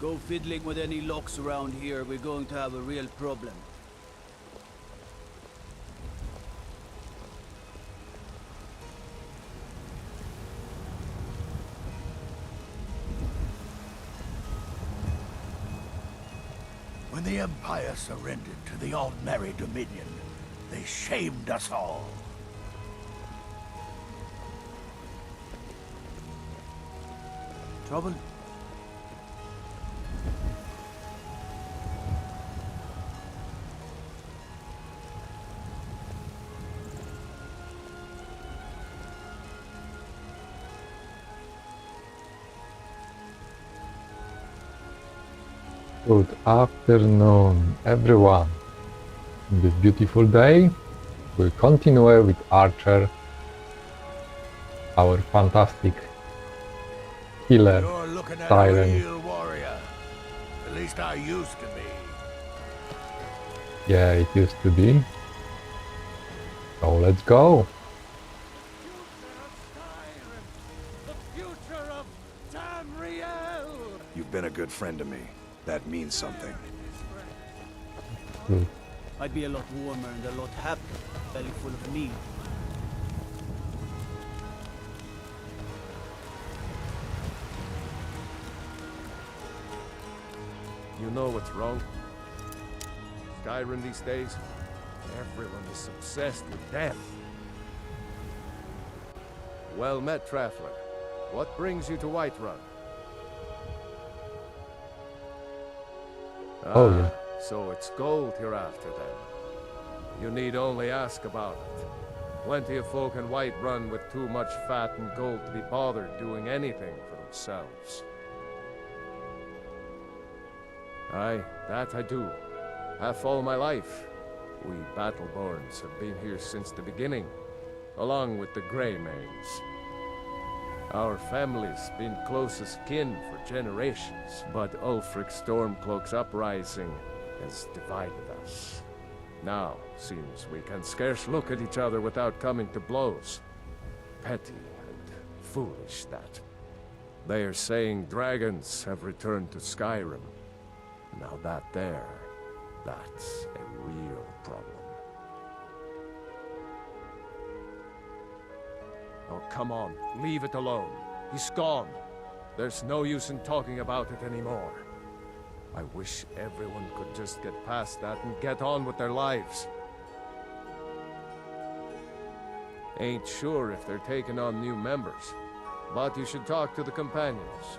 Go fiddling with any locks around here, we're going to have a real problem. When the Empire surrendered to the Aldmeri Dominion, they shamed us all. Trouble? Good afternoon, everyone. On this beautiful day, we'll continue with Archer, our fantastic healer. You're looking at Silent. a real warrior. At least I used to be. Yeah, it used to be. So let's go. You've been a good friend to me. That means something. Good. I'd be a lot warmer and a lot happier, belly full of meat. You know what's wrong? Skyrim these days, everyone is obsessed with death. Well met, Traveler. What brings you to Whiterun? Oh, yeah. So it's gold you're after then. You need only ask about it. Plenty of folk in Whiterun with too much fat and gold to be bothered doing anything for themselves. Aye, that I do. Half all my life. We Battleborns have been here since the beginning, along with the Greymanes. Our family's been closest kin for generations, but Ulfric Stormcloak's uprising has divided us. Now, seems we can scarce look at each other without coming to blows. Petty and foolish, that. They are saying dragons have returned to Skyrim. Now that's a real problem. Oh, come on, leave it alone. He's gone. There's no use in talking about it anymore. I wish everyone could just get past that and get on with their lives. Ain't sure if they're taking on new members, but you should talk to the companions.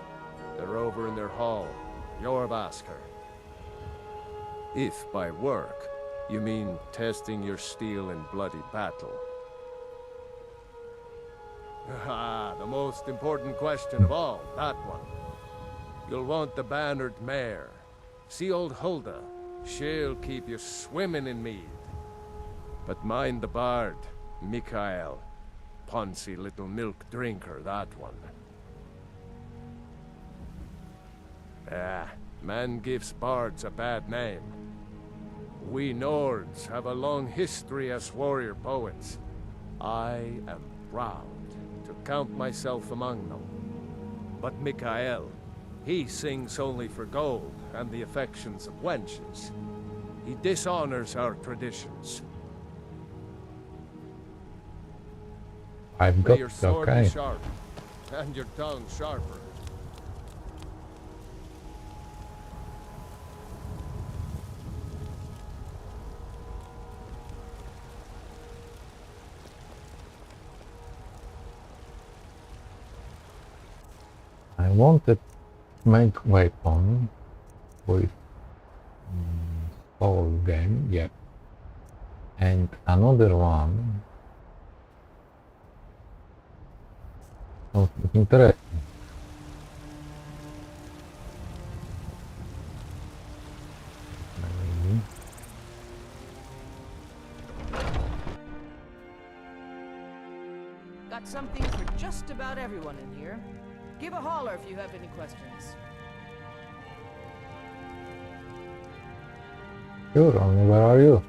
They're over in their hall. Jorvaskr. If by work, you mean testing your steel in bloody battle. Ah, the most important question of all, that one. You'll want the bannered mare. See old Hulda? She'll keep you swimming in mead. But mind the bard, Mikael. Poncy little milk drinker, that one. Ah, man gives bards a bad name. We Nords have a long history as warrior poets. I am proud to count myself among them. But Mikael, he sings only for gold and the affections of wenches. He dishonors our traditions. I've May got your sword okay. be sharp, and your tongue sharper. I wanted to make weapon with soul game, yeah, and another one. Something interesting. Maybe. Got something for just about everyone in here. Give a holler if you have any questions. Sure, only where are you?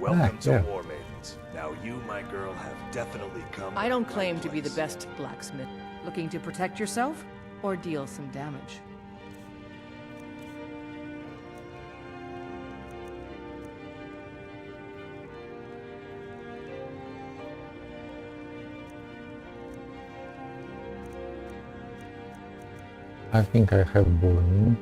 Welcome to yeah. War Maidens. Now you, my girl, have definitely come I to don't the claim right to be the place. best blacksmith. Looking to protect yourself or deal some damage? I think I have bullying.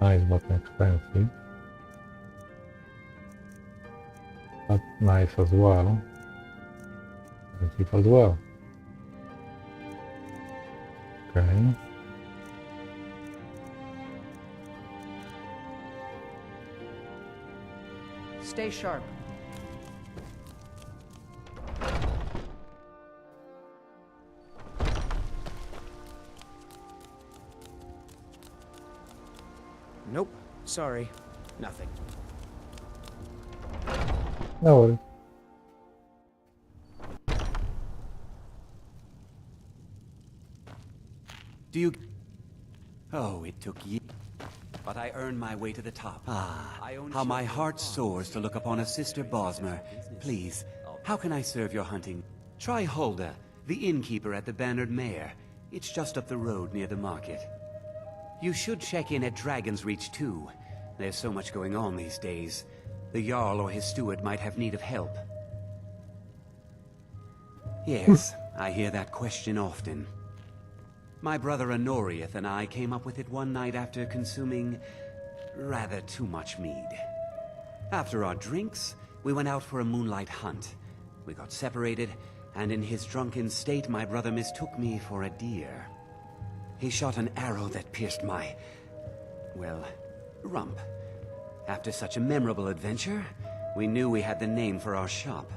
Nice but expensive. But nice as well. Expensive as well. Okay. Stay sharp. Nope. Sorry. Nothing. No worries. Do you... Oh, it took years, but I earned my way to the top. Ah, how my heart soars to look upon a sister Bosmer. Please, how can I serve your hunting? Try Hulda, the innkeeper at the Bannered Mare. It's just up the road near the market. You should check in at Dragon's Reach too. There's so much going on these days. The Jarl or his steward might have need of help. Yes, I hear that question often. My brother Honorius and I came up with it one night after consuming rather too much mead. After our drinks, we went out for a moonlight hunt. We got separated, and in his drunken state, my brother mistook me for a deer. He shot an arrow that pierced my, well, rump. After such a memorable adventure, we knew we had the name for our shop.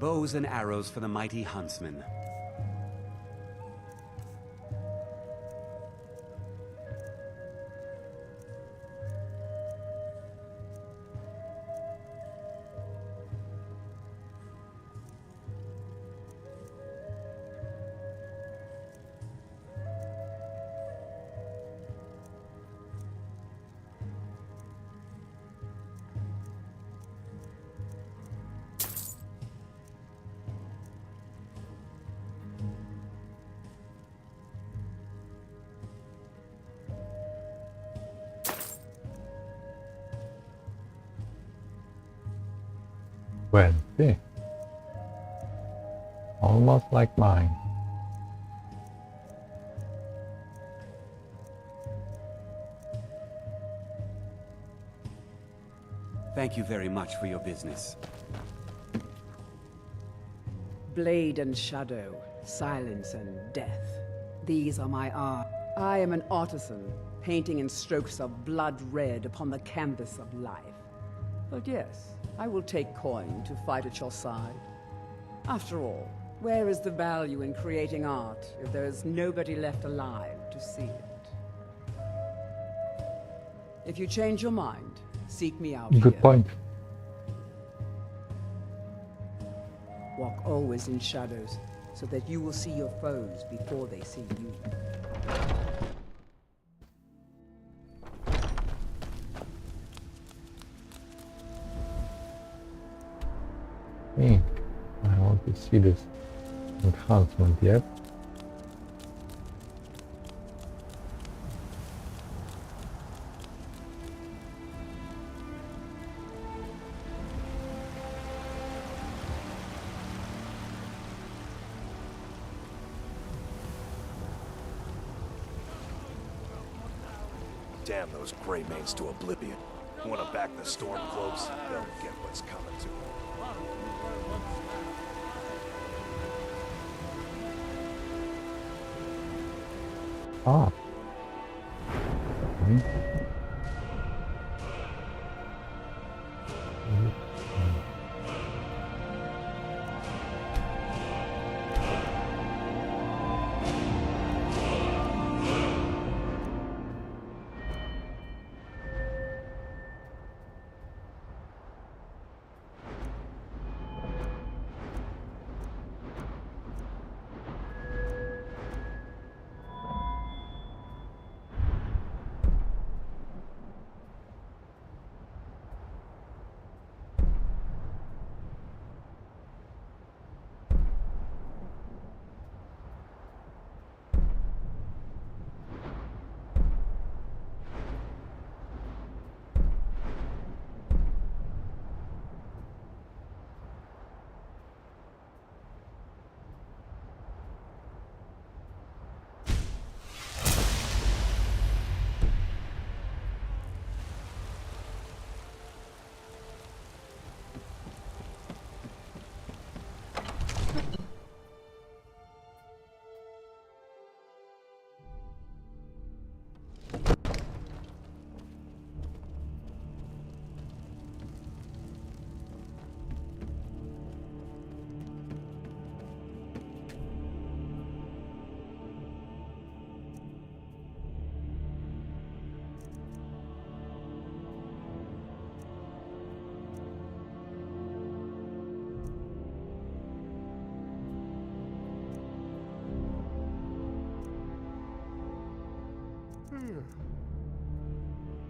Bows and arrows for the mighty huntsman. See. Almost like mine. Thank you very much for your business. Blade and shadow, silence and death. These are my art. I am an artisan, painting in strokes of blood red upon the canvas of life. But yes, I will take coin to fight at your side. After all, where is the value in creating art if there is nobody left alive to see it? If you change your mind, seek me out Good here. point. Walk always in shadows, so that you will see your foes before they see you. I want to see this enhancement yet. Damn those gray mains to oblivion. Want to back the Stormcloaks? They'll get what's coming to them. Ah.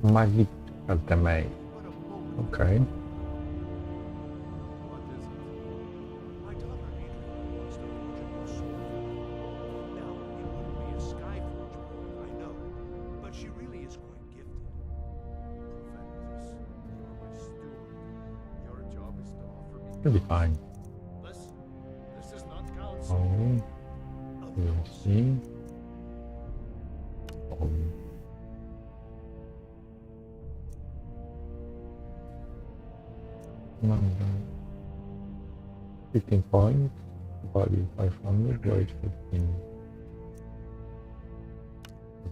Magic ultimate. Okay. What is it? My daughter Adrian wants to forge a new sword. Now, it wouldn't be a Skyforge build, I know, but she really is quite gifted. Prevent this. You're my steward. Your job is to offer me. Should be fine. Listen, this is not counsel. Oh, we'll see. Oh. Number 15 points, value 500, weight 15.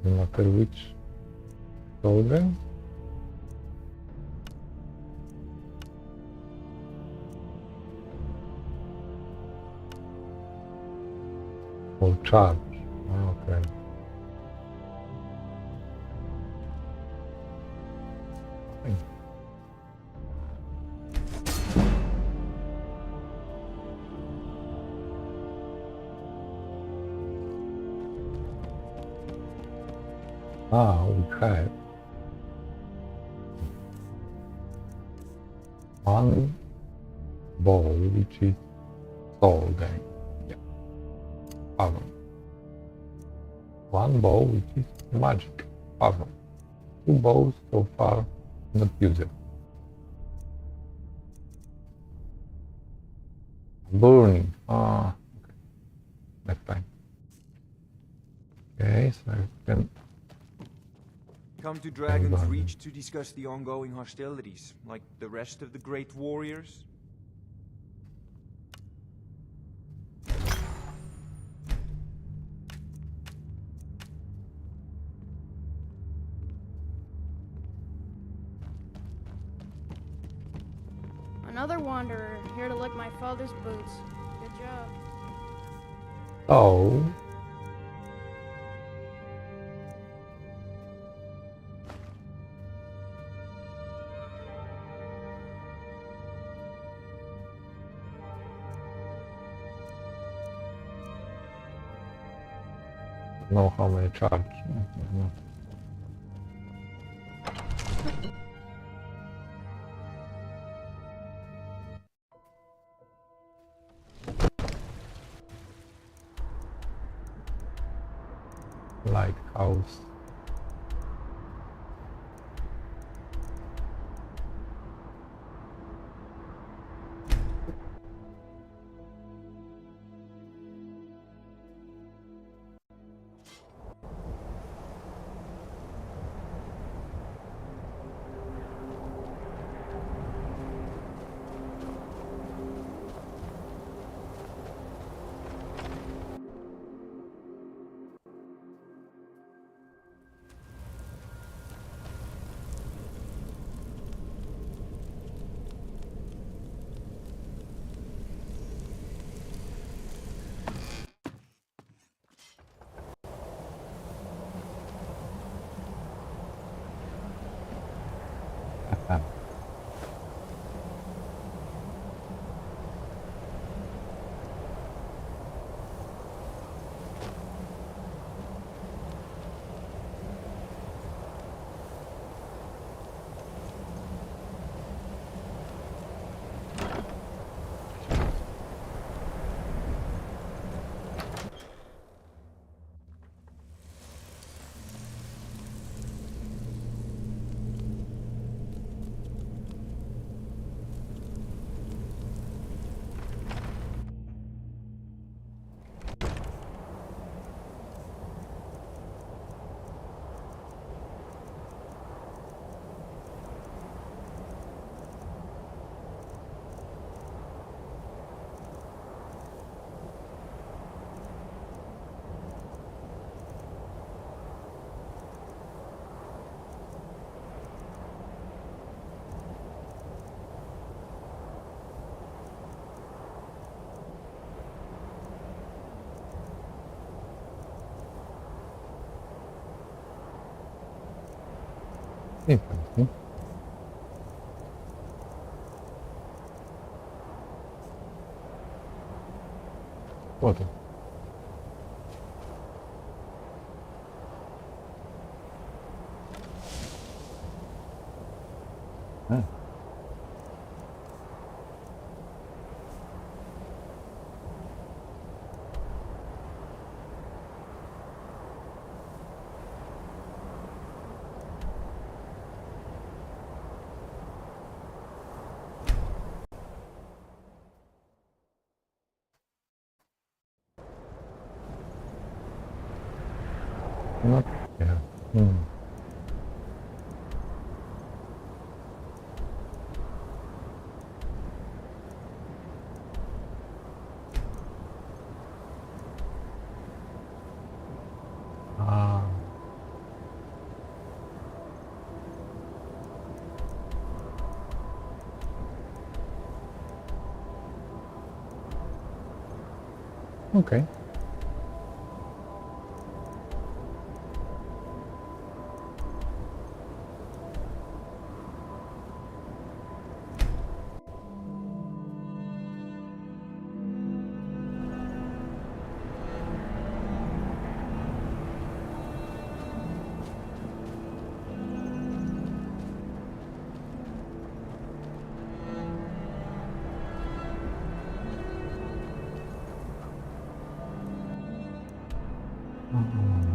Doesn't matter which soldier. Or charge. Okay. Fine. We have one ball which is soul game. Yeah. Power. One ball which is magic. Power. Two balls so far not used. Burning. Okay. Next time. Okay, so I can Come to Dragon's Reach to discuss the ongoing hostilities, like the rest of the great warriors? Another wanderer, here to lick my father's boots. Good job. Oh. Know how many charge. Lighthouse. Interesting. Water. Okay. Not here. Ah. Okay.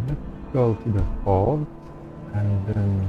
Let's go to the fort and then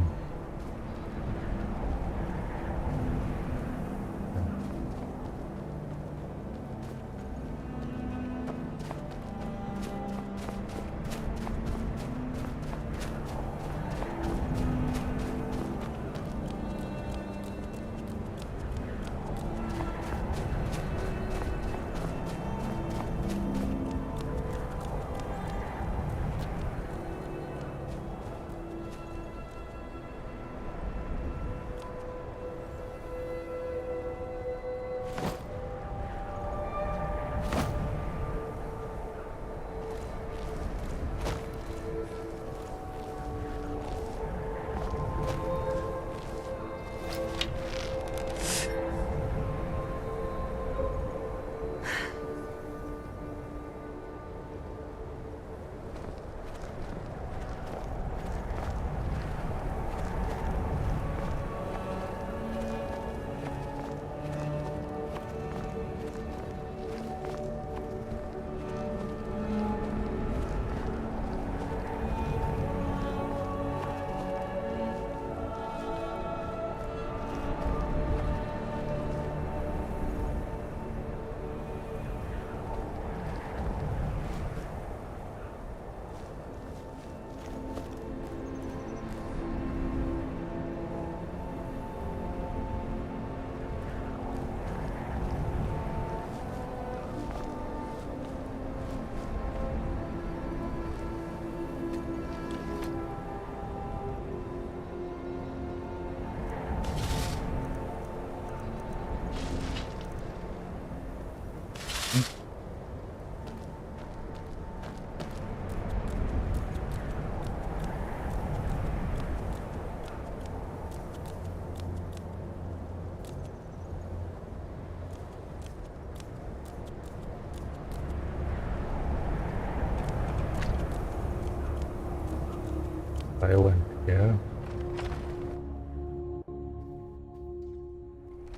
I went here.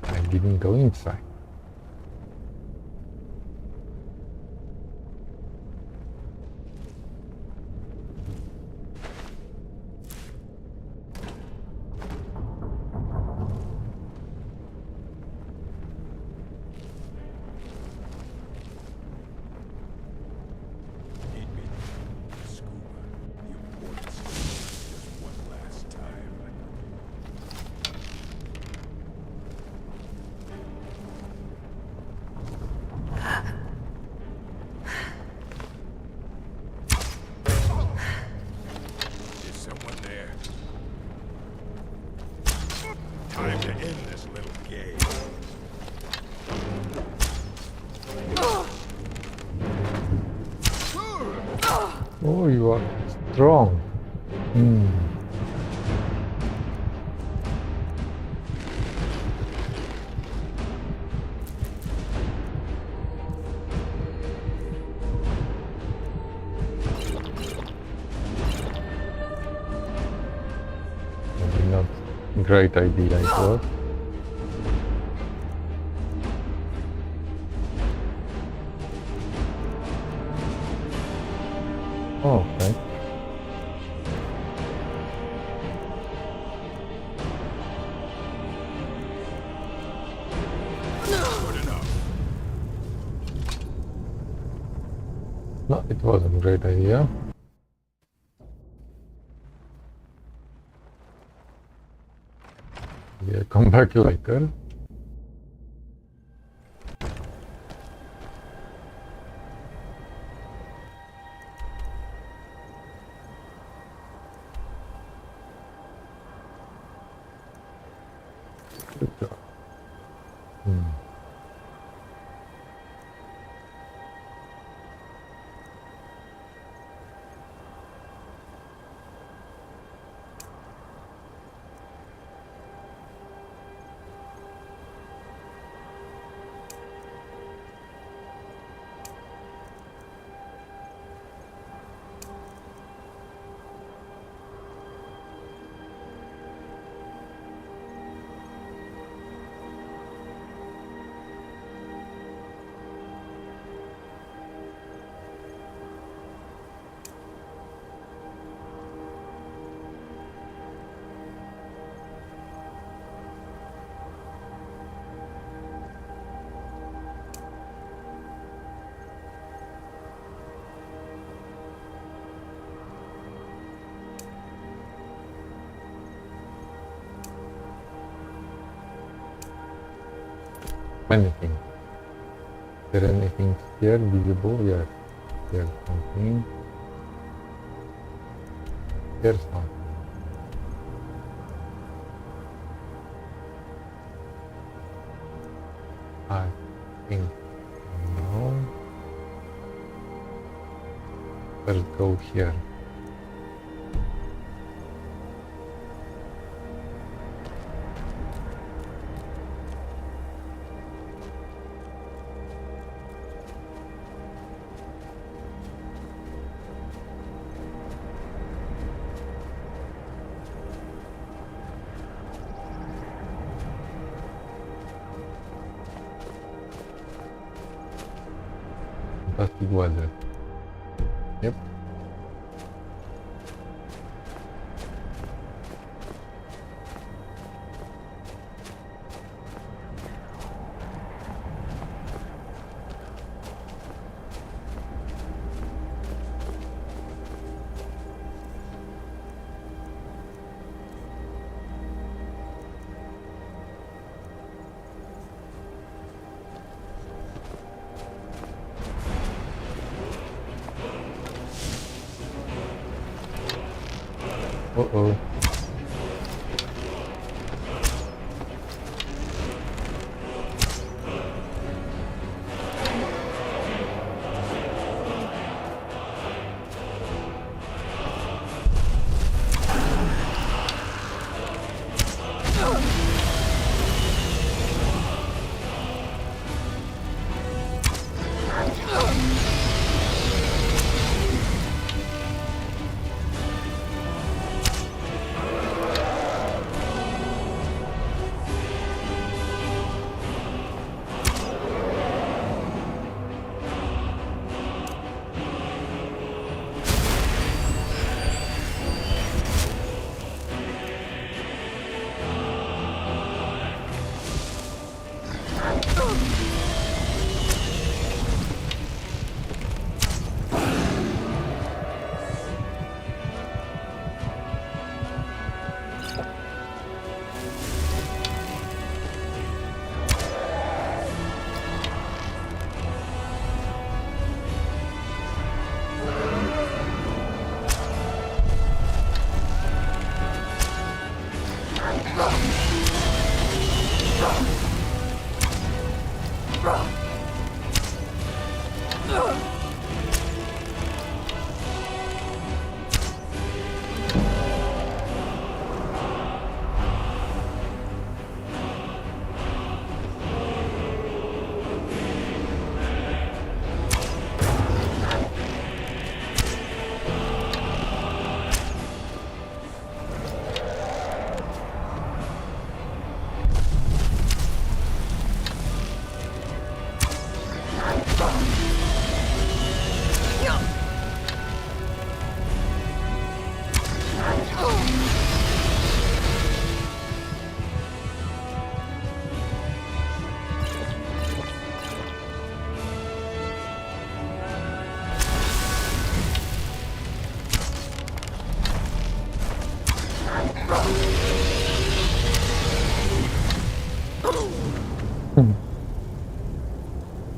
I didn't go inside. Time to end this little game. Oh, you are strong. Maybe not great idea it was. Oh, okay. No, it wasn't a great idea. Yeah, come back later. Good job. Many things. Is there anything here visible? Yes. There's something. Here's something. I think no. Let's go here. Fantastic weather. Yep. Uh-oh.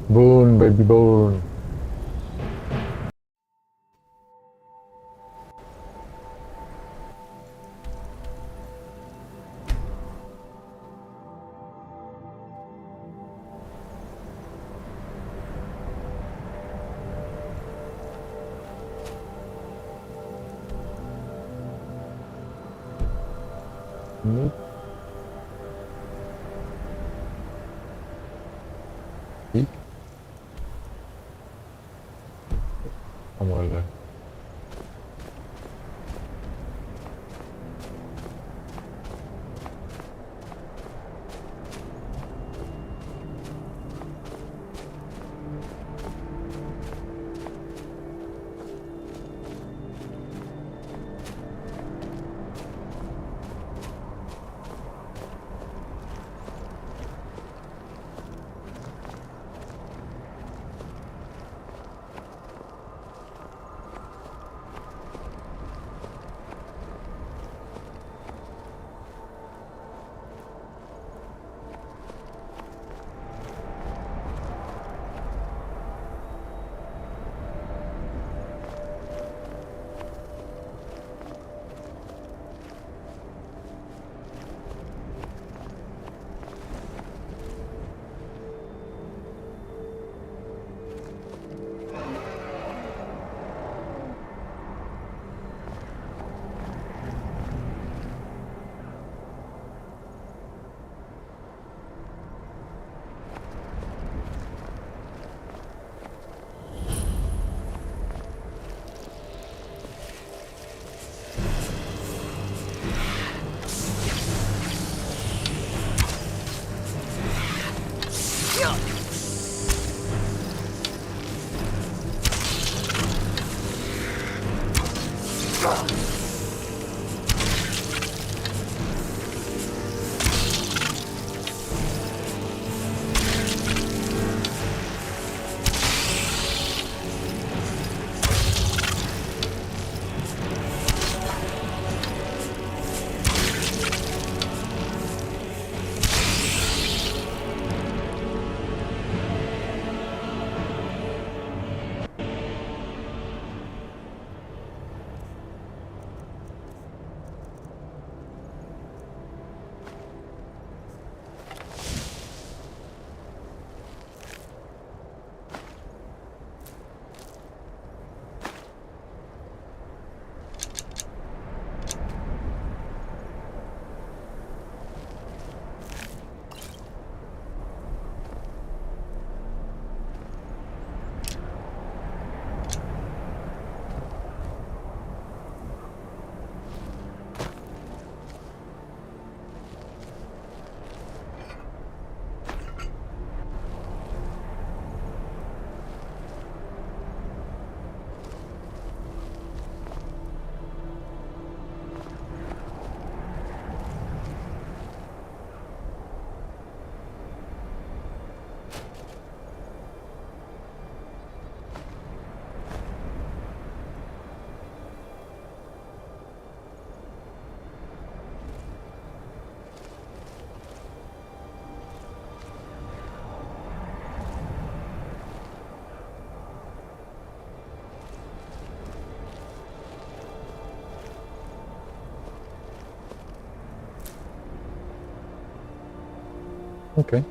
Boon, baby, boon. Nope. Peek. Somewhere there. Okay.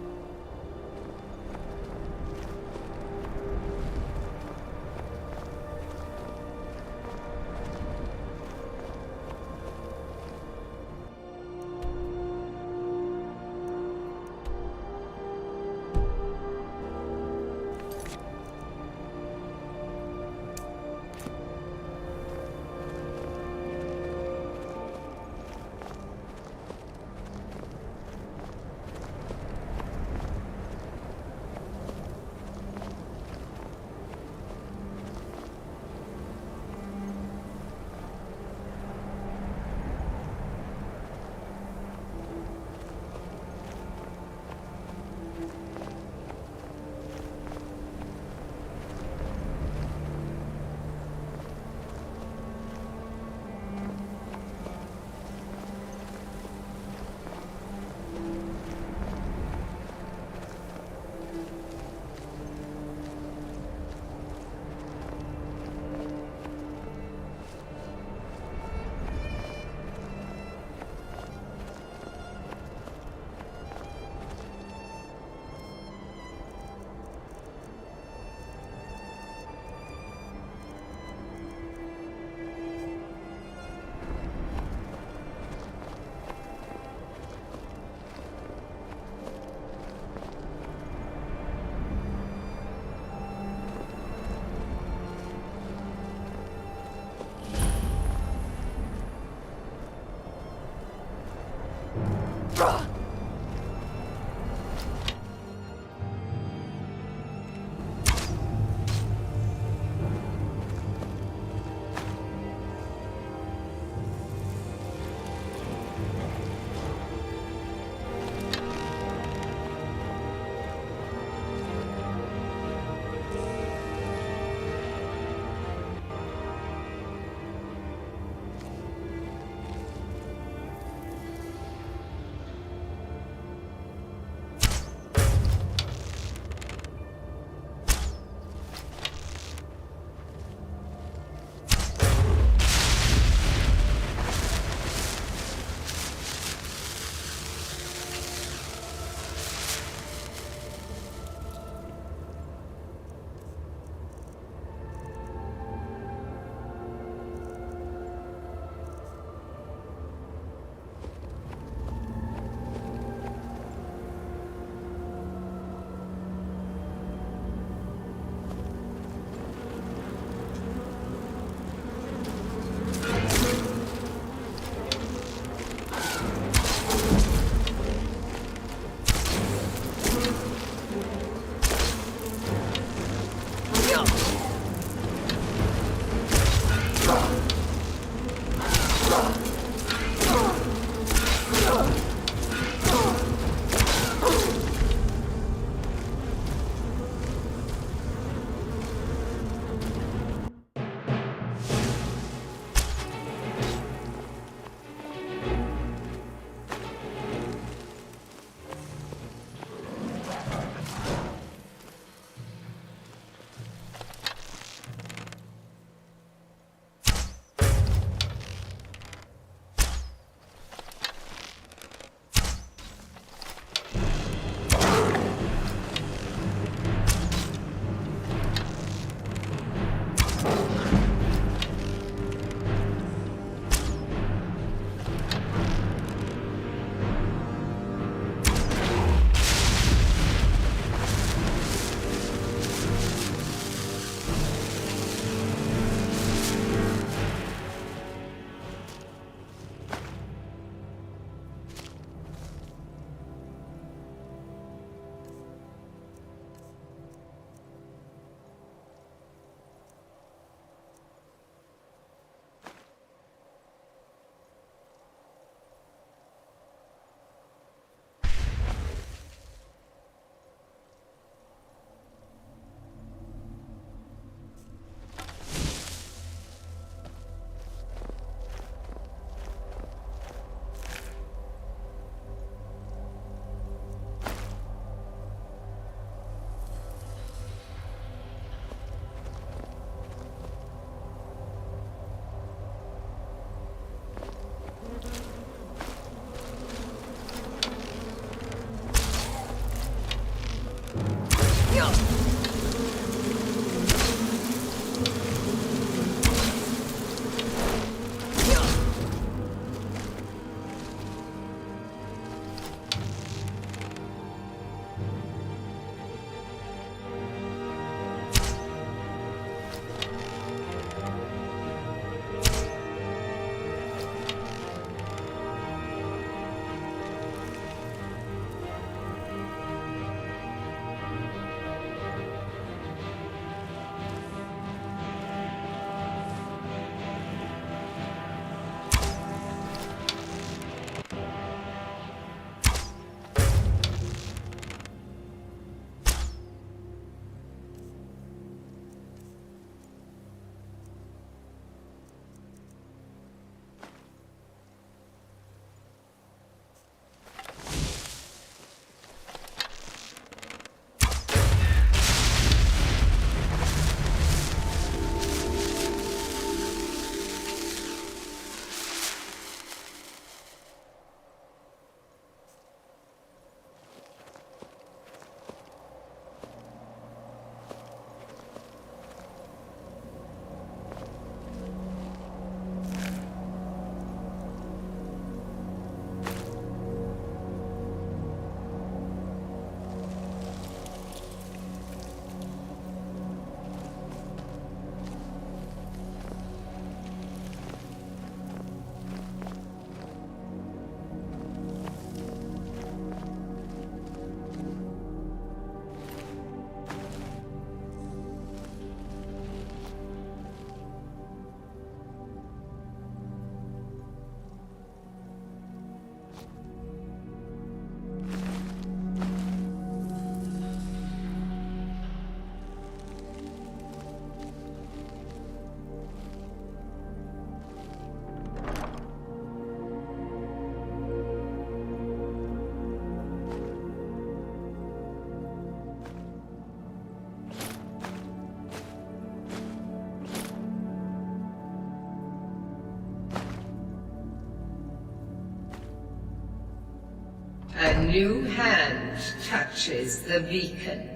A new hand touches the beacon.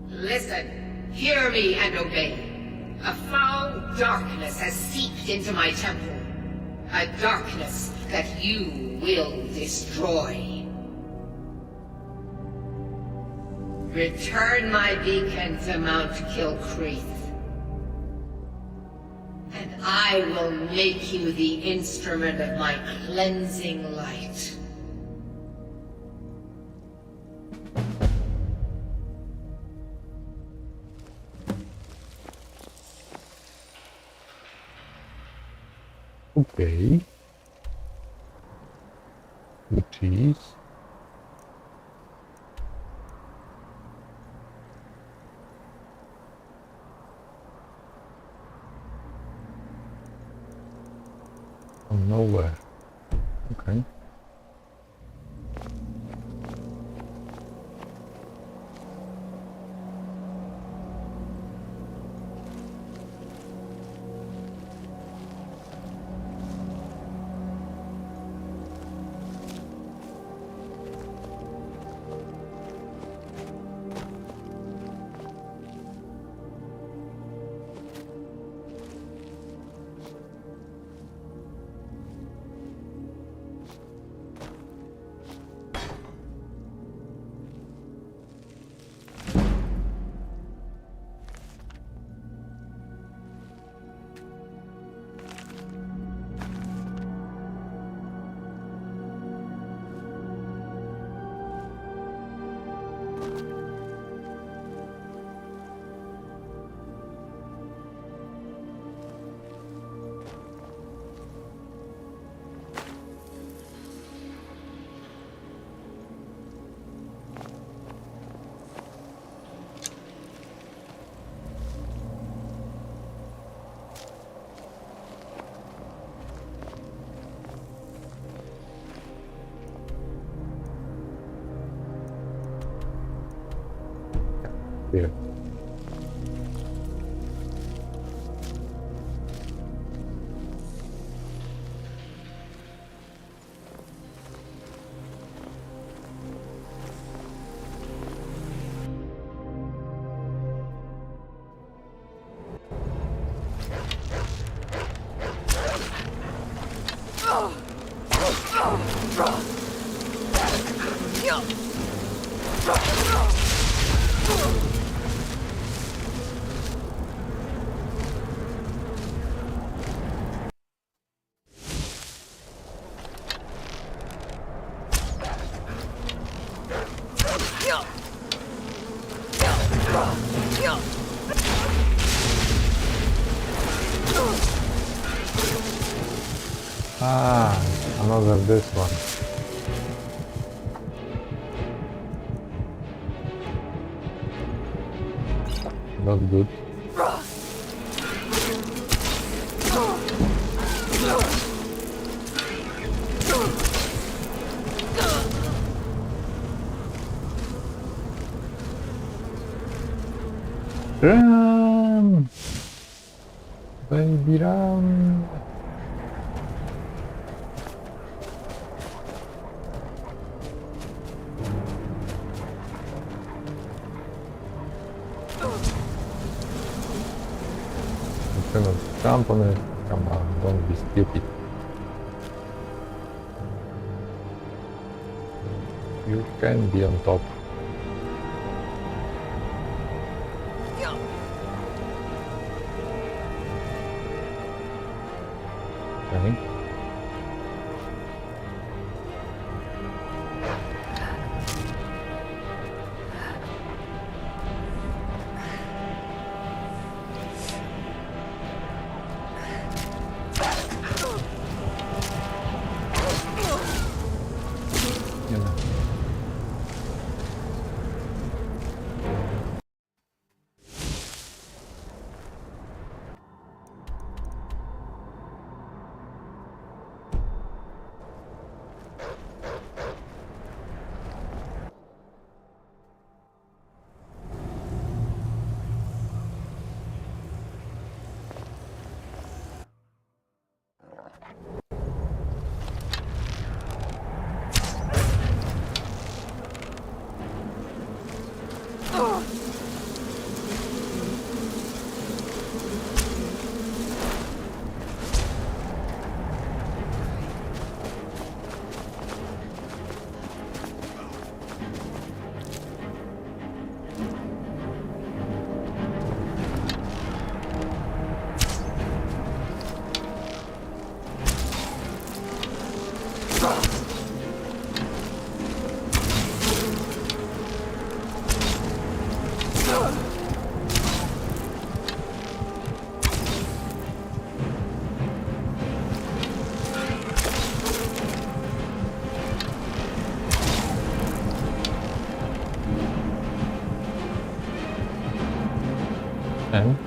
Listen, hear me and obey. A foul darkness has seeped into my temple. A darkness that you will destroy. Return my beacon to Mount Kilcreath, and I will make you the instrument of my cleansing light. Okay. Which is from nowhere. Okay. Here. Ah, another this one. Not good. Run! Baby, run! I'm gonna jump on it. Come on, don't be stupid. You can be on top. Okay. And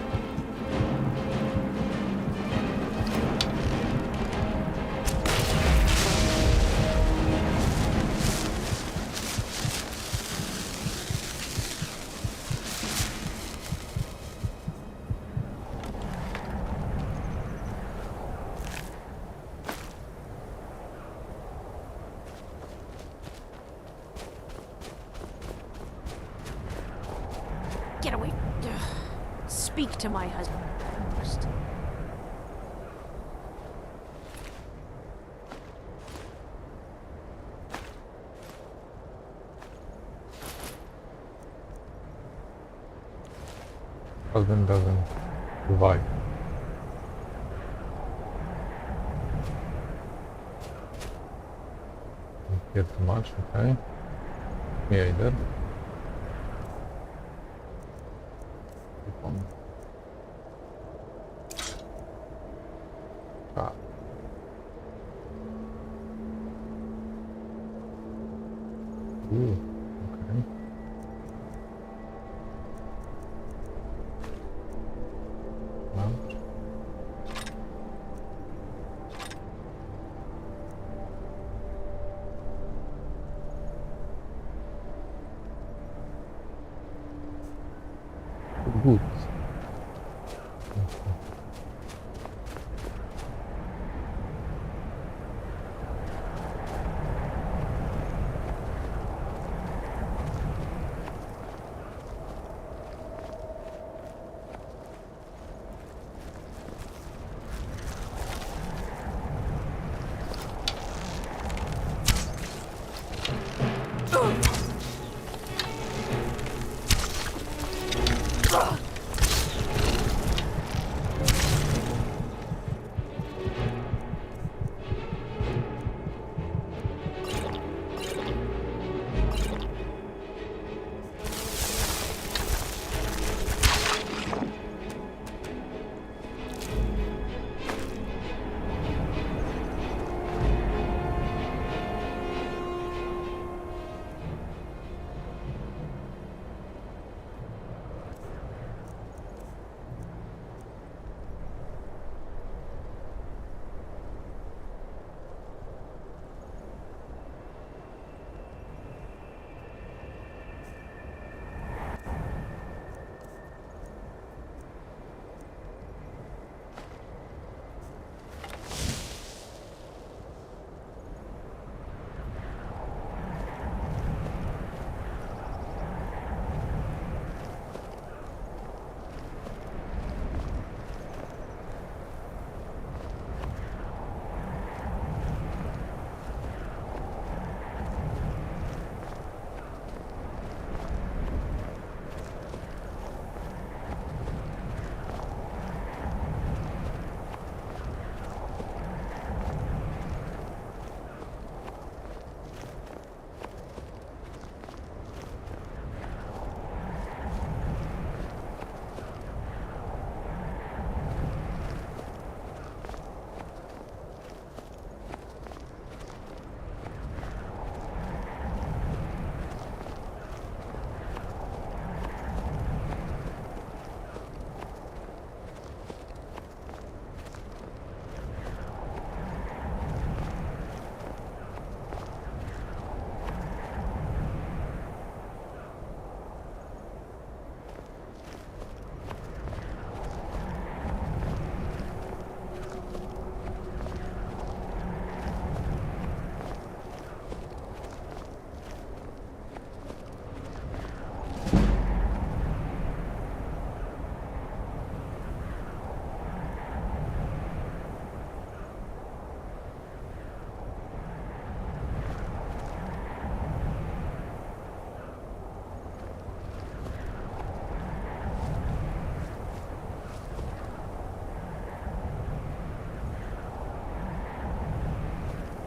Get away. Speak to my husband first. husband doesn't survive. Don't get too much, okay? Me either. Keep on. Ah. Ooh, okay. Mount. Good.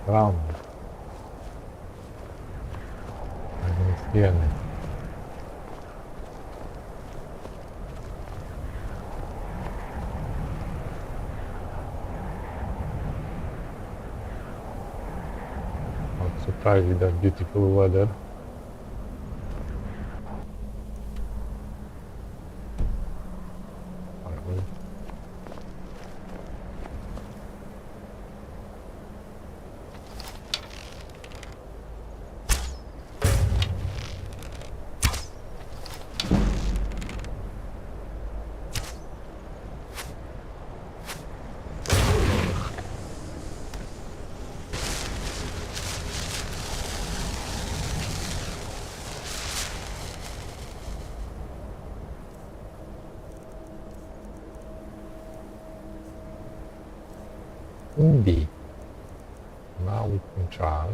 Round. I don't see any. Not surprised with that beautiful weather. Indeed. Now we can charge.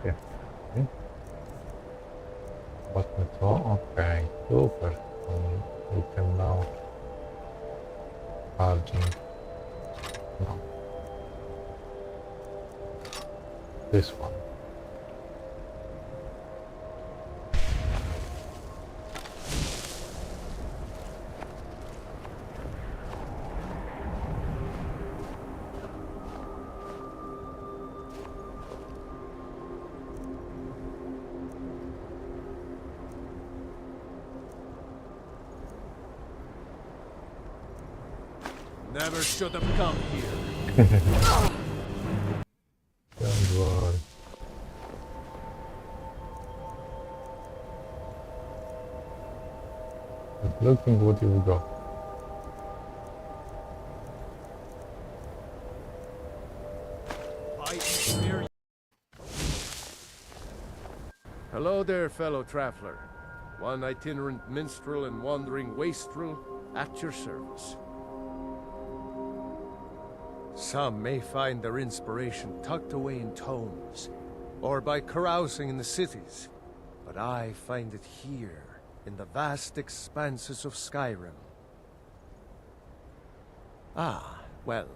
Okay. Button to, okay, super. We can now charging. No. This one. Never should have come here. Don't worry. But looking what you've got. Hello there, fellow traveler. One itinerant minstrel and wandering wastrel at your service. Some may find their inspiration tucked away in tomes, or by carousing in the cities, but I find it here, in the vast expanses of Skyrim. Ah, well,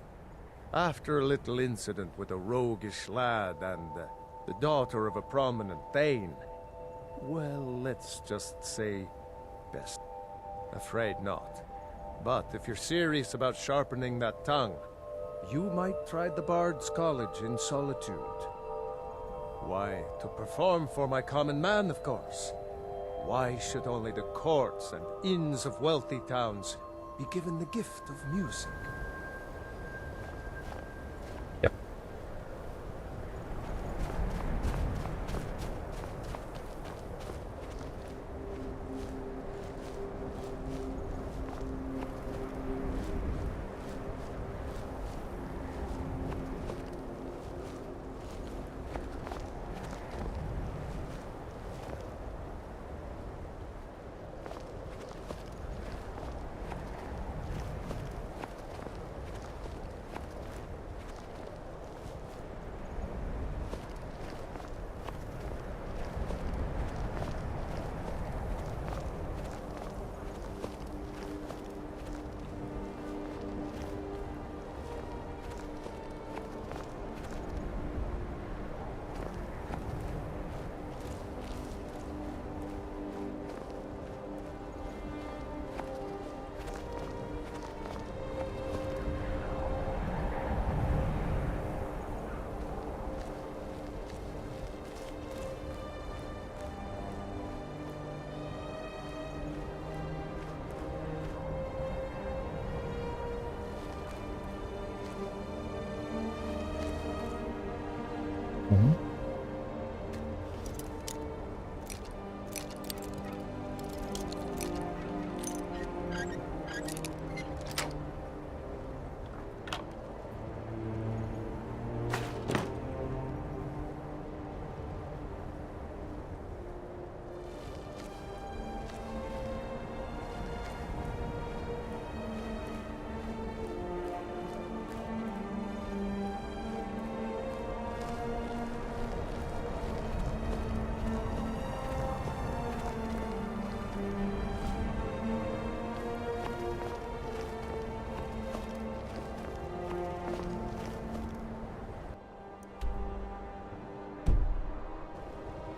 after a little incident with a roguish lad and the daughter of a prominent thane, well, let's just say best. Afraid not. But if you're serious about sharpening that tongue, you might try the Bard's College in Solitude. Why, to perform for my common man, of course. Why should only the courts and inns of wealthy towns be given the gift of music? Yep. Mhm.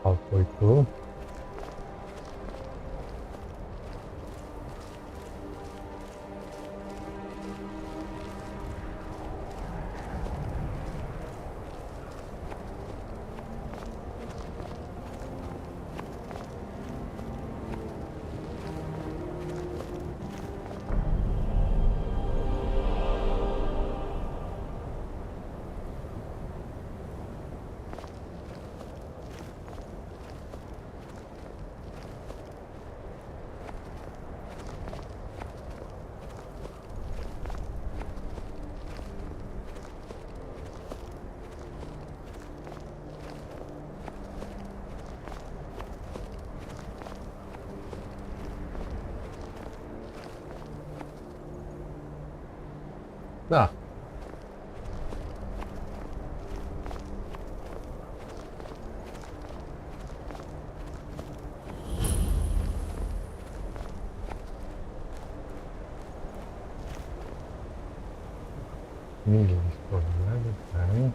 Halfway through. Da. Mieli spojrzeli, okej.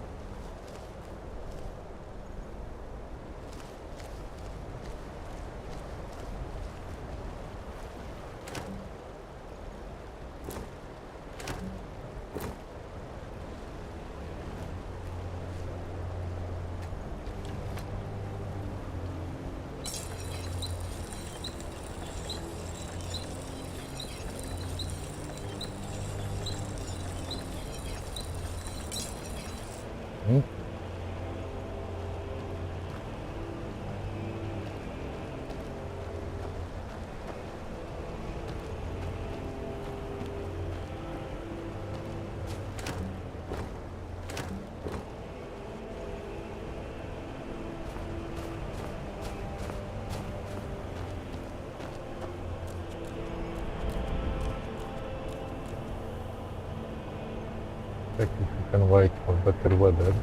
Check if you can wait for better weather.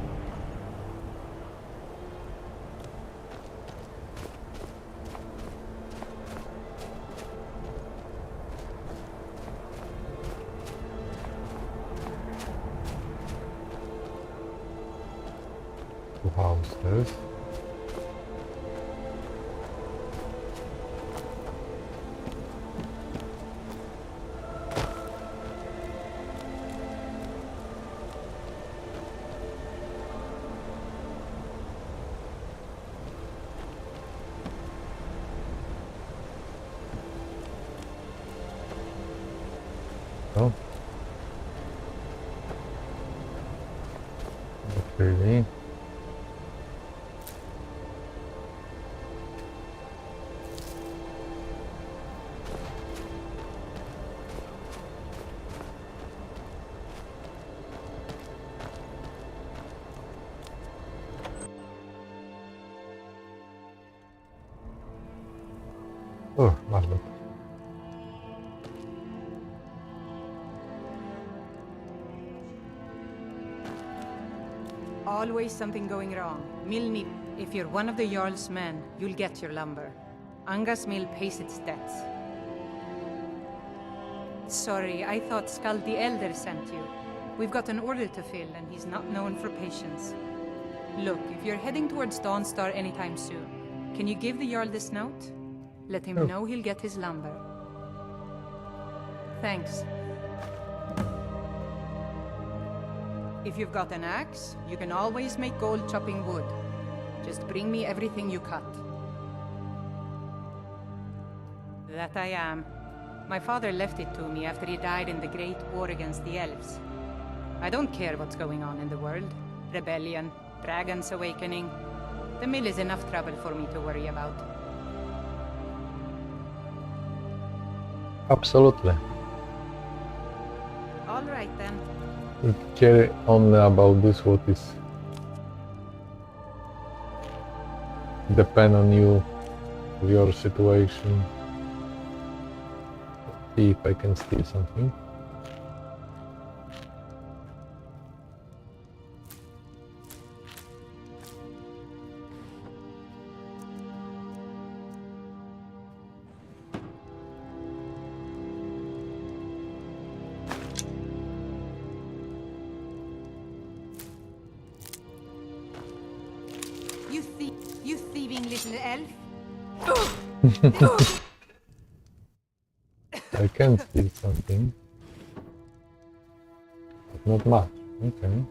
Two houses. Oh. Not really. Oh, ładnie. Always something going wrong. Milnip. If you're one of the Jarl's men, you'll get your lumber. Angas Mill pays its debts. Sorry, I thought Skald the Elder sent you. We've got an order to fill, and he's not known for patience. Look, if you're heading towards Dawnstar anytime soon, can you give the Jarl this note? Let him know he'll get his lumber. Thanks. If you've got an axe, you can always make gold chopping wood. Just bring me everything you cut. That I am. My father left it to me after he died in the Great War against the Elves. I don't care what's going on in the world. Rebellion, Dragon's awakening. The mill is enough trouble for me to worry about. Absolutely. All right then. We'll care only about this what is depend on you, your situation. Let's see if I can steal something. You thieving little elf. I can steal something, but not much. Okay.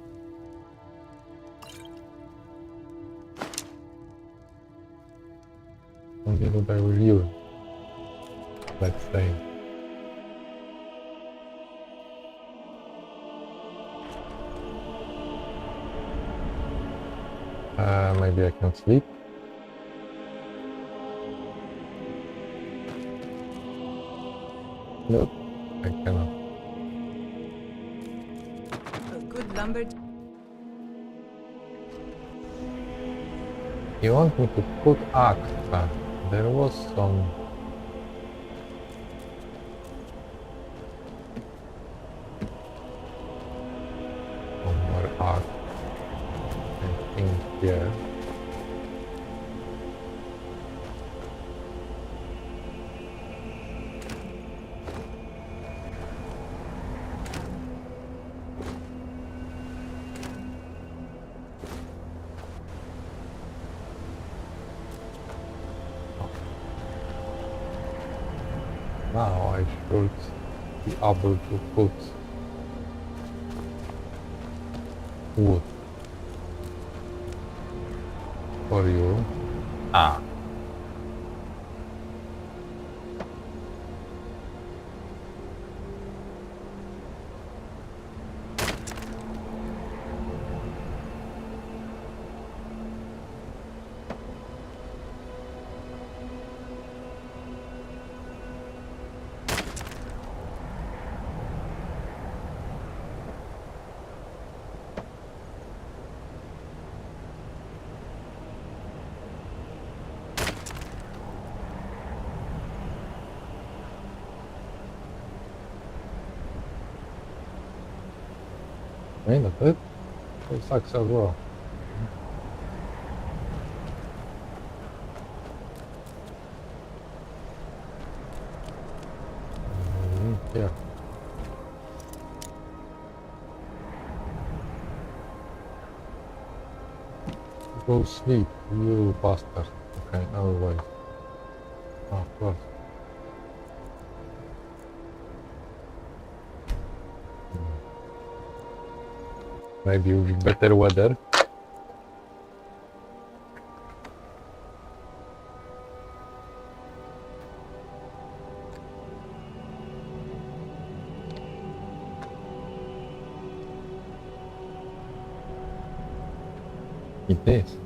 Something that I will use. Let's say. Maybe I can sleep. Nope, I cannot. A good lumber. You want me to put axe back? There was some. One more axe. I think here. Now I should be able to put wood for you. Ah. Hey, that's it. It sucks as well. Yeah. Go sleep, you bastard. Okay, otherwise. Oh, of course. Maybe with better weather. It is.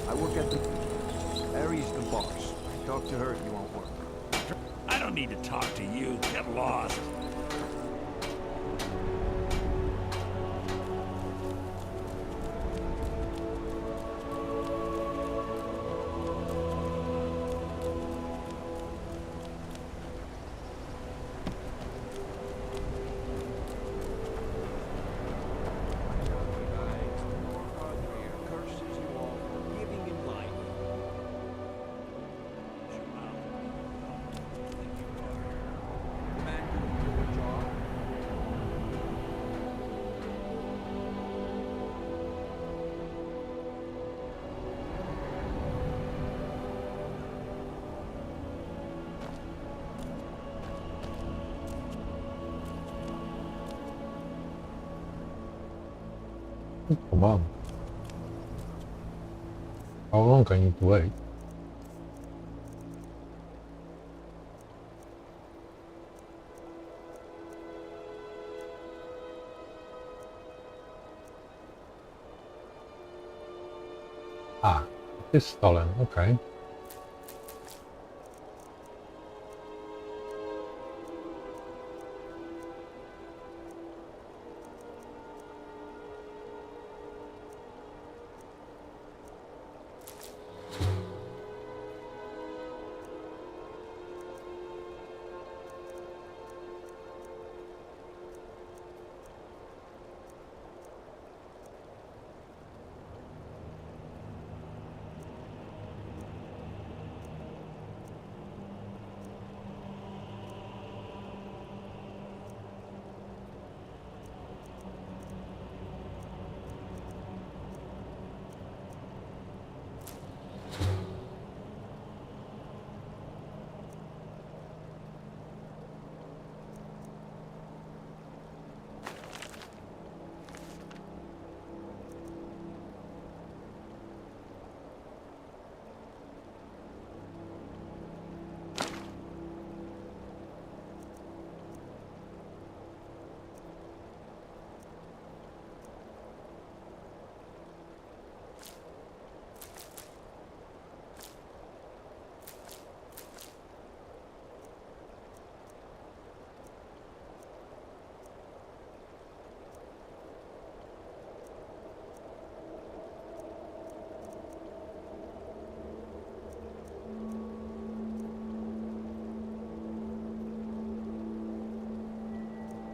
I work at the... Aries the boss. Talk to her if you want work. I don't need to talk to you. Get lost. Come on. How long I need to wait? Ah, it is stolen, okay.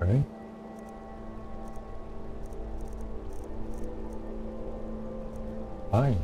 Okay. Fine.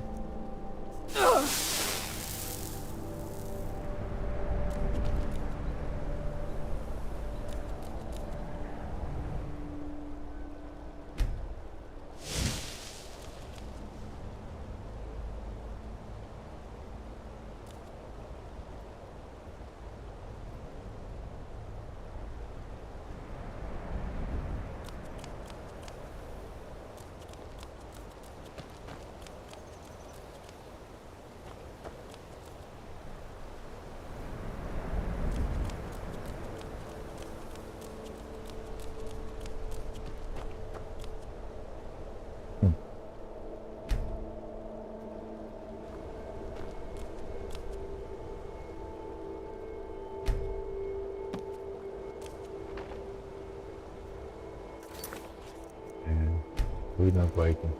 We're not waiting.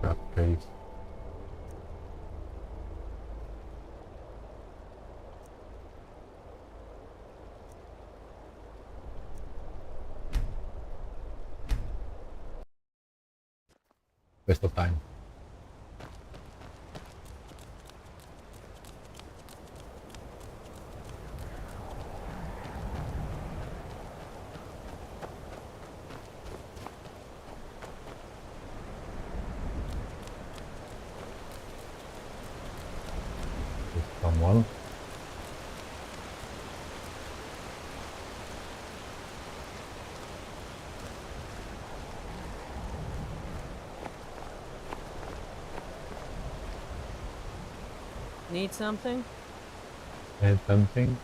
That case. Waste of time. Someone. Need something? Need something?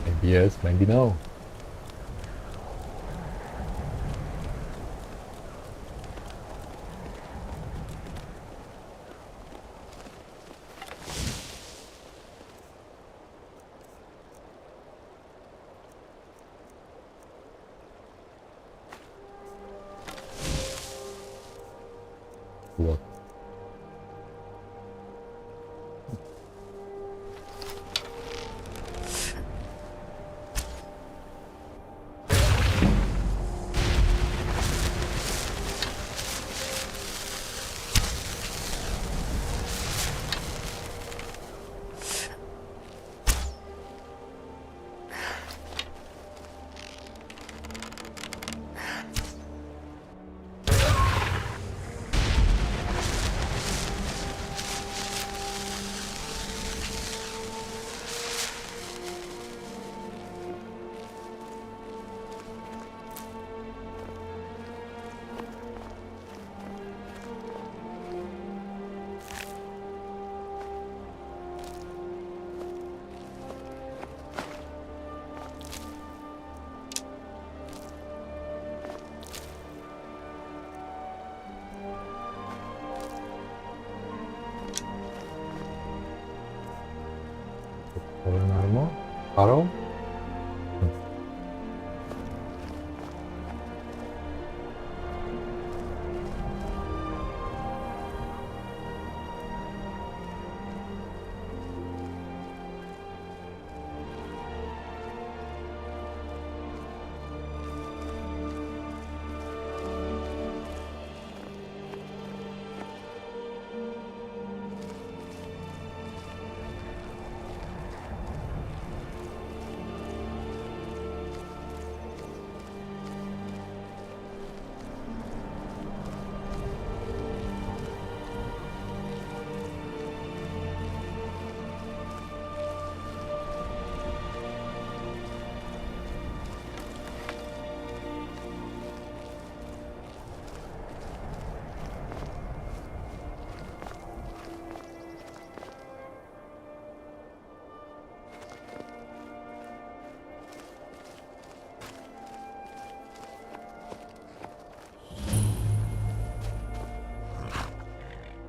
Maybe yes, maybe no. What? armor. Arrow.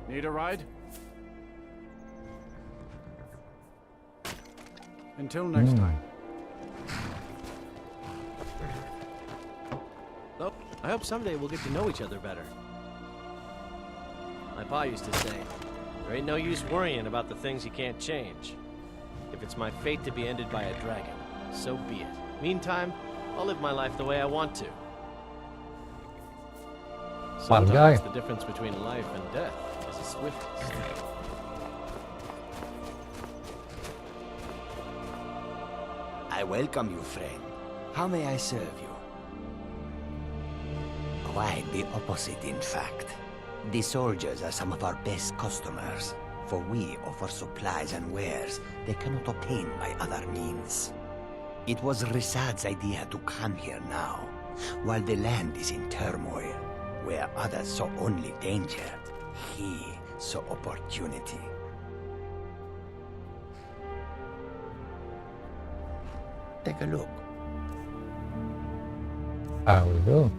Need a ride? Until next time. Oh, I hope someday we'll get to know each other better. My pa used to say, there ain't no use worrying about the things you can't change. If it's my fate to be ended by a dragon, so be it. Meantime, I'll live my life the way I want to. Sometimes the difference between life and death is the swiftest. I welcome you, friend. How may I serve you? Quite the opposite, in fact. The soldiers are some of our best customers, for we offer supplies and wares they cannot obtain by other means. It was Risad's idea to come here now, while the land is in turmoil. Where others saw only danger, he saw opportunity. Take a look. I will do.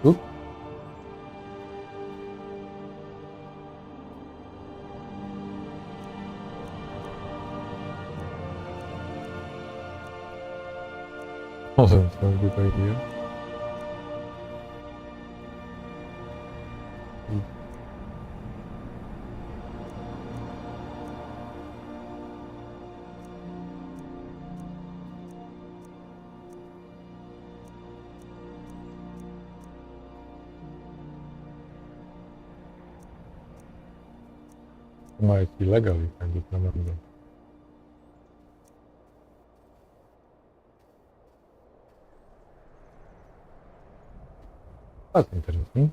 Oop. Also, it's not a good idea. Might be illegal if I don't remember. That's interesting.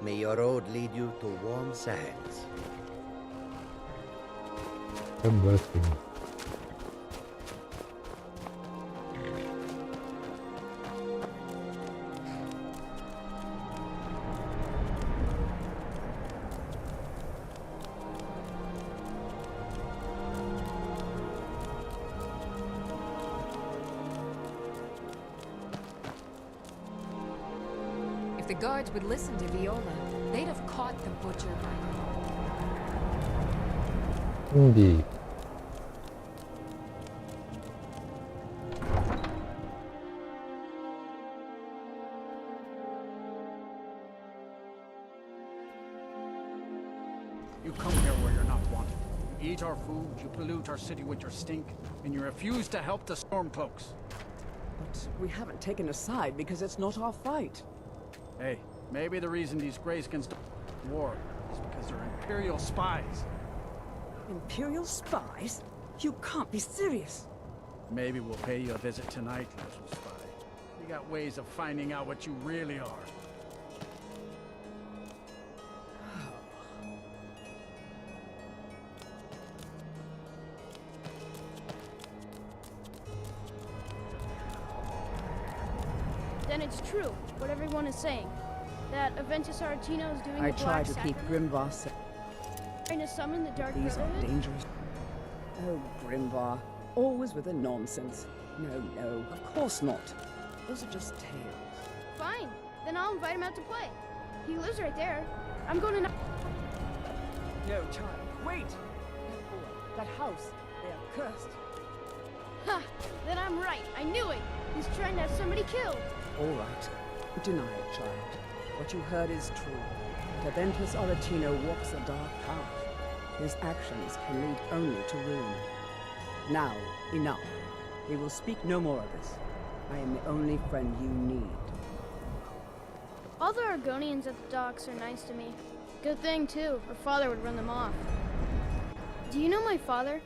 May your road lead you to warm sands. Embarrassing. If the guards would listen to Viola, they'd have caught the butcher by now. Indeed. You come here where you're not wanted. You eat our food, you pollute our city with your stink, and you refuse to help the Stormcloaks. But we haven't taken a side because it's not our fight. Hey, maybe the reason these Greyskins don't war is because they're Imperial spies. Imperial spies? You can't be serious. Maybe we'll pay you a visit tonight, little spy. We got ways of finding out what you really are. Then it's true, what everyone is saying. That Aventus Aretino is doing I the try Black to keep Sacrament, Grimvar safe. trying to summon the Dark These are Brotherhood. dangerous. Oh, Grimvar. Always with the nonsense. No, of course not. Those are just tales. Fine, then I'll invite him out to play. He lives right there. I'm going to... No, child, wait! That boy, that house, they are cursed. Ha! Then I'm right. I knew it. He's trying to have somebody killed. All right. Deny it, child. What you heard is true. But Aventus Aretino walks a dark path. His actions can lead only to ruin. Now, enough. We will speak no more of this. I am the only friend you need. All the Argonians at the docks are nice to me. Good thing, too. Her father would run them off. Do you know my father?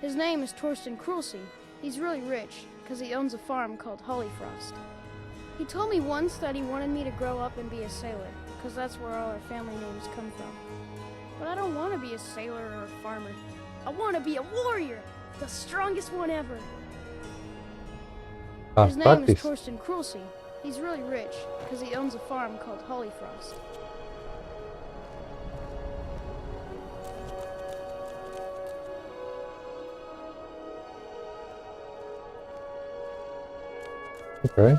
His name is Torsten Krulsey. He's really rich, because he owns a farm called Hollyfrost. He told me once that he wanted me to grow up and be a sailor, because that's where all our family names come from. But I don't want to be a sailor or a farmer. I want to be a warrior, the strongest one ever. His name is Torsten Krulsey. He's really rich, because he owns a farm called Hollyfrost. Okay.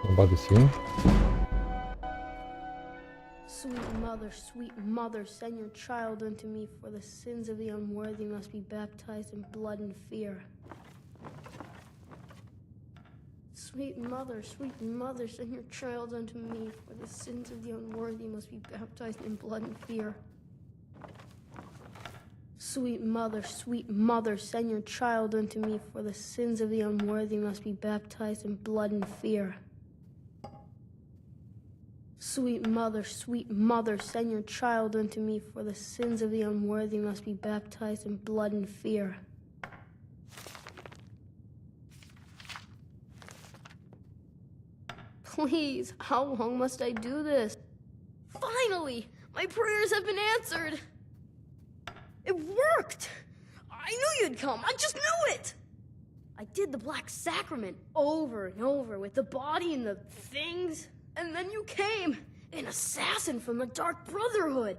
Nobody seen? Sweet mother, send your child unto me, for the sins of the unworthy must be baptized in blood and fear. Sweet mother, send your child unto me, for the sins of the unworthy must be baptized in blood and fear. Sweet mother, send your child unto me, for the sins of the unworthy must be baptized in blood and fear. Sweet mother, send your child unto me, for the sins of the unworthy must be baptized in blood and fear. Please, how long must I do this? Finally! My prayers have been answered! It worked! I knew you'd come! I just knew it! I did the Black Sacrament over and over with the body and the things, and then you came! An assassin from the Dark Brotherhood!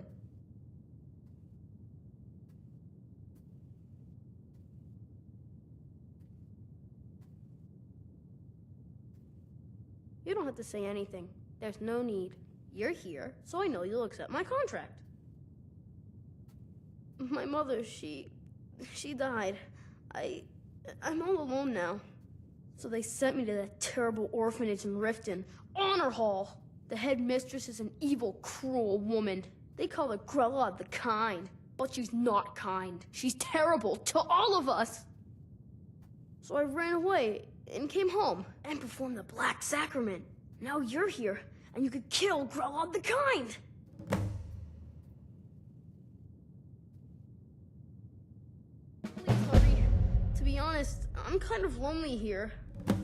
You don't have to say anything. There's no need. You're here, so I know you'll accept my contract. My mother, she died. I'm all alone now. So they sent me to that terrible orphanage in Riften, Honor Hall. The headmistress is an evil, cruel woman. They call her Grella the Kind, but she's not kind. She's terrible to all of us. So I ran away and came home and performed the Black Sacrament. Now you're here, and you could kill Grella the Kind. honest, I'm kind of lonely here.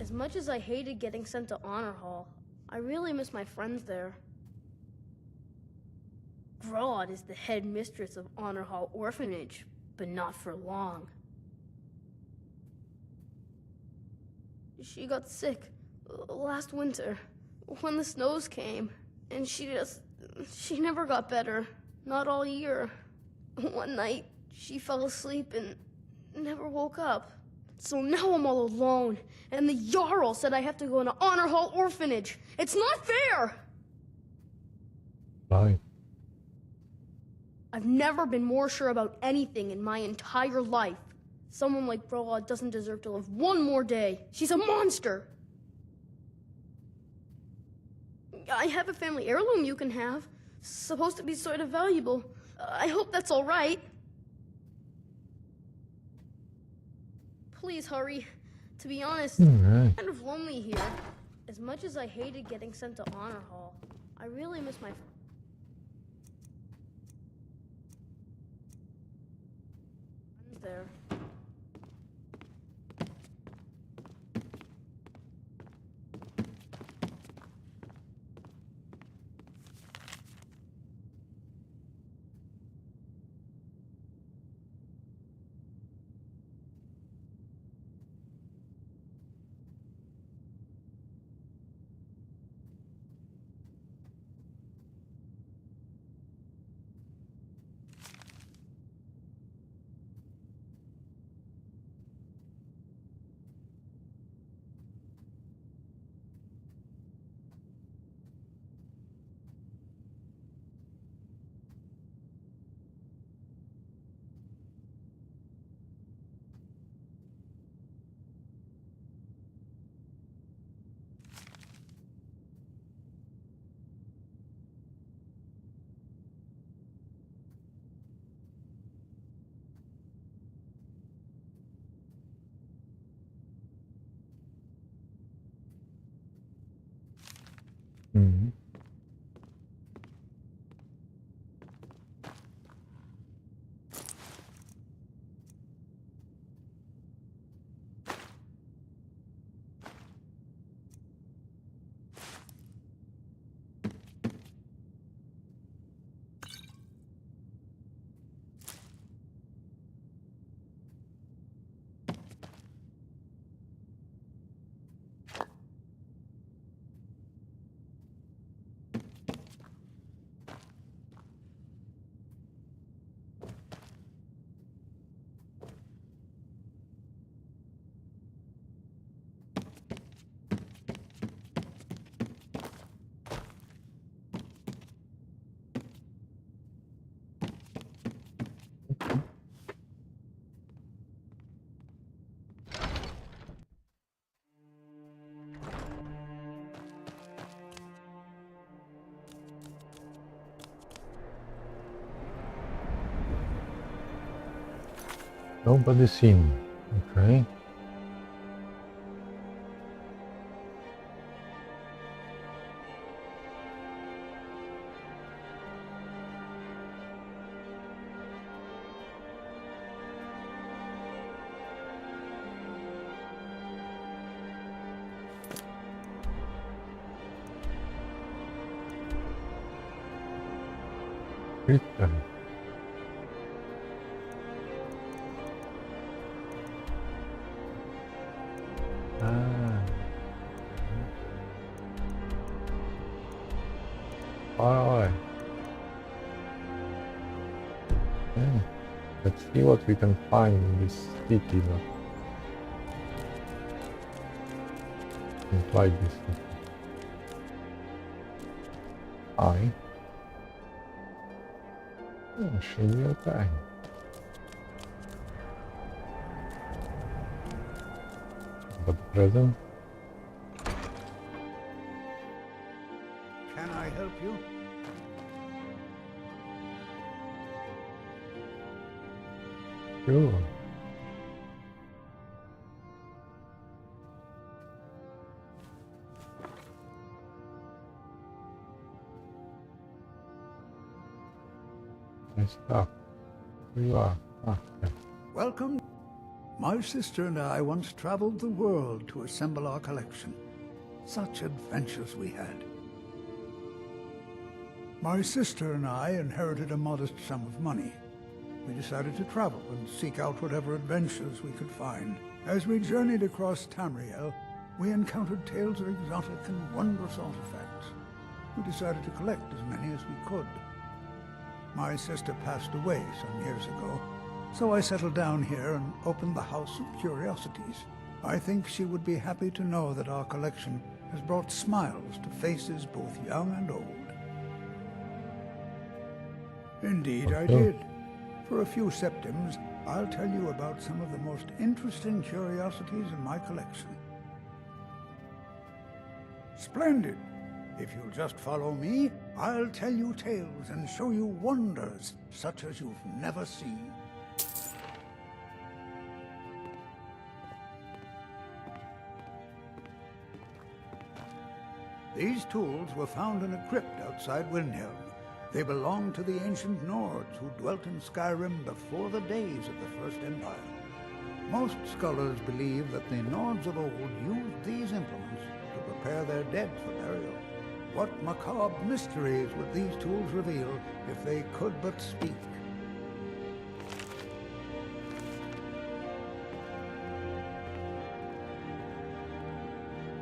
As much as I hated getting sent to Honor Hall, I really miss my friends there. Grodd is the head mistress of Honor Hall Orphanage, but not for long. She got sick last winter when the snows came, and she never got better, not all year. One night, she fell asleep and never woke up. So now I'm all alone, and the Jarl said I have to go into Honor Hall Orphanage. It's not fair! Right. I've never been more sure about anything in my entire life. Someone like Broad doesn't deserve to live one more day. She's a monster! I have a family heirloom you can have. Supposed to be sort of valuable. I hope that's all right. Please hurry. To be honest, I'm kind of lonely here. As much as I hated getting sent to Honor Hall, I really miss my friends there. Mm-hmm. Nobody seen. Okay. Tittle. Far away. Okay. Let's see what we can find in this city. Not like this city. Hi. Oh, should be okay. But present. Can I help you? Sure. Nice stuff. Where you are? Ah, okay. Welcome. My sister and I once traveled the world to assemble our collection. Such adventures we had. My sister and I inherited a modest sum of money. We decided to travel and seek out whatever adventures we could find. As we journeyed across Tamriel, we encountered tales of exotic and wondrous artifacts. We decided to collect as many as we could. My sister passed away some years ago, so I settled down here and opened the House of Curiosities. I think she would be happy to know that our collection has brought smiles to faces both young and old. Indeed, I did. For a few septims, I'll tell you about some of the most interesting curiosities in my collection. Splendid! If you'll just follow me, I'll tell you tales and show you wonders such as you've never seen. These tools were found in a crypt outside Windhelm. They belonged to the ancient Nords who dwelt in Skyrim before the days of the First Empire. Most scholars believe that the Nords of old used these implements to prepare their dead for burial. What macabre mysteries would these tools reveal if they could but speak?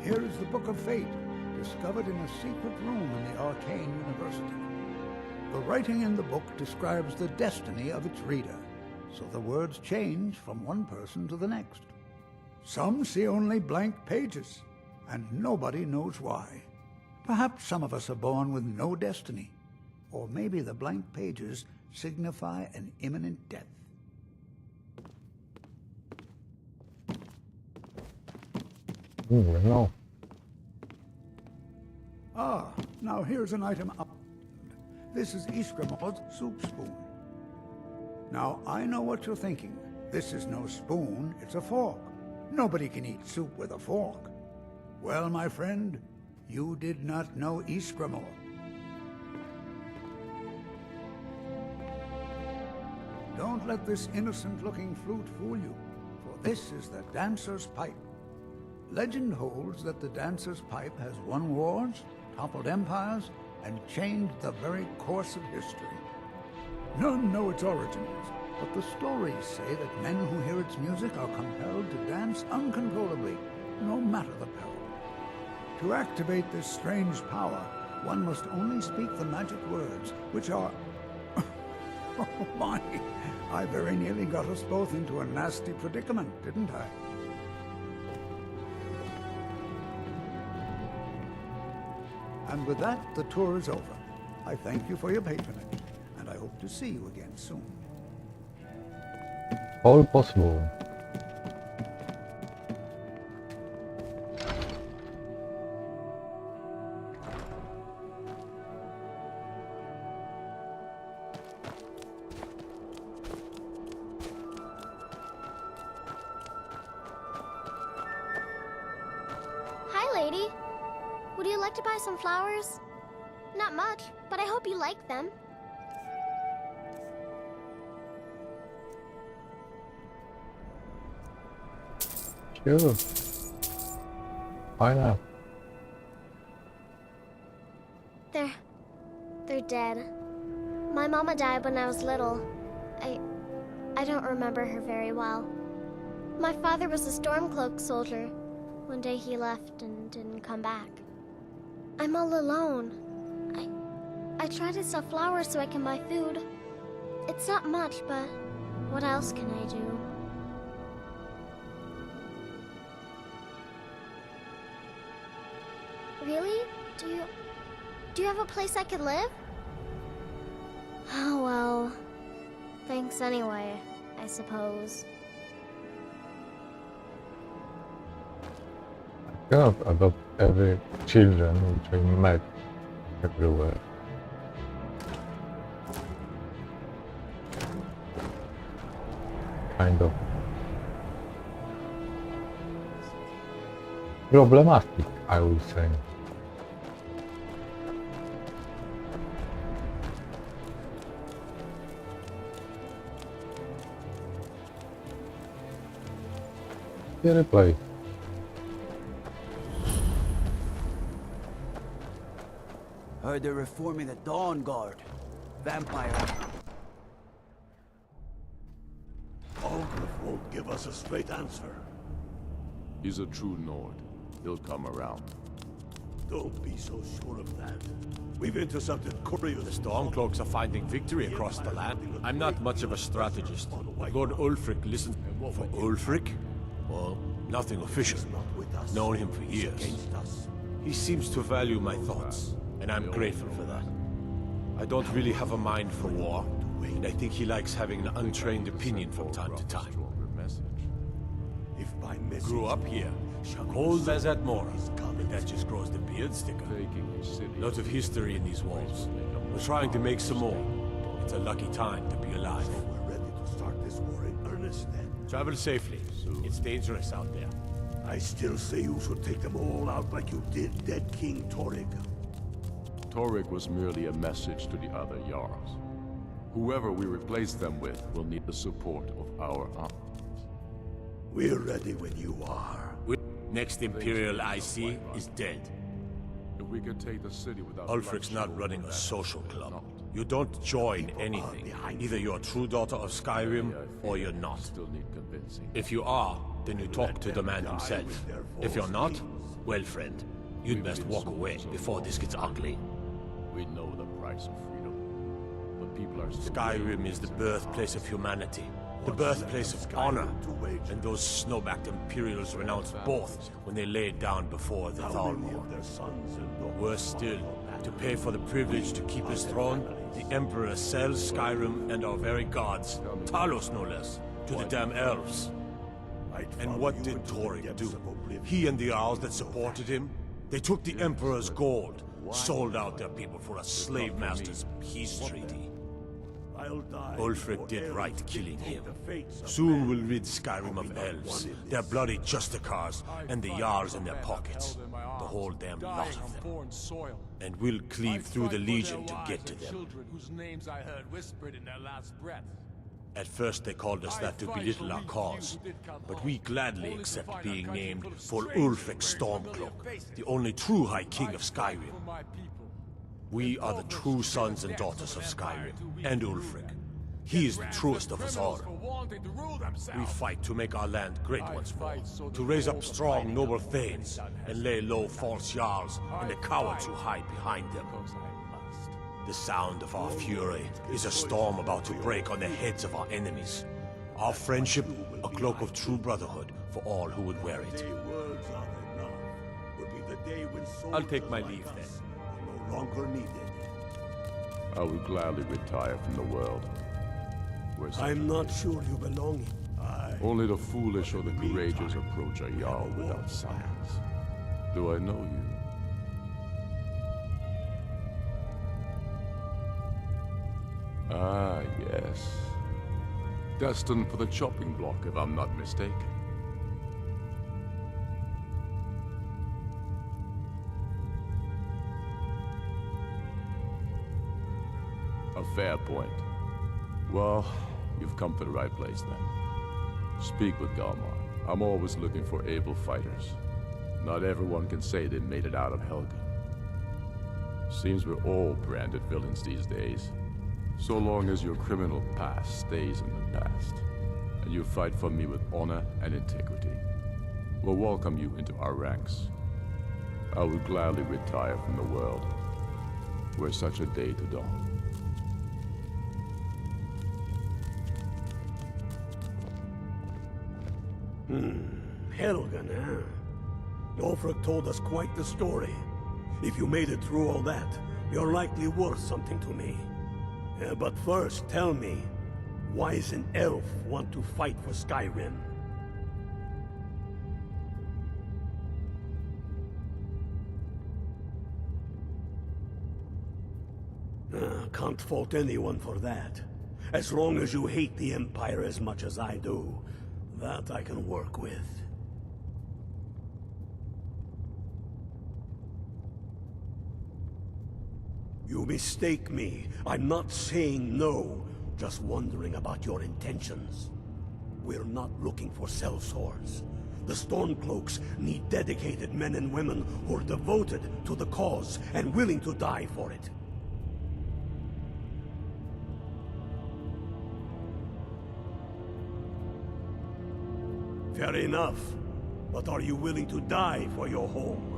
Here is the Book of Fate, discovered in a secret room in the Arcane University. The writing in the book describes the destiny of its reader, so the words change from one person to the next. Some see only blank pages, and nobody knows why. Perhaps some of us are born with no destiny, or maybe the blank pages signify an imminent death. No. Ah, now here's an item up. This is Iskramor's soup spoon. Now, I know what you're thinking. This is no spoon, it's a fork. Nobody can eat soup with a fork. Well, my friend, you did not know Iskramor. Don't let this innocent-looking flute fool you, for this is the dancer's pipe. Legend holds that the dancer's pipe has won wars, toppled empires, and changed the very course of history. None know its origins, but the stories say that men who hear its music are compelled to dance uncontrollably, no matter the peril. To activate this strange power, one must only speak the magic words, which are... Oh my! I very nearly got us both into a nasty predicament, didn't I? And with that, the tour is over. I thank you for your patronage, and I hope to see you again soon. All possible. Hi, lady. Would you like to buy some flowers? Not much, but I hope you like them. Sure. Why not? They're dead. My mama died when I was little. I don't remember her very well. My father was a Stormcloak soldier. One day he left and didn't come back. I'm all alone. I try to sell flowers so I can buy food. It's not much, but what else can I do? Really? Do you have a place I could live? Oh, well, thanks anyway, I suppose. I cannot adopt every children which I met everywhere. Kind of problematic, I would say. Scary place. Heard they're reforming the Dawn Guard. Vampire. Algrith won't give us a straight answer. He's a true Nord. He'll come around. Don't be so sure of that. We've intercepted couriers. The Stormcloaks are finding victory across the land. I'm not much of a strategist. Lord Ulfric listens... For Ulfric? Well, nothing official. Known him for years. He seems to value my thoughts, and I'm grateful for that. I don't really have a mind for war, and I think he likes having an untrained opinion from time to time. Grew up here, cold as at Mora, and that just grows the beard thicker. Lots of history in these walls. We're trying to make some more. It's a lucky time to be alive. We're ready to start this war in earnest then. Travel safely. It's dangerous out there. I still say you should take them all out like you did dead King Torrig. Torrig was merely a message to the other Jarls. Whoever we replace them with will need the support of our armies. We're ready when you are. Next Imperial IC is dead. If we could take the city without... Ulfric's not running a social club. You don't join anything. Either you're a true daughter of Skyrim, or you're not. If you are, then you talk to the man himself. If you're not, well, friend, you'd best walk away before this gets ugly. We know the price of freedom, but people are... Skyrim is the birthplace of humanity. The birthplace of honor, and those snowbacked Imperials renounced both when they laid down before the Thalmor. Worse still, to pay for the privilege to keep his throne, the Emperor sells Skyrim and our very gods, Talos no less, to the damn elves. And what did Torrig do? He and the Jarls that supported him, they took the Emperor's gold, sold out their people for a slave master's peace treaty. Ulfric did right killing him. Soon we'll rid Skyrim of elves, their bloody justicars, and the Jarls in their pockets. The whole damn lot of them. And we'll cleave through the Legion to get to them. At first they called us that to belittle our cause, but we gladly accept being named for Ulfric Stormcloak, the only true High King of Skyrim. We are the true sons and daughters of Skyrim, and Ulfric. He is the truest of us all. We fight to make our land great once more, to raise up strong, noble thanes, and lay low false Jarls and the cowards who hide behind them. The sound of our fury is a storm about to break on the heads of our enemies. Our friendship, a cloak of true brotherhood for all who would wear it. I'll take my leave then. Longer needed. I would gladly retire from the world. I'm not sure you belong. Only the foolish or the courageous approach a Jarl without signs. Do I know you? Ah, yes. Destined for the chopping block, if I'm not mistaken. A fair point. Well, you've come to the right place then. Speak with Galmar. I'm always looking for able fighters. Not everyone can say they made it out of Helgen. Seems we're all branded villains these days. So long as your criminal past stays in the past, and you fight for me with honor and integrity, we'll welcome you into our ranks. I would gladly retire from the world, were such a day to dawn. Helgen, huh? Ulfric told us quite the story. If you made it through all that, you're likely worth something to me. But first, tell me, why does an elf want to fight for Skyrim? Can't fault anyone for that. As long as you hate the Empire as much as I do, that I can work with. You mistake me. I'm not saying no, just wondering about your intentions. We're not looking for sellswords. The Stormcloaks need dedicated men and women who are devoted to the cause and willing to die for it. Fair enough. But are you willing to die for your home?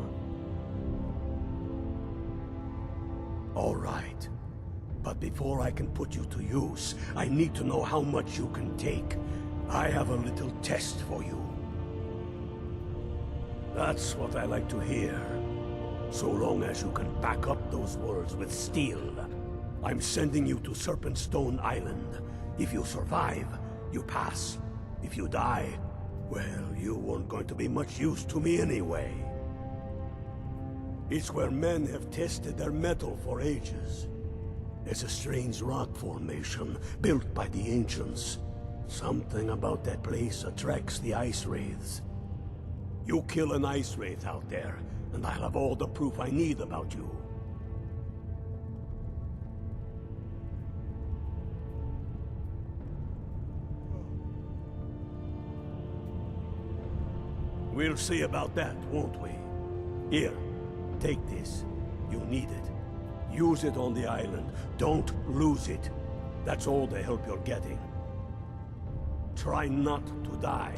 All right. But before I can put you to use, I need to know how much you can take. I have a little test for you. That's what I like to hear. So long as you can back up those words with steel. I'm sending you to Serpentstone Island. If you survive, you pass. If you die, well, you weren't going to be much use to me anyway. It's where men have tested their metal for ages. It's a strange rock formation built by the ancients. Something about that place attracts the ice wraiths. You kill an ice wraith out there, and I'll have all the proof I need about you. We'll see about that, won't we? Here, take this. You need it. Use it on the island. Don't lose it. That's all the help you're getting. Try not to die.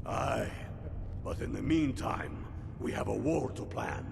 Aye, but in the meantime, we have a war to plan.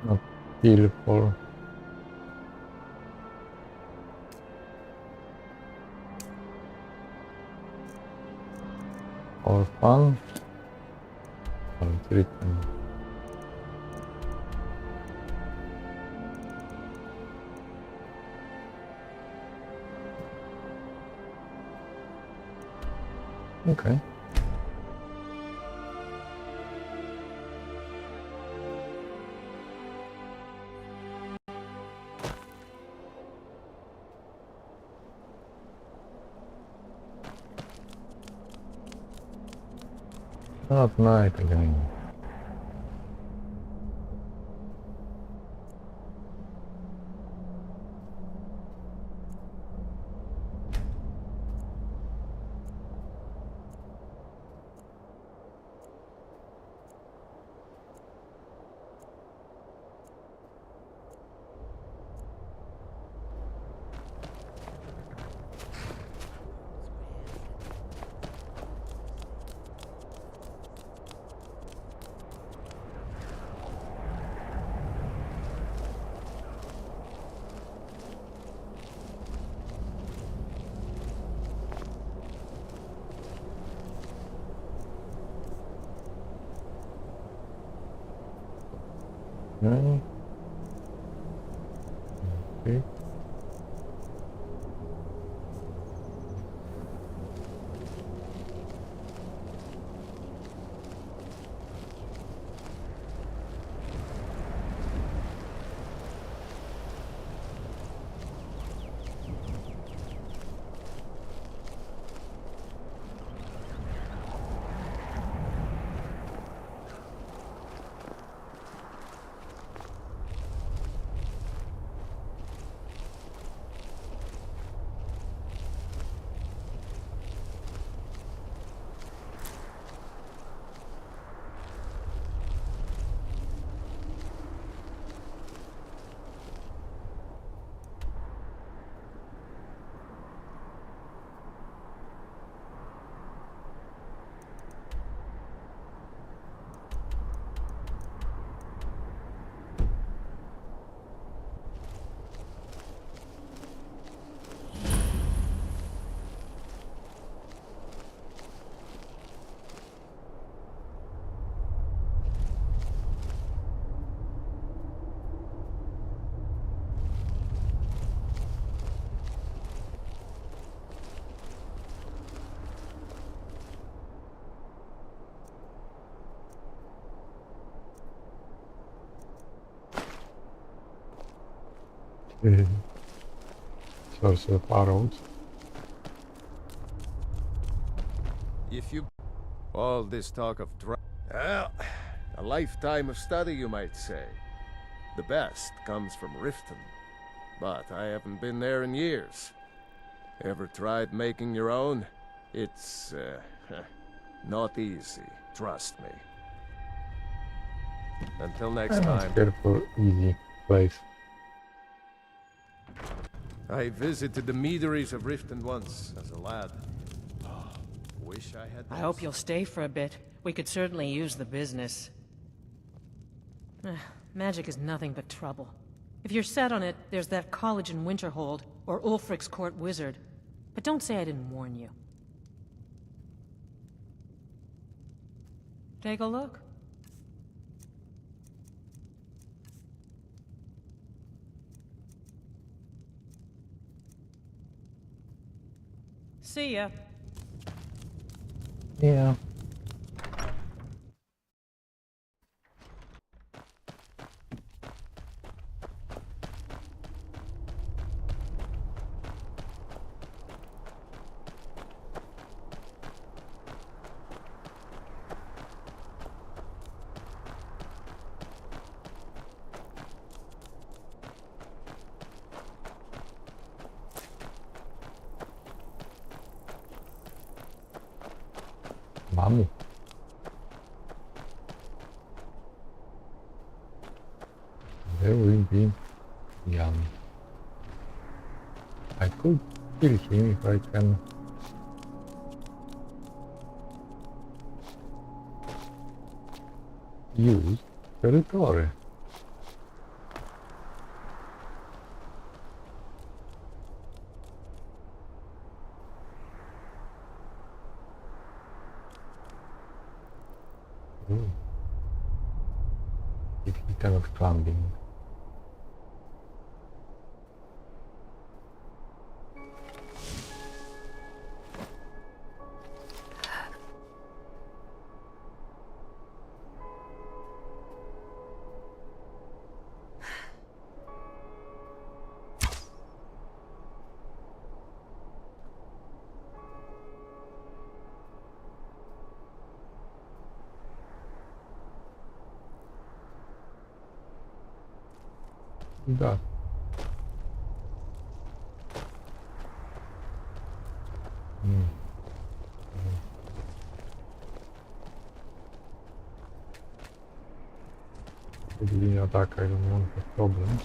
Not beautiful. For fun. Or written. Okay. Not night again. Okay. Okay. Source of arrows. If you... All this talk of well, a lifetime of study, you might say. The best comes from Riften, but I haven't been there in years. Ever tried making your own? It's, not easy, trust me. Until next I'm time. not scared for easy place. I visited the meaderies of Riften once, as a lad. Wish I had... I hope you'll stay for a bit. We could certainly use the business. Magic is nothing but trouble. If you're set on it, there's that college in Winterhold, or Ulfric's court wizard. But don't say I didn't warn you. Take a look. See ya. Yeah. Mommy. There will be young. I could kill him if I can. Use Betterestore. If he cannot climbing. Да. Beginning attack, I don't want the problems.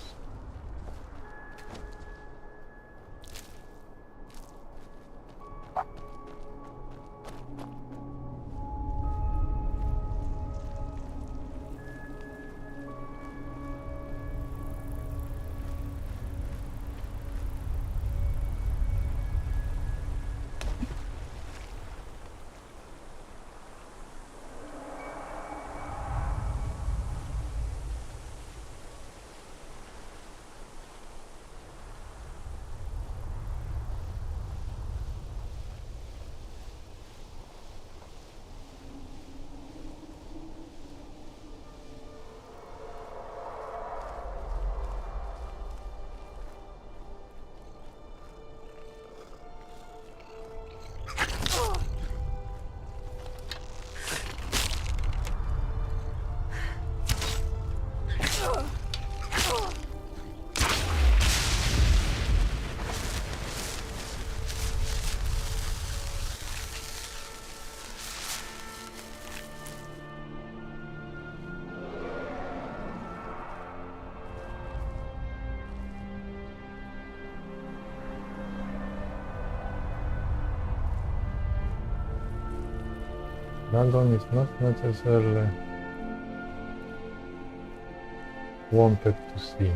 Dragon is not necessarily wanted to see.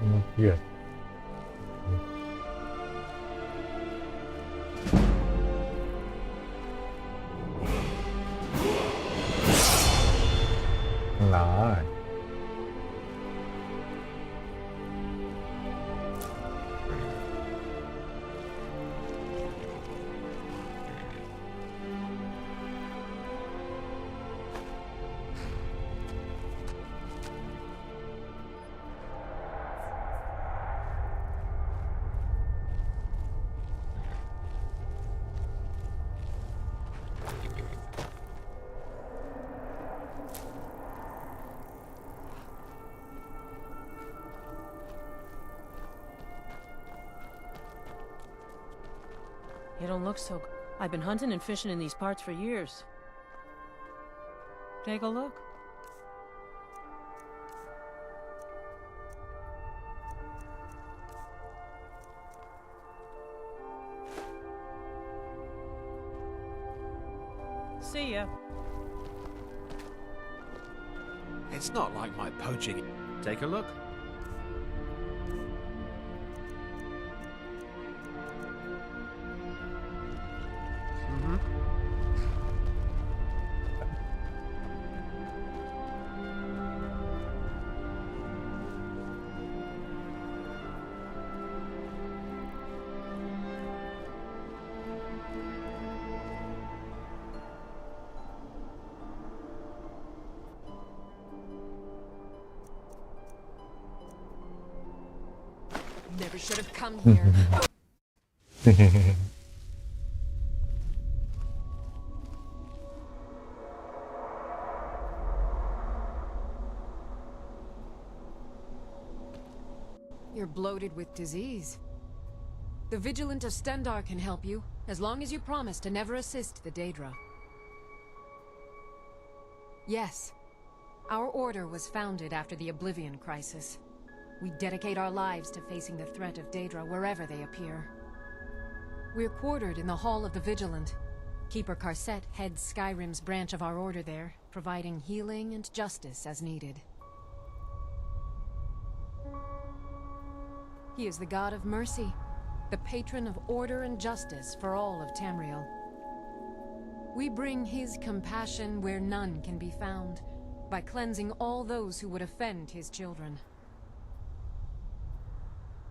Not yet. Nice. You don't look so... I've been hunting and fishing in these parts for years. Take a look. See ya. It's not like my poaching. Take a look. Never should have come here. You're bloated with disease. The Vigilant of Stendarr can help you, as long as you promise to never assist the Daedra. Yes. Our order was founded after the Oblivion Crisis. We dedicate our lives to facing the threat of Daedra wherever they appear. We're quartered in the Hall of the Vigilant. Keeper Karset heads Skyrim's branch of our order there, providing healing and justice as needed. He is the god of mercy, the patron of order and justice for all of Tamriel. We bring his compassion where none can be found, by cleansing all those who would offend his children.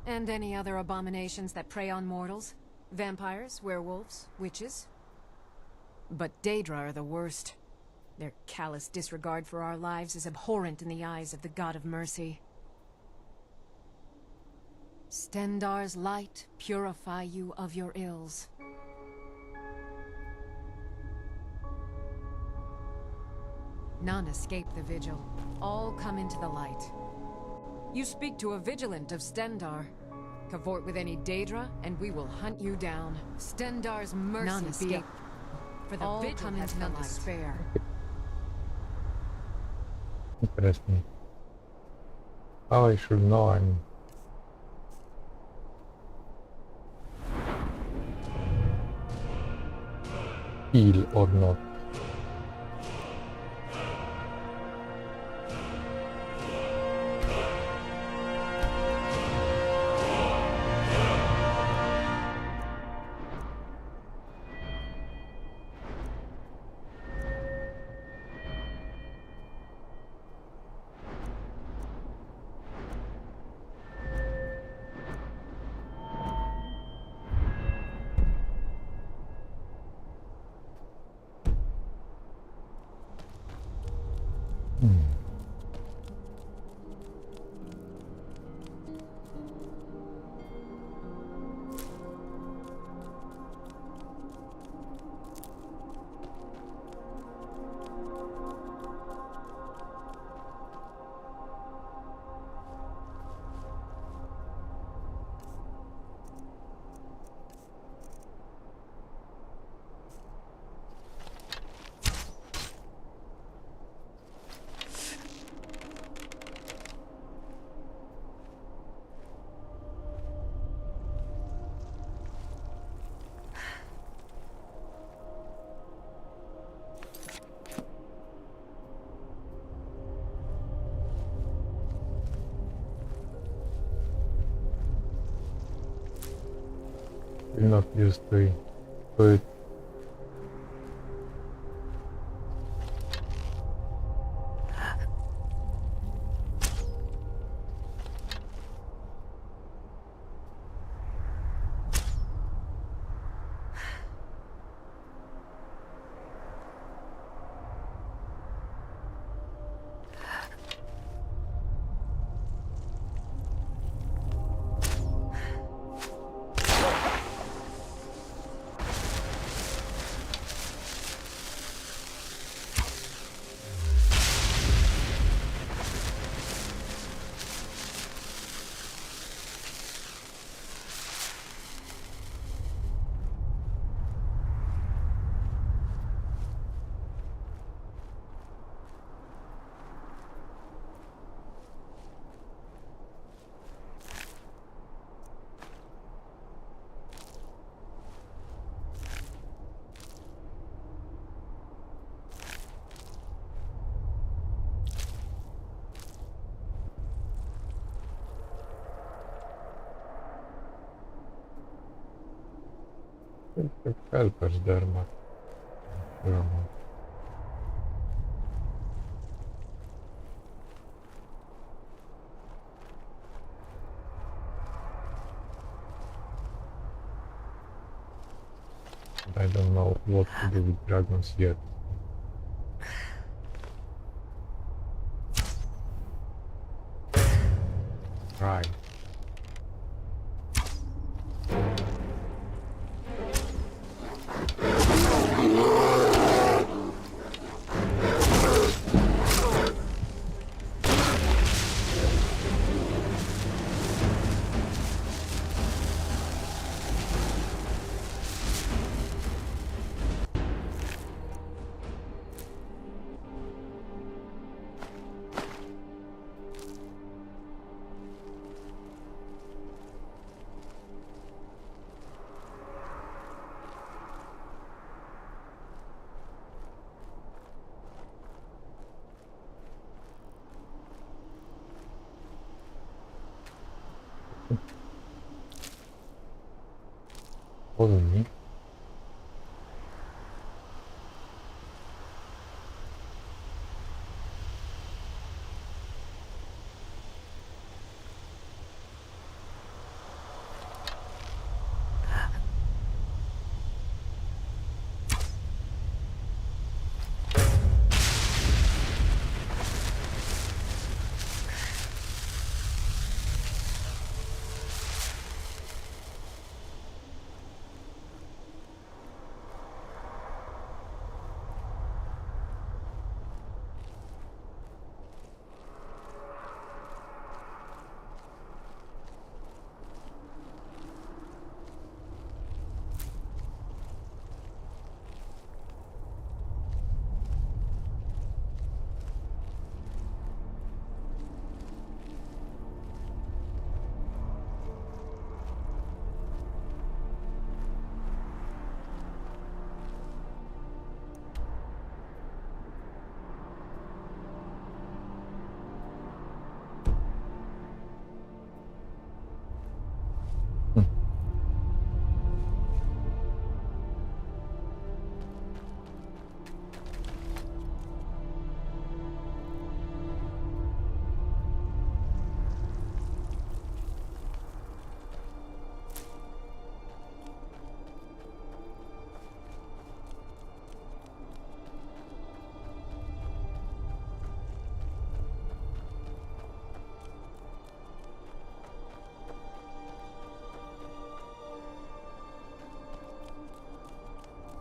And any other abominations that prey on mortals. Vampires, werewolves, witches. But Daedra are the worst. Their callous disregard for our lives is abhorrent in the eyes of the God of Mercy. Stendarr's light purify you of your ills. None escape the vigil. All come into the light. You speak to a Vigilant of Stendarr. Cavort with any Daedra, and we will hunt you down. Stendarr's mercy none escape. For the all vigil come into the light. Despair. Interesting. How I should know I'm... heal or not. Not used to it. Like helpers there, but I don't know. I don't know what to do with dragons yet. Right. Follow me.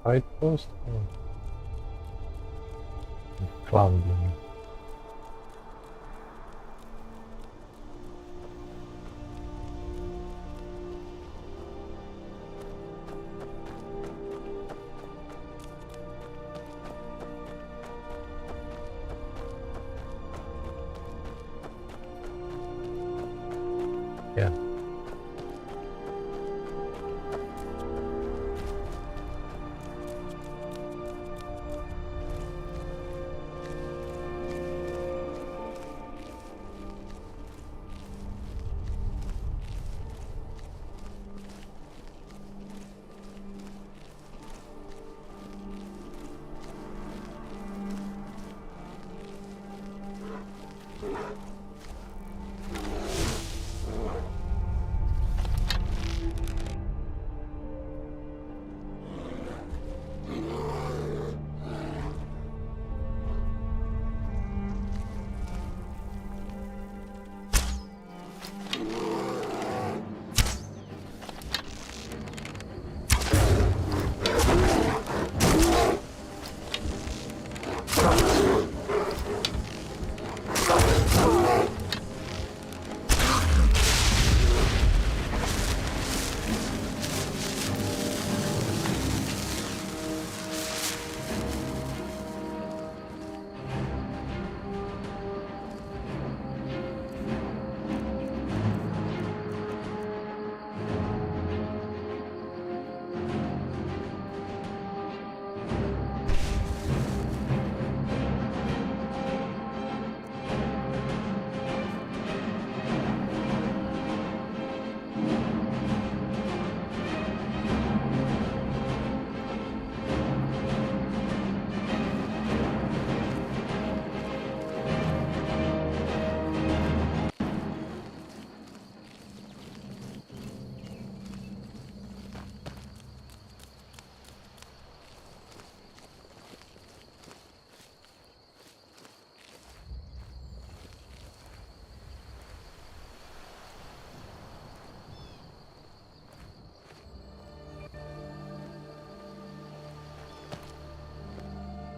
Side post or climbing? Yeah.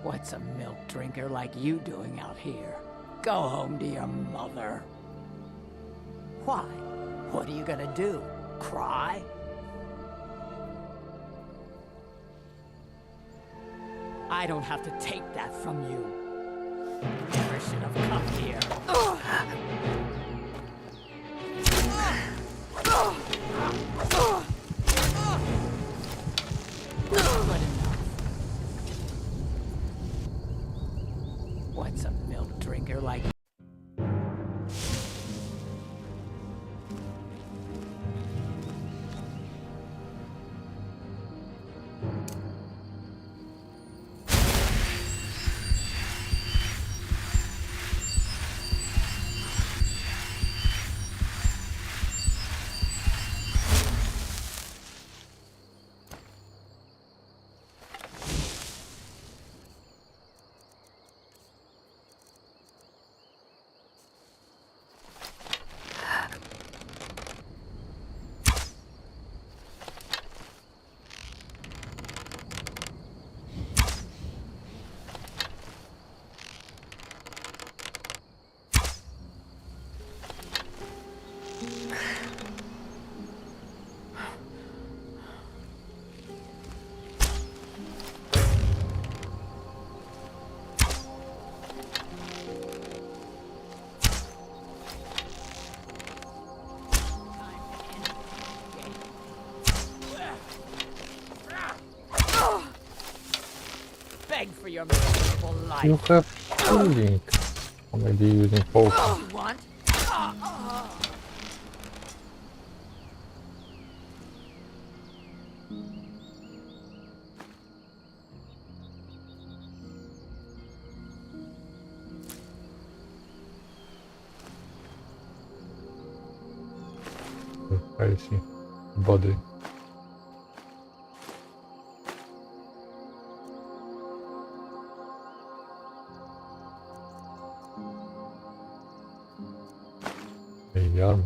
What's a milk drinker like you doing out here? Go home to your mother. Why? What are you gonna do? Cry? I don't have to take that from you. Never should have come here. Good enough. What's a milk drinker like you? Beg for your miserable life. You have healing. Or maybe using potion. You want? I see. Body. The armor.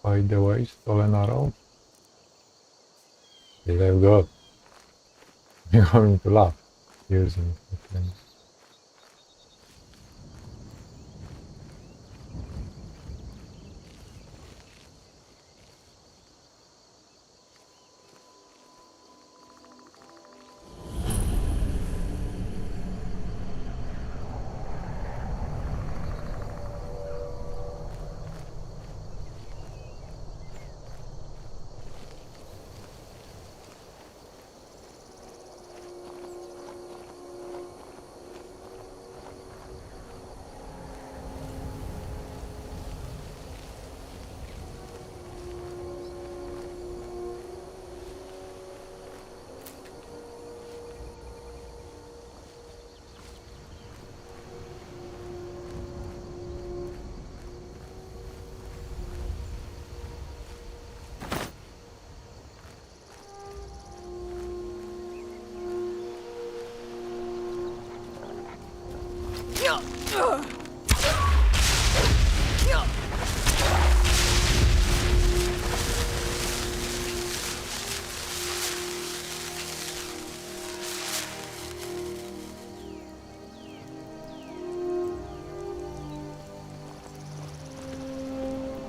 By the way, stolen arrow. They're good. You're going to laugh using it.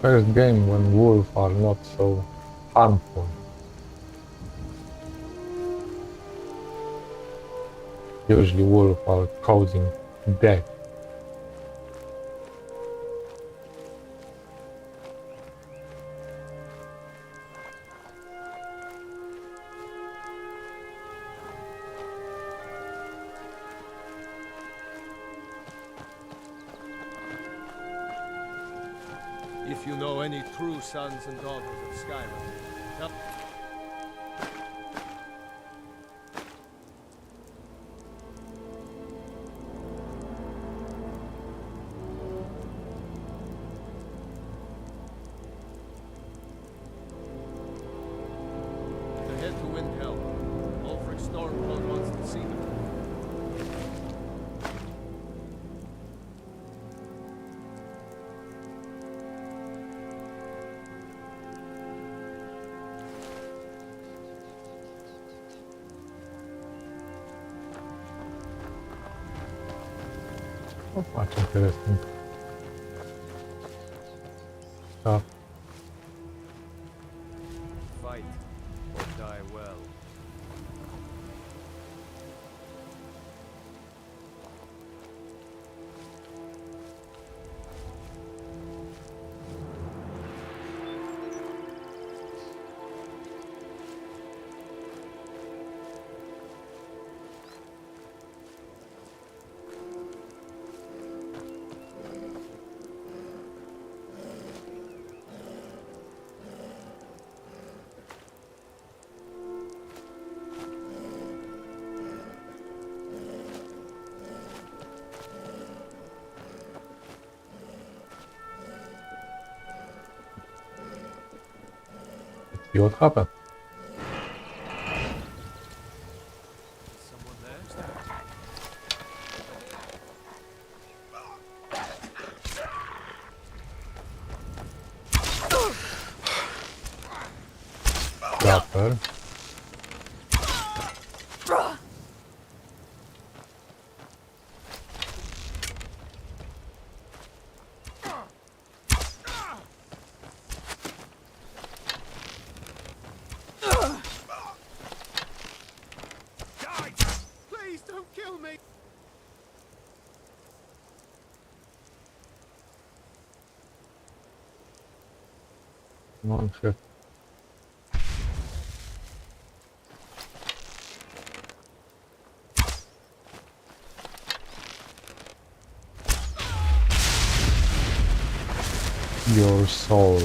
First game when wolves are not so harmful. Usually wolves are causing death. If you know any true sons and daughters of Skyrim, tell to head to Windhelm. Betterestore wants to see them. Not much interesting stuff. Fight or die well. See what happened. Dapper. Please don't kill me! Non shit. Your soul.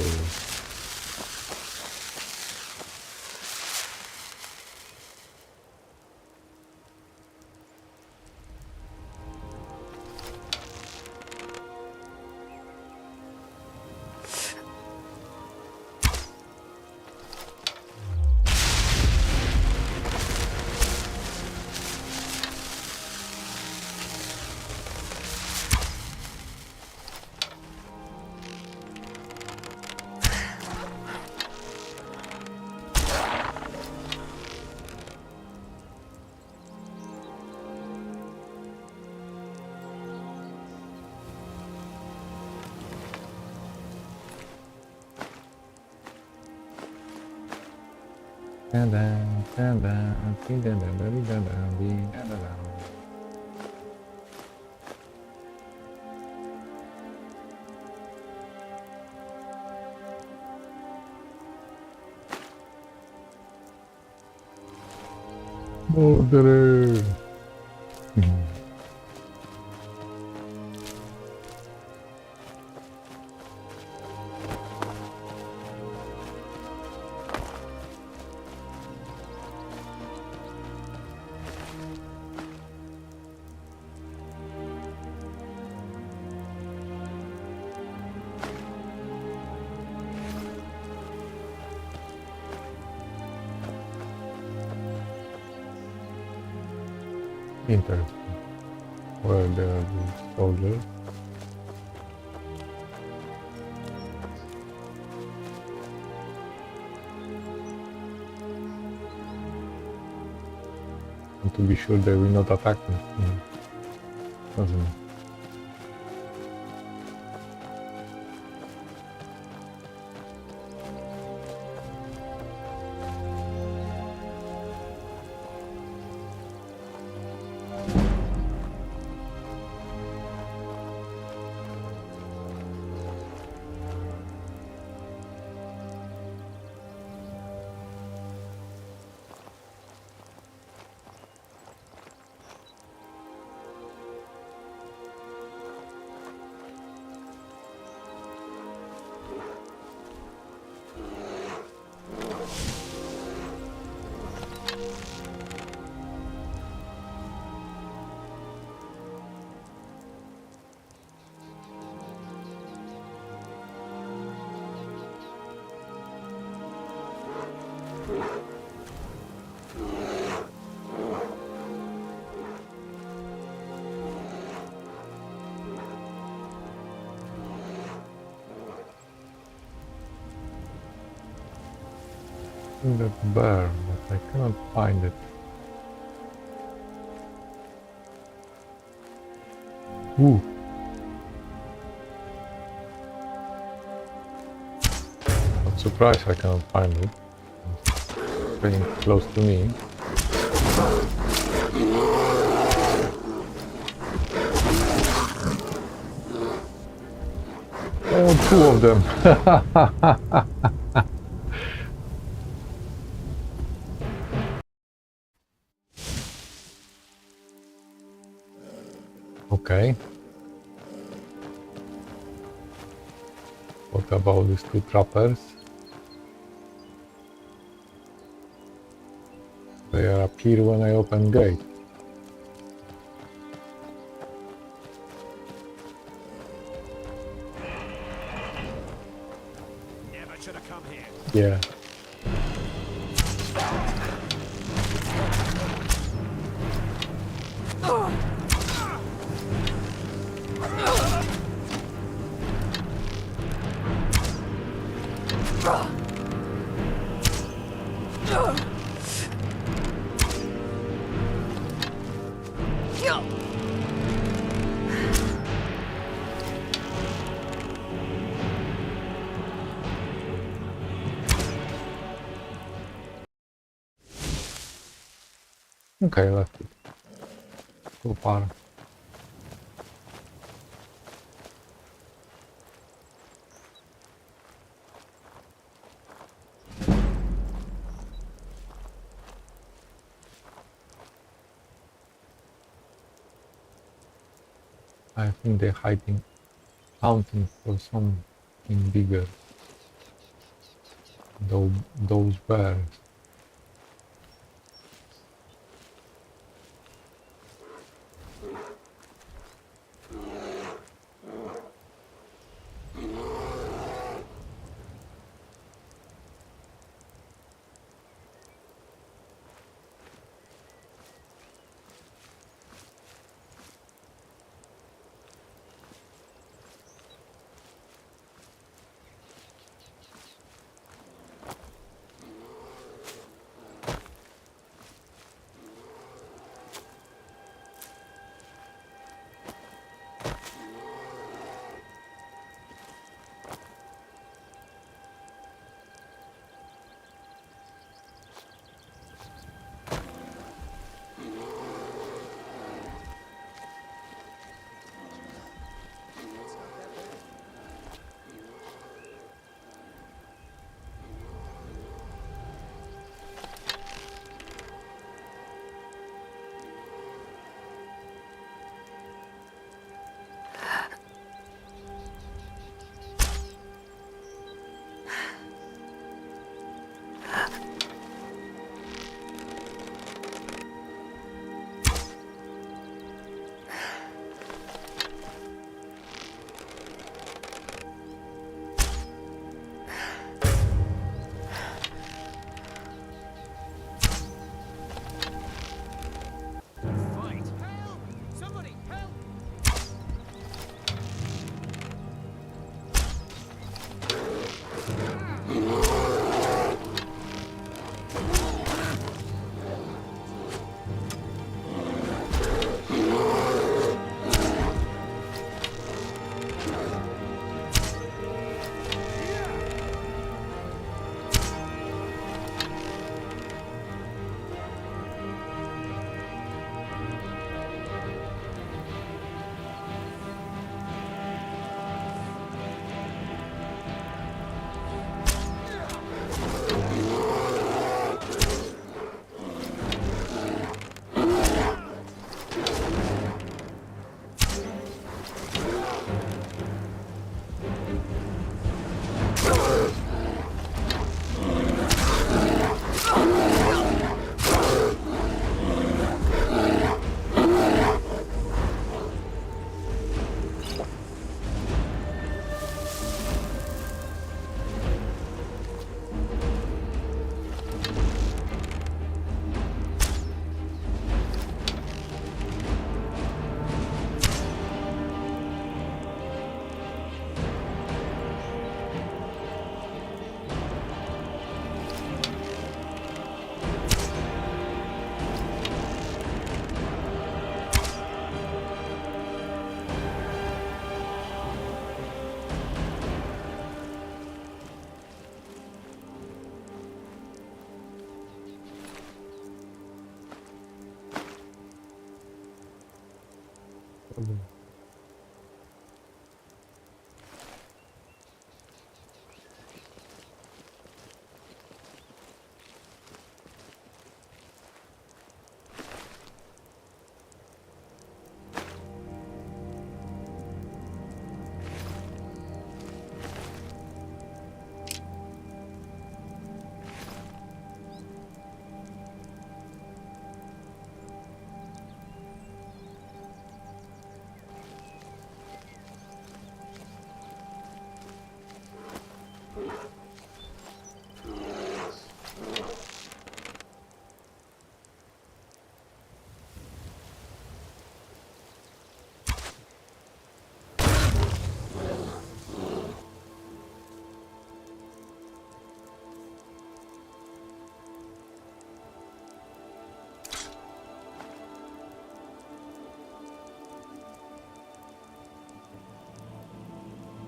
Murderer. Interesting. Where there are the soldiers. And to be sure they will not attack me. Doesn't it? That bear, but I cannot find it. Ooh. Not surprised I cannot find it. It's getting close to me. Oh, two of them. Okay. What about these two trappers? They appear when I open gate. Never should have come here. Yeah. Okay, left it. So far. I think they're hiding, hunting for something bigger. Those bears. problem.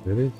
There is.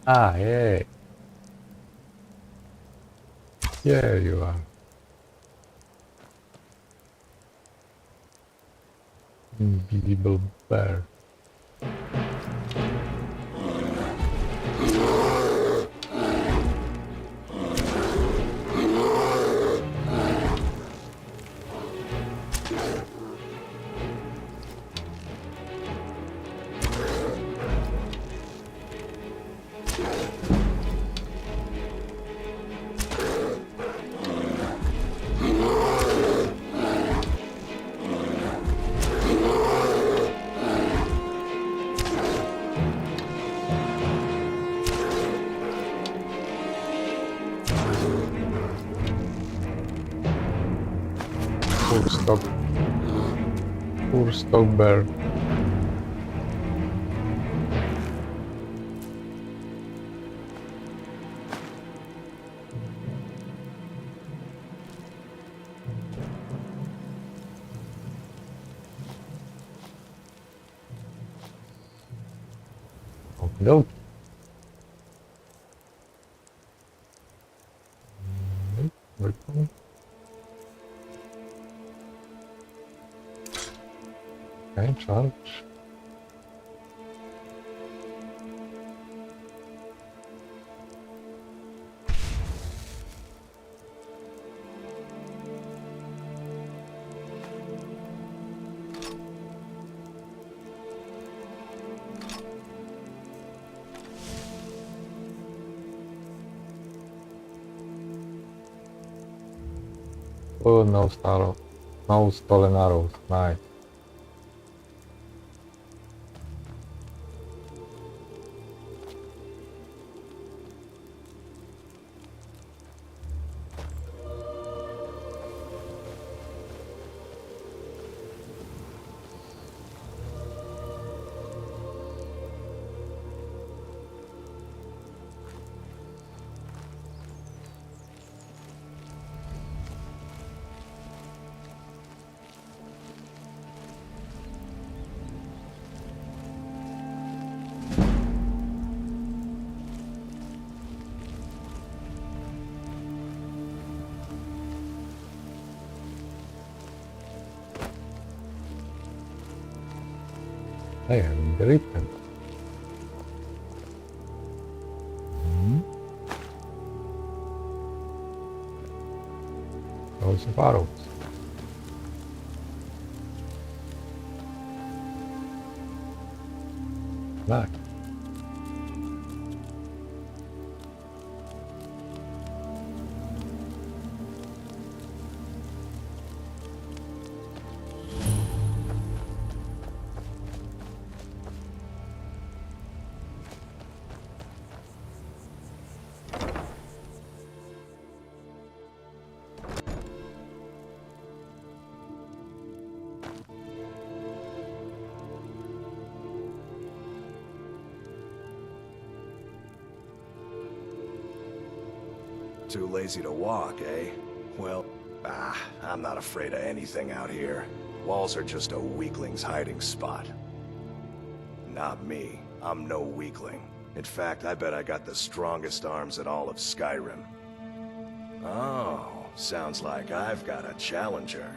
Ah, hey. Here you are. Invisible bear. Poor stock bear. Nope. Welcome. Okay, charge. Oh, no no stolen arrows. Nice. I am dripping. Those of arrows. Black. Too lazy to walk, eh? Well, I'm not afraid of anything out here. Walls are just a weakling's hiding spot. Not me. I'm no weakling. In fact, I bet I got the strongest arms in all of Skyrim. Oh, sounds like I've got a challenger.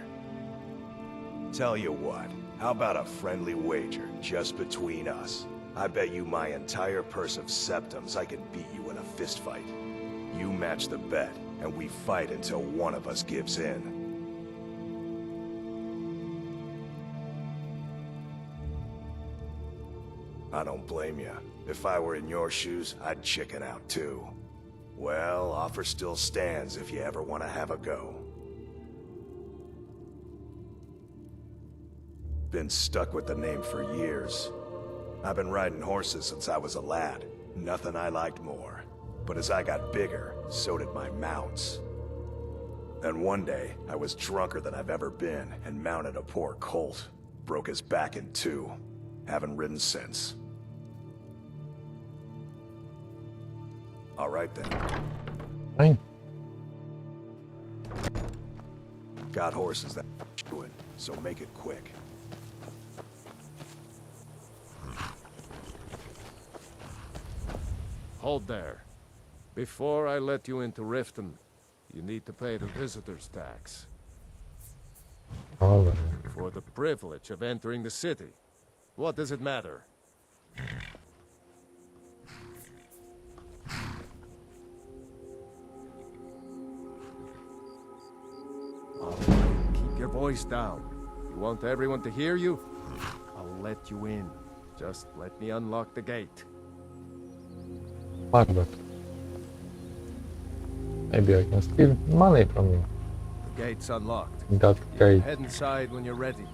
Tell you what, how about a friendly wager just between us? I bet you my entire purse of septums I can beat you in a fistfight. You match the bet, and we fight until one of us gives in. I don't blame you. If I were in your shoes, I'd chicken out too. Well, offer still stands if you ever want to have a go. Been stuck with the name for years. I've been riding horses since I was a lad. Nothing I liked more. But as I got bigger, so did my mounts. Then one day, I was drunker than I've ever been and mounted a poor colt. Broke his back in two. Haven't ridden since. All right then. Fine. Got horses that doing, so make it quick. Hold there. Before I let you into Riften, you need to pay the visitor's tax. Oh, For the privilege of entering the city. What does it matter? Keep your voice down. You want everyone to hear you? I'll let you in. Just let me unlock the gate. Macbeth. Maybe I can steal money from you. The gate's unlocked. That gate. Head inside when you're ready.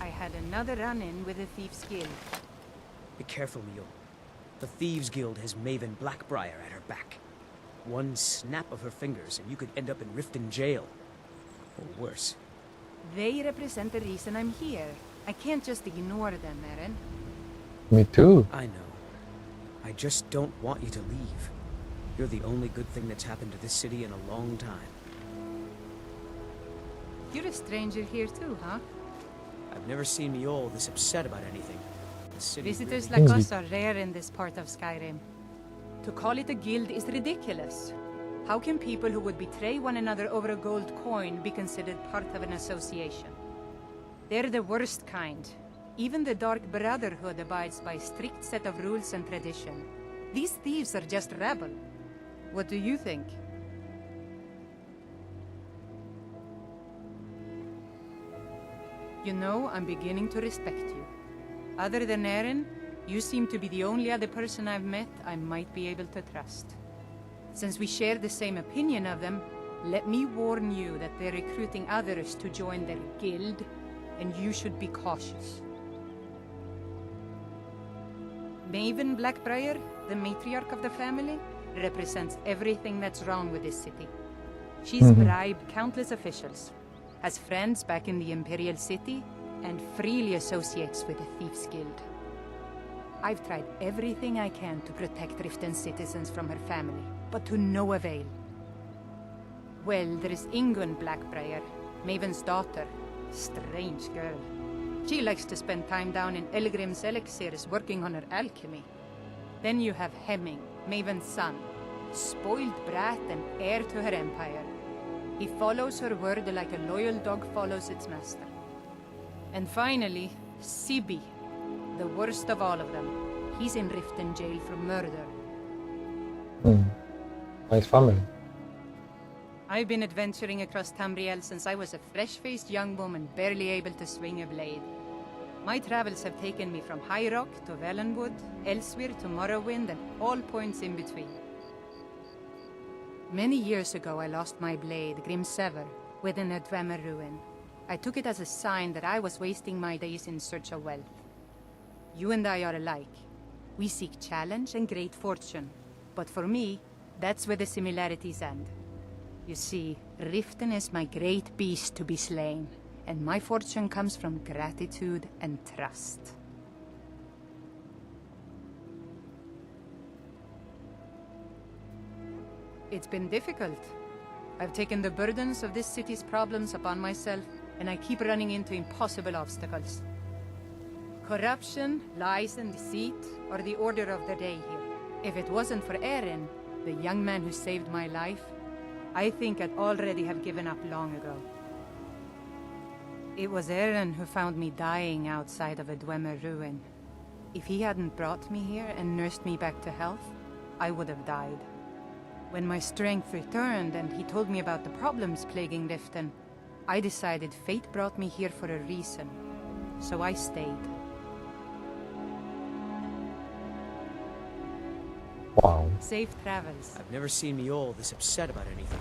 I had another run-in with the Thieves' Guild. Be careful, Mule. The Thieves Guild has Maven Blackbriar at her back. One snap of her fingers and you could end up in Riften jail. Or worse. They represent the reason I'm here. I can't just ignore them, Eren. Me too. I know. I just don't want you to leave. You're the only good thing that's happened to this city in a long time. You're a stranger here too, huh? I've never seen Mule this upset about anything. Visitors like us are rare in this part of Skyrim. To call it a guild is ridiculous. How can people who would betray one another over a gold coin be considered part of an association? They're the worst kind. Even the Dark Brotherhood abides by a strict set of rules and tradition. These thieves are just rabble. What do you think? You know, I'm beginning to respect you. Other than Eren, you seem to be the only other person I've met I might be able to trust. Since we share the same opinion of them, let me warn you that they're recruiting others to join their guild, and you should be cautious. Maven Blackbriar, the matriarch of the family, represents everything that's wrong with this city. She's bribed countless officials, has friends back in the Imperial City, and freely associates with the Thieves Guild. I've tried everything I can to protect Riften's citizens from her family, but to no avail. Well, there is Ingun Blackbriar, Maven's daughter. Strange girl. She likes to spend time down in Elgrim's elixirs working on her alchemy. Then you have Hemming, Maven's son, spoiled brat and heir to her empire. He follows her word like a loyal dog follows its master. And finally, Sibi, the worst of all of them. He's in Riften jail for murder. Nice family. I've been adventuring across Tamriel since I was a fresh-faced young woman barely able to swing a blade. My travels have taken me from High Rock to Valenwood, Elsewhere to Morrowind, and all points in between. Many years ago I lost my blade, Grimsever, within a Dwemer ruin. I took it as a sign that I was wasting my days in search of wealth. You and I are alike. We seek challenge and great fortune. But for me, that's where the similarities end. You see, Riften is my great beast to be slain, and my fortune comes from gratitude and trust. It's been difficult. I've taken the burdens of this city's problems upon myself, and I keep running into impossible obstacles. Corruption, lies and deceit are the order of the day here. If it wasn't for Eren, the young man who saved my life, I think I'd already have given up long ago. It was Eren who found me dying outside of a Dwemer ruin. If he hadn't brought me here and nursed me back to health, I would have died. When my strength returned and he told me about the problems plaguing Riften, I decided fate brought me here for a reason, so I stayed. Wow. Safe travels. I've never seen Miol this upset about anything.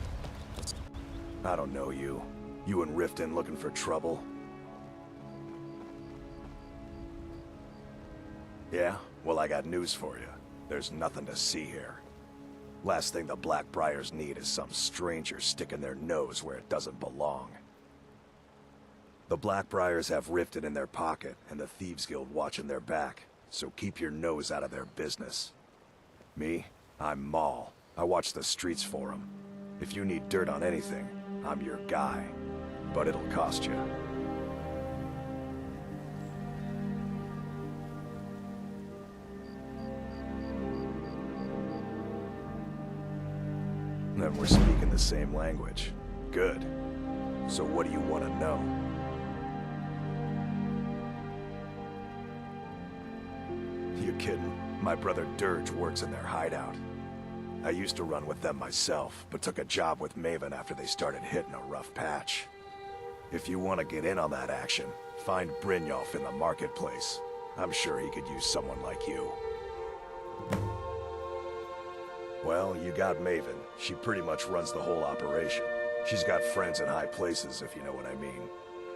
I don't know you. You and Riften looking for trouble? Yeah? Well, I got news for you. There's nothing to see here. Last thing the Blackbriars need is some stranger sticking their nose where it doesn't belong. The Blackbriars have Riften in their pocket, and the Thieves Guild watching their back, so keep your nose out of their business. Me? I'm Maul. I watch the streets for them. If you need dirt on anything, I'm your guy. But it'll cost you. Then we're speaking the same language. Good. So what do you want to know? You kidding? My brother Dirge works in their hideout. I used to run with them myself, but took a job with Maven after they started hitting a rough patch. If you want to get in on that action, find Brynjolf in the marketplace. I'm sure he could use someone like you. Well, you got Maven. She pretty much runs the whole operation. She's got friends in high places, if you know what I mean.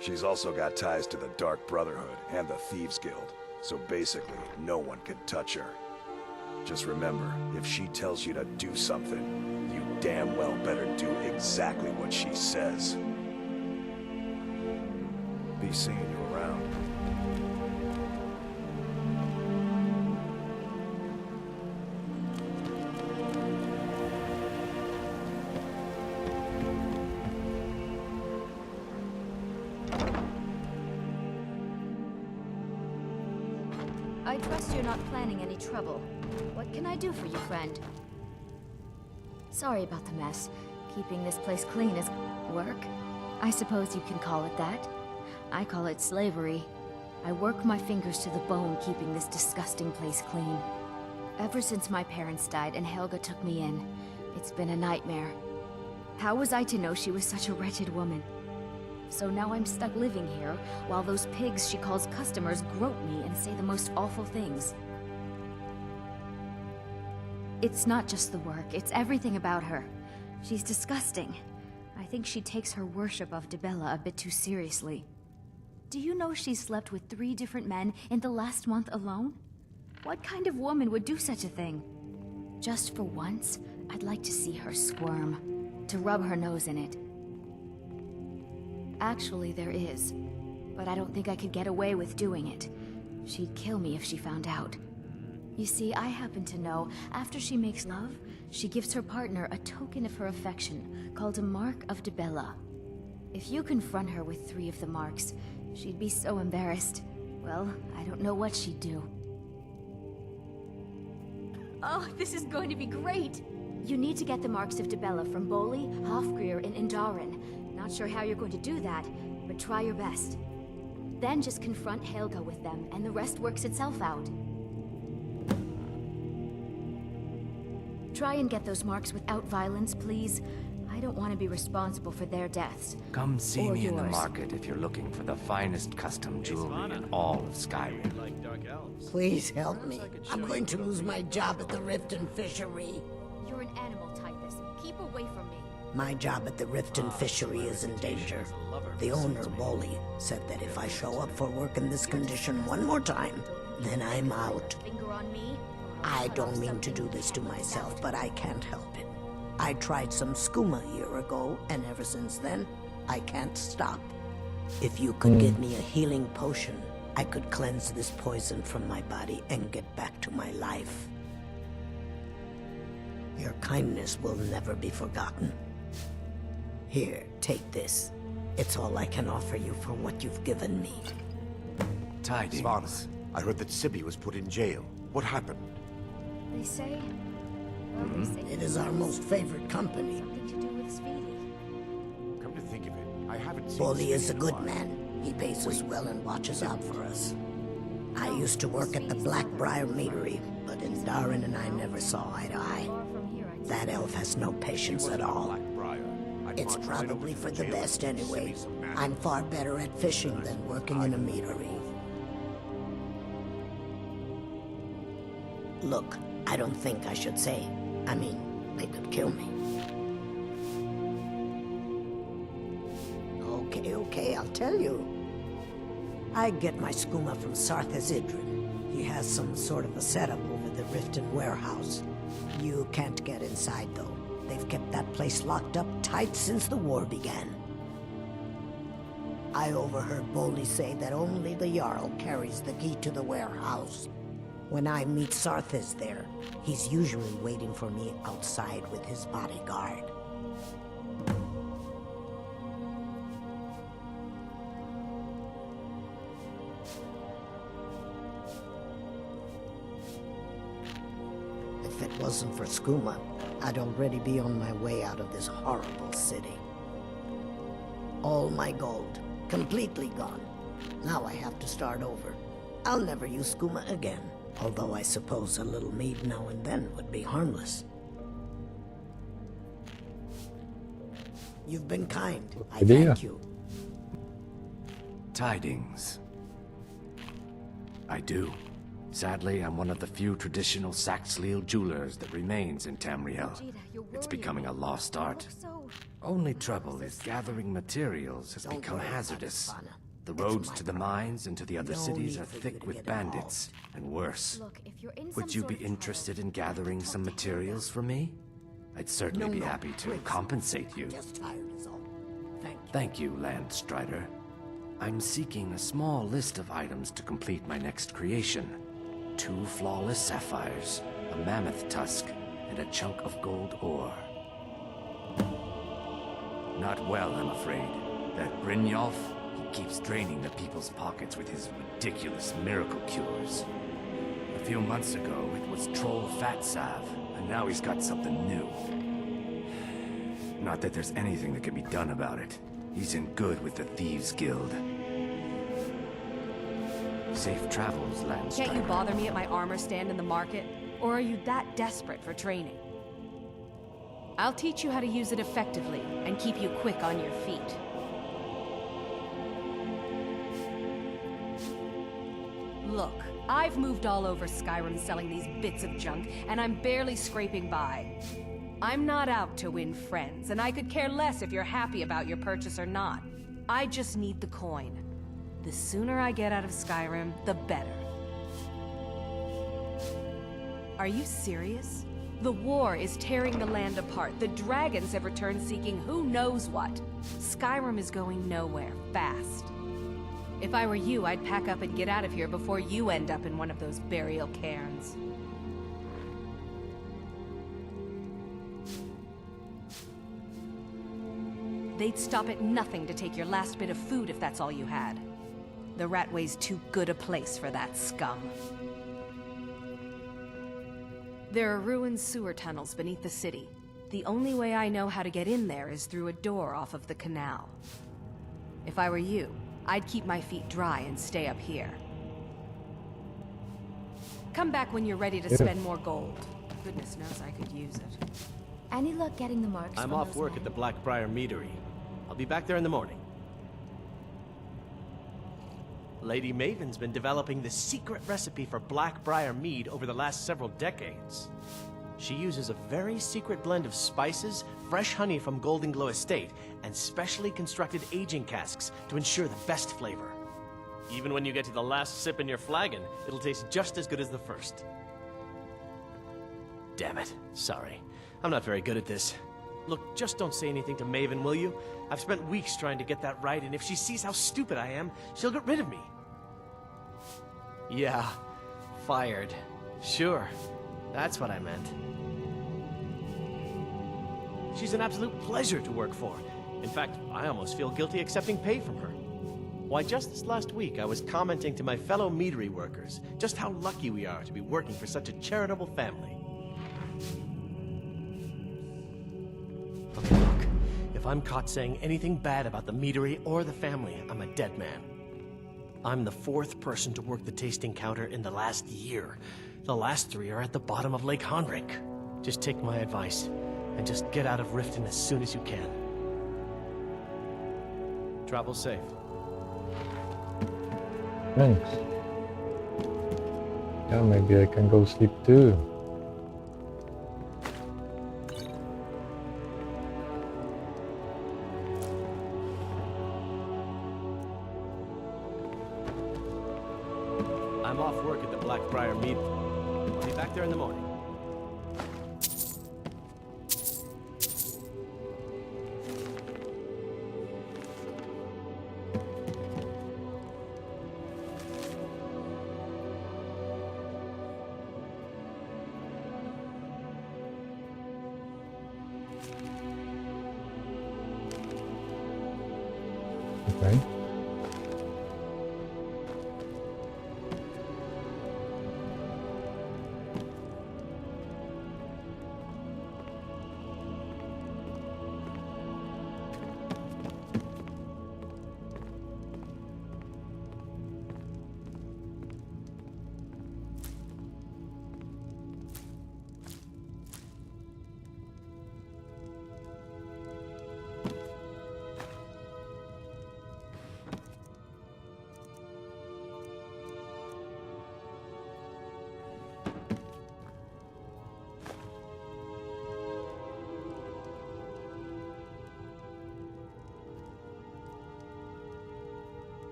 She's also got ties to the Dark Brotherhood and the Thieves Guild, so basically, no one can touch her. Just remember, if she tells you to do something, you damn well better do exactly what she says. Be seeing you around. I trust you're not planning any trouble. What can I do for you, friend? Sorry about the mess. Keeping this place clean is work. I suppose you can call it that. I call it slavery. I work my fingers to the bone keeping this disgusting place clean. Ever since my parents died and Helga took me in, it's been a nightmare. How was I to know she was such a wretched woman? So now I'm stuck living here, while those pigs she calls customers grope me and say the most awful things. It's not just the work, it's everything about her. She's disgusting. I think she takes her worship of Dibella a bit too seriously. Do you know she slept with 3 different men in the last month alone? What kind of woman would do such a thing? Just for once, I'd like to see her squirm, to rub her nose in it. Actually, there is, but I don't think I could get away with doing it. She'd kill me if she found out. You see, I happen to know, after she makes love, she gives her partner a token of her affection, called a Mark of Dibella. If you confront her with 3 of the marks, she'd be so embarrassed. Well, I don't know what she'd do. Oh, this is going to be great! You need to get the marks of Dibella from Boli, Hofgrir, and Indaren. Not sure how you're going to do that, but try your best. Then just confront Helga with them, and the rest works itself out. Try and get those marks without violence, please. I don't want to be responsible for their deaths. Come see Or me in the yours. market if you're looking for the finest custom jewelry in all of Skyrim. Please help me. I'm going to lose my job at the Riften Fishery. You're an animal typist. Keep away from me. My job at the Riften Fishery is in danger. The owner, Boli, said that if I show up for work in this condition one more time, then I'm out. Finger on me? I don't mean to do this to myself, but I can't help it. I tried some skooma a year ago, and ever since then, I can't stop. If you could give me a healing potion, I could cleanse this poison from my body and get back to my life. Your kindness will never be forgotten. Here, take this. It's all I can offer you for what you've given me. Tidings. Svarth, I heard that Sibby was put in jail. What happened? They say... It is our most favored company. Something to do with Speedy. Come to think of it, I haven't seen Boli is a Sibby in good while. man. He pays us well and watches out for us. I used to work at the Blackbriar Meadery, but Indaren and I never saw eye to eye. That elf has no patience at all. It's probably for the best anyway. I'm far better at fishing than working in a meadery. Look, I don't think I should say. I mean, they could kill me. Okay, I'll tell you. I get my skooma from Sarthas Idrin. He has some sort of a setup over the Riften warehouse. You can't get inside, though. They've kept that place locked up tight since the war began. I overheard Boli say that only the Jarl carries the key to the warehouse. When I meet Sarthas there, he's usually waiting for me outside with his bodyguard. If it wasn't for skooma, I'd already be on my way out of this horrible city. All my gold, completely gone. Now I have to start over. I'll never use skooma again, although I suppose a little mead now and then would be harmless. You've been kind. I thank you. Tidings. I do. Sadly, I'm one of the few traditional Saxhleel jewelers that remains in Tamriel. It's becoming a lost art. Only trouble is gathering materials has become hazardous. The roads to the mines and to the other cities are thick with bandits, and worse. Would you be interested in gathering some materials for me? I'd certainly be happy to compensate you. Thank you, Landstrider. I'm seeking a small list of items to complete my next creation. 2 flawless sapphires, a mammoth tusk, and a chunk of gold ore. Not well, I'm afraid. That Brynjolf, he keeps draining the people's pockets with his ridiculous miracle cures. A few months ago, it was Troll Fat Salve, and now he's got something new. Not that there's anything that can be done about it. He's in good with the Thieves Guild. Safe travels, Landstrider. Can't you bother me at my armor stand in the market? Or are you that desperate for training? I'll teach you how to use it effectively and keep you quick on your feet. Look, I've moved all over Skyrim selling these bits of junk, and I'm barely scraping by. I'm not out to win friends, and I could care less if you're happy about your purchase or not. I just need the coin. The sooner I get out of Skyrim, the better. Are you serious? The war is tearing the land apart. The dragons have returned seeking who knows what. Skyrim is going nowhere, fast. If I were you, I'd pack up and get out of here before you end up in one of those burial cairns. They'd stop at nothing to take your last bit of food if that's all you had. The Ratway's too good a place for that scum. There are ruined sewer tunnels beneath the city. The only way I know how to get in there is through a door off of the canal. If I were you, I'd keep my feet dry and stay up here. Come back when you're ready to spend more gold. Goodness knows I could use it. Any luck getting the marks? I'm off work at the Blackbriar Meadery. I'll be back there in the morning. Lady Maven's been developing the secret recipe for Blackbriar mead over the last several decades. She uses a very secret blend of spices, fresh honey from Golden Glow Estate, and specially constructed aging casks to ensure the best flavor. Even when you get to the last sip in your flagon, it'll taste just as good as the first. Damn it. Sorry. I'm not very good at this. Look, just don't say anything to Maven, will you? I've spent weeks trying to get that right, and if she sees how stupid I am, she'll get rid of me. Yeah, fired. Sure, that's what I meant. She's an absolute pleasure to work for. In fact, I almost feel guilty accepting pay from her. Why, just this last week, I was commenting to my fellow meadery workers just how lucky we are to be working for such a charitable family. Okay, look, if I'm caught saying anything bad about the meadery or the family, I'm a dead man. I'm the 4th person to work the tasting counter in the last year. The last 3 are at the bottom of Lake Honrick. Just take my advice, and just get out of Riften as soon as you can. Travel safe. Thanks. Yeah, maybe I can go sleep too. I'm off work at the Blackbriar Mead. I'll be back there in the morning. Okay.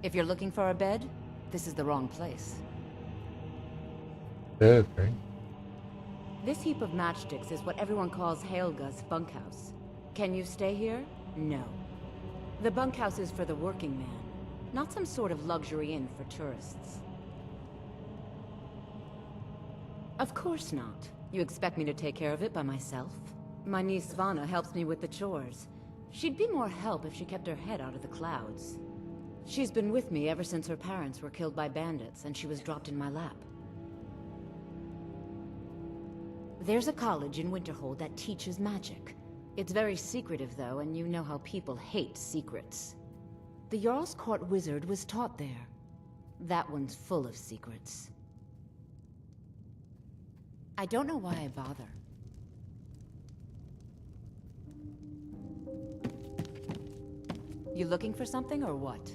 If you're looking for a bed, this is the wrong place. Okay. This heap of matchsticks is what everyone calls Helga's bunkhouse. Can you stay here? No. The bunkhouse is for the working man, not some sort of luxury inn for tourists. Of course not. You expect me to take care of it by myself? My niece Svana helps me with the chores. She'd be more help if she kept her head out of the clouds. She's been with me ever since her parents were killed by bandits and she was dropped in my lap. There's a college in Winterhold that teaches magic. It's very secretive though, and you know how people hate secrets. The Jarl's Court wizard was taught there. That one's full of secrets. I don't know why I bother. You looking for something or what?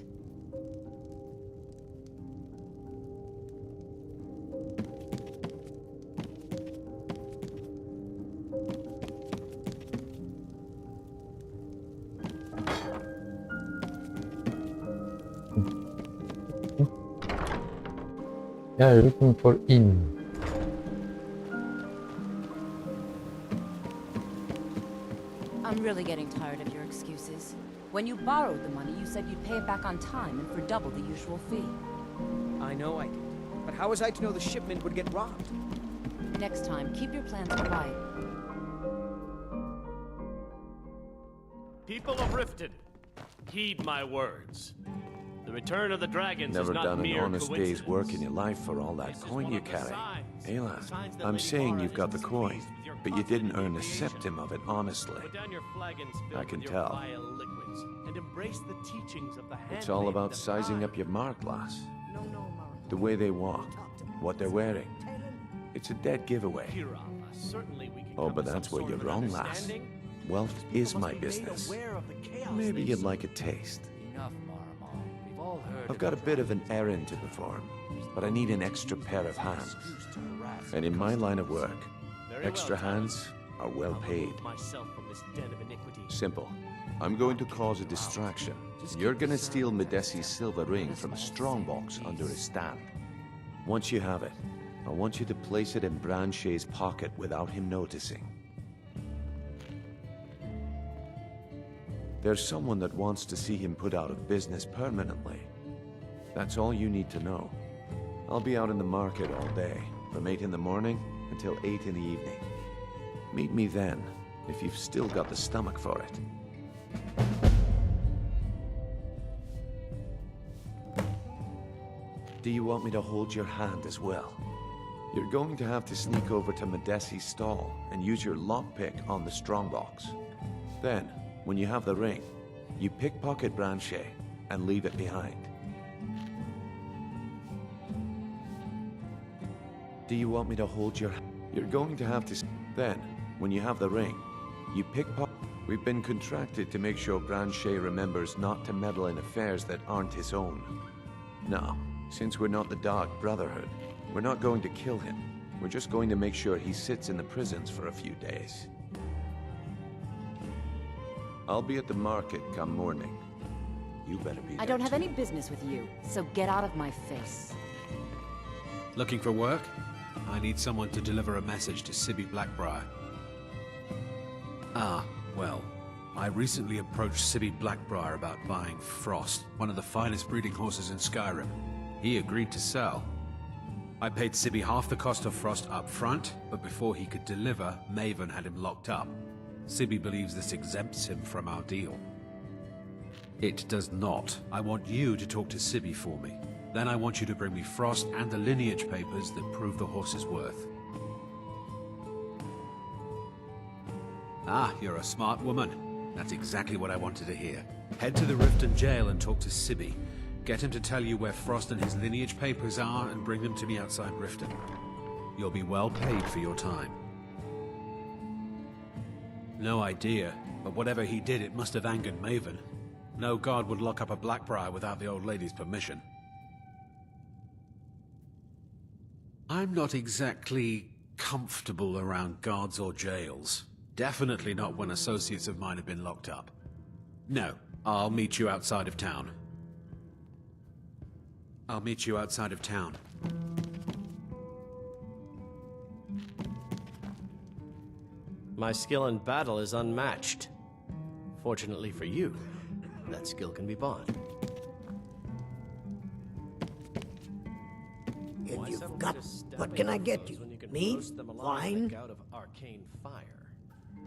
Yeah, you're looking for inn. I'm really getting tired of your excuses. When you borrowed the money, you said you'd pay it back on time and for double the usual fee. I know I did. But how was I to know the shipment would get robbed? Next time, keep your plans quiet. People of Riften, heed my words. The return of the dragons Never is not done an mere honest coincidence. day's work in your life for all that coin you carry. Ayla, I'm saying you've got the coin, but you didn't earn a septim of it honestly. Put down your flagons I filled can with tell. your vile liquids, and embrace the teachings of the It's all handmaiden about of sizing up your mark, lass. The way they walk, what they're wearing. It's a dead giveaway. Kira. Certainly we can Oh, come but to that's some where sort you're of an wrong, lass. understanding. Wealth is my business. Maybe you'd like a taste. Enough, Marmon. We've all heard I've got a bit of an errand to perform, but I need an extra pair of hands. And in my line of work, extra hands are well paid. Myself from this den of iniquity. Simple. I'm going to cause a distraction. You're gonna steal Medesi's silver ring from a strongbox under his stand. Once you have it, I want you to place it in Branche's pocket without him noticing. There's someone that wants to see him put out of business permanently. That's all you need to know. I'll be out in the market all day, from 8 in the morning until 8 in the evening. Meet me then, if you've still got the stomach for it. Do you want me to hold your hand as well? You're going to have to sneak over to Medesi's stall and use your lockpick on the strongbox. Then, when you have the ring, you pickpocket Branche and leave it behind. Do you want me to hold your... You're going to have to... Then, when you have the ring, you pickpocket... We've been contracted to make sure Branche remembers not to meddle in affairs that aren't his own. Now, since we're not the Dark Brotherhood, we're not going to kill him. We're just going to make sure he sits in the prisons for a few days. I'll be at the market come morning. You better be I don't have any business with you, so get out of my face. Looking for work? I need someone to deliver a message to Sibby Blackbriar. Ah, well, I recently approached Sibby Blackbriar about buying Frost, one of the finest breeding horses in Skyrim. He agreed to sell. I paid Sibby half the cost of Frost up front, but before he could deliver, Maven had him locked up. Sibby believes this exempts him from our deal. It does not. I want you to talk to Sibby for me. Then I want you to bring me Frost and the lineage papers that prove the horse's worth. Ah, you're a smart woman. That's exactly what I wanted to hear. Head to the Riften jail and talk to Sibby. Get him to tell you where Frost and his lineage papers are and bring them to me outside Riften. You'll be well paid for your time. No idea, but whatever he did, it must have angered Maven. No guard would lock up a Blackbriar without the old lady's permission. I'm not exactly comfortable around guards or jails. Definitely not when associates of mine have been locked up. No, I'll meet you outside of town. I'll meet you outside of town. My skill in battle is unmatched. Fortunately for you, that skill can be bought. If you've got... What can I get you? Meat? Wine? Out of arcane fire.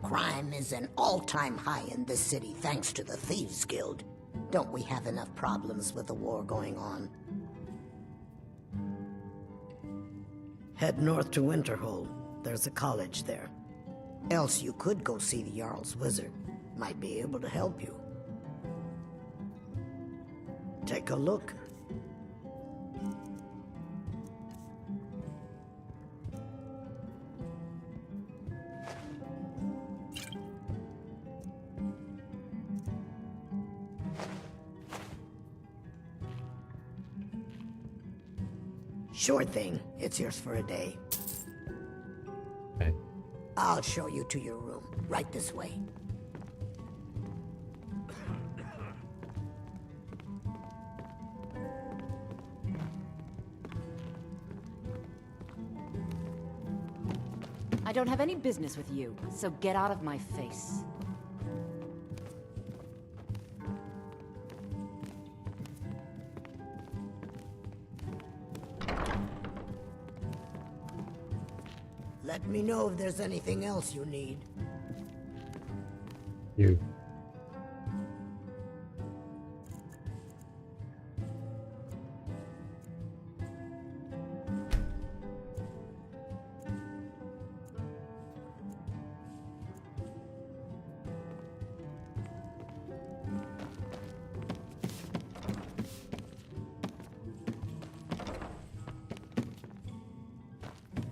Crime is an all-time high in this city thanks to the Thieves Guild. Don't we have enough problems with the war going on? Head north to Winterhold. There's a college there. Else you could go see the Jarl's wizard. Might be able to help you. Take a look. Sure thing. It's yours for a day. Okay. I'll show you to your room. Right this way. I don't have any business with you, so get out of my face. Let me know if there's anything else you need. You.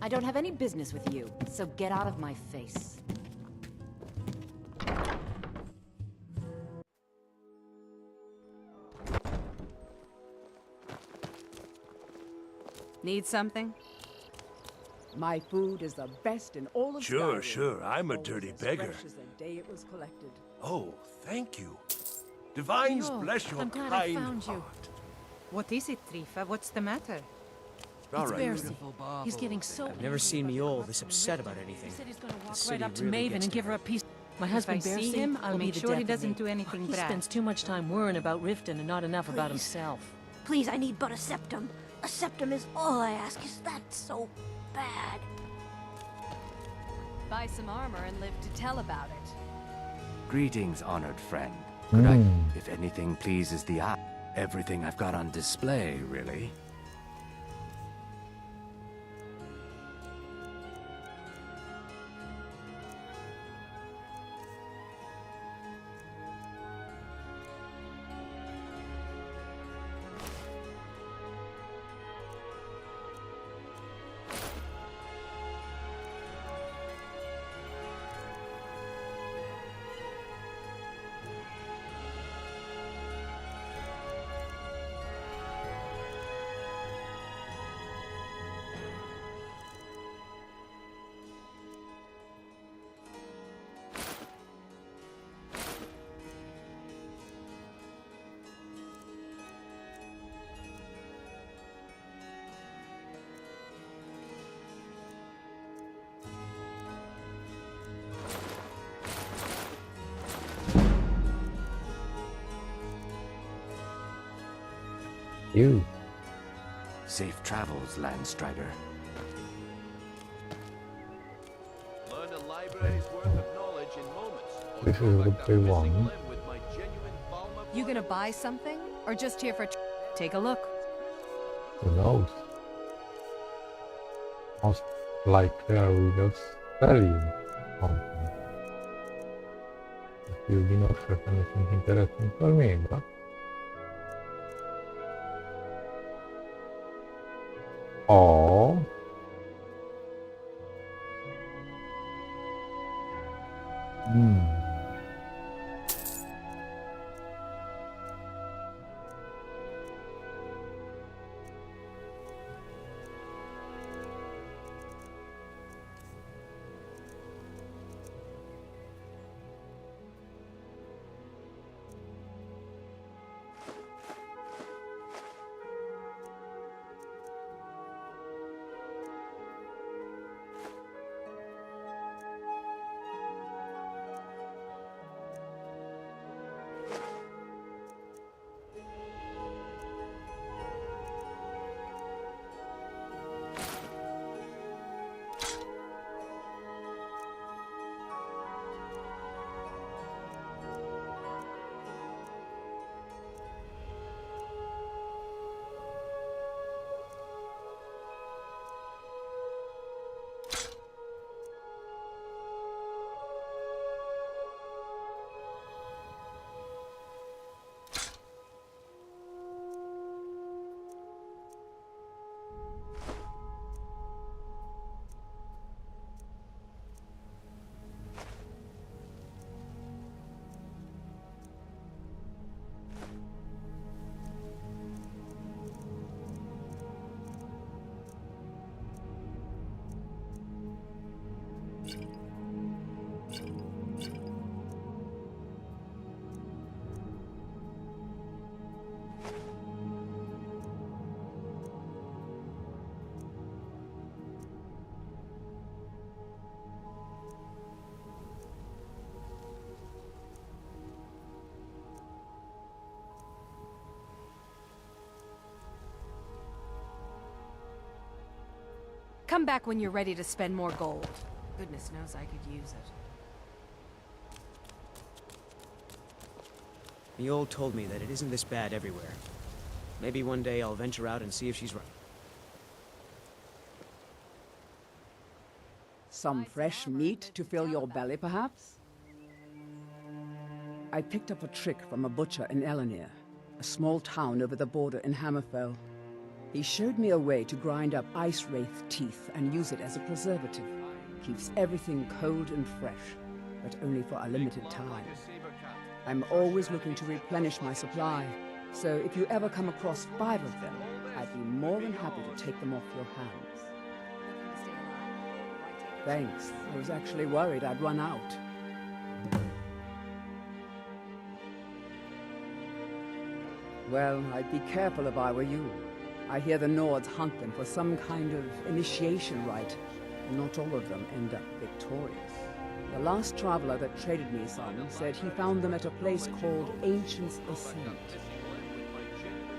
I don't have any business with you, so get out of my face. Need something? My food is the best in all of Sure, Skyrim. sure. I'm a Always dirty as beggar. fresh as the day it was collected. Oh, thank you. Divines Yo, bless your I'm glad kind I found you. heart. What is it, Trifa? What's the matter? All It's right. Percy. He's getting so I've never seen Mule this upset about anything. He said he's gonna The walk city right up to really Maven gets and to give her a piece. My husband I see Percy him, I'll will make be the sure he death of doesn't me. do anything He bad. spends too much time worrying about Riften and not enough about himself. Please, I need but a septum. A septum is all I ask. Is that so bad? Buy some armor and live to tell about it. Greetings, honored friend. Could I, if anything pleases the eye, everything I've got on display, really? You. Safe travels, Landstrider. Learn a library's worth of knowledge in moments. This is what they want. You gonna buy something? Or just here for take a look? Who knows? Most likely I will just sell you something. If you do not have anything interesting for me, but... Oh. Come back when you're ready to spend more gold. Goodness knows I could use it. Mule told me that it isn't this bad everywhere. Maybe one day I'll venture out and see if she's right. Some fresh meat to fill your belly, perhaps? I picked up a trick from a butcher in Elenir, a small town over the border in Hammerfell. He showed me a way to grind up ice wraith teeth and use it as a preservative. Keeps everything cold and fresh, but only for a limited time. I'm always looking to replenish my supply, so if you ever come across 5 of them, I'd be more than happy to take them off your hands. Thanks. I was actually worried I'd run out. Well, I'd be careful if I were you. I hear the Nords hunt them for some kind of initiation rite, and not all of them end up victorious. The last traveler that traded me some said he found them at a place called Ancient's Ascent.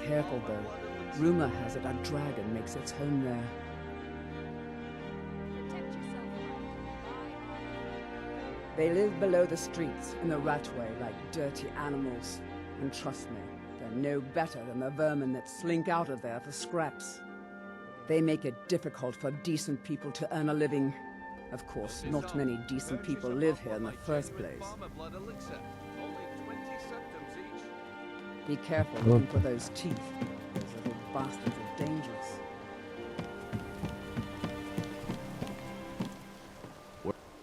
Careful though. Rumor has it a dragon makes its home there. They live below the streets in the ratway like dirty animals. And trust me, they're no better than the vermin that slink out of there for scraps. They make it difficult for decent people to earn a living. Of course, not many decent people live here in the first place. Be careful looking for those teeth. Those little bastards are dangerous.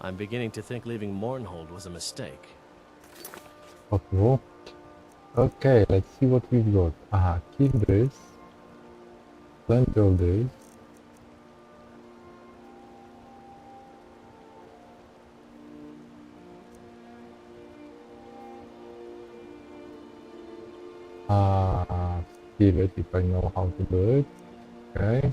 I'm beginning to think leaving Mournhold was a mistake. Okay. Okay, let's see what we've got. Aha, keep this. Plenty of this. Give it if I know how to do it. Okay.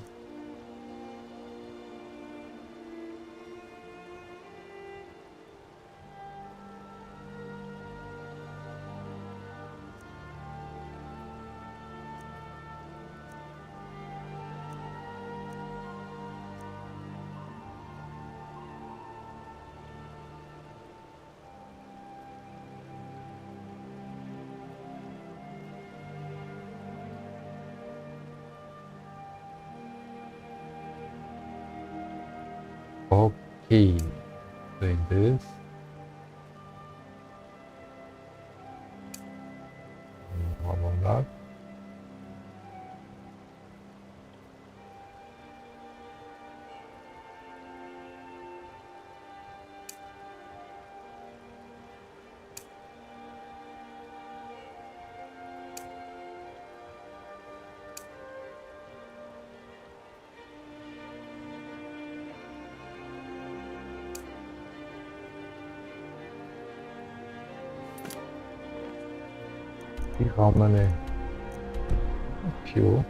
Okay, like this. How about that? See how many fuel.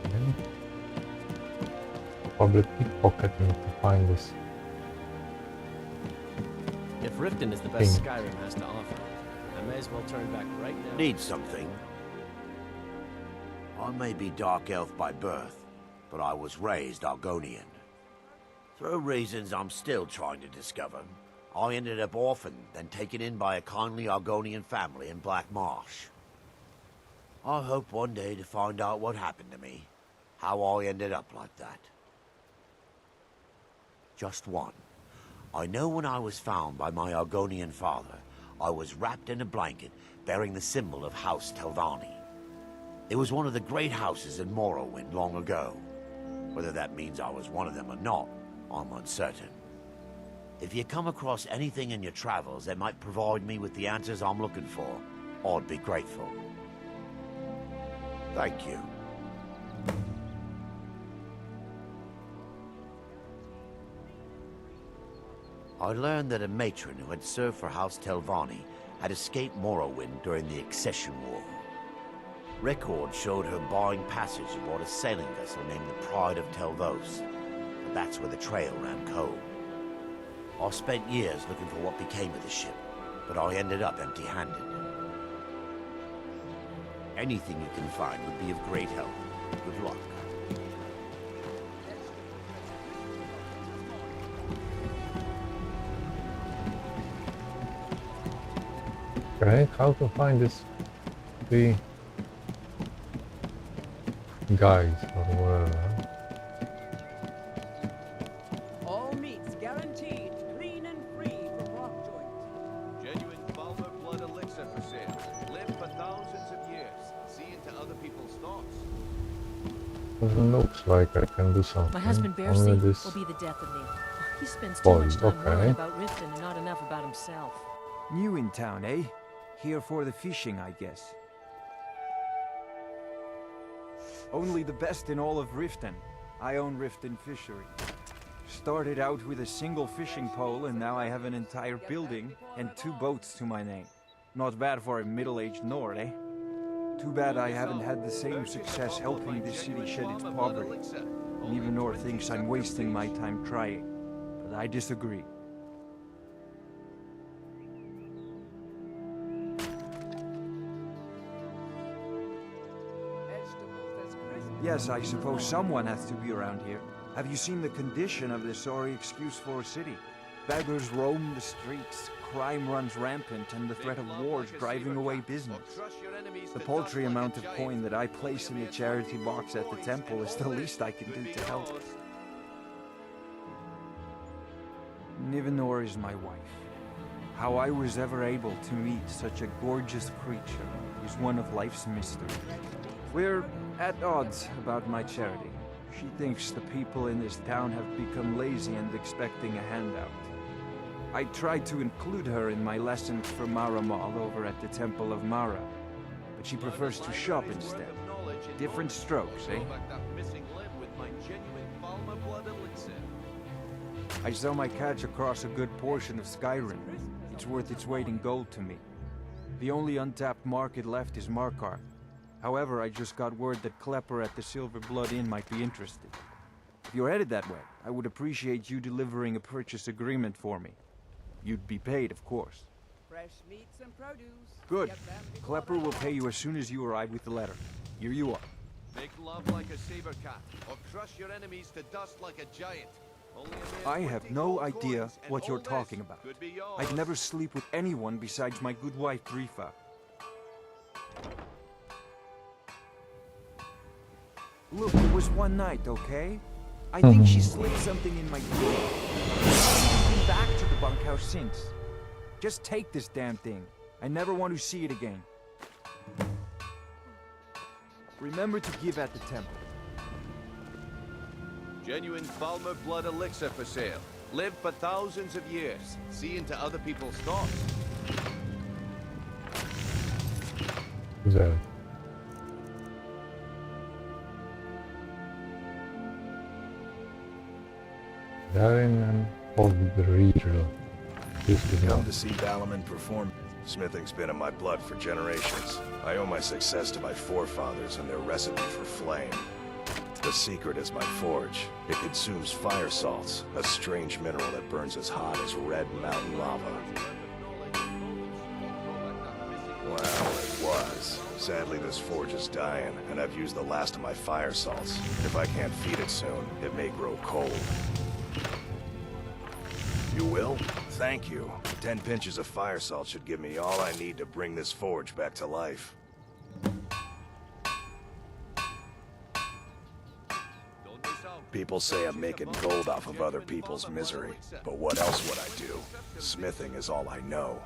Okay. Probably pickpocketing to find this. If Riften is the best Skyrim has to offer, I may as well turn back right now. Need something? I may be Dark Elf by birth, but I was raised Argonian. Through reasons I'm still trying to discover, I ended up orphaned, then taken in by a kindly Argonian family in Black Marsh. I hope one day to find out what happened to me, how I ended up like that. Just one. I know when I was found by my Argonian father, I was wrapped in a blanket bearing the symbol of House Telvanni. It was one of the great houses in Morrowind long ago. Whether that means I was one of them or not, I'm uncertain. If you come across anything in your travels that might provide me with the answers I'm looking for, I'd be grateful. Thank you. I learned that a matron who had served for House Telvanni had escaped Morrowind during the Accession War. Records showed her buying passage aboard a sailing vessel named the Pride of Telvos, and that's where the trail ran cold. I spent years looking for what became of the ship, but I ended up empty-handed. Anything you can find would be of great help. Good luck. Okay, how to find this 3 guys or whatever. All meats guaranteed, clean and free from rock joint. Genuine Balmer blood elixir for sale. Live for thousands of years. See into other people's thoughts. Doesn't look like I can do something. My husband Only Bercy this will be the death of me. He spends too boy, much time okay. worrying about Riften and not enough about himself. New in town, eh? Here for the fishing, I guess. Only the best in all of Riften. I own Riften Fishery. Started out with a single fishing pole and now I have an entire building and 2 boats to my name. Not bad for a middle-aged Nord, eh? Too bad I haven't had the same success helping this city shed its poverty. And even Nord thinks I'm wasting my time trying. But I disagree. Yes, I suppose someone has to be around here. Have you seen the condition of this sorry excuse for a city? Beggars roam the streets, crime runs rampant, and the threat of war is driving away business. The paltry amount of coin that I place in the charity box at the temple is the least I can do to help. Nivenor is my wife. How I was ever able to meet such a gorgeous creature is one of life's mysteries. We're at odds about my charity. She thinks the people in this town have become lazy and expecting a handout. I tried to include her in my lessons for Maramal over at the Temple of Mara, but she prefers to shop instead. Different strokes, eh? I sell my catch across a good portion of Skyrim. It's worth its weight in gold to me. The only untapped market left is Markarth. However, I just got word that Klepper at the Silver Blood Inn might be interested. If you're headed that way, I would appreciate you delivering a purchase agreement for me. You'd be paid, of course. Fresh meats and produce. Good. Klepper will pay you as soon as you arrive with the letter. Here you are. Make love like a saber cat, or crush your enemies to dust like a giant. I have no idea what you're talking about. I'd never sleep with anyone besides my good wife, Drifa. Look, it was one night, okay? I think she slipped something in my drink. I've been back to the bunkhouse since. Just take this damn thing. I never want to see it again. Remember to give at the temple. Genuine Balmer blood elixir for sale. Live for thousands of years. See into other people's thoughts. Who's that? Darren of the Regional. Come to see Ballerman perform. Smithing's been in my blood for generations. I owe my success to my forefathers and their recipe for flame. The secret is my forge. It consumes fire salts, a strange mineral that burns as hot as red mountain lava. Well, it was. Sadly, this forge is dying, and I've used the last of my fire salts. If I can't feed it soon, it may grow cold. You will? Thank you. 10 pinches of fire salt should give me all I need to bring this forge back to life. People say I'm making gold off of other people's misery, but what else would I do? Smithing is all I know.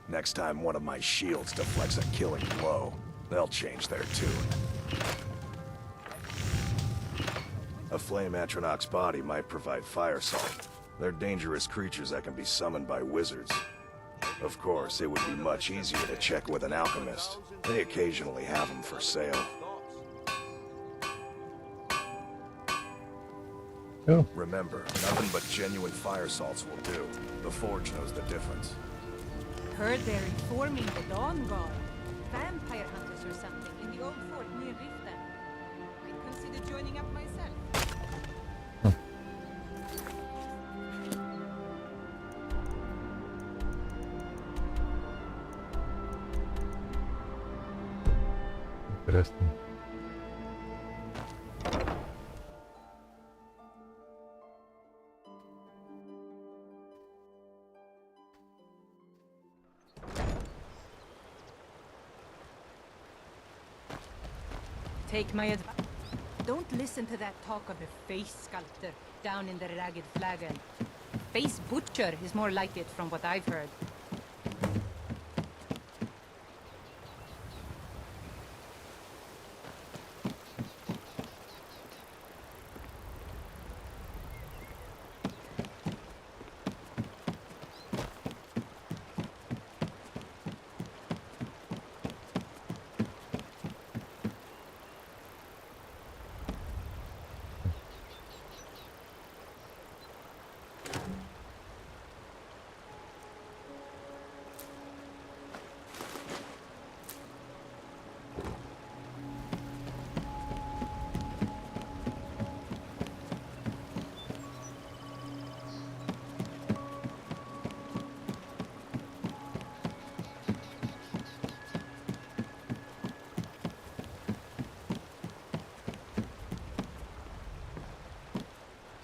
Next time one of my shields deflects a killing blow, they'll change their tune. A flame Atronach's body might provide fire salt. They're dangerous creatures that can be summoned by wizards. Of course, it would be much easier to check with an alchemist. They occasionally have them for sale. Oh. Remember, nothing but genuine fire salts will do. The forge knows the difference. Heard they're informing the Dawn Guard. Vampire hunters or something in the old fort near Riften. I'd consider joining up myself. Interesting. take my advice. Don't listen to that talk of a face sculptor down in the Ragged Flagon. Face butcher is more like it from what I've heard.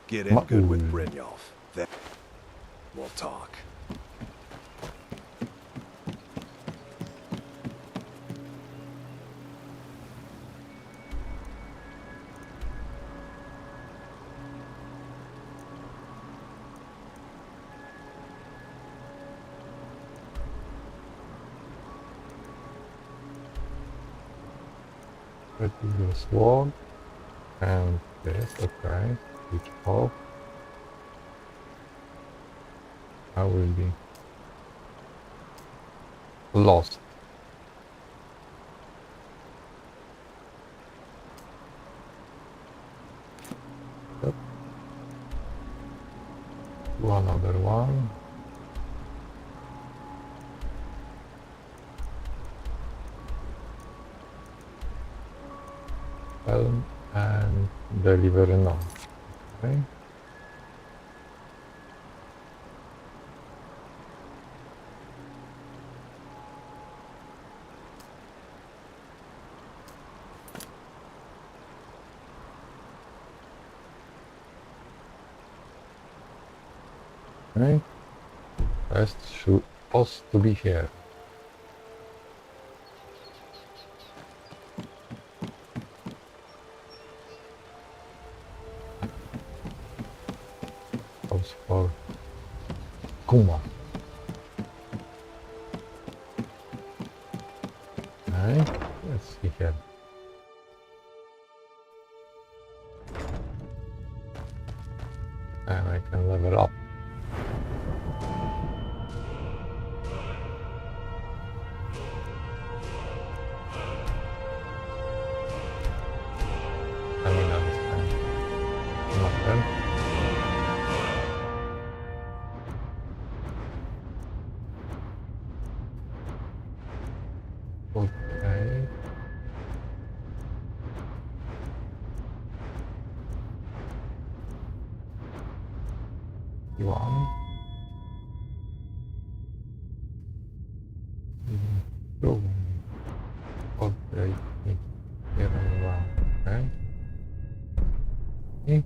Get in good with Brynjolf. Then we'll talk. That is your sword. And this, okay. Switch off. I will be lost. Yep. Do another one. Helm and deliver now. Okay. Okay. Rest should supposed to be here. For Kuma. Alright, let's see here. And I can level up. Okay. One. Two. Okay. Here and one. Okay. Okay.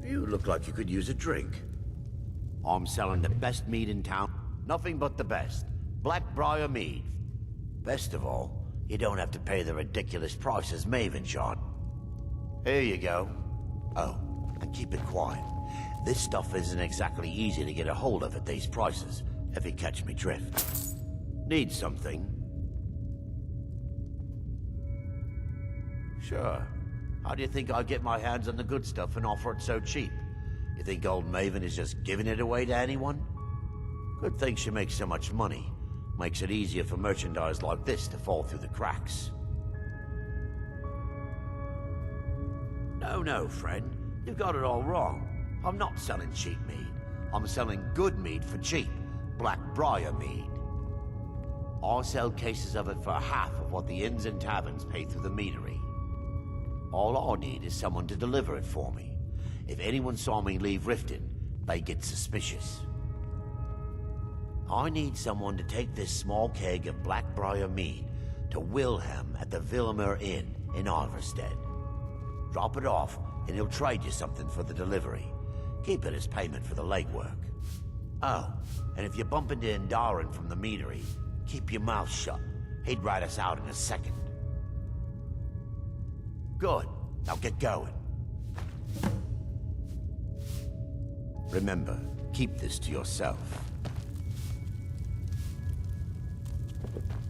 You look like you could use a drink. I'm selling the best mead in town. Nothing but the best. Blackbriar mead. Best of all, you don't have to pay the ridiculous prices Maven charge. Here you go. Oh, and keep it quiet. This stuff isn't exactly easy to get a hold of at these prices, if you catch me drift. Need something? Sure. How do you think I get my hands on the good stuff and offer it so cheap? You think old Maven is just giving it away to anyone? Good thing she makes so much money. Makes it easier for merchandise like this to fall through the cracks. No, friend. You've got it all wrong. I'm not selling cheap mead. I'm selling good mead for cheap. Blackbriar mead. I'll sell cases of it for half of what the inns and taverns pay through the meadery. All I need is someone to deliver it for me. If anyone saw me leave Riften, they get suspicious. I need someone to take this small keg of Blackbriar mead to Wilhelm at the Vilmer Inn in Alverstead. Drop it off, and he'll trade you something for the delivery. Keep it as payment for the legwork. Oh, and if you bump into Indaren from the meadery, keep your mouth shut. He'd write us out in a second. Good. Now get going. Remember, keep this to yourself.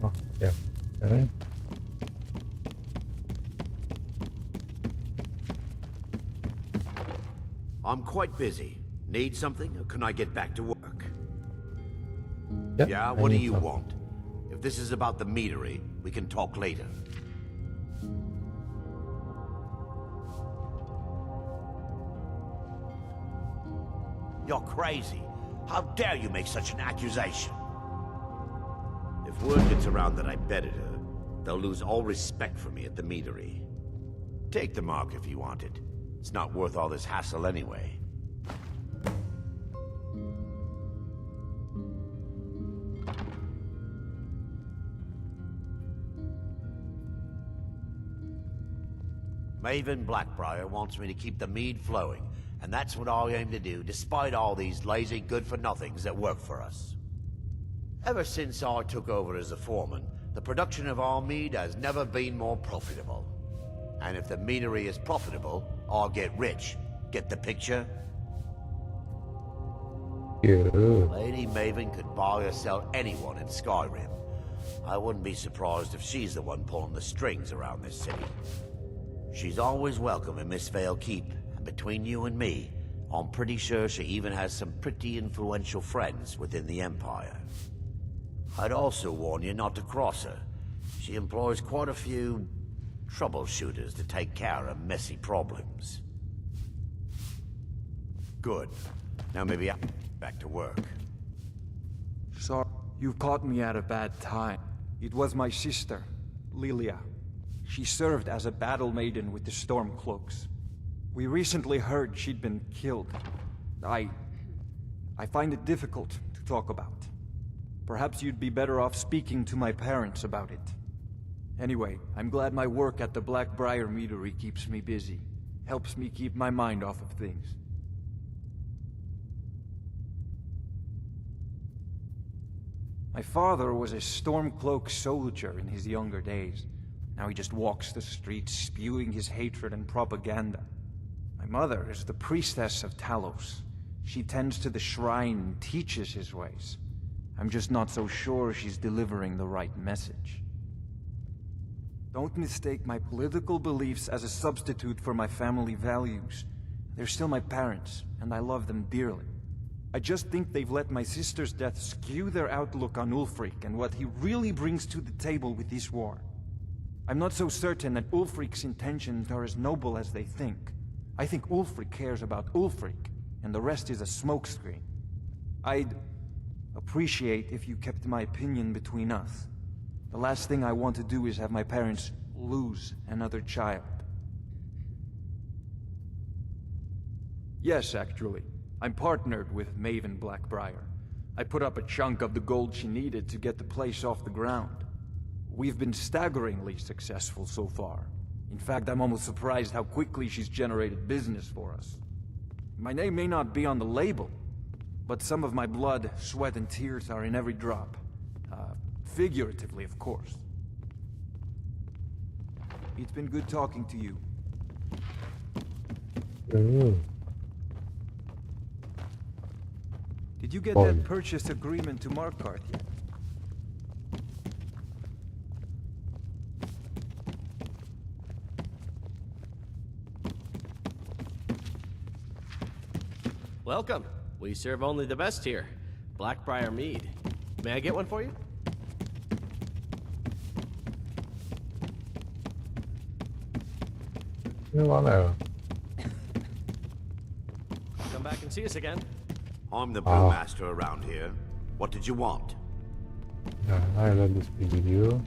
Oh, yeah. Okay. I'm quite busy. Need something, or can I get back to work? Yep, Yeah, what do you want? If this is about the meadery, we can talk later. You're crazy. How dare you make such an accusation? If word gets around that I bedded her, they'll lose all respect for me at the meadery. Take the mark if you want it. It's not worth all this hassle anyway. Maven Blackbriar wants me to keep the mead flowing, and that's what I aim to do, despite all these lazy good-for-nothings that work for us. Ever since I took over as a foreman, the production of our mead has never been more profitable. And if the meadery is profitable, I'll get rich. Get the picture? Yeah. Lady Maven could buy or sell anyone in Skyrim. I wouldn't be surprised if she's the one pulling the strings around this city. She's always welcome in Mistveil Keep, and between you and me, I'm pretty sure she even has some pretty influential friends within the Empire. I'd also warn you not to cross her. She employs quite a few troubleshooters to take care of messy problems. Good. Now maybe I'm back to work. Sorry, you caught me at a bad time. It was my sister, Lilia. She served as a battle maiden with the Stormcloaks. We recently heard she'd been killed. I find it difficult to talk about. Perhaps you'd be better off speaking to my parents about it. Anyway, I'm glad my work at the Blackbriar Meadery keeps me busy. Helps me keep my mind off of things. My father was a Stormcloak soldier in his younger days. Now he just walks the streets spewing his hatred and propaganda. My mother is the priestess of Talos. She tends to the shrine and teaches his ways. I'm just not so sure she's delivering the right message. Don't mistake my political beliefs as a substitute for my family values. They're still my parents, and I love them dearly. I just think they've let my sister's death skew their outlook on Ulfric and what he really brings to the table with this war. I'm not so certain that Ulfric's intentions are as noble as they think. I think Ulfric cares about Ulfric, and the rest is a smokescreen. I'd appreciate if you kept my opinion between us. The last thing I want to do is have my parents lose another child. Yes, actually. I'm partnered with Maven Blackbriar. I put up a chunk of the gold she needed to get the place off the ground. We've been staggeringly successful so far. In fact, I'm almost surprised how quickly she's generated business for us. My name may not be on the label, but some of my blood, sweat, and tears are in every drop. Figuratively, of course. It's been good talking to you. Did you get that purchase agreement to Markarth yet? Welcome. We serve only the best here. Blackbriar mead. May I get one for you? Come back and see us again. I'm the brewmaster around here. What did you want? Yeah, I let this be with you.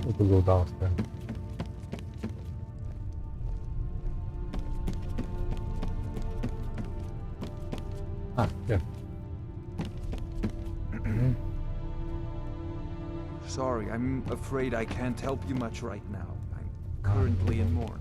We could go downstairs. Ah, yeah. Sorry, I'm afraid I can't help you much right now. I'm currently in mourning.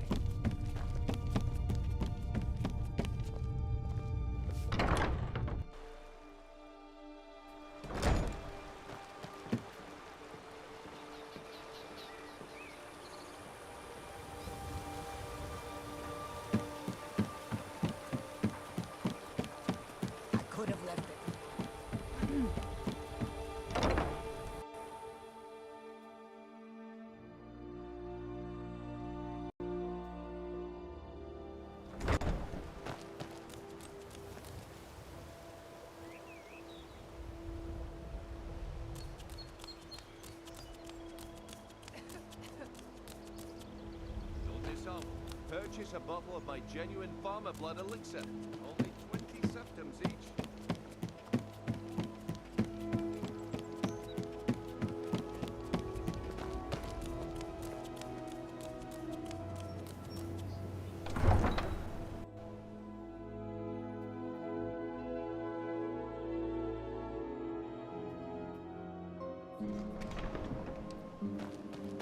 Purchase a bottle of my genuine farmer blood elixir. Only 20 septums each.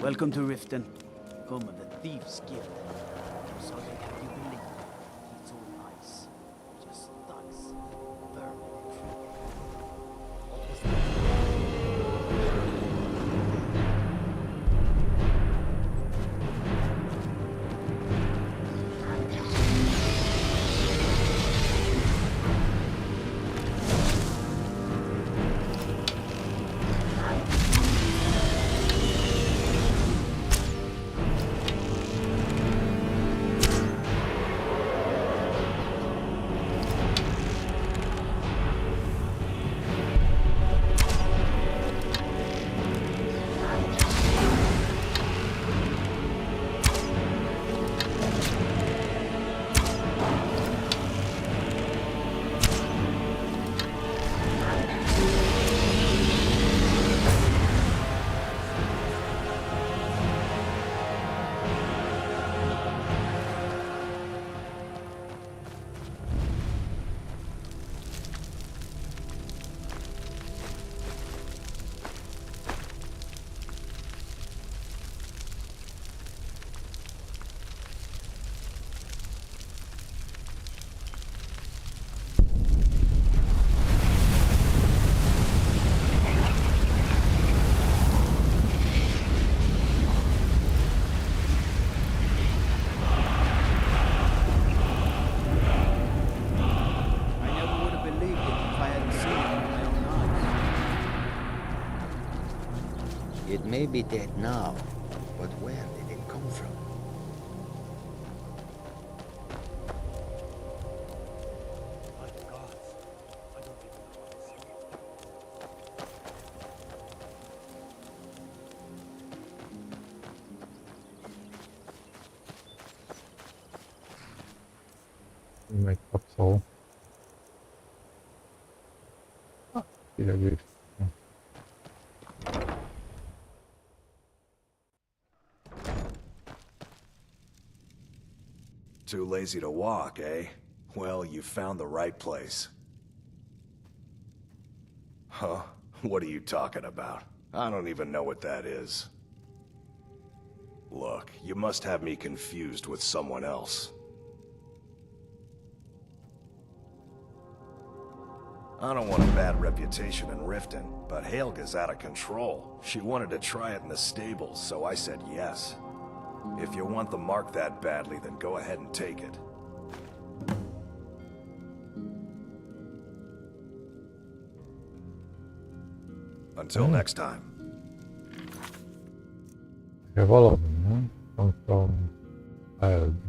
Welcome to Riften, home of the Thieves Guild. I'm sorry to have you believe it's all nice. Just thugs. Vermin. What was It may be dead now, but where did it come from? Make up so. Ah, wieder gut. Too lazy to walk, eh? Well, you found the right place. Huh? What are you talking about? I don't even know what that is. Look, you must have me confused with someone else. I don't want a bad reputation in Riften, but Helga's out of control. She wanted to try it in the stables, so I said yes. If you want the mark that badly, then go ahead and take it. Until next time. I have all of them, huh? Come from Ireland.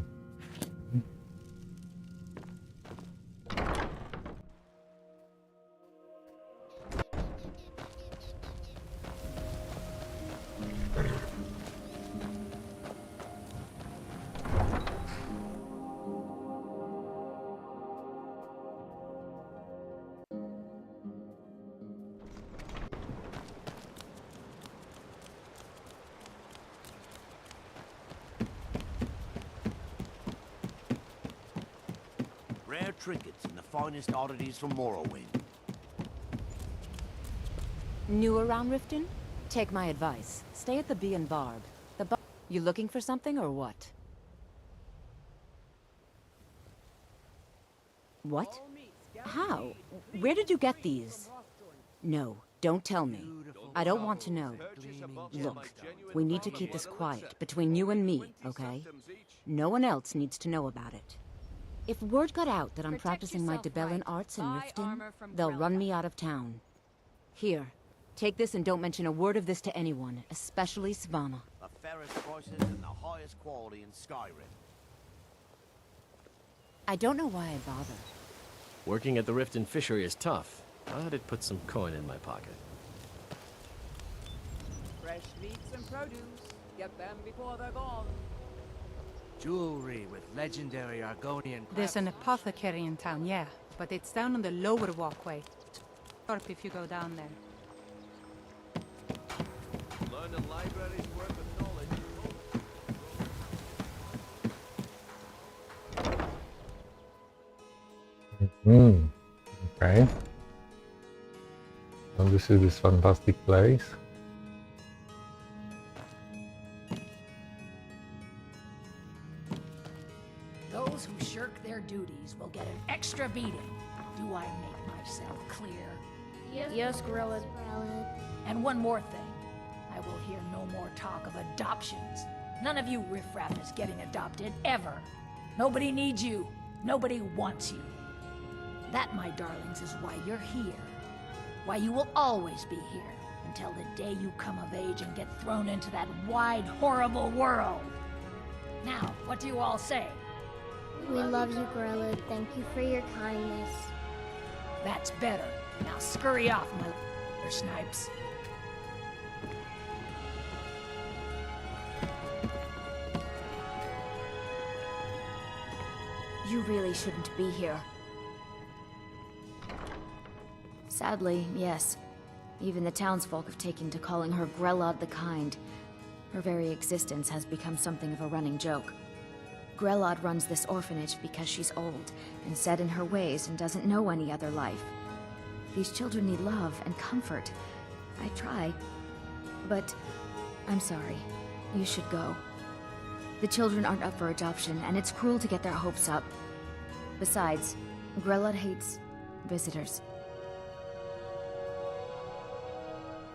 trinkets and the finest oddities from Morrowind. New around Riften? Take my advice. Stay at the Bee and Barb. You looking for something or what? What? How? Where did you get these? No, don't tell me. I don't want to know. Look, we need to keep this quiet, between you and me, okay? No one else needs to know about it. If word got out that I'm practicing my Debellan arts in Riften, they'll run me out of town. Here, take this and don't mention a word of this to anyone, especially Svanna. The fairest prices and the highest quality in Skyrim. I don't know why I bother. Working at the Riften fishery is tough, but it puts some coin in my pocket. Fresh meats and produce. Get them before they're gone. Jewelry with legendary Argonian There's an apothecary in town, yeah, but it's down on the lower walkway. Sharp if you go down there. Learn a library's worth of knowledge. Okay. So this is this fantastic place. Those who shirk their duties will get an extra beating. Do I make myself clear? Yes, Grillin. And one more thing. I will hear no more talk of adoptions. None of you riffraff is getting adopted, ever. Nobody needs you. Nobody wants you. That, my darlings, is why you're here. Why you will always be here, until the day you come of age and get thrown into that wide, horrible world. Now, what do you all say? We love you, Grillin. Thank you for your kindness. That's better. Now scurry off, my snipes. You really shouldn't be here. Sadly, yes. Even the townsfolk have taken to calling her Grelod the Kind. Her very existence has become something of a running joke. Grelod runs this orphanage because she's old and set in her ways and doesn't know any other life. These children need love and comfort. I try, but I'm sorry. You should go. The children aren't up for adoption, and it's cruel to get their hopes up. Besides, Grelod hates visitors.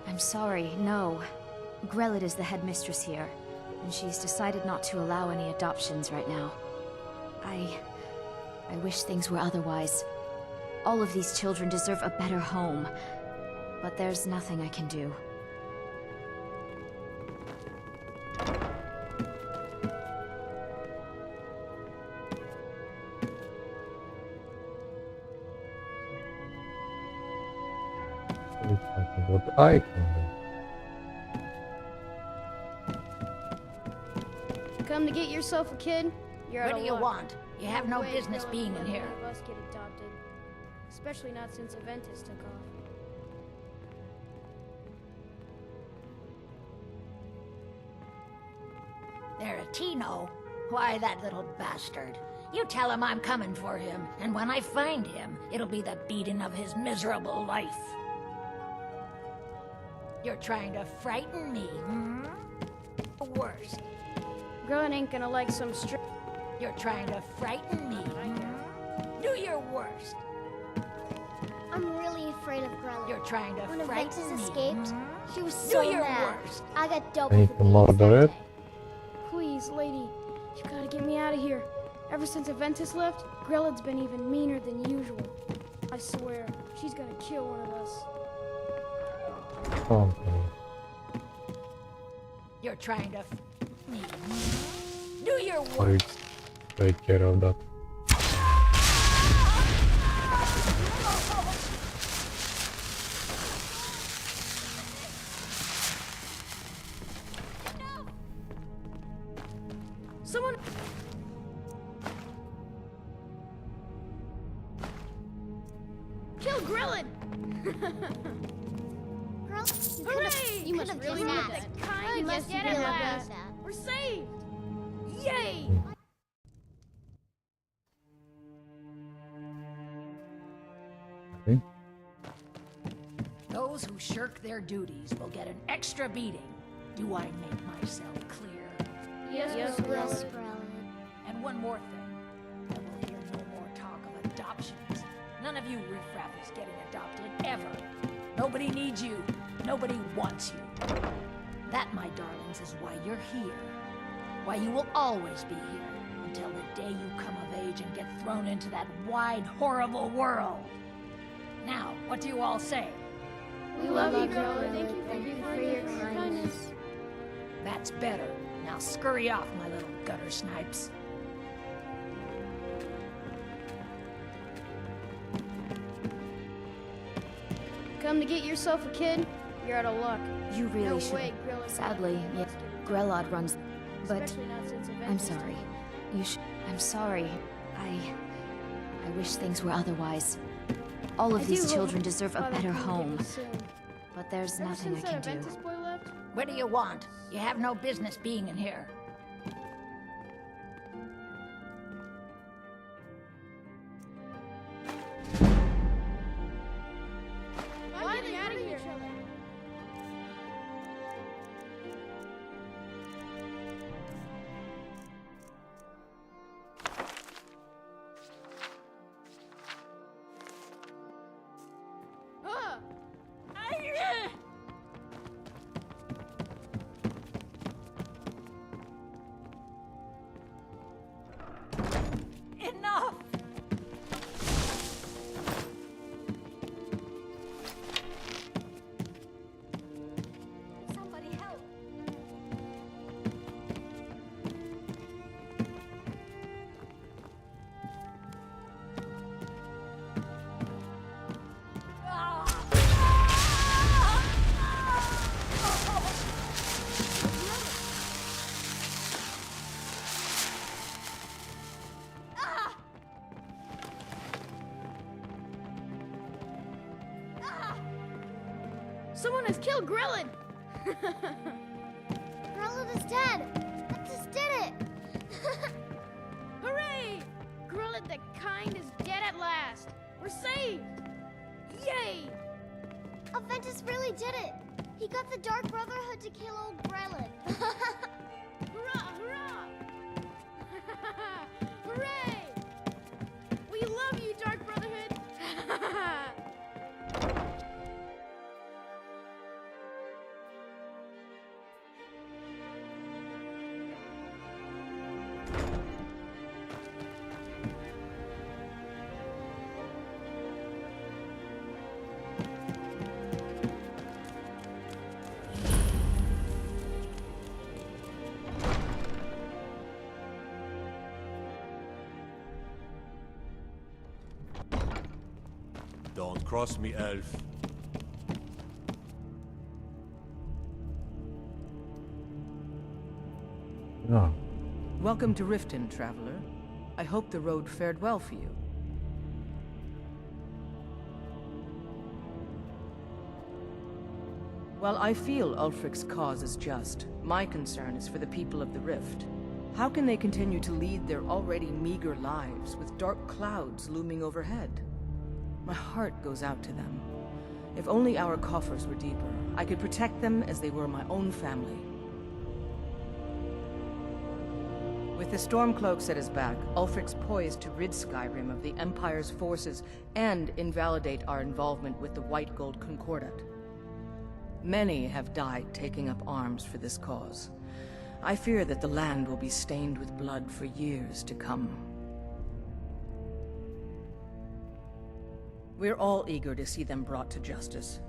I'm sorry, no. Grelod is the headmistress here, and she's decided not to allow any adoptions right now. I wish things were otherwise. All of these children deserve a better home, but there's nothing I can do. What I can do. Come to get yourself a kid? You're What out do of you luck. want? You have no Way business no being in none here. of us get adopted. Especially not since Aventus took off. There, Tino. Why, that little bastard. You tell him I'm coming for him, and when I find him, it'll be the beating of his miserable life. You're trying to frighten me, hmm? The worst. Grelin ain't gonna like some You're trying to frighten me, hmm? Do your worst. I'm really afraid of Grelin. You're trying to When frighten Aventus me, escaped, hmm? she was Do so your mad. worst. I got I double need the to beatings murder that it. day. Please, lady, you gotta get me out of here. Ever since Aventus left, Grelod's been even meaner than usual. I swear, she's gonna kill one of us. Okay. You're trying to me. Do your I'll worst. take care of that. Someone... Kill Grelin! Hooray! You must really need that. I must get it last. We're saved! Yay! Those who shirk their duties will get an extra beating. Do I make myself clear? Yes, And one more thing. I will hear no more talk of adoptions. None of you riffraff is getting adopted, ever. Nobody needs you. Nobody wants you. That, my darlings, is why you're here. Why you will always be here, until the day you come of age and get thrown into that wide, horrible world. Now, what do you all say? We love you, Grella. Thank you for your kindness. That's better. Now scurry off, my little gutter snipes. Come to get yourself a kid? You're out of luck. You really No should. way, Grella. Sadly, yeah, Grelod runs. But Especially not since I'm Aventus sorry. I'm sorry. I wish things were otherwise. All I of do these hope children deserve a Father better can get home. me soon. But there's Ever nothing I since can that do. Aventus boy left? What do you want? You have no business being in here. Why are they out of here? Enough! Somebody help! Someone has killed Grellin! Grellin is dead! Ventus did it! Hooray! Grellin the Kind is dead at last! We're saved! Yay! Ventus really did it! He got the Dark Brotherhood to kill old Grellin. Hurrah! Hurrah! Hooray! We love you, Dark Brotherhood! Don't cross me, elf. No. Welcome to Riften, traveler. I hope the road fared well for you. While I feel Ulfric's cause is just, my concern is for the people of the Rift. How can they continue to lead their already meager lives with dark clouds looming overhead? My heart goes out to them. If only our coffers were deeper, I could protect them as they were my own family. With the Stormcloaks at his back, Ulfric's poised to rid Skyrim of the Empire's forces and invalidate our involvement with the White Gold Concordat. Many have died taking up arms for this cause. I fear that the land will be stained with blood for years to come. We're all eager to see them brought to justice.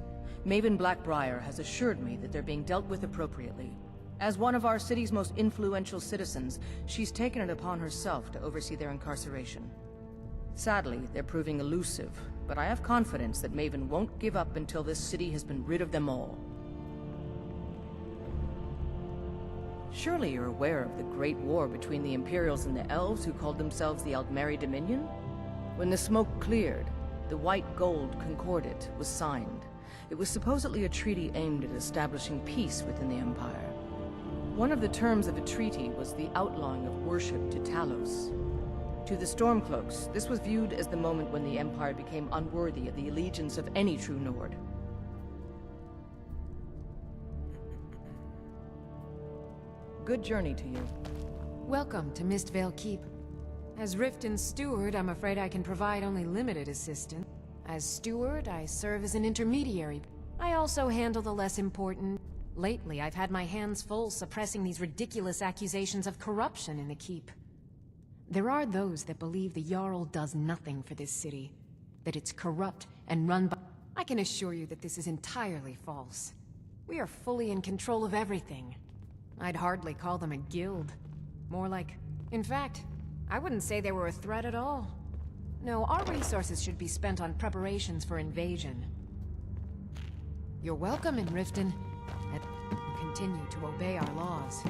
Maven Blackbriar has assured me that they're being dealt with appropriately. As one of our city's most influential citizens, she's taken it upon herself to oversee their incarceration. Sadly, they're proving elusive, but I have confidence that Maven won't give up until this city has been rid of them all. Surely you're aware of the Great War between the Imperials and the Elves who called themselves the Aldmeri Dominion? When the smoke cleared, the White Gold Concordat was signed. It was supposedly a treaty aimed at establishing peace within the Empire. One of the terms of a treaty was the outlawing of worship to Talos. To the Stormcloaks, this was viewed as the moment when the Empire became unworthy of the allegiance of any true Nord. Good journey to you. Welcome to Mistvale Keep. As Riften's steward, I'm afraid I can provide only limited assistance. As steward, I serve as an intermediary. I also handle the less important. Lately, I've had my hands full suppressing these ridiculous accusations of corruption in the Keep. There are those that believe the Jarl does nothing for this city, that it's corrupt and run by... I can assure you that this is entirely false. We are fully in control of everything. I'd hardly call them a guild. More like... In fact, I wouldn't say they were a threat at all. No, our resources should be spent on preparations for invasion. You're welcome in Riften, and continue to obey our laws.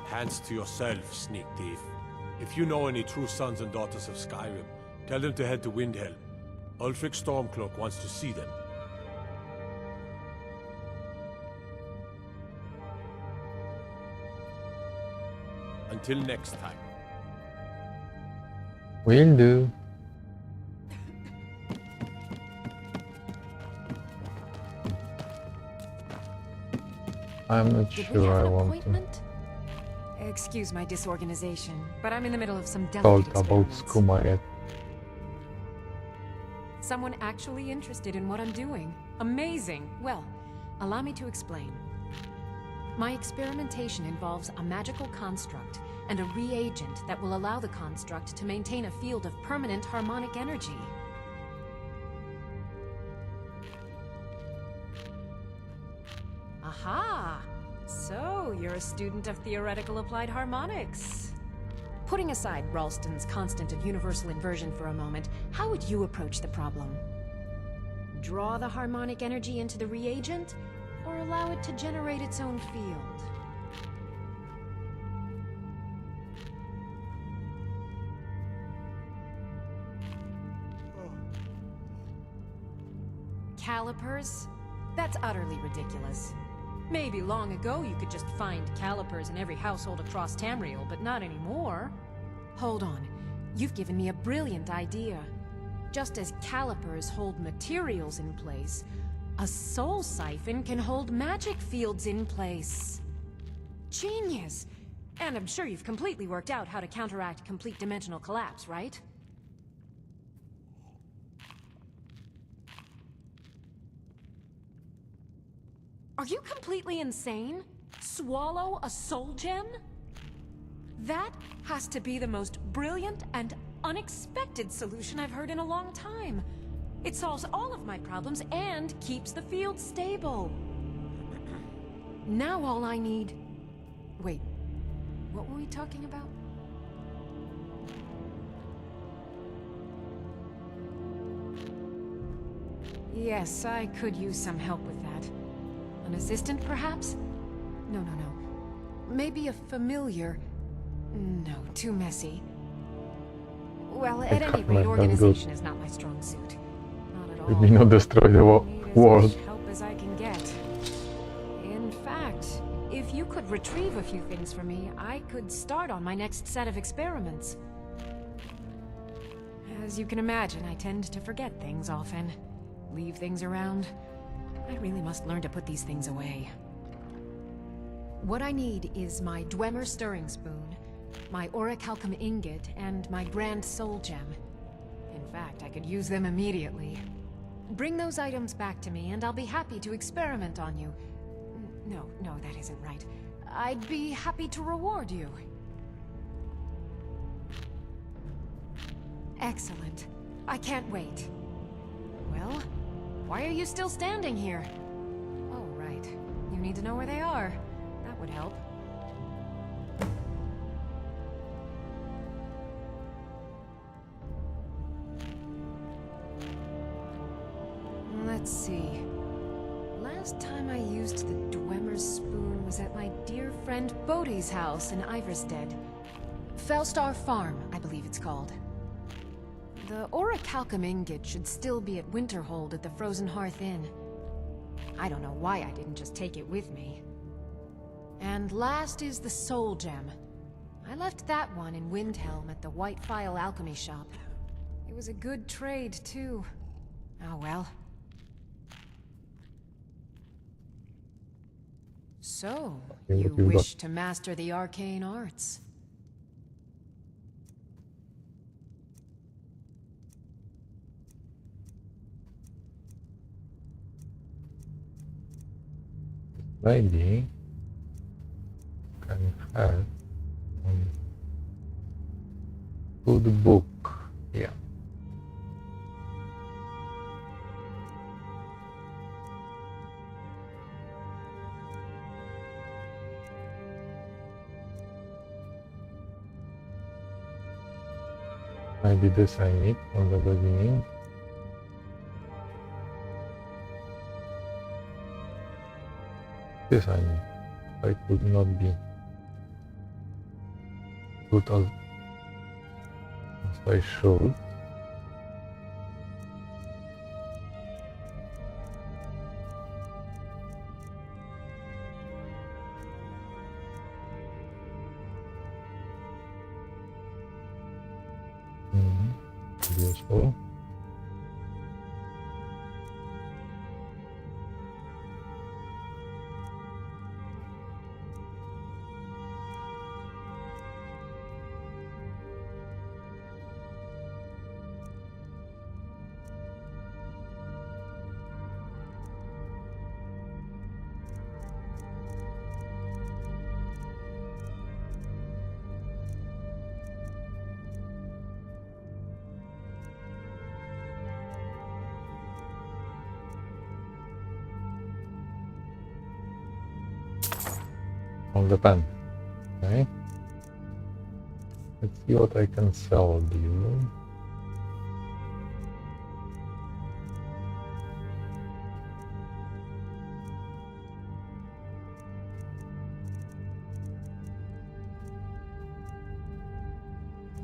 Hands to yourself, sneak thief. If you know any true sons and daughters of Skyrim, tell them to head to Windhelm. Ulfric Stormcloak wants to see them. Until next time. Will do. I'm not sure I want to Excuse my disorganization, but I'm in the middle of some talk delicate about experiments. Skumaget. Someone actually interested in what I'm doing. Amazing! Well, allow me to explain. My experimentation involves a magical construct and a reagent that will allow the construct to maintain a field of permanent harmonic energy. Aha! So, you're a student of theoretical applied harmonics. Putting aside Ralston's constant and universal inversion for a moment, how would you approach the problem? Draw the harmonic energy into the reagent, or allow it to generate its own field? Calipers? That's utterly ridiculous. Maybe long ago you could just find calipers in every household across Tamriel, but not anymore. Hold on. You've given me a brilliant idea. Just as calipers hold materials in place, a soul siphon can hold magic fields in place. Genius! And I'm sure you've completely worked out how to counteract complete dimensional collapse, right? Are you completely insane? Swallow a soul gem? That has to be the most brilliant and unexpected solution I've heard in a long time. It solves all of my problems and keeps the field stable. Now all I need... Wait, what were we talking about? Yes, I could use some help with that. An assistant, perhaps? No. Maybe a familiar... No, too messy. Well, at any rate, organization is not my strong suit. Not at all. Let me not destroy the world. As much help as I can get. In fact, if you could retrieve a few things for me, I could start on my next set of experiments. As you can imagine, I tend to forget things often. Leave things around. I really must learn to put these things away. What I need is my Dwemer stirring spoon, my orichalcum ingot, and my grand soul gem. In fact, I could use them immediately. Bring those items back to me, and I'll be happy to experiment on you. No, that isn't right. I'd be happy to reward you. Excellent. I can't wait. Well, why are you still standing here? Oh, right. You need to know where they are. That would help. Let's see. Last time I used the Dwemer spoon was at my dear friend Bodhi's house in Iverstead. Felstar Farm, I believe it's called. The orichalcum ingot should still be at Winterhold at the Frozen Hearth Inn. I don't know why I didn't just take it with me. And last is the soul gem. I left that one in Windhelm at the White Phial Alchemy Shop. It was a good trade, too. Oh well. So, Okay, you what you wish got? to master the arcane arts? Maybe can have good book. Yeah. Maybe this I need from the beginning. This I need. I could not be good as I should. Useful. On the pen. Okay. Let's see what I can sell you.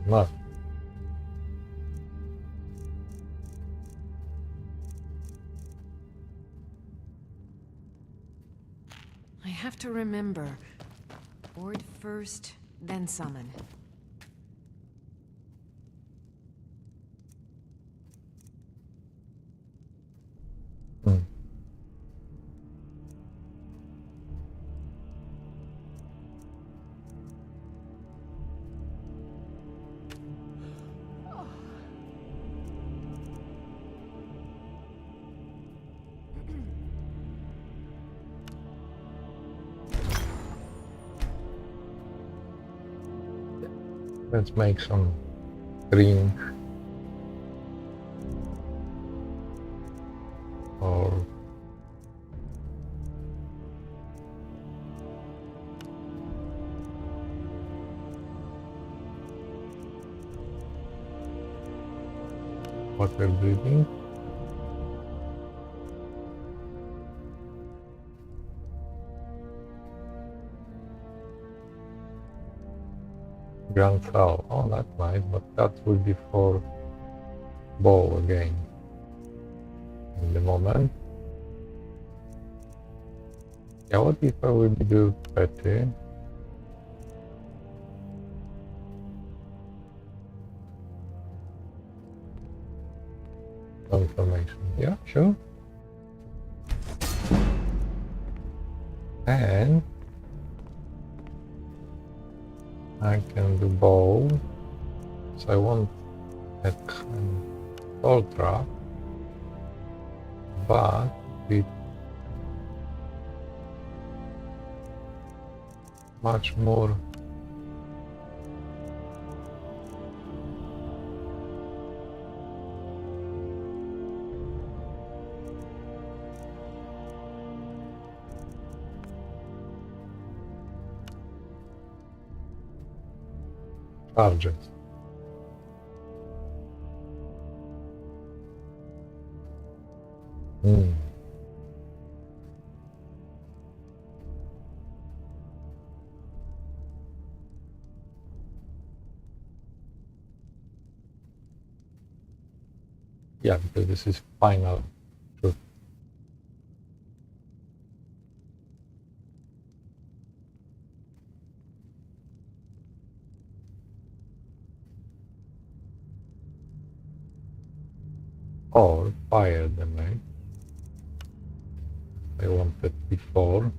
No. I have to remember. Board first, then summon. Let's make some green or water breathing. Grand Thal. Oh, that's nice, but that will be for bow again. In the moment. Yeah, what if I will do petty? Confirmation. Yeah, sure. And I can do bow. So I want a soul trap, but with much more charges. Yeah, because this is final truth. Or fire damage. I wanted before.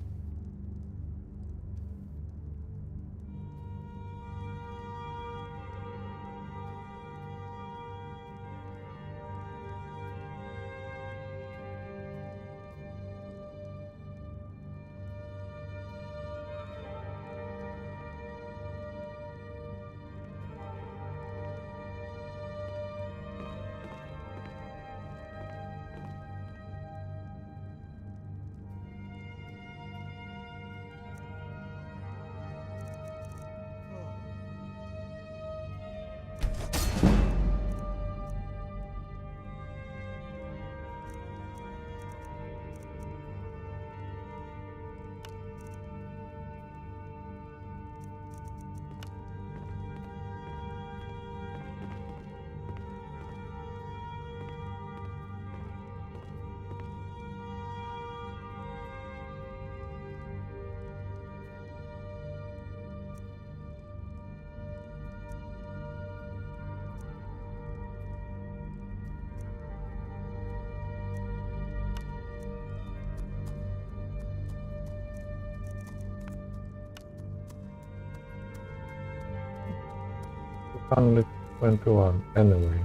Only 21 anyway.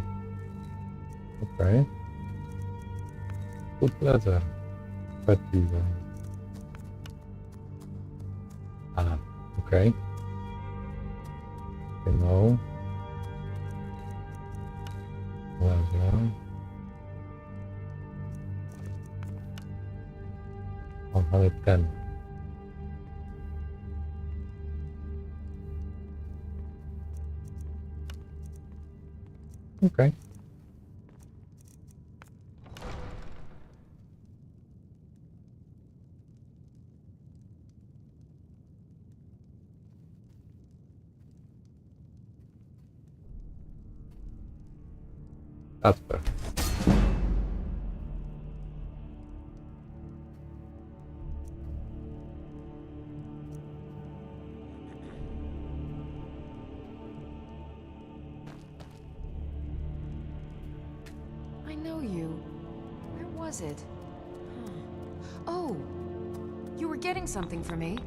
Okay. Good leather. Pet even. Ah, okay. You know. Leather. 110. Okay. That's fair. I know you. Where was it? Oh! You were getting something for me.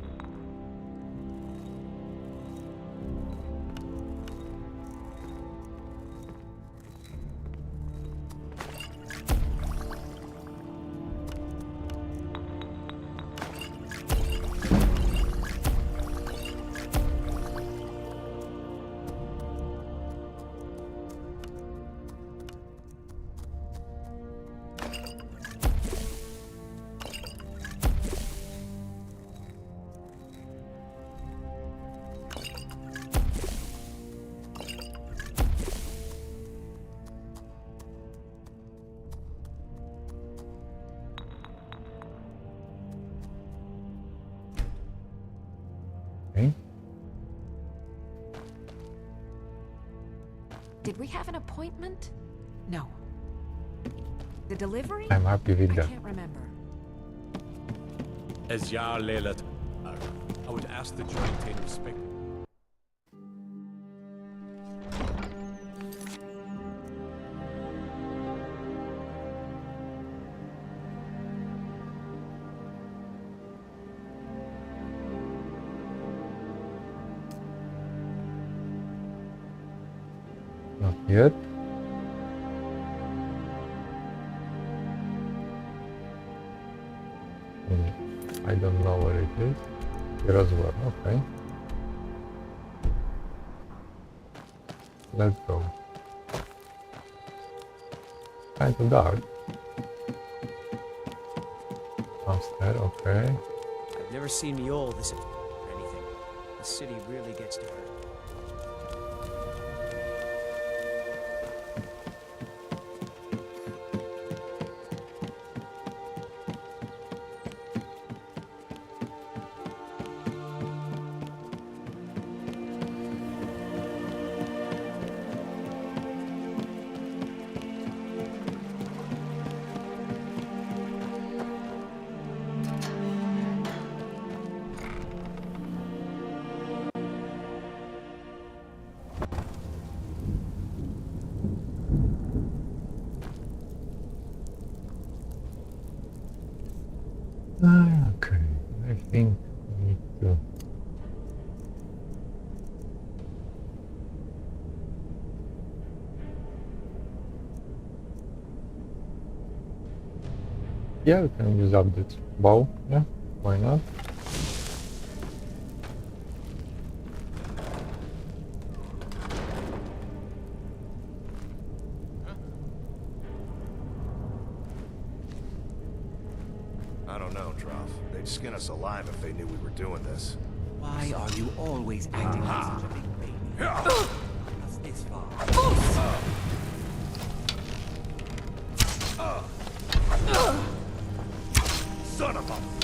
Okay. Did we have an appointment? No. The delivery? I'm happy with I that. can't remember. As Jarl Lelat, I would ask that you maintain respect. Not yet. I don't know where it is. Here as well. Okay. Let's go. Kind of dark. Downstairs, okay. I've never seen Mjol this or anything. The city really gets to her. Okay, I think we need to. Yeah, we can use up this bow. Yeah, why not? I don't know, Trough. They'd skin us alive if they knew we were doing this. Why are you always acting like such a big baby? Us this far. Son of a...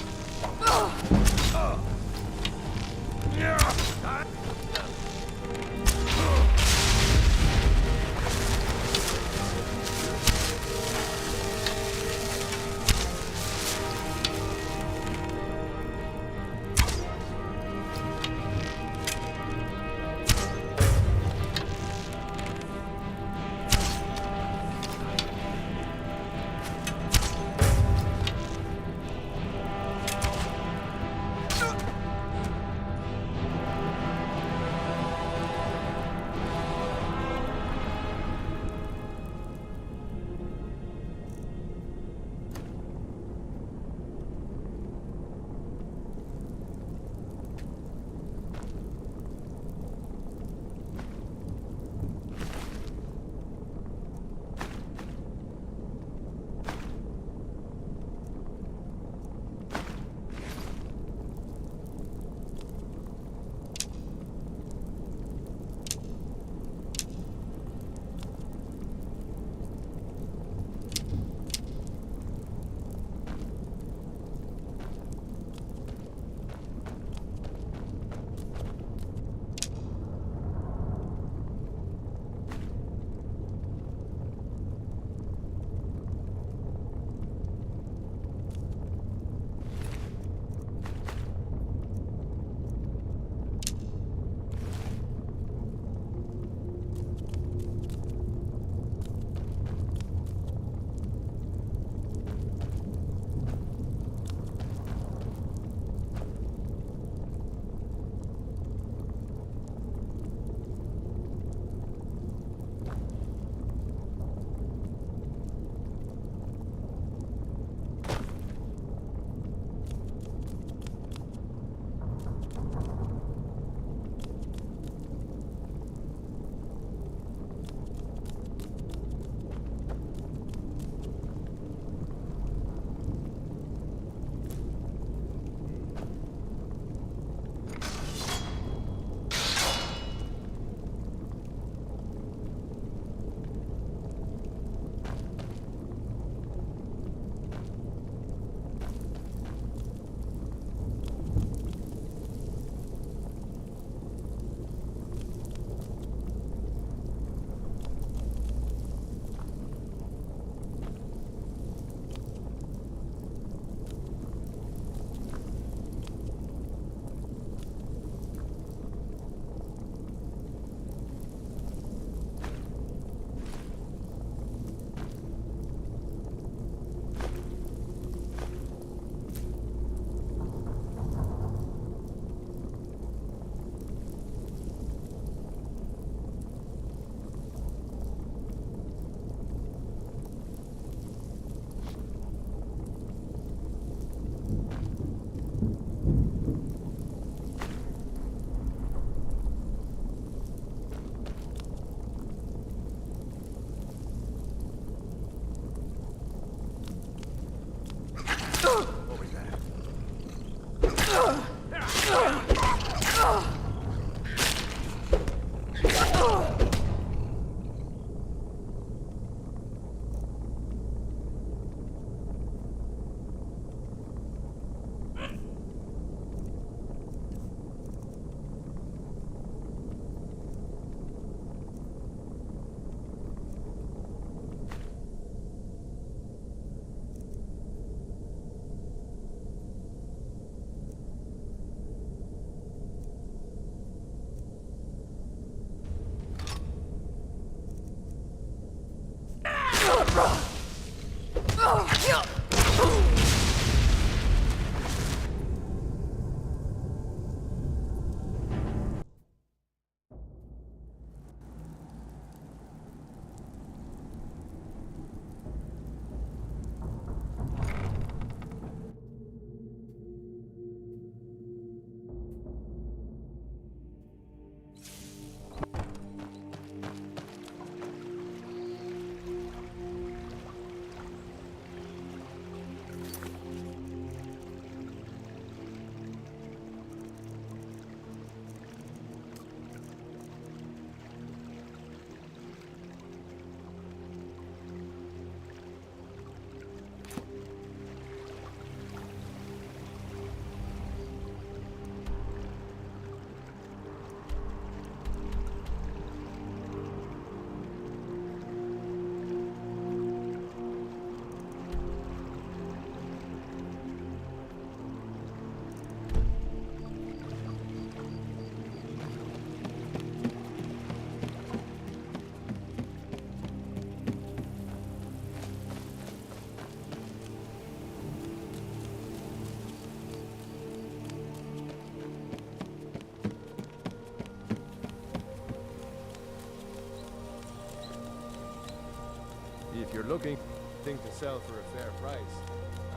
If you're looking to sell for a fair price,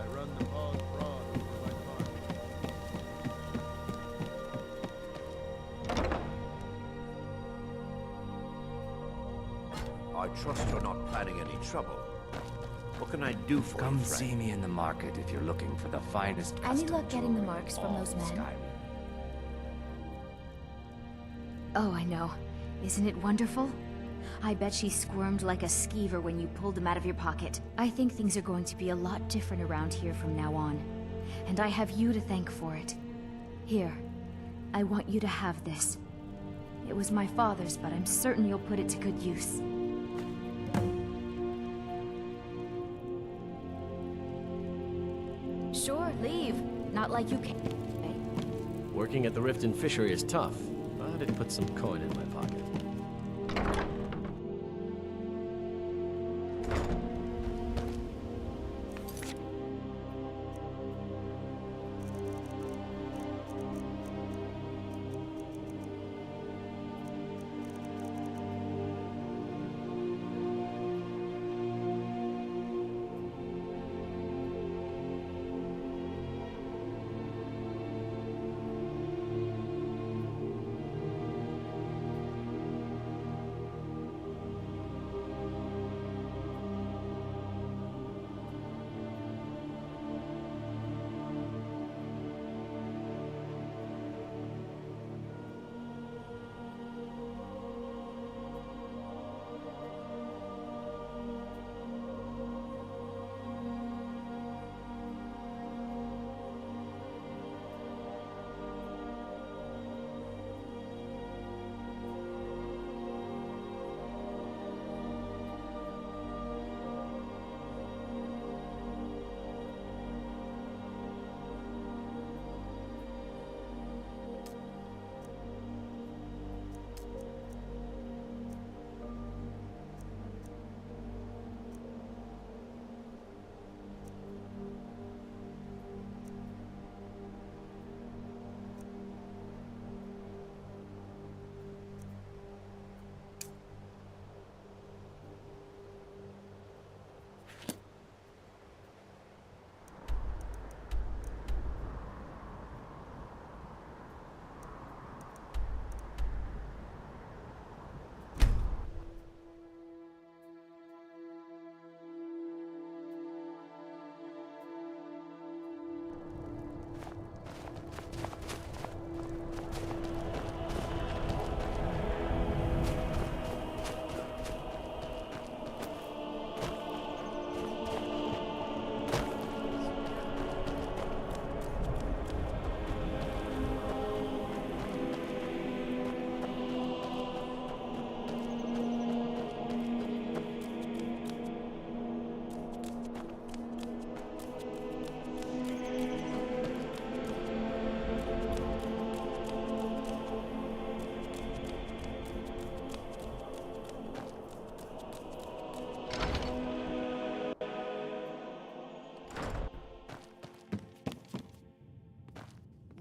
I run the paws broad over by the market. I trust you're not planning any trouble. What can I do for you, Come friend? see me in the market if you're looking for the finest Any custom luck getting the jewelry marks in from all those of men? Skyrim. Oh, I know. Isn't it wonderful? I bet she squirmed like a skeever when you pulled them out of your pocket. I think things are going to be a lot different around here from now on. And I have you to thank for it. Here, I want you to have this. It was my father's, but I'm certain you'll put it to good use. Sure, leave. Not like you can. Working at the Riften Fishery is tough, but it puts some coin in my pocket.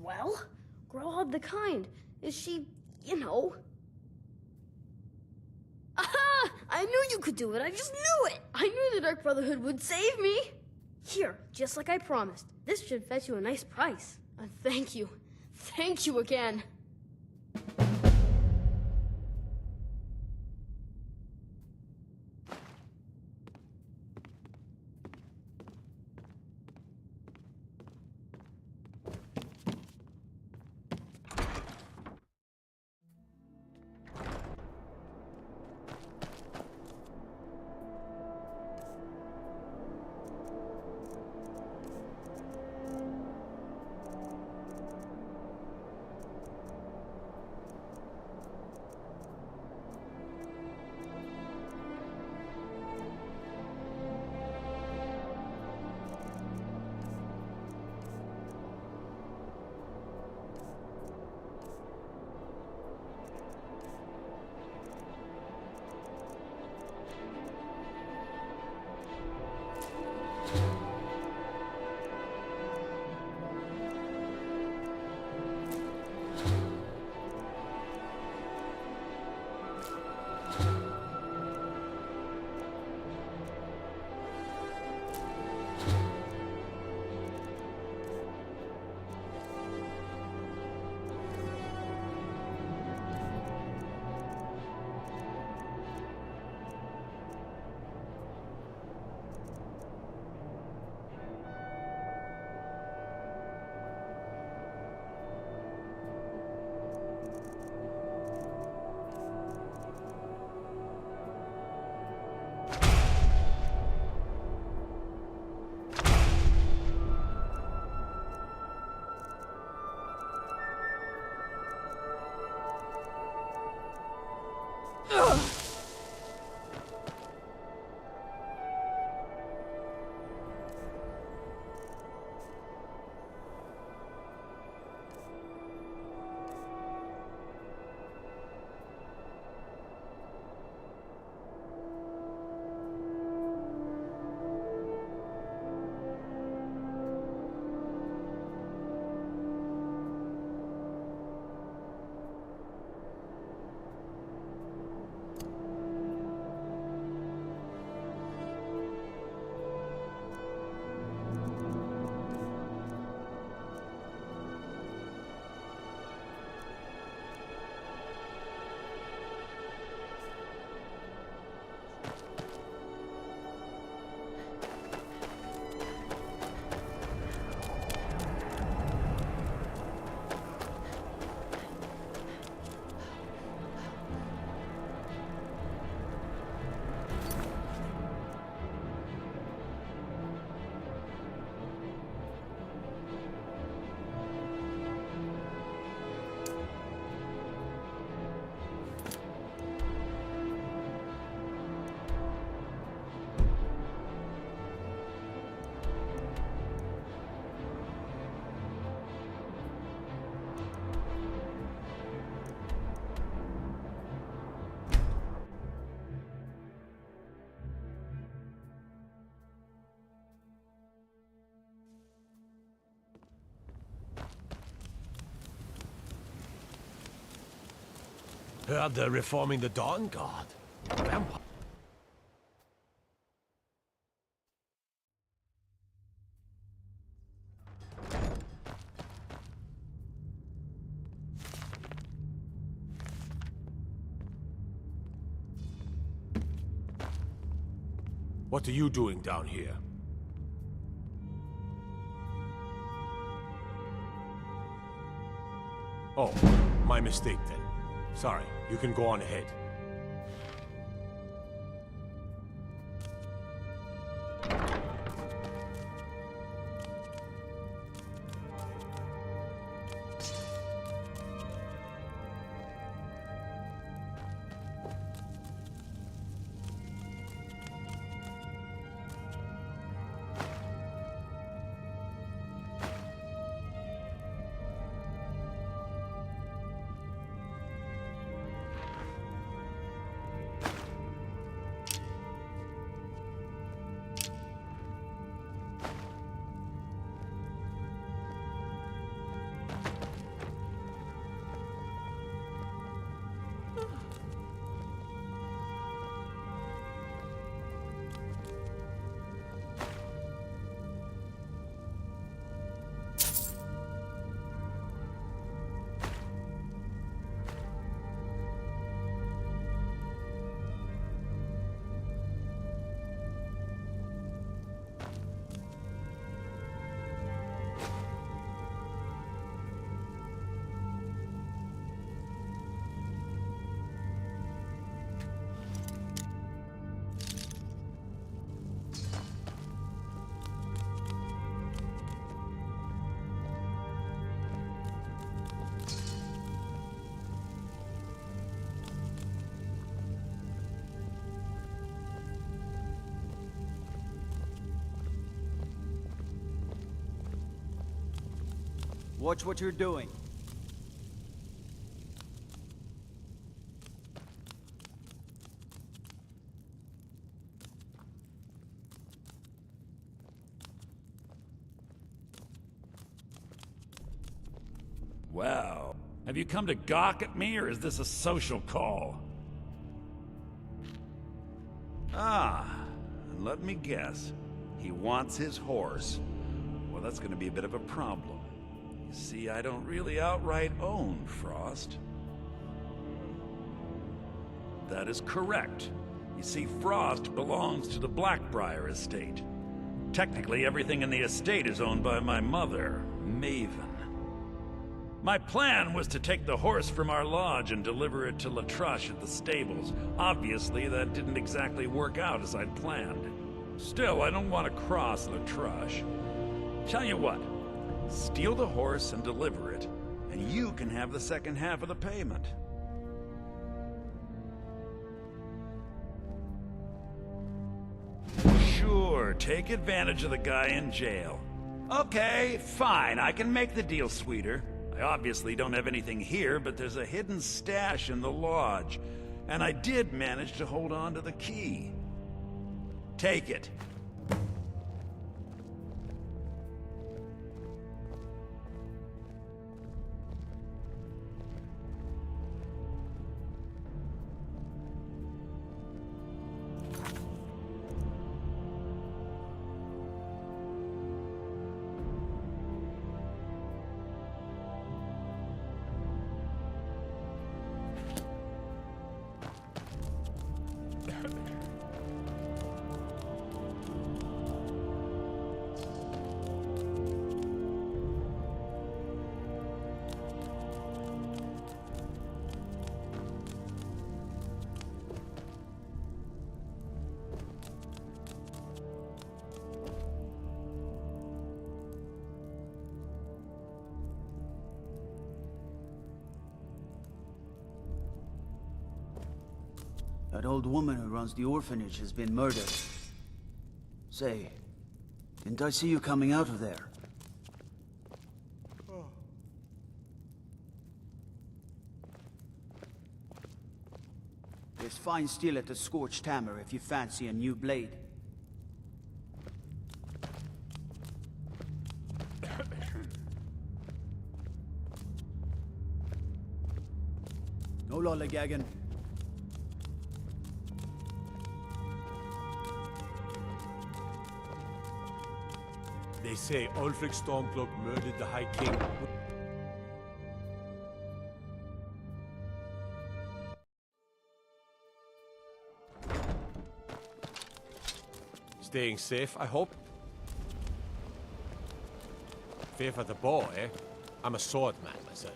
Well, Growlhub the Kind. Is she, you know... Aha! I knew you could do it. I just knew it. I knew the Dark Brotherhood would save me. Here, just like I promised. This should fetch you a nice price. And thank you. Thank you again. Heard they're reforming the Dawn Guard. Vampire. What are you doing down here? Oh, my mistake then. Sorry, you can go on ahead. Watch what you're doing. Well, have you come to gawk at me, or is this a social call? Ah, and let me guess. He wants his horse. Well, that's gonna be a bit of a problem. You see, I don't really outright own Frost. That is correct. You see, Frost belongs to the Blackbriar estate. Technically, everything in the estate is owned by my mother, Maven. My plan was to take the horse from our lodge and deliver it to Latrush at the stables. Obviously, that didn't exactly work out as I'd planned. Still, I don't want to cross Latrush. Tell you what, steal the horse and deliver it, and you can have the second half of the payment. Sure, take advantage of the guy in jail. Okay, fine, I can make the deal sweeter. I obviously don't have anything here, but there's a hidden stash in the lodge, and I did manage to hold on to the key. Take it. That old woman who runs the orphanage has been murdered. Say, didn't I see you coming out of there? There's fine steel at the Scorched Hammer if you fancy a new blade. No lollygagging. They say Ulfric Stormcloak murdered the High King. Staying safe, I hope. Favor the bow, eh? I'm a swordman myself.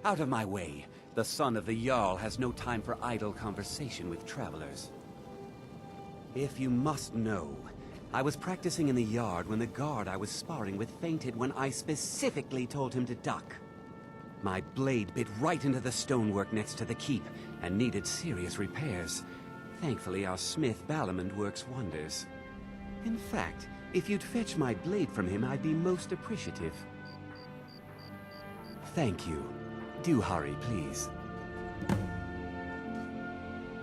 Out of my way. The son of the Jarl has no time for idle conversation with travelers. If you must know, I was practicing in the yard when the guard I was sparring with fainted when I specifically told him to duck. My blade bit right into the stonework next to the keep and needed serious repairs. Thankfully, our smith Balamond works wonders. In fact, if you'd fetch my blade from him, I'd be most appreciative. Thank you. Do hurry, please.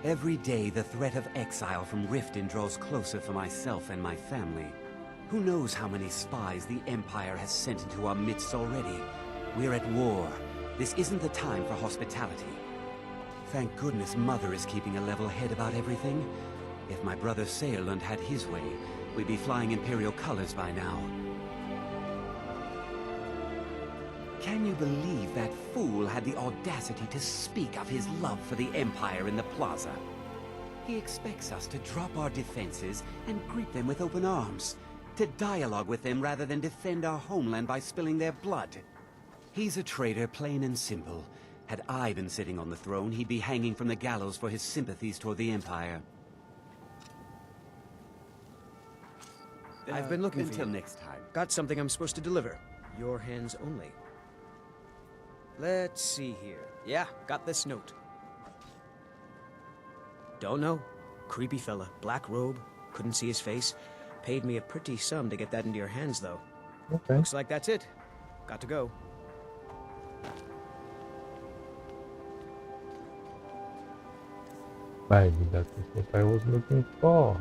Every day, the threat of exile from Riften draws closer for myself and my family. Who knows how many spies the Empire has sent into our midst already? We're at war. This isn't the time for hospitality. Thank goodness Mother is keeping a level head about everything. If my brother Saerlund had his way, we'd be flying Imperial colors by now. Can you believe that fool had the audacity to speak of his love for the Empire in the plaza? He expects us to drop our defenses and greet them with open arms, to dialogue with them rather than defend our homeland by spilling their blood. He's a traitor, plain and simple. Had I been sitting on the throne, he'd be hanging from the gallows for his sympathies toward the Empire. I've been looking Until for you. next time. Got something I'm supposed to deliver. Your hands only. Let's see here. Yeah, got this note. Don't know. Creepy fella. Black robe. Couldn't see his face. Paid me a pretty sum to get that into your hands, though. Okay. Looks like that's it. Got to go. Maybe that is what I was looking for.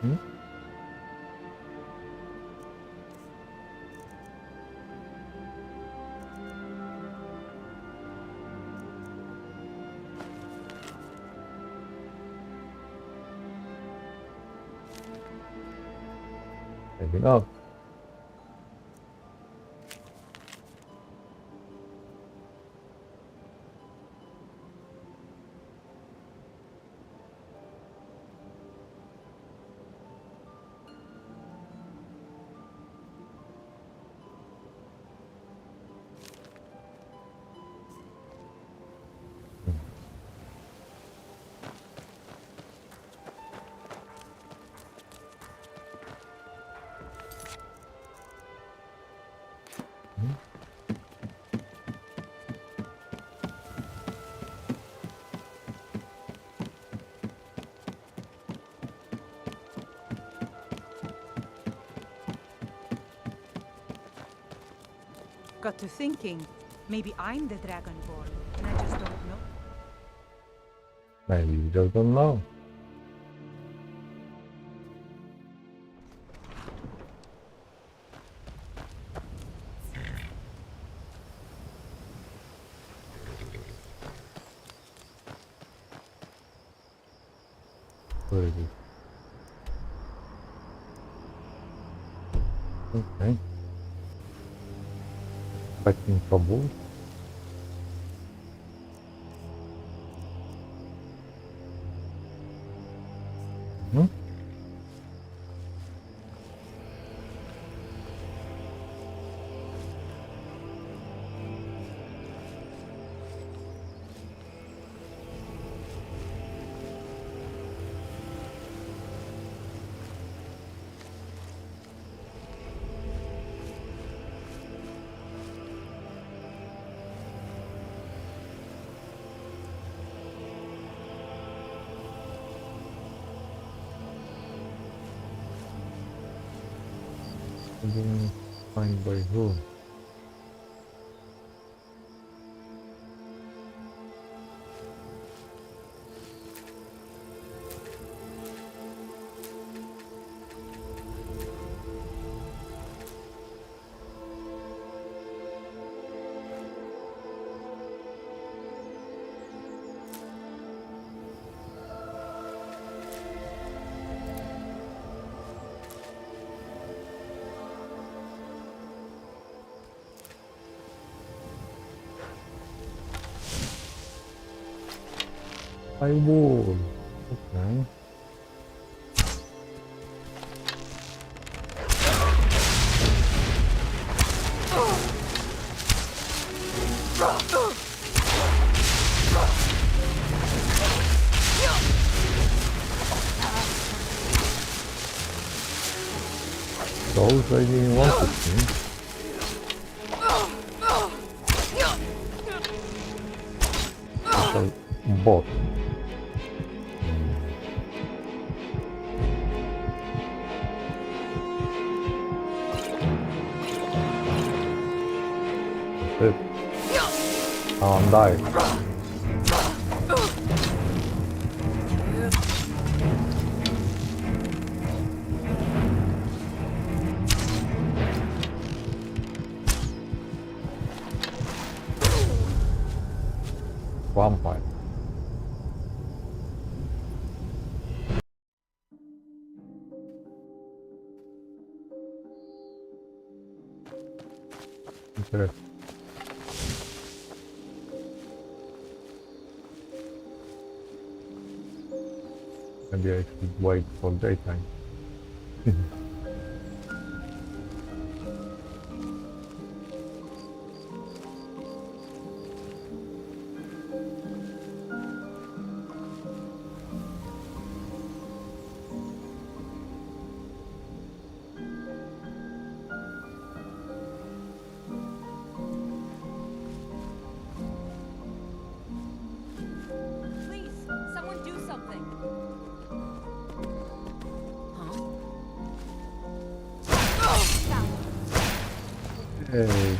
Hmm? Maybe not. Got to thinking, maybe I'm the Dragonborn, and I just don't know. Maybe you just don't know. Where is it? Okay. Expecting trouble. Hmm? I didn't find by who. I would. Okay. Those I didn't want to see. Bot. That's it. Oh, I'm dying. Vampire. Interesting. Maybe I should wait for daytime. Please, someone do something. Hey.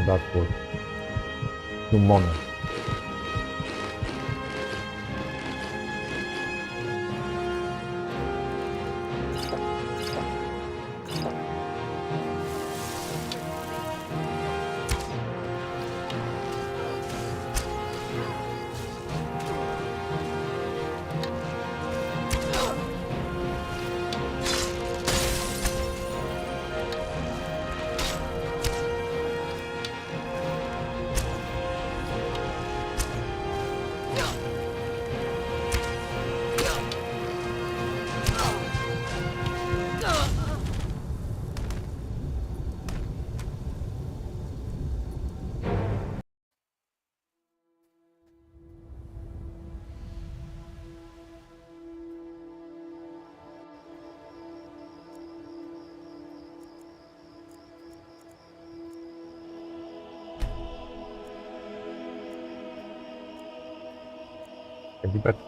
That was too mono. Can be better.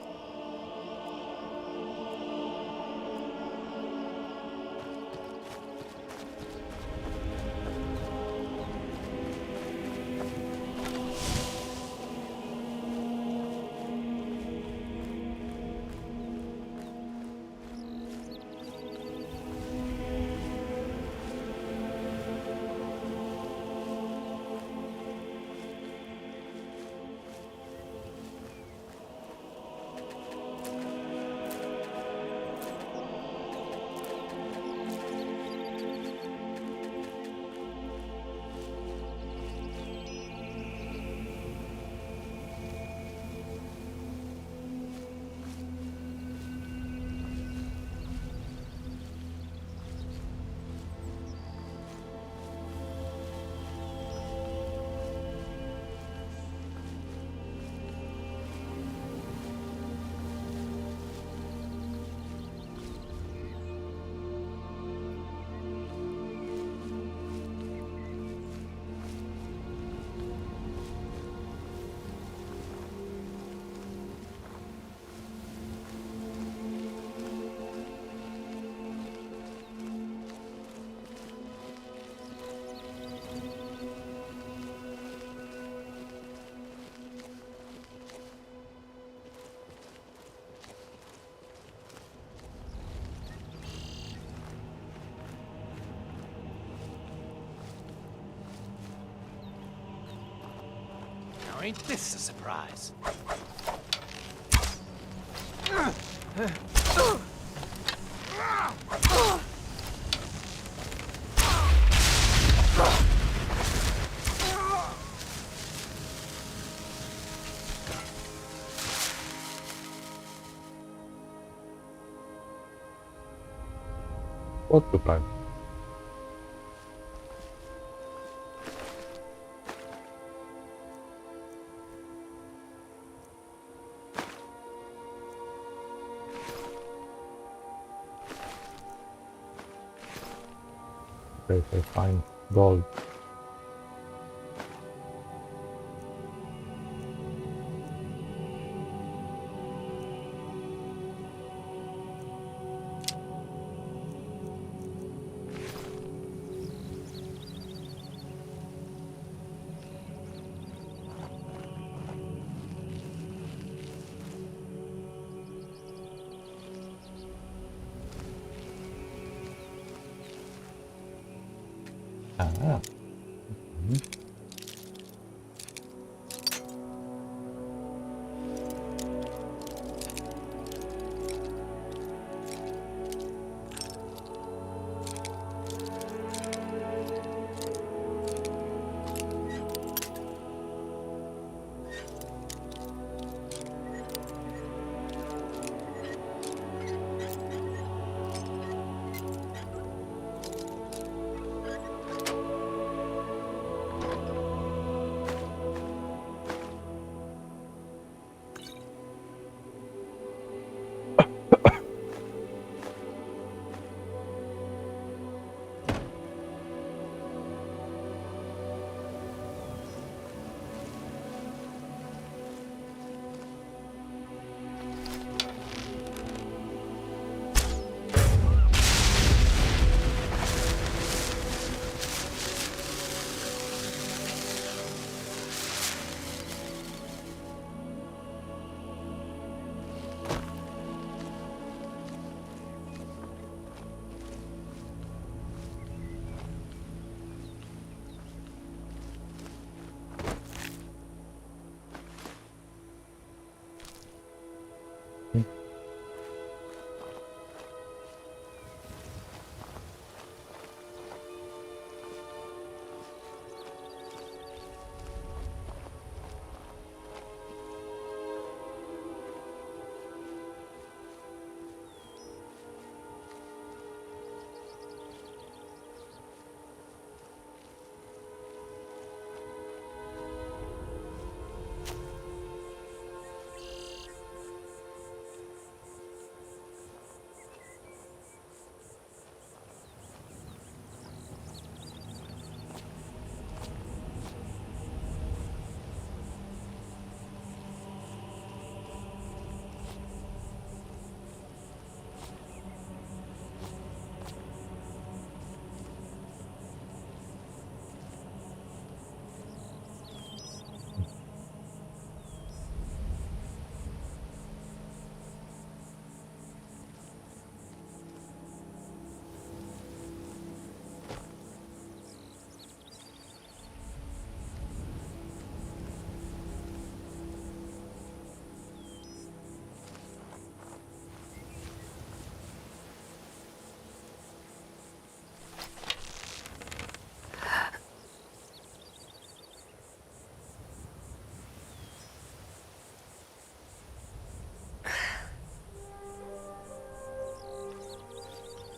Now ain't this a surprise? What the time? Okay, so find gold. Ah.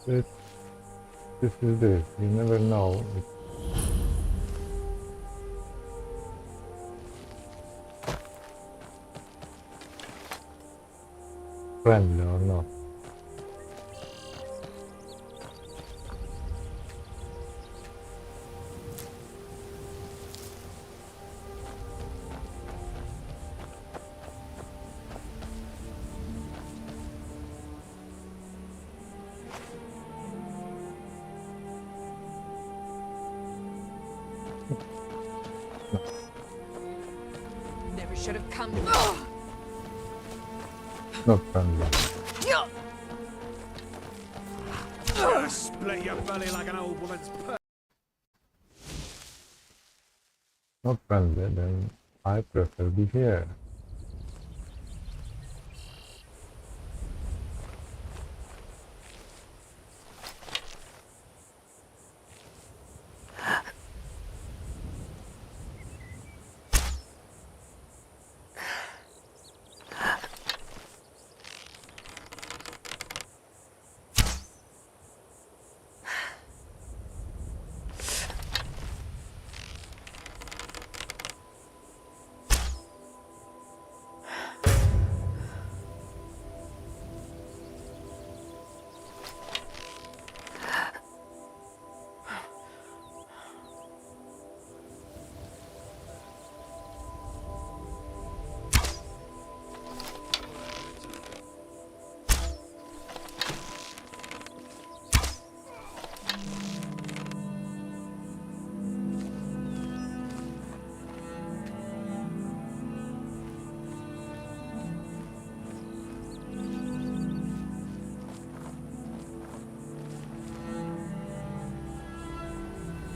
This is this. You never know. Friendly or not. Never should have come. Not friendly. Split your belly like an old woman's Not friendly, then I prefer be here.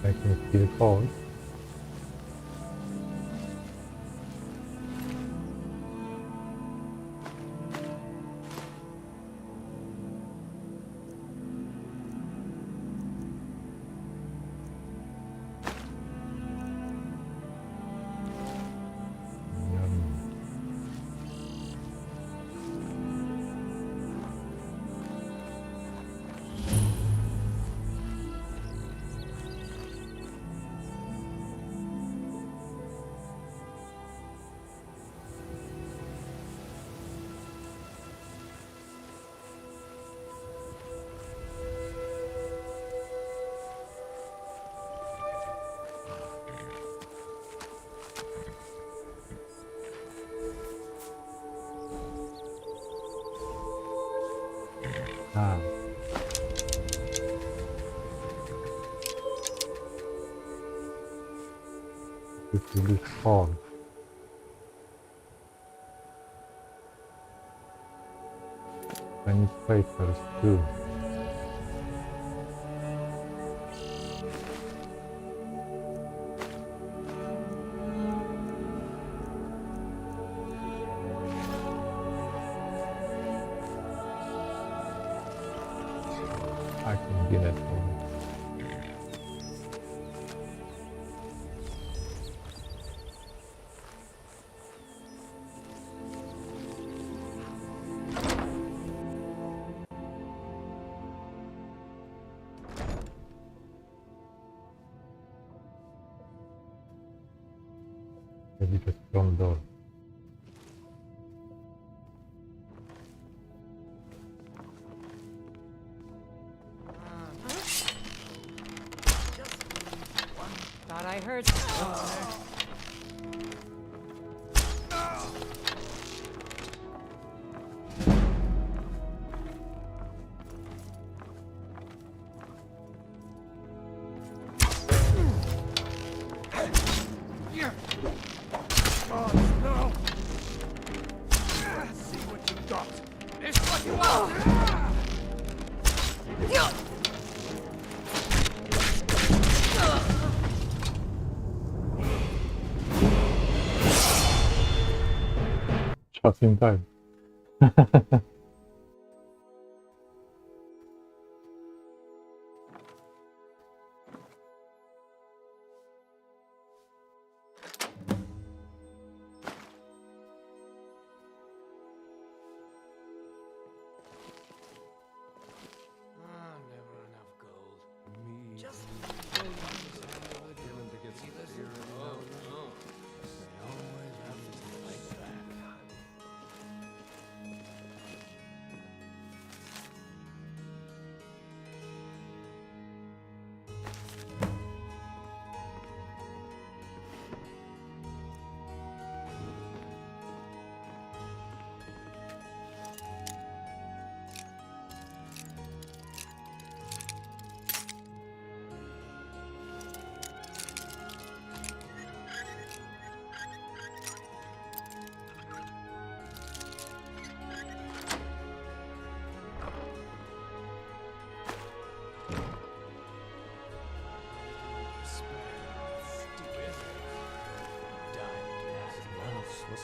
I can still call. Ah. This will be fall. I need papers too. I can get it for you. Maybe the front door. Thought I heard something there. Just in time.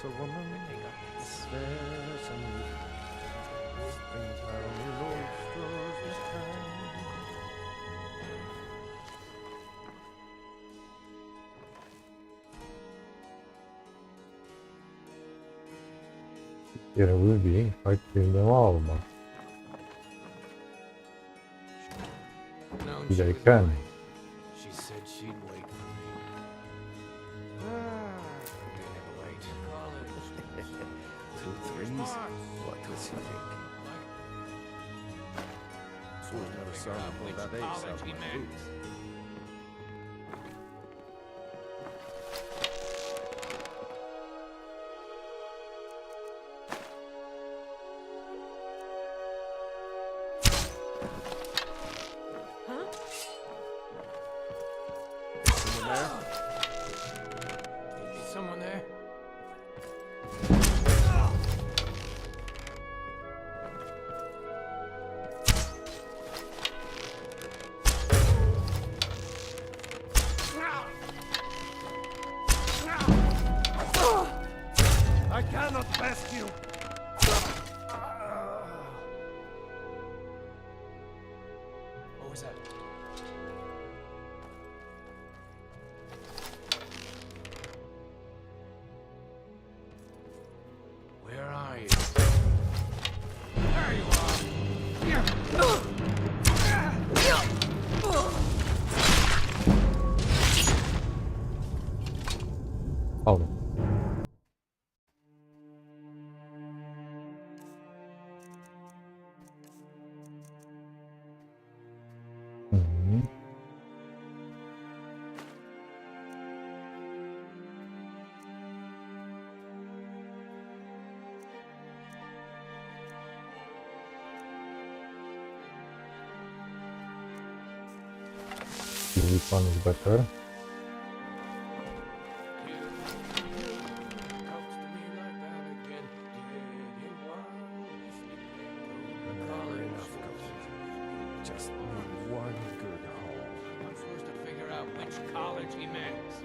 a woman. There's a need. Springtime in oysters is kind. There will be if I kill them all, but I can. She said she'd wait for me. They never wait. 2 3s? What was she think? Fool's never saw me that age out my boots. Someone there? I cannot best you. What was that? Where are you? There you are! Oh. Mhm. Which one is better? Just need one good home. I'm supposed to figure out which college he makes.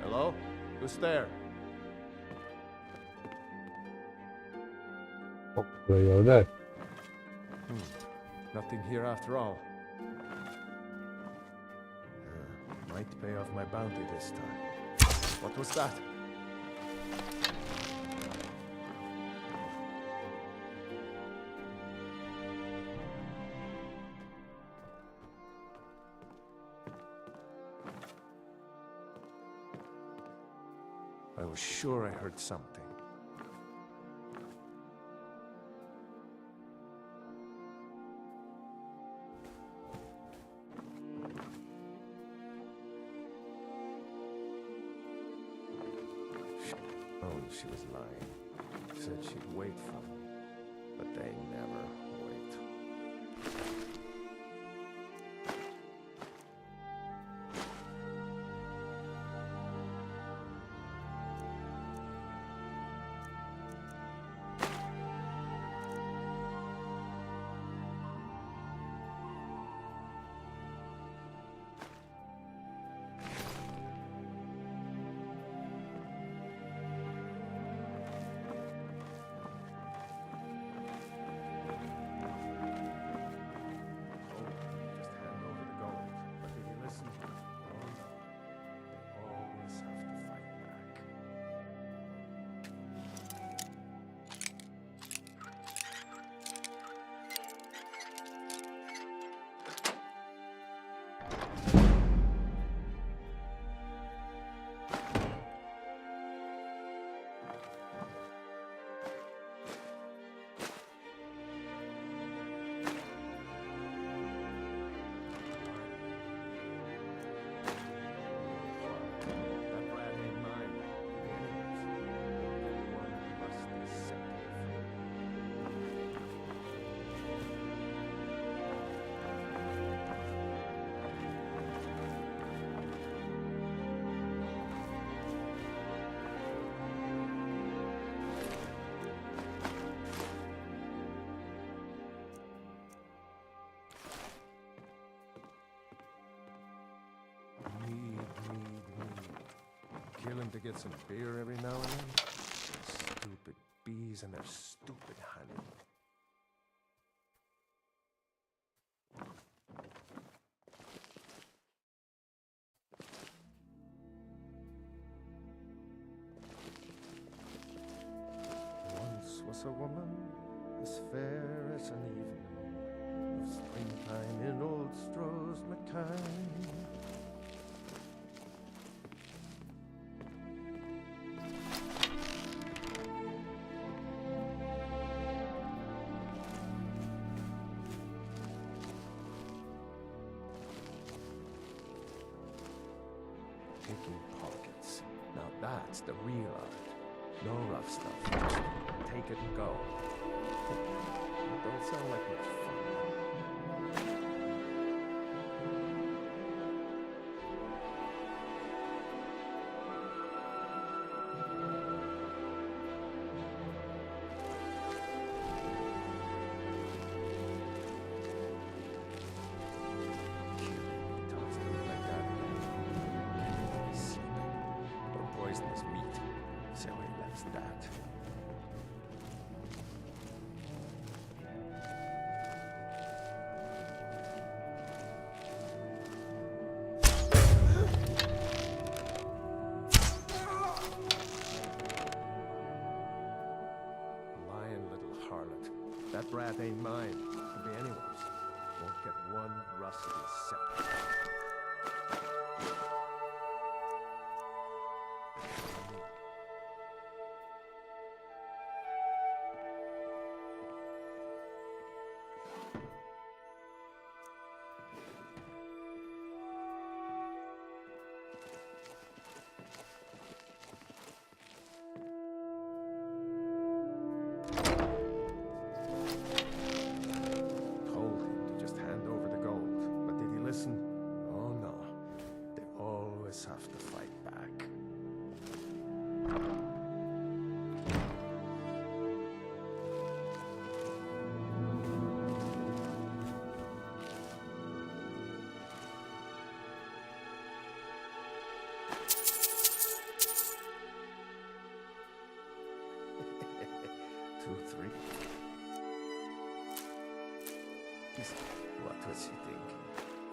Hello? Who's there? Oh, there you're there. Nothing here after all. Might pay off my bounty this time. What was that? I was sure I heard something. Oh, she was lying. Said she'd wait for me, but they never wait. kill him to get some beer every now and then? Stupid bees and their stupid honey. Once was a woman as fair as an evening of springtime in old Stroh's Mackay. Picking pockets. Now that's the real art. No rough stuff. Take it and go. It don't sound like much fun. Talks to me like that again. He's sleeping. Don't poison his meat. So he left that. Lying little harlot. That brat ain't mine. Could be anyone's. Won't get one rusty scepter. Told him to just hand over the gold, but did he listen? Oh no. They always have to fight back. Two, three. What was he thinking?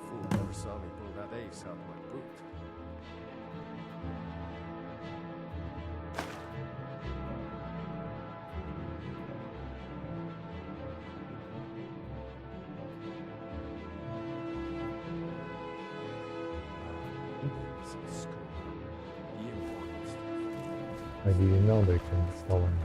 Fool never saw me pull that ace out my boot. Some school. The important stuff. I didn't know they can sell them.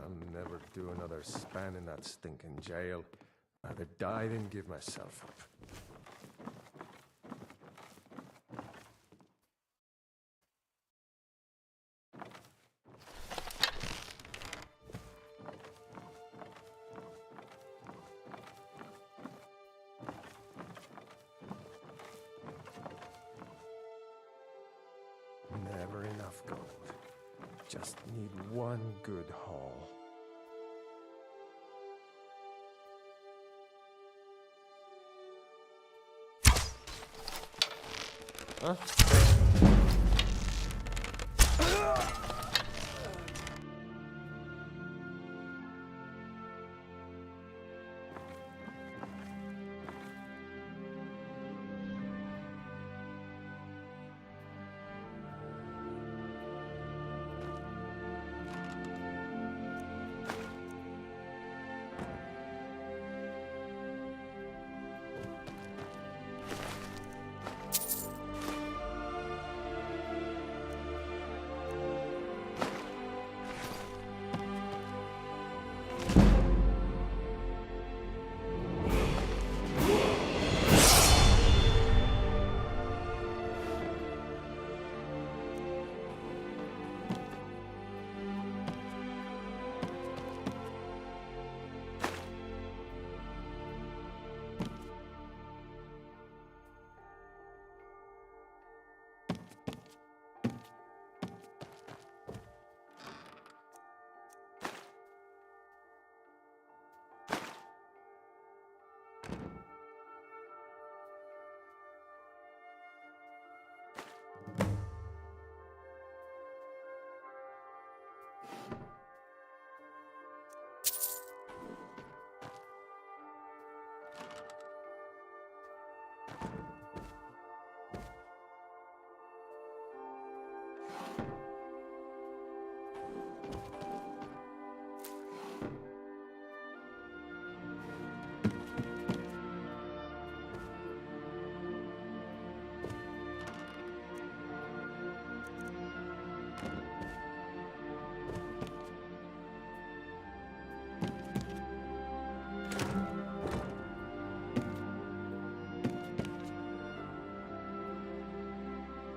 I'll never do another span in that stinking jail. Rather die than give myself up. Never enough gold. Just need one good haul. Huh?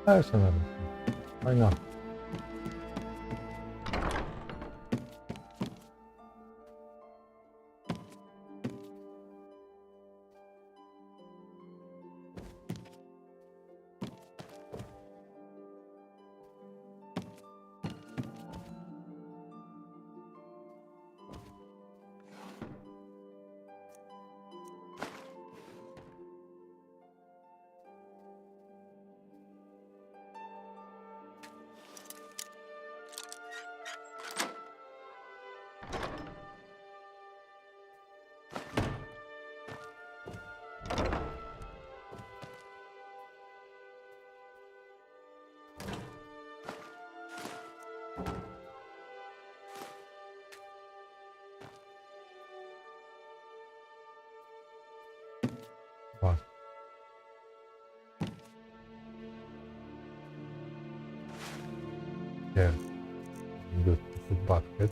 Personally, why not? What? Yeah, good basket.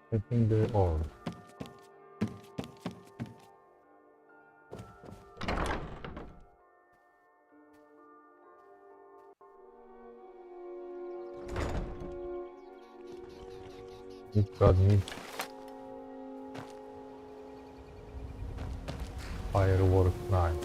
I think they're all. It got me. Firework knife.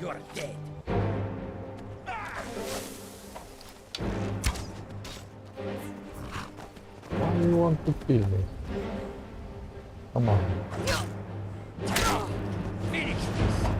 You're dead. Why do you want to kill me? Come on. Finish this.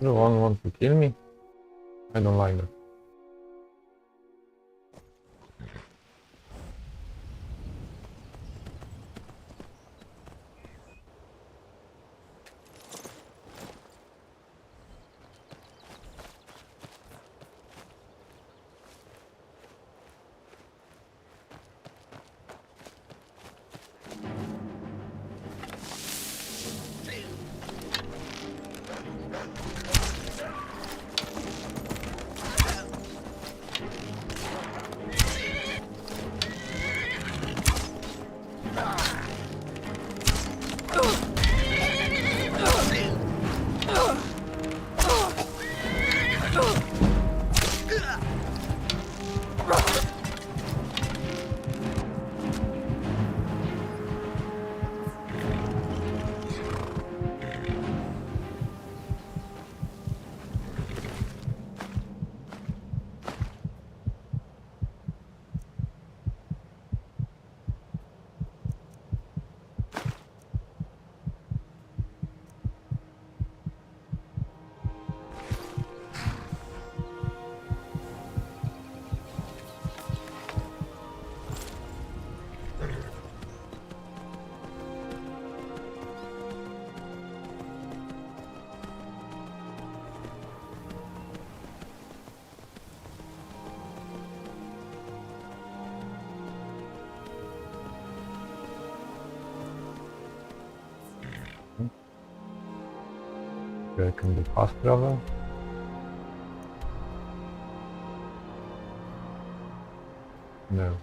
No one wants to kill me? I don't like that. I can do fast travel. No.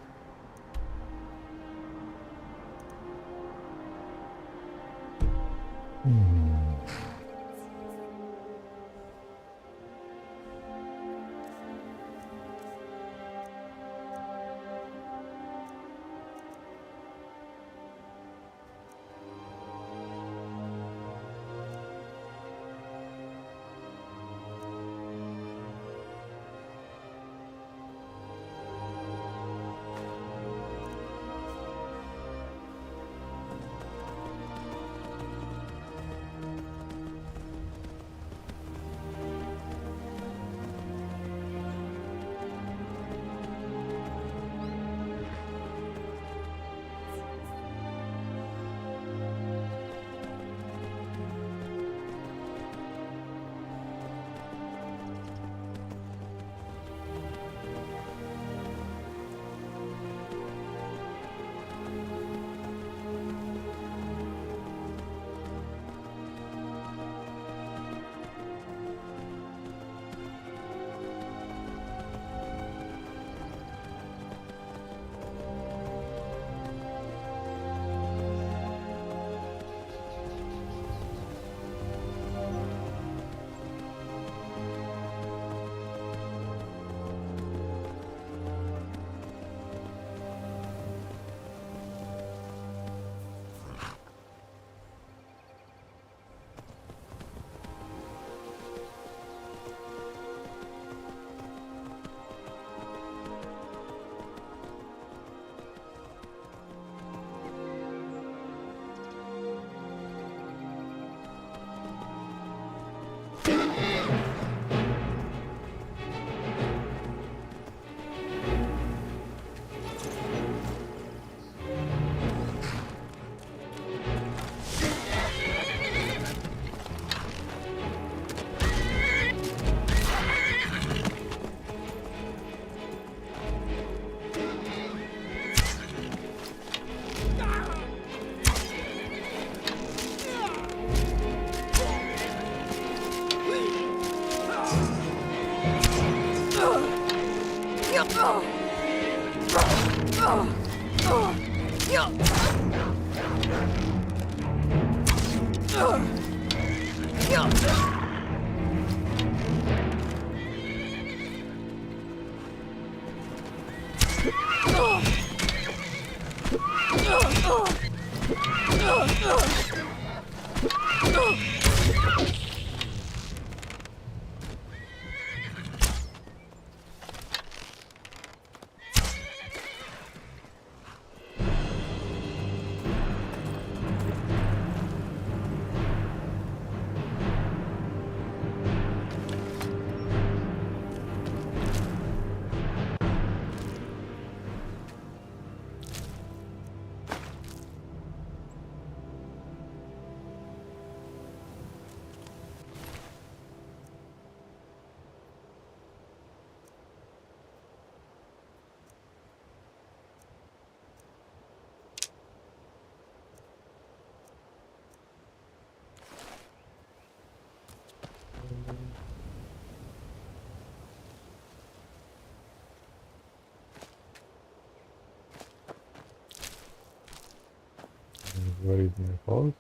Where is my fault?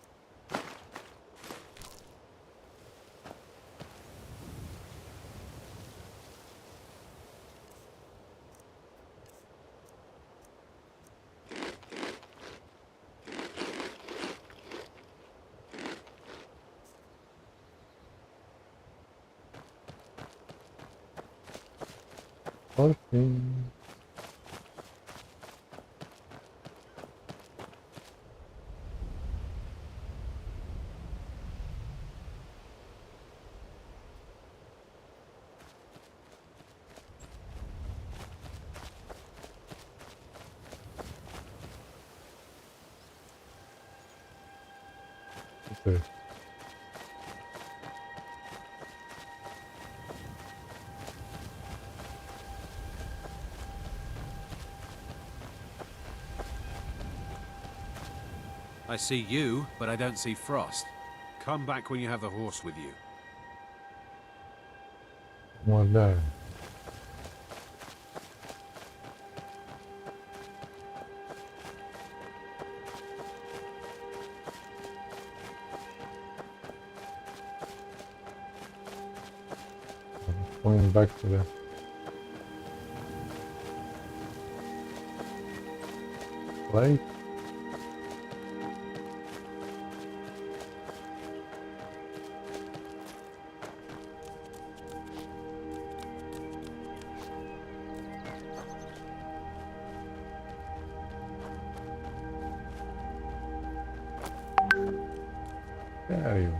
Okay. Okay. I see you, but I don't see Frost. Come back when you have the horse with you. More there. Going back to the lake. There you.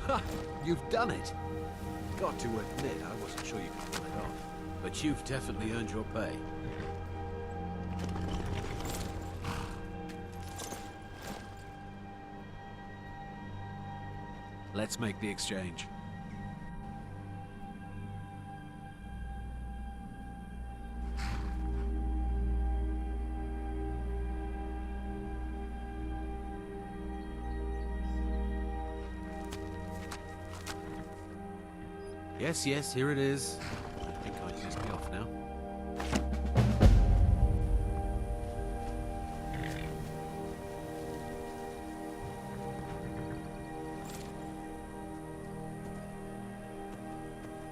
Ha! You've done it! Got to admit, I wasn't sure you could pull it off. But you've definitely earned your pay. Let's make the exchange. Yes, yes, here it is. I think I can just be off now.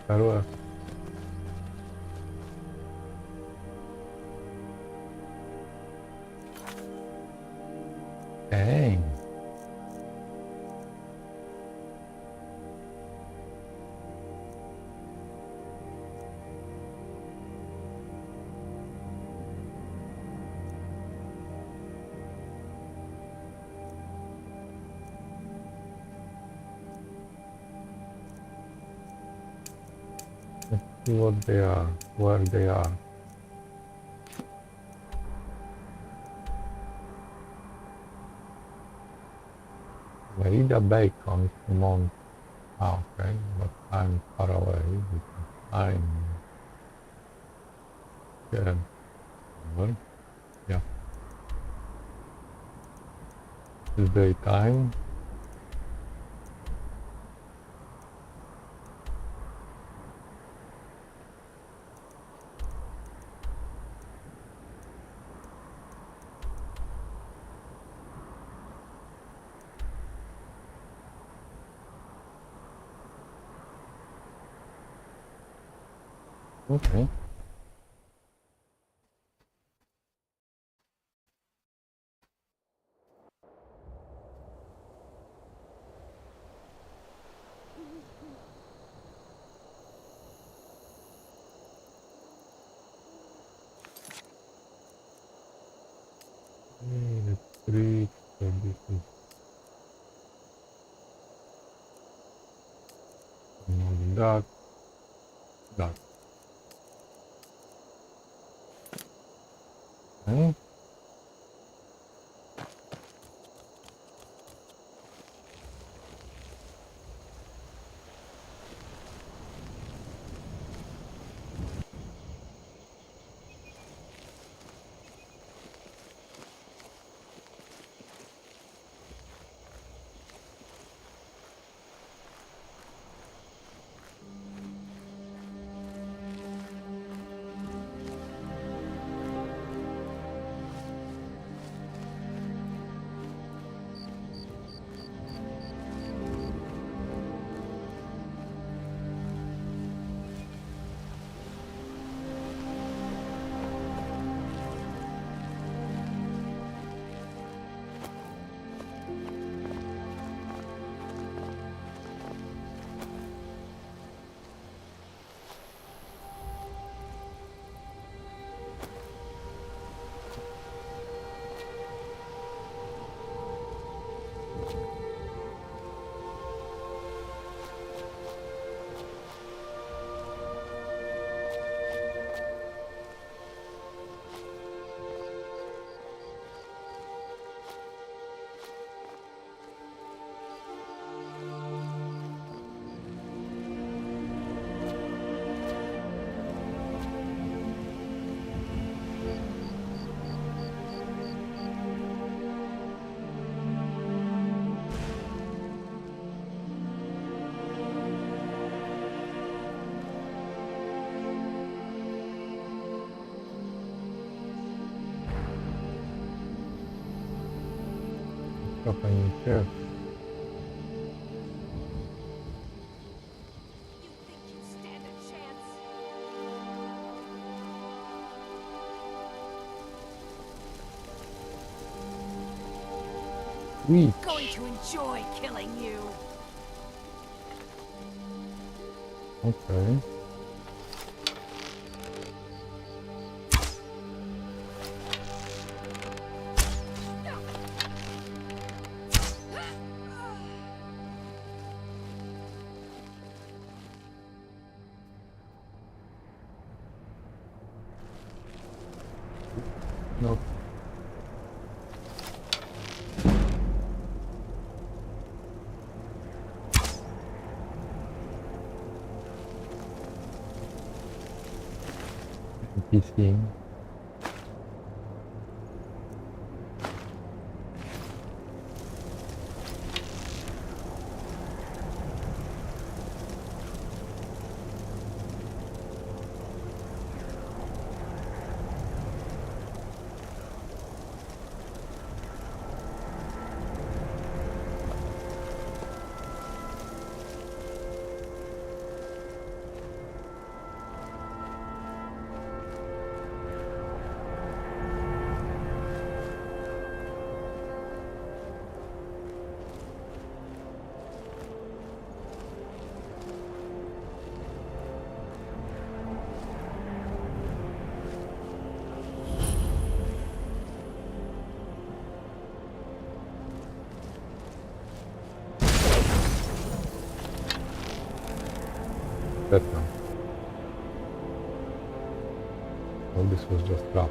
Farewell. Dang. Let's see what they are, where they are. Merida Bacon is the Mount. Okay, but I'm far away because I'm here. Well, yeah. It's daytime. Okay. Let's read. So this is dark. Dark. Okay. stuff I need here. Sweet. Going to enjoy killing you. Okay. Nope. NPC. That one. All this was just crap.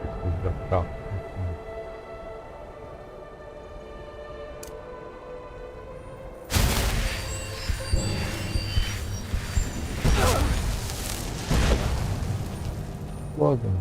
This was just crap. Wasn't.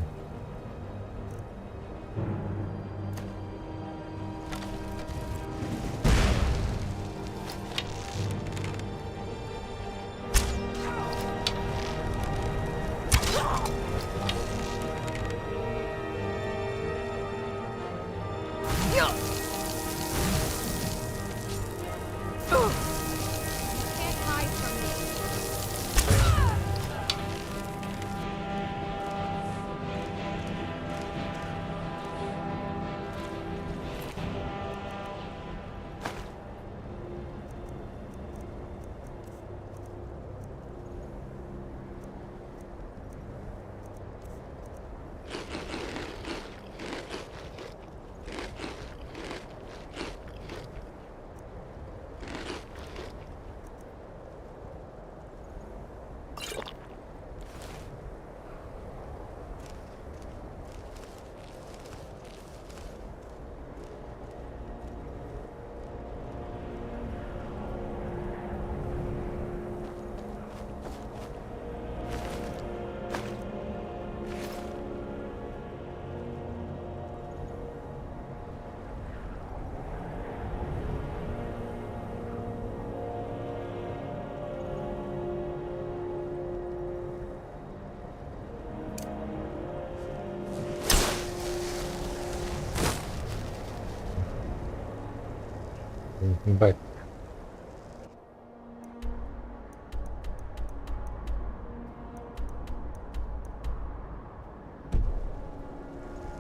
Back.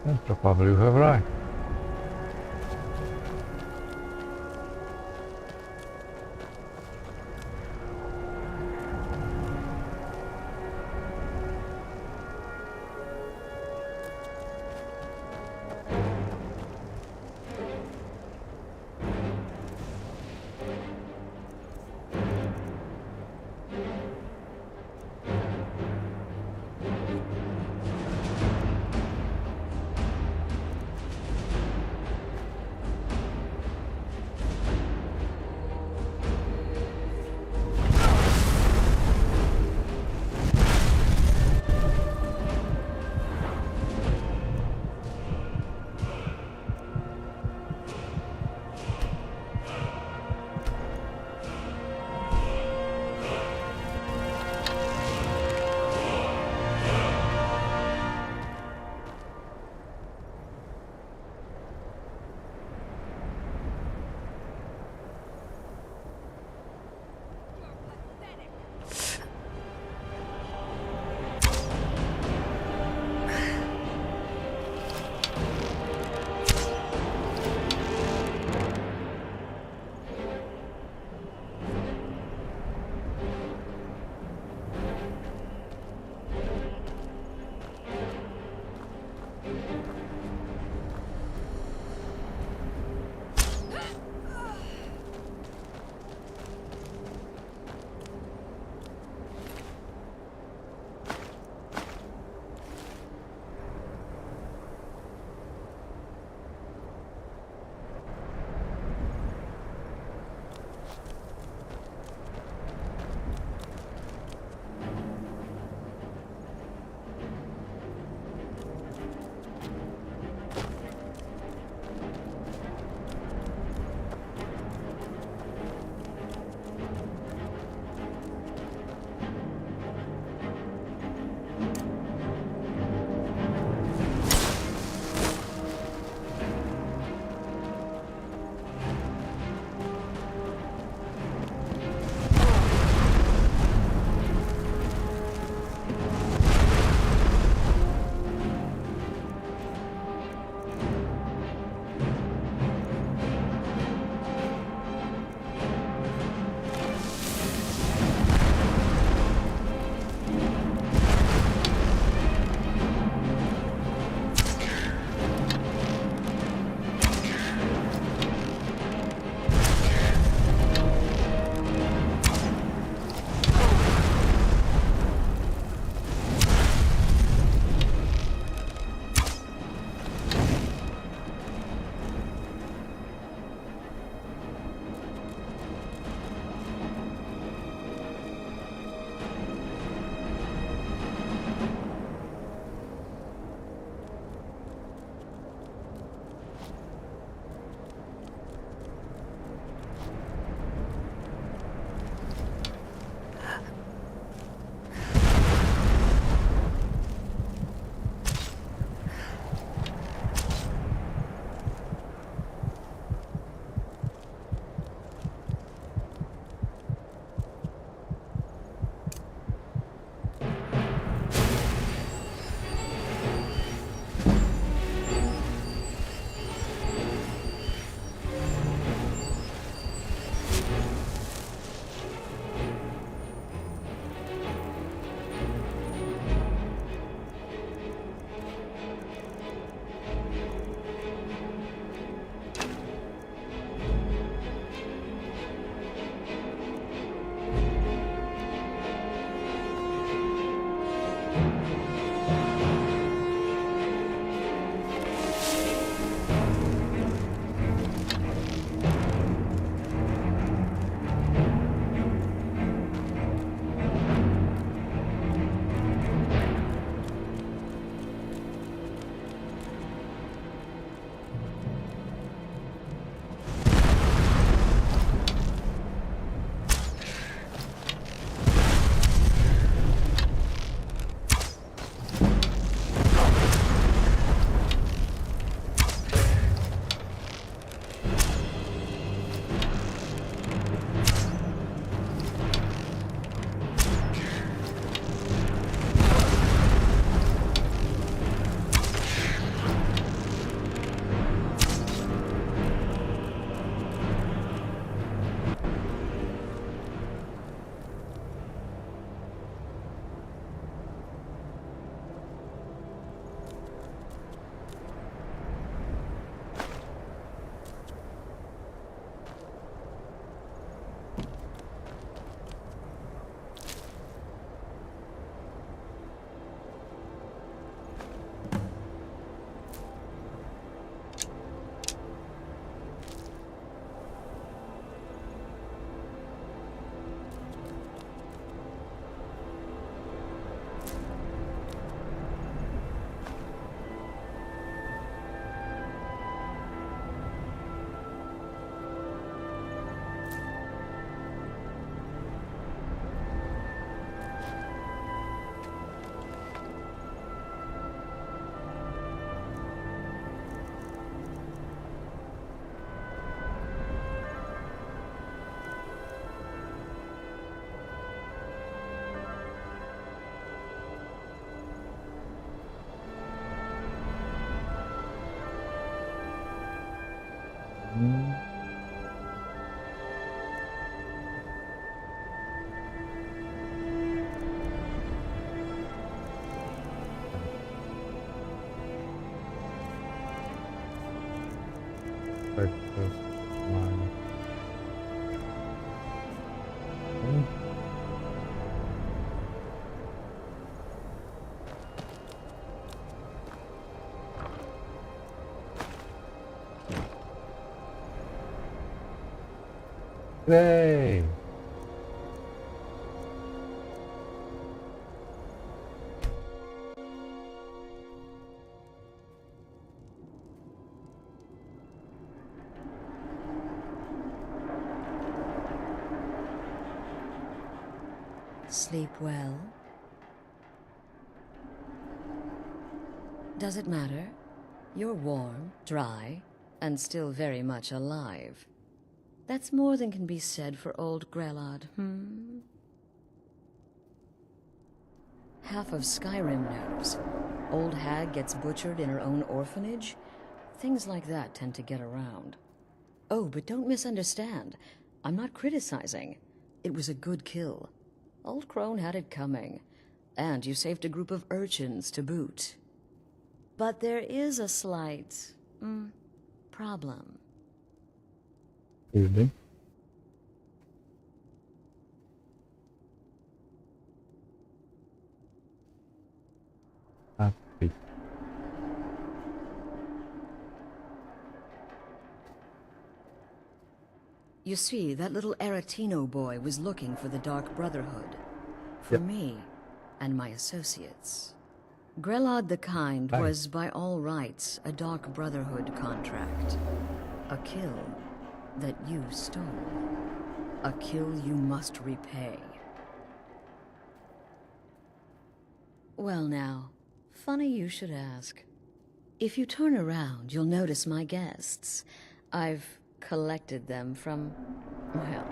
And probably you have right. Precious money. Hmm. Yay! Sleep well? Does it matter? You're warm, dry, and still very much alive. That's more than can be said for old Grelod, Half of Skyrim knows. Old hag gets butchered in her own orphanage. Things like that tend to get around. Oh, but don't misunderstand. I'm not criticizing. It was a good kill. Old Crone had it coming. And you saved a group of urchins to boot. But there is a slight, problem. Evening. Happy. You see, that little Aretino boy was looking for the Dark Brotherhood. For me and my associates. Grelod the Kind was, by all rights, a Dark Brotherhood contract. A kill that you stole. A kill you must repay. Well now, funny you should ask. If you turn around, you'll notice my guests. I've collected them from, well,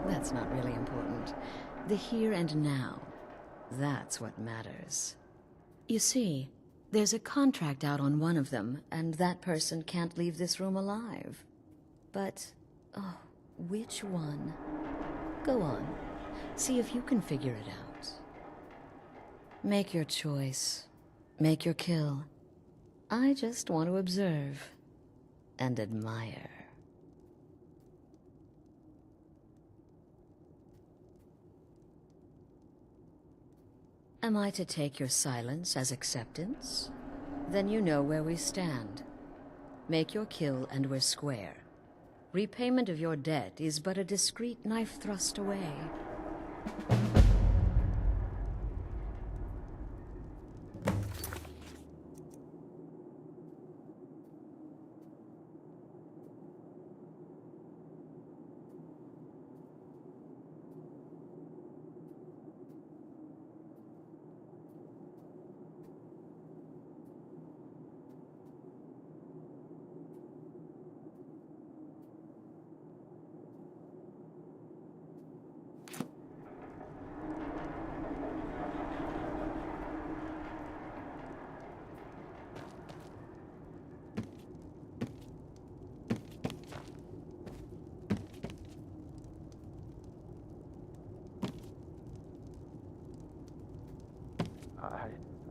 that's not really important. The here and now. That's what matters. You see, there's a contract out on one of them, and that person can't leave this room alive. But, oh, which one? Go on. See if you can figure it out. Make your choice. Make your kill. I just want to observe and admire. Am I to take your silence as acceptance? Then you know where we stand. Make your kill and we're square. Repayment of your debt is but a discreet knife thrust away.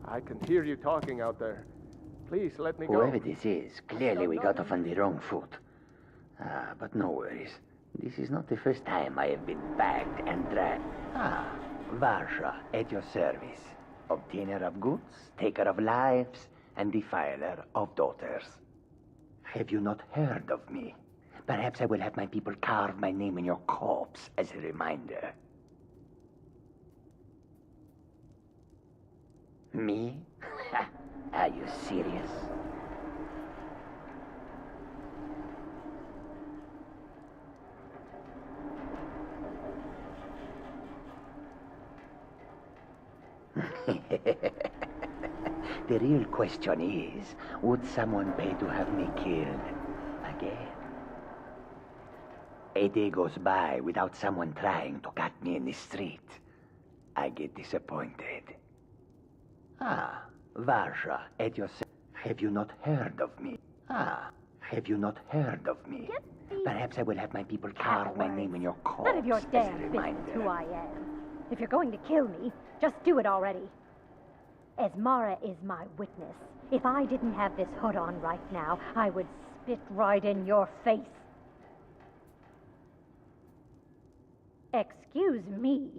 I can hear you talking out there. Please let me go. Whoever this is, clearly we got off on the wrong foot. But no worries. This is not the first time I have been bagged and dragged. Varsha, at your service. Obtainer of goods, taker of lives, and defiler of daughters. Have you not heard of me? Perhaps I will have my people carve my name in your corpse as a reminder. Me? Are you serious? The real question is, would someone pay to have me killed again? A day goes by without someone trying to cut me in the street. I get disappointed. Varsha, at your have you not heard of me? Have you not heard of me? Perhaps I will have my people carve my name in your corpse. None of your as a damn business reminder. who I am. If you're going to kill me, just do it already. Esmara is my witness. If I didn't have this hood on right now, I would spit right in your face. Excuse me,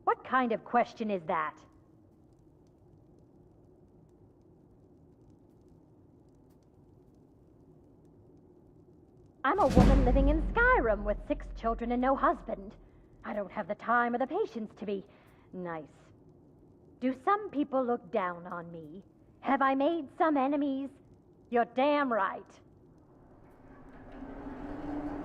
what kind of question is that? I'm a woman living in Skyrim with 6 children and no husband. I don't have the time or the patience to be nice. Do some people look down on me? Have I made some enemies? You're damn right.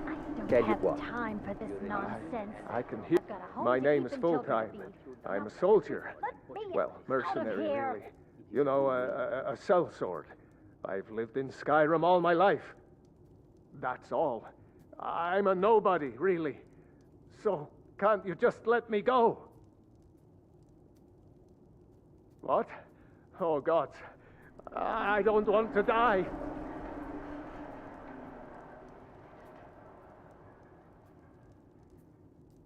I Tell don't you have what, time for this nonsense. I can hear. I've got a home My to name keep is and full children to time. feed. I'm a soldier. me Well, out of mercenary, here. really. You know, a sellsword. I've lived in Skyrim all my life. That's all. I'm a nobody, really. So, can't you just let me go? What? Oh, God. I don't want to die.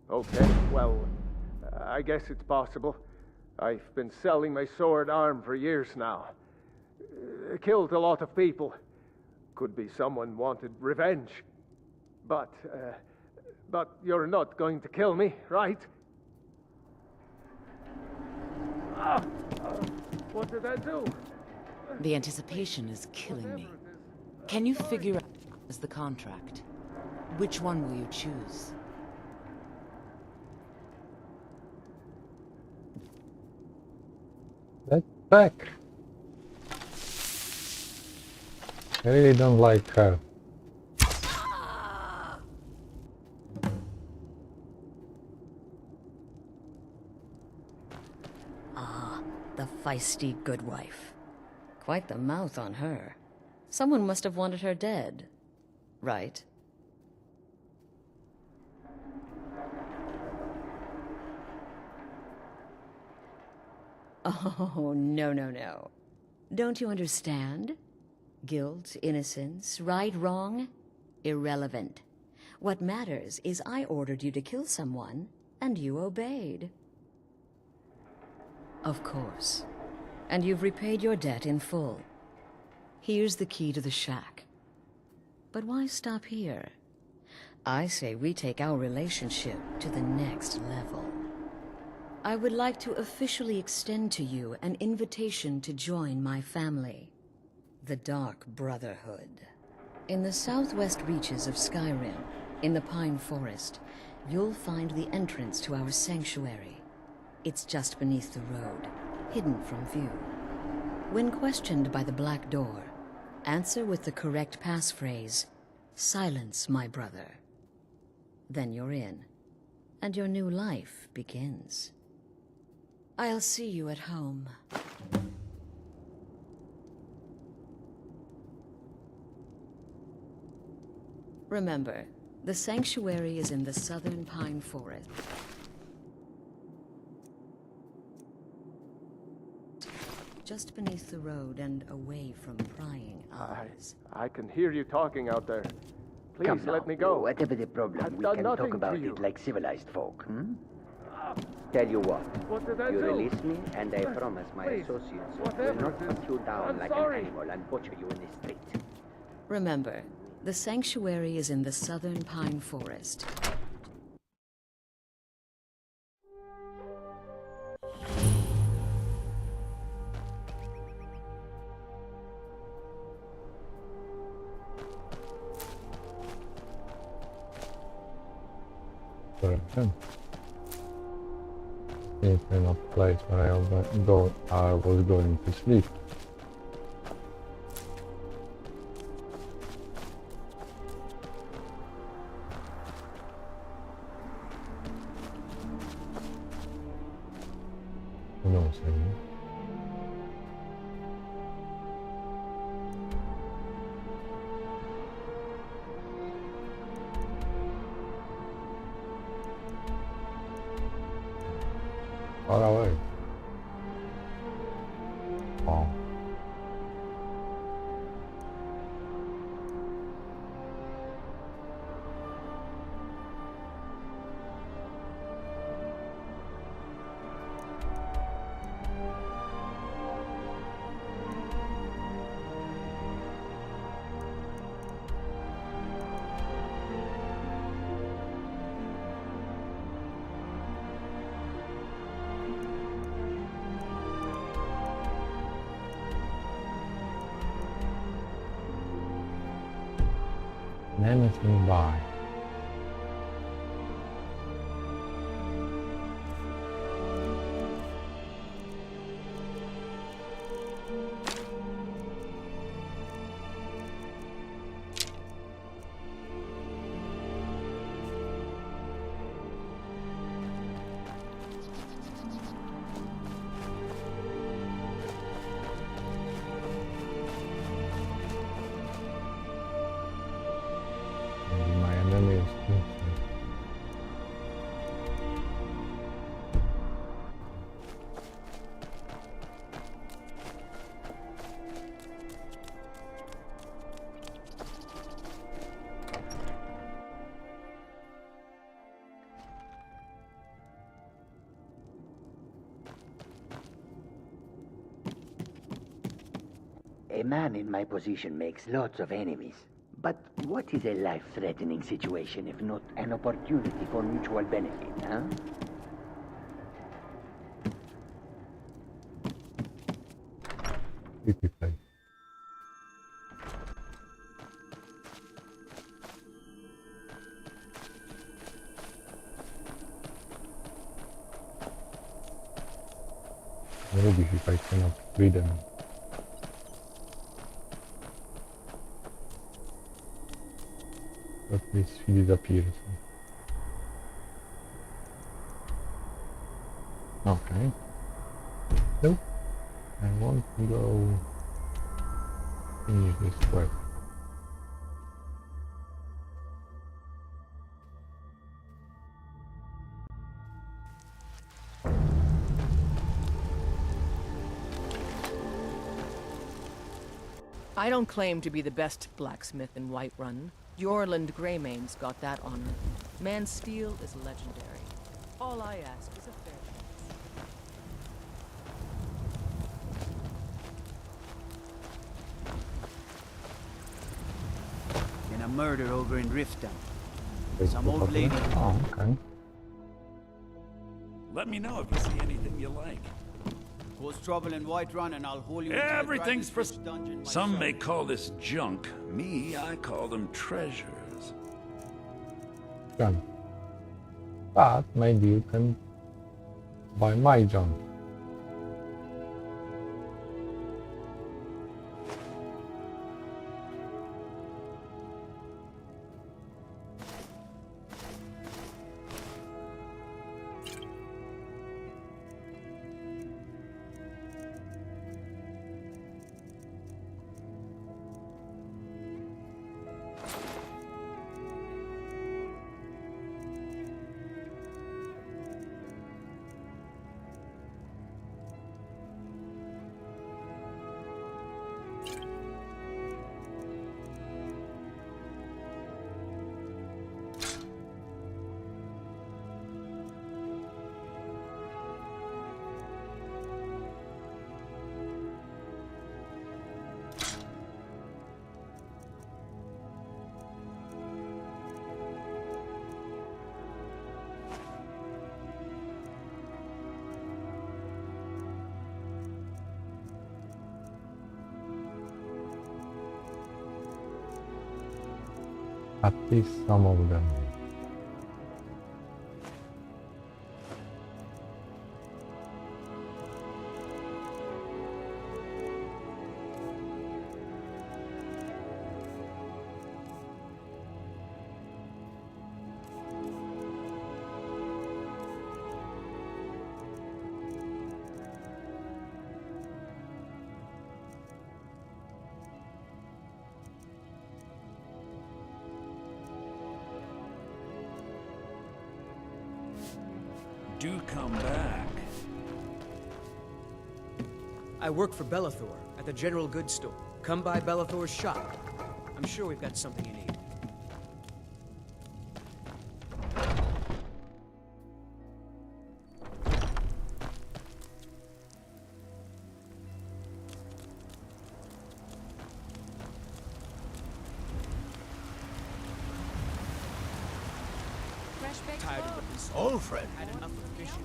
Okay, well, I guess it's possible. I've been selling my sword arm for years now. Killed a lot of people. Could be someone wanted revenge. But you're not going to kill me, right? What did I do? The anticipation is killing me. Can you figure out what is the contract? Which one will you choose? Let's back. I really don't like her. Ah, the feisty good wife. Quite the mouth on her. Someone must have wanted her dead. Right? Oh, no, no, no. Don't you understand? Guilt, innocence, right, wrong? Irrelevant. What matters is I ordered you to kill someone, and you obeyed. Of course. And you've repaid your debt in full. Here's the key to the shack. But why stop here? I say we take our relationship to the next level. I would like to officially extend to you an invitation to join my family, the Dark Brotherhood. In the southwest reaches of Skyrim, in the Pine Forest, you'll find the entrance to our sanctuary. It's just beneath the road, hidden from view. When questioned by the Black Door, answer with the correct passphrase, "Silence, my brother." Then you're in, and your new life begins. I'll see you at home. Remember, the sanctuary is in the southern Pine Forest. Just beneath the road and away from prying eyes. I can hear you talking out there. Please Come let now. me go. Whatever the problem, I've we done can nothing talk about to you. it like civilized folk, hmm? Tell you what, What did I you do? release me, and I promise my Please, associates will whatever not it put is, you down I'm like sorry. an animal and butcher you in the street. Remember, the sanctuary is in the southern Pine Forest. It's not a place where I was going to sleep. Who knows, I mean. Far away. Wow. Enemies nearby. A man in my position makes lots of enemies. But what is a life-threatening situation if not an opportunity for mutual benefit, huh? Creepy place. Maybe if I cannot read them. At least she disappears. Okay. Nope. I want to go finish this quest. I don't claim to be the best blacksmith in Whiterun. Yorland Greymane's got that honor. Man's steel is legendary. All I ask is a fair chance. In a murder over in Riften. Some old lady. Oh, okay. Let me know if you see anything you like. Cause trouble in Whiterun and I'll hold you into the Everything's for... Dragon's dungeon myself. Some may call this junk. Me, I call them treasures. Junk. But maybe you can buy my junk. At least some of them. Do come back. I work for Belethor at the General Goods Store. Come by Belethor's shop. I'm sure we've got something you need. Old friend,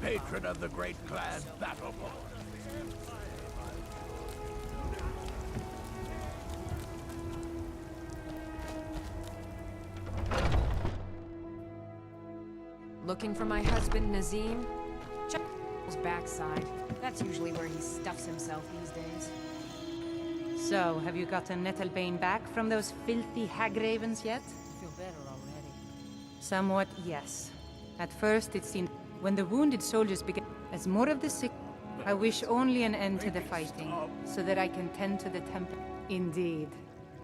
patron of the great clan Battlepole. Looking for my husband, Nazim? Check his backside. That's usually where he stuffs himself these days. So, have you gotten Nettlebane back from those filthy hag ravens yet? Feel better already. Somewhat, yes. At first, it seemed when the wounded soldiers began as more of the sick. I wish only an end to the fighting, so that I can tend to the temple. Indeed.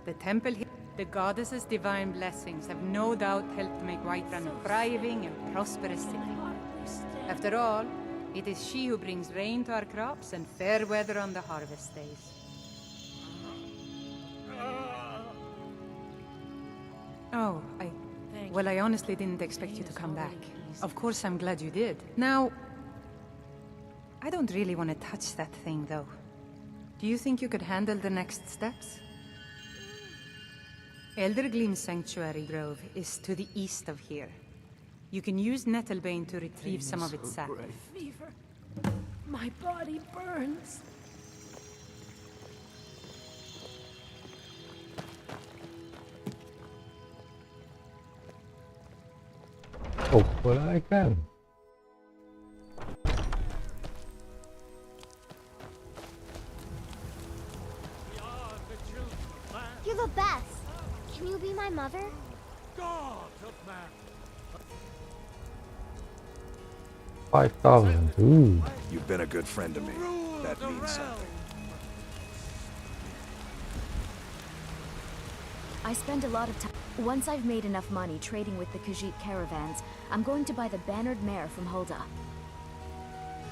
The temple here, the goddess's divine blessings have no doubt helped make Whiterun a thriving and prosperous city. After all, it is she who brings rain to our crops and fair weather on the harvest days. Oh, well, I honestly didn't expect you to come back. Of course, I'm glad you did. Now, I don't really want to touch that thing, though. Do you think you could handle the next steps? Eldergleam's Sanctuary Grove is to the east of here. You can use Nettlebane to retrieve some of its sap. Fever. My body burns. Oh, well, I can. You're the best. Can you be my mother? God of man. 5,000. Ooh. You've been a good friend to me. That means something. I spend a lot of time. Once I've made enough money trading with the Khajiit caravans, I'm going to buy the bannered mare from Hulda.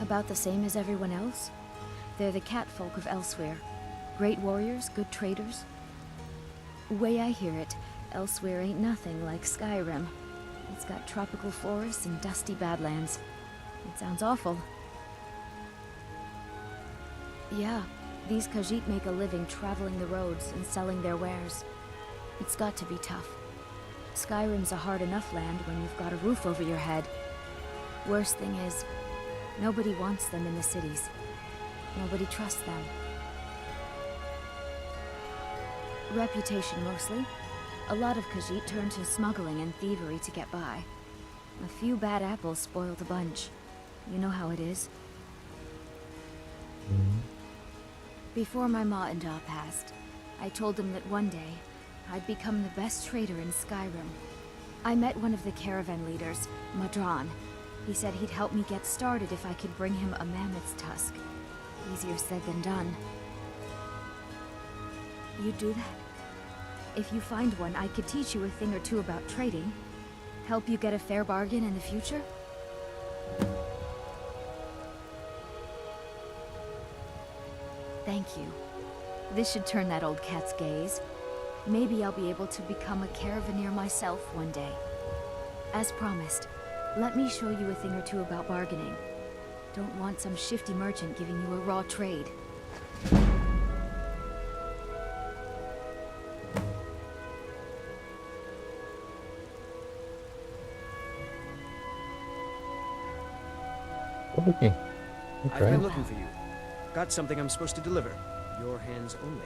About the same as everyone else? They're the catfolk of elsewhere. Great warriors, good traders. Way I hear it, elsewhere ain't nothing like Skyrim. It's got tropical forests and dusty badlands. It sounds awful. Yeah, these Khajiit make a living traveling the roads and selling their wares. It's got to be tough. Skyrim's a hard enough land when you've got a roof over your head. Worst thing is, nobody wants them in the cities. Nobody trusts them. Reputation mostly. A lot of Khajiit turn to smuggling and thievery to get by. A few bad apples spoil the bunch. You know how it is. Before my ma and Da passed, I told them that one day, I'd become the best trader in Skyrim. I met one of the caravan leaders, Madran. He said he'd help me get started if I could bring him a mammoth's tusk. Easier said than done. You'd do that? If you find one, I could teach you a thing or two about trading. Help you get a fair bargain in the future? Thank you. This should turn that old cat's gaze. Maybe I'll be able to become a caravaneer myself one day. As promised, let me show you a thing or two about bargaining. Don't want some shifty merchant giving you a raw trade. Okay. I've been looking for you. Got something I'm supposed to deliver. Your hands only.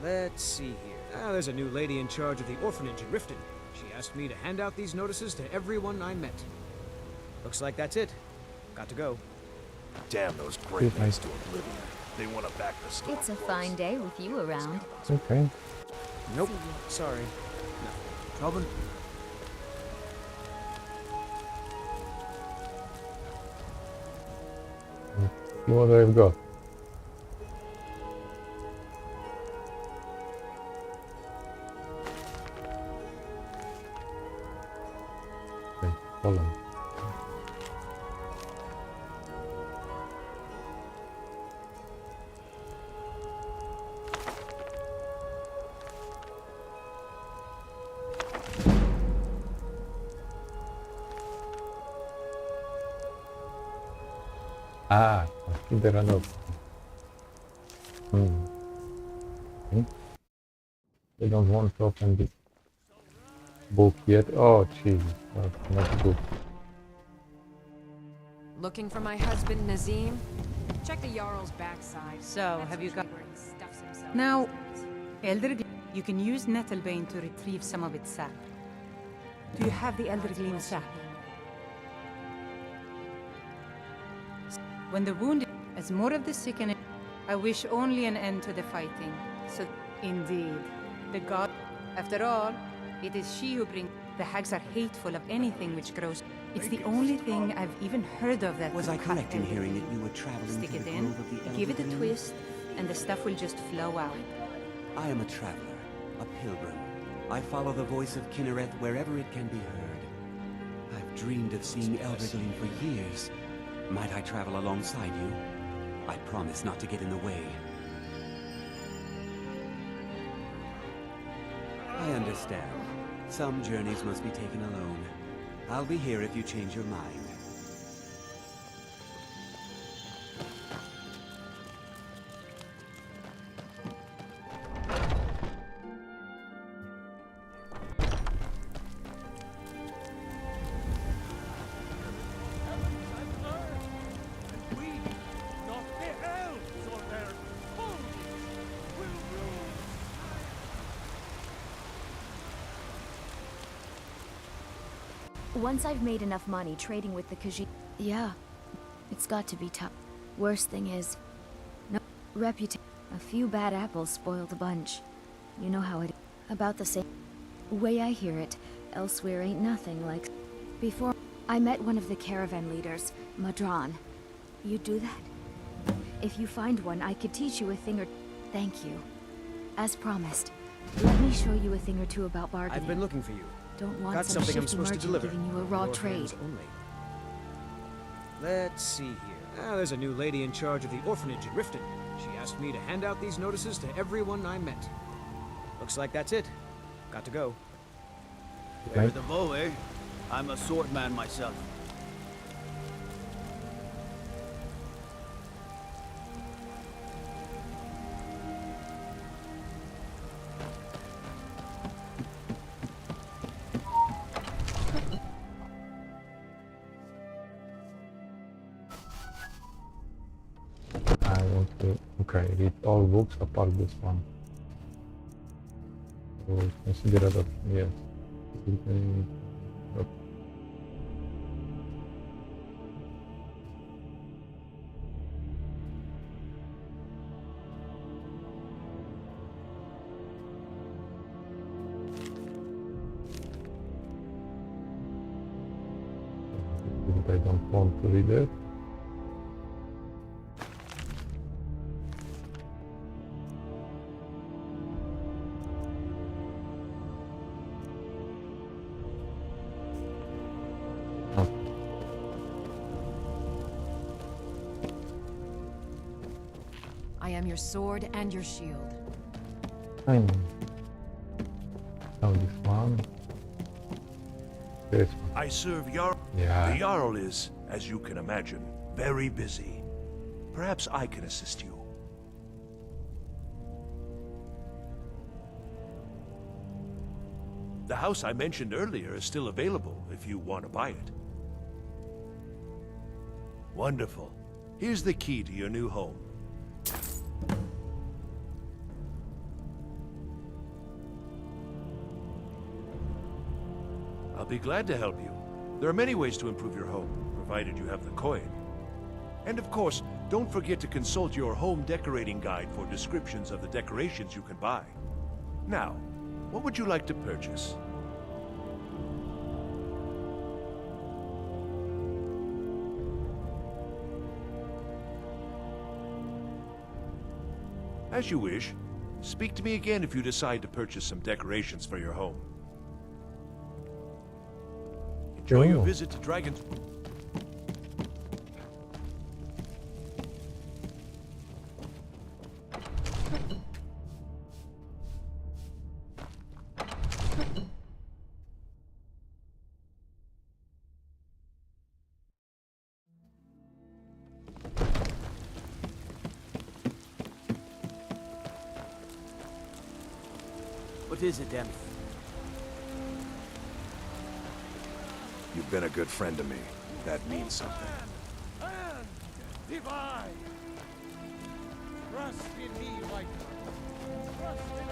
Let's see here. There's a new lady in charge of the orphanage in Riften. She asked me to hand out these notices to everyone I met. Looks like that's it. Got to go. Damn those great mates to oblivion. They want to back the storm. It's a fine day with you around. Okay. Nope. Sorry. Nothing. Trouble? See what I've got. Okay, Holland. Ah, consider not. Okay. They don't want to open this book yet. Oh, jeez, that's not good. Looking for my husband, Nazim? Check the Jarl's backside. So, have you got... Where he stuffs himself Now, these days. Elder, you can use Nettlebane to retrieve some of its sap. Do you have the Elder Gleam sap? When the wounded, as more of the sick and I wish only an end to the fighting. So, indeed, the god. After all, it is she who brings. The hags are hateful of anything which grows. It's the only thing I've even heard of that. Was I correct in hearing that you were traveling Stick to it the in, grove of the Elder give it a Gleam? twist, and the stuff will just flow out. I am a traveler, a pilgrim. I follow the voice of Kinnereth wherever it can be heard. I've dreamed of seeing Elder Gleam for years. Might I travel alongside you? I promise not to get in the way. I understand. Some journeys must be taken alone. I'll be here if you change your mind. Once I've made enough money trading with the Khajiit... Yeah, it's got to be tough. Worst thing is... No reputation. A few bad apples spoil the bunch. You know how it is. About the same way I hear it, elsewhere ain't nothing like... Before, I met one of the caravan leaders, Madran. You do that? If you find one, I could teach you a thing or... Thank you. As promised, let me show you a thing or two about bargaining. I've been looking for you. Don't want Got some something I'm shifty supposed to merchant deliver. giving you a raw Your trade. hands only. Let's see here. Ah, there's a new lady in charge of the orphanage in Riften. She asked me to hand out these notices to everyone I met. Looks like that's it. Got to go. Where the bow, eh? I'm a swordman myself. I want to, okay, read all books apart this one. So consider that, yes. Okay. I don't want to read it. I am your sword and your shield. I know. Now this one. This one. I serve Jarl. Yeah. The Jarl is, as you can imagine, very busy. Perhaps I can assist you. The house I mentioned earlier is still available if you want to buy it. Wonderful. Here's the key to your new home. I'll be glad to help you. There are many ways to improve your home, provided you have the coin. And of course, don't forget to consult your home decorating guide for descriptions of the decorations you can buy. Now, what would you like to purchase? As you wish. Speak to me again if you decide to purchase some decorations for your home. Enjoy your visit to Dragon's... What is it, then? You've been a good friend to me. That means something. And divine. Trust in me, white one. Trust in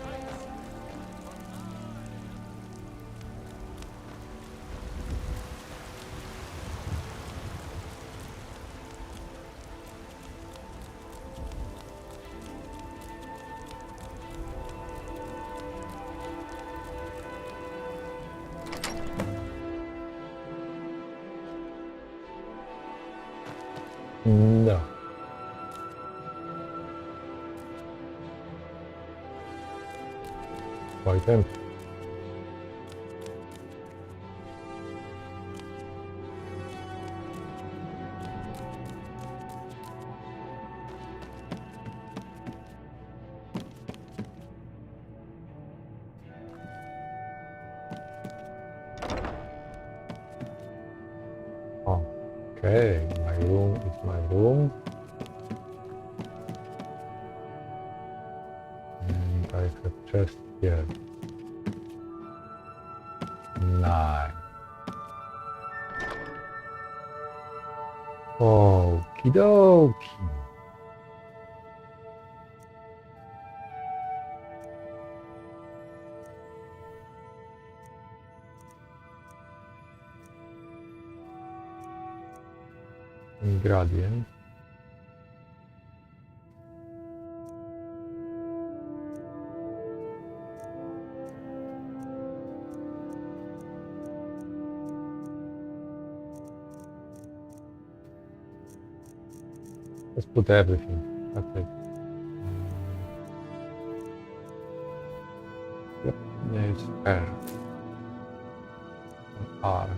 No. Quite empty. Okay, my room is my room. And I have chest here. 9. Okie dokie. Gradient. Let's put everything. That's it. Yep, there's R. R.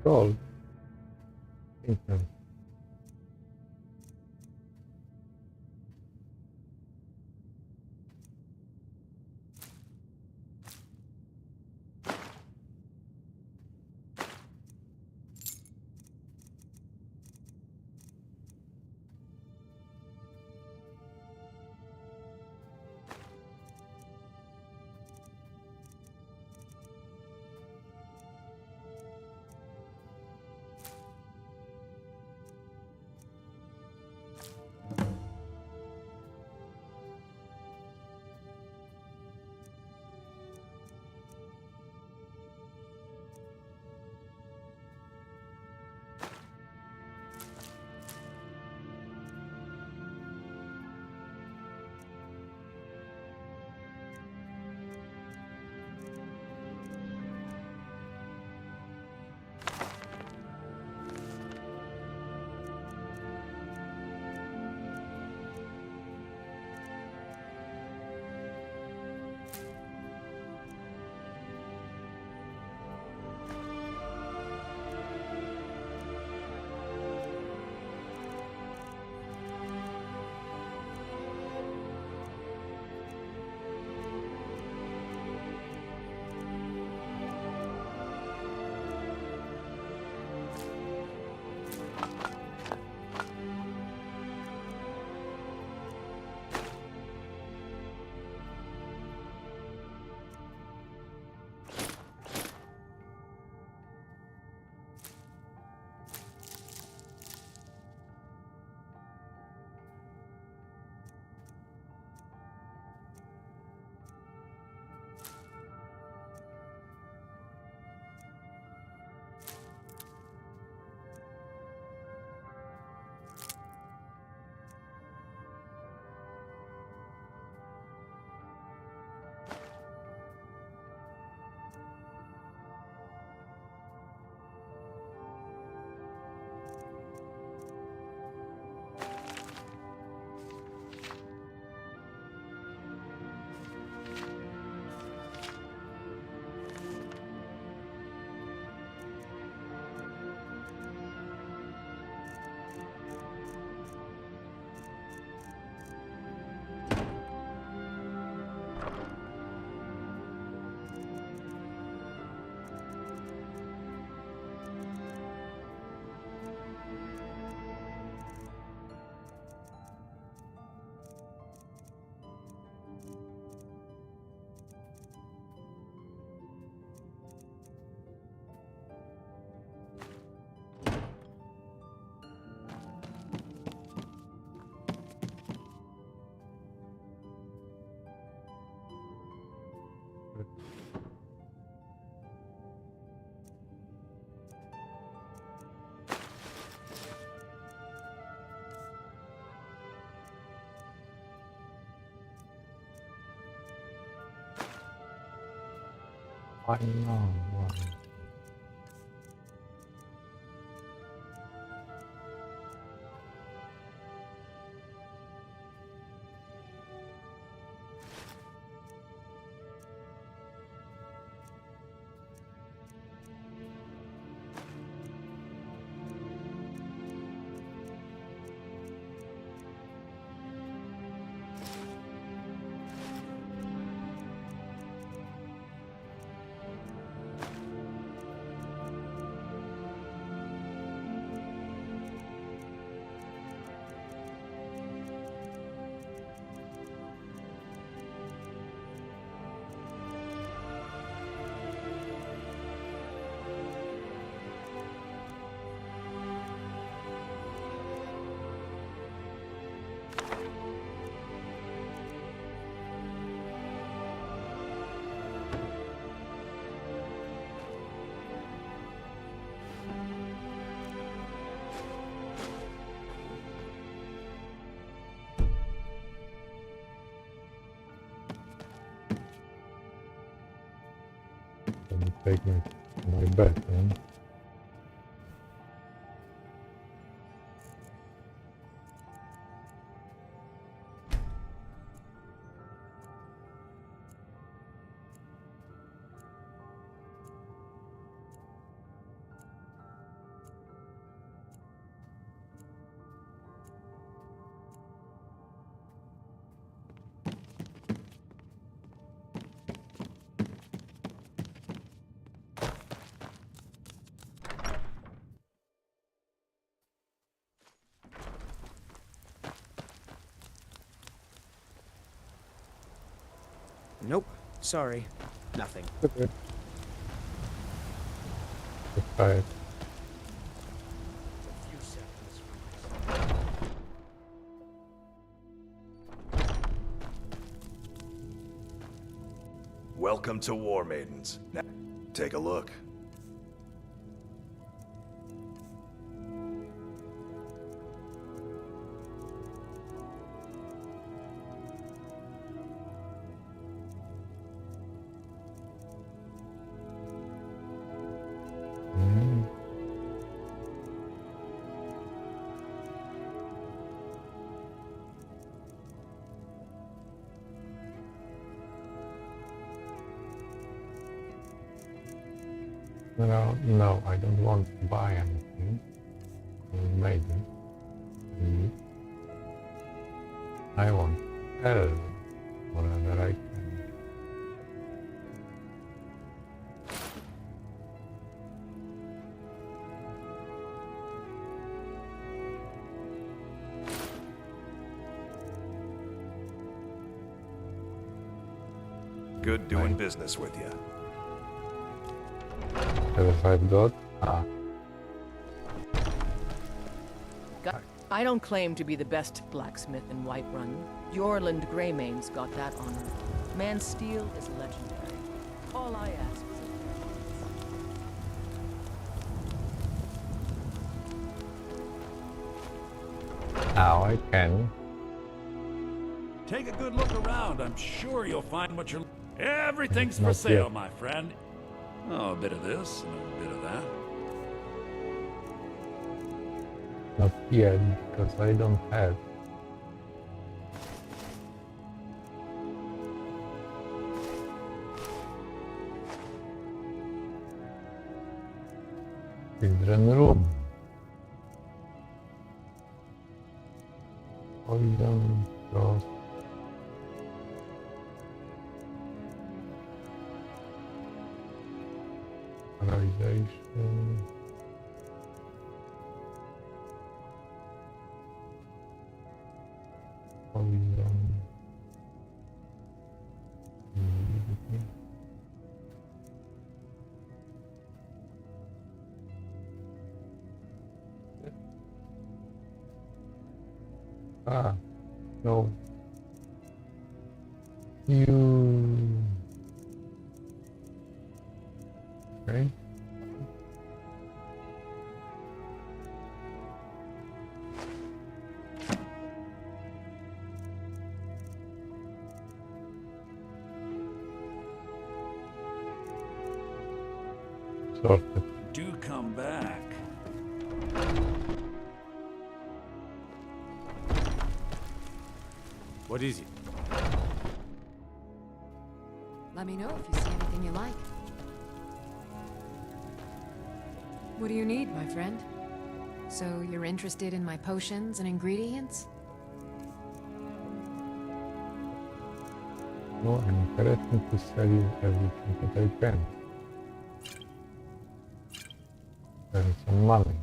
Gold. No. Why not? Why? Take my bet, man. Nope. Sorry. Nothing. Okay. Tired. Welcome to War Maidens. Now, take a look. No, I don't want to buy anything. Maybe. I want to sell whatever I can. Good doing business with you. If I've got I don't claim to be the best blacksmith in Whiterun. Yorland Greymane's got that honor. Man's steel is legendary. All I ask is now I can. Take a good look around. I'm sure you'll find what you're... Everything's for Not sale, yet. my friend. Oh, a bit of this and a bit of that. Not yet, because I don't have. Children room. Poison, frost. Paralyzation. Poison. Ah, no. You sorted. Do come back. What is it? Let me know if you see anything you like. What do you need, my friend? So you're interested in my potions and ingredients? No, I'm interested to sell you everything that I can. There is some money.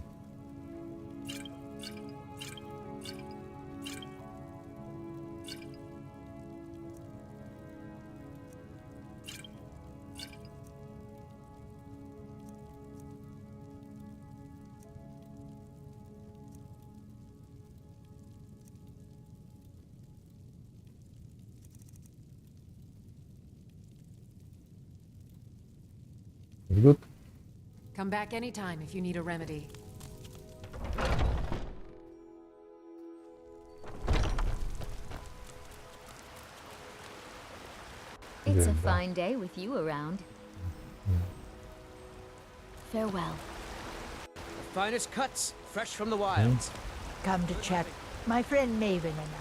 Good. Come back anytime if you need a remedy. It's a fine day with you around. Farewell. Finest cuts, fresh from the wilds. Come to check. My friend Maven and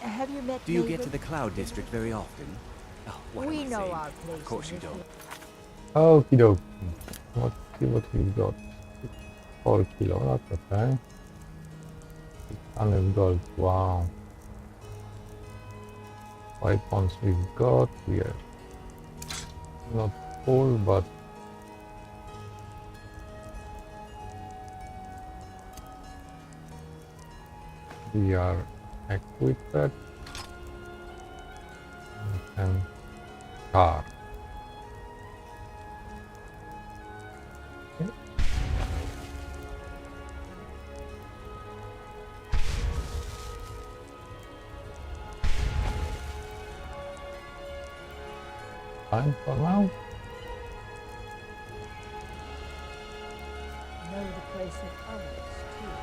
I. Have you met Do you Maven? get to the Cloud District very often? Oh, what We am I know saying? our place. Of course you don't. Okie dokie. Let's see what we've got. 4 kilo, that's okay. 600 gold, wow. Weapons we've got, we are not full, but we are equipped and car. Okay. Fine for now. Know the place of others, too.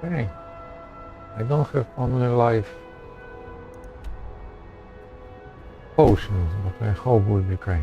Okay. I don't have only life potions, but I hope we'll be okay.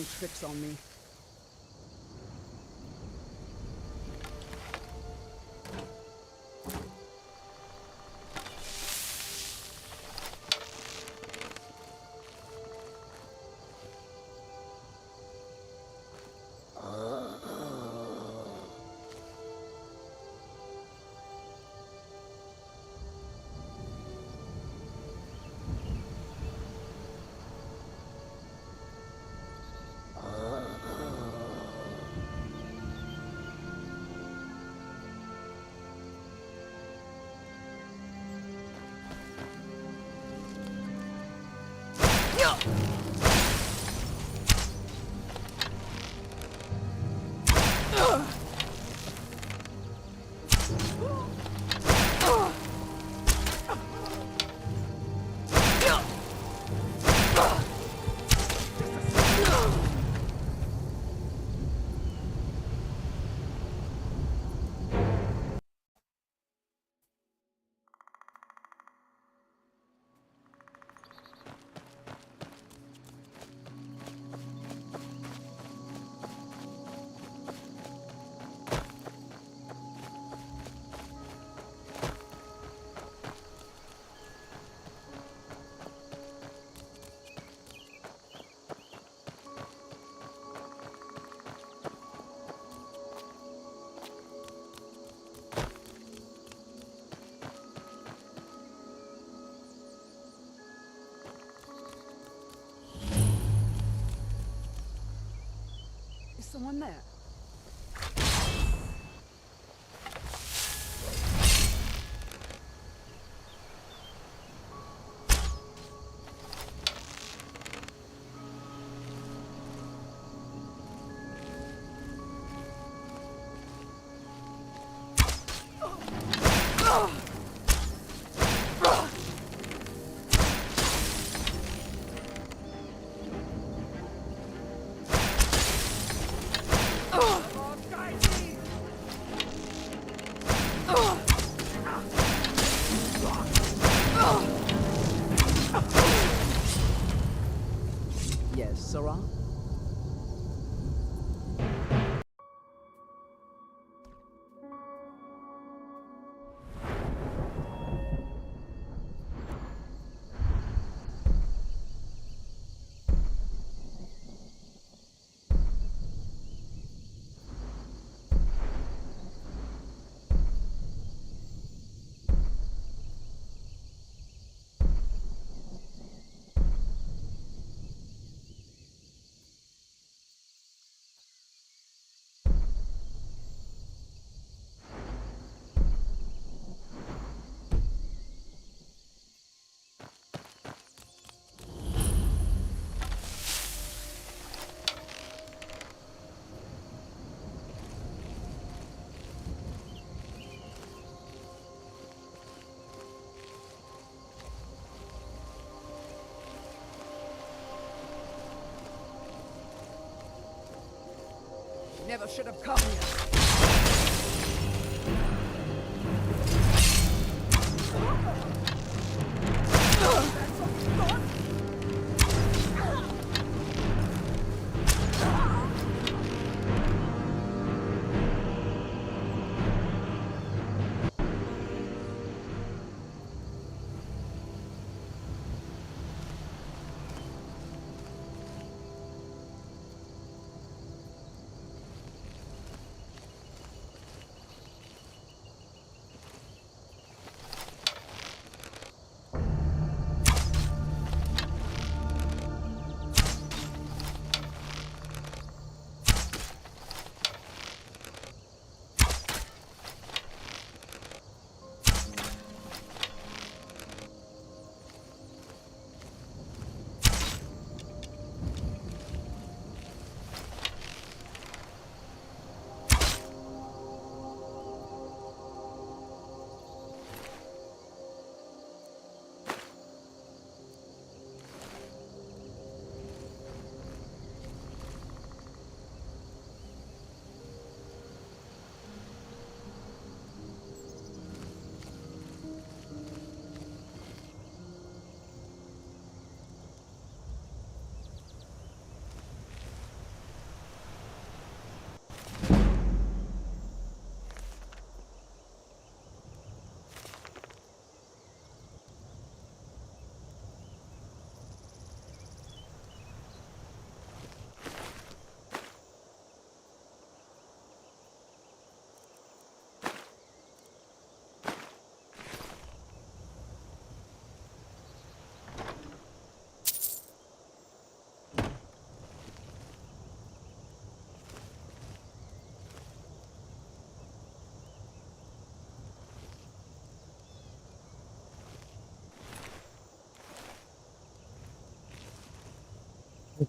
tricks on me. Is someone there? Yes, Sarah? Never should have come here.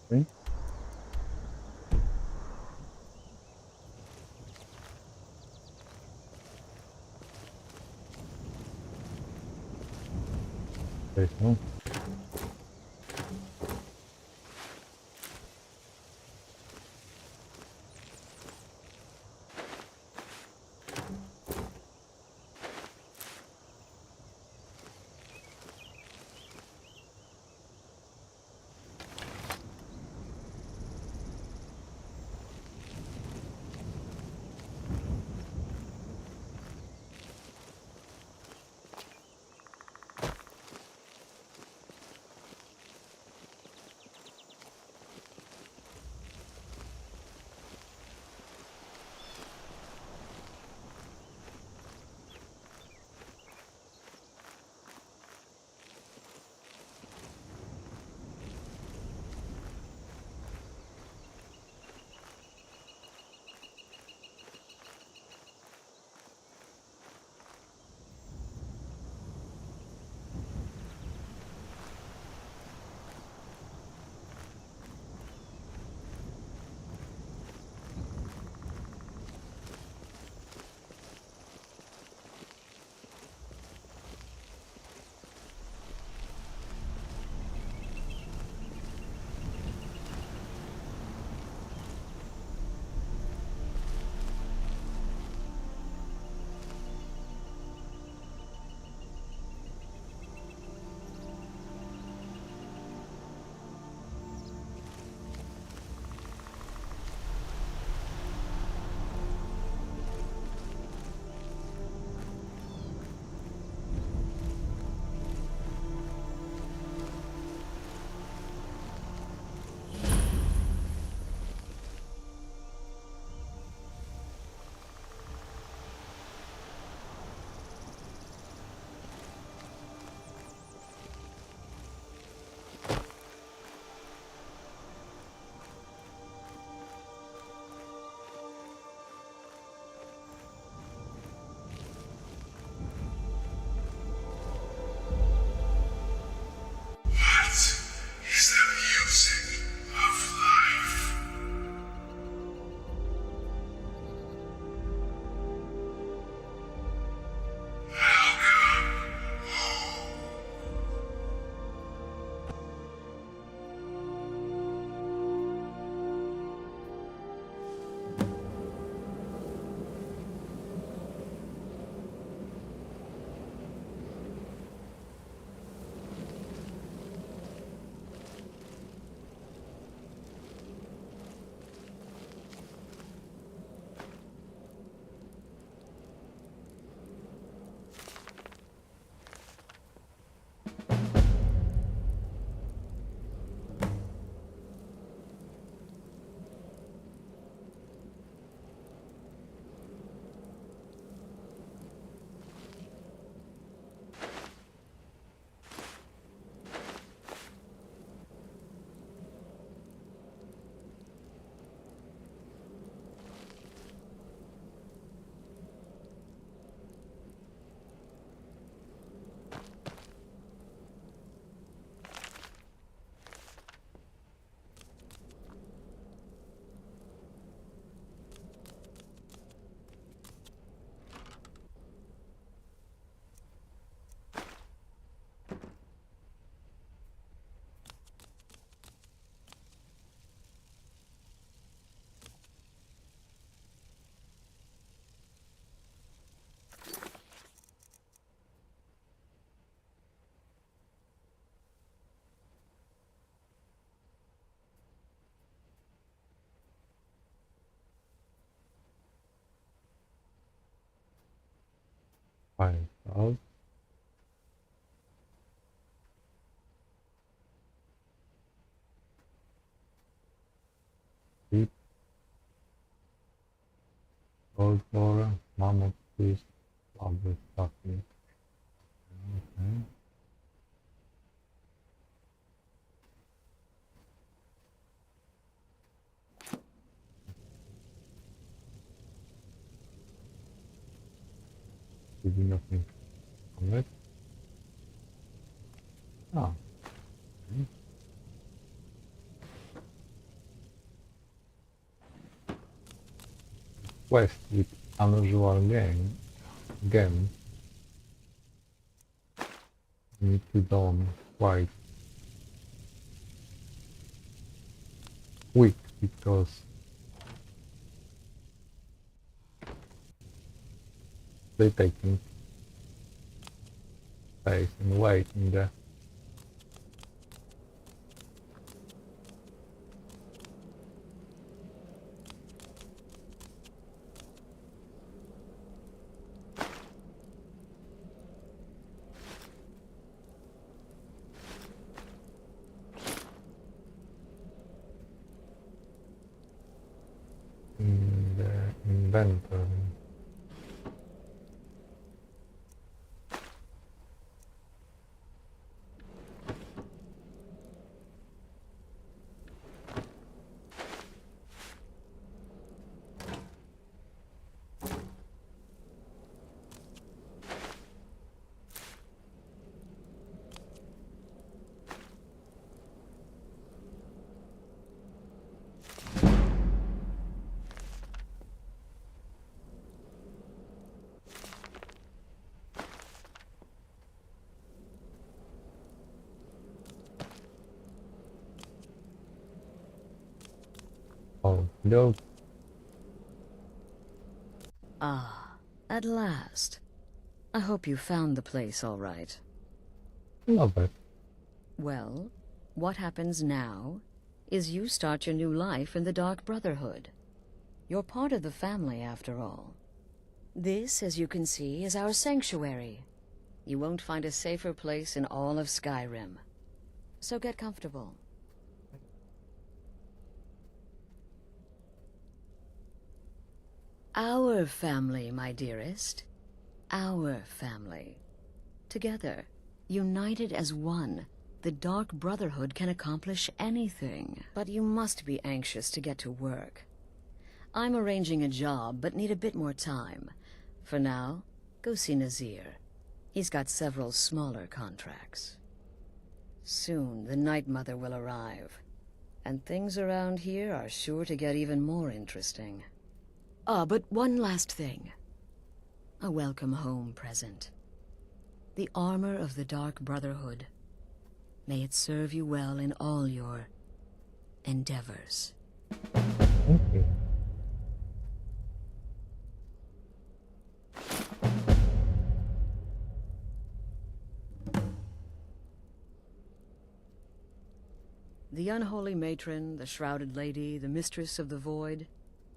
Okay. There's no. Find out. Sheep. Gold borer. Mammoth beast. Lobster stuffing. Okay. Did you nothing from it? Ah. Okay. quest with unusual game. Need to done quite quick because they taking space and weight in the inventory. Oh, no. Ah, at last. I hope you found the place all right. Not bad. Well, what happens now is you start your new life in the Dark Brotherhood. You're part of the family, after all. This, as you can see, is our sanctuary. You won't find a safer place in all of Skyrim. So get comfortable. Our family, my dearest. Our family. Together, united as one, the Dark Brotherhood can accomplish anything. But you must be anxious to get to work. I'm arranging a job, but need a bit more time. For now, go see Nazir. He's got several smaller contracts. Soon, the Night Mother will arrive. And things around here are sure to get even more interesting. Ah, but one last thing. A welcome home present. The armor of the Dark Brotherhood. May it serve you well in all your endeavors. Okay. The unholy matron, the shrouded lady, the mistress of the void.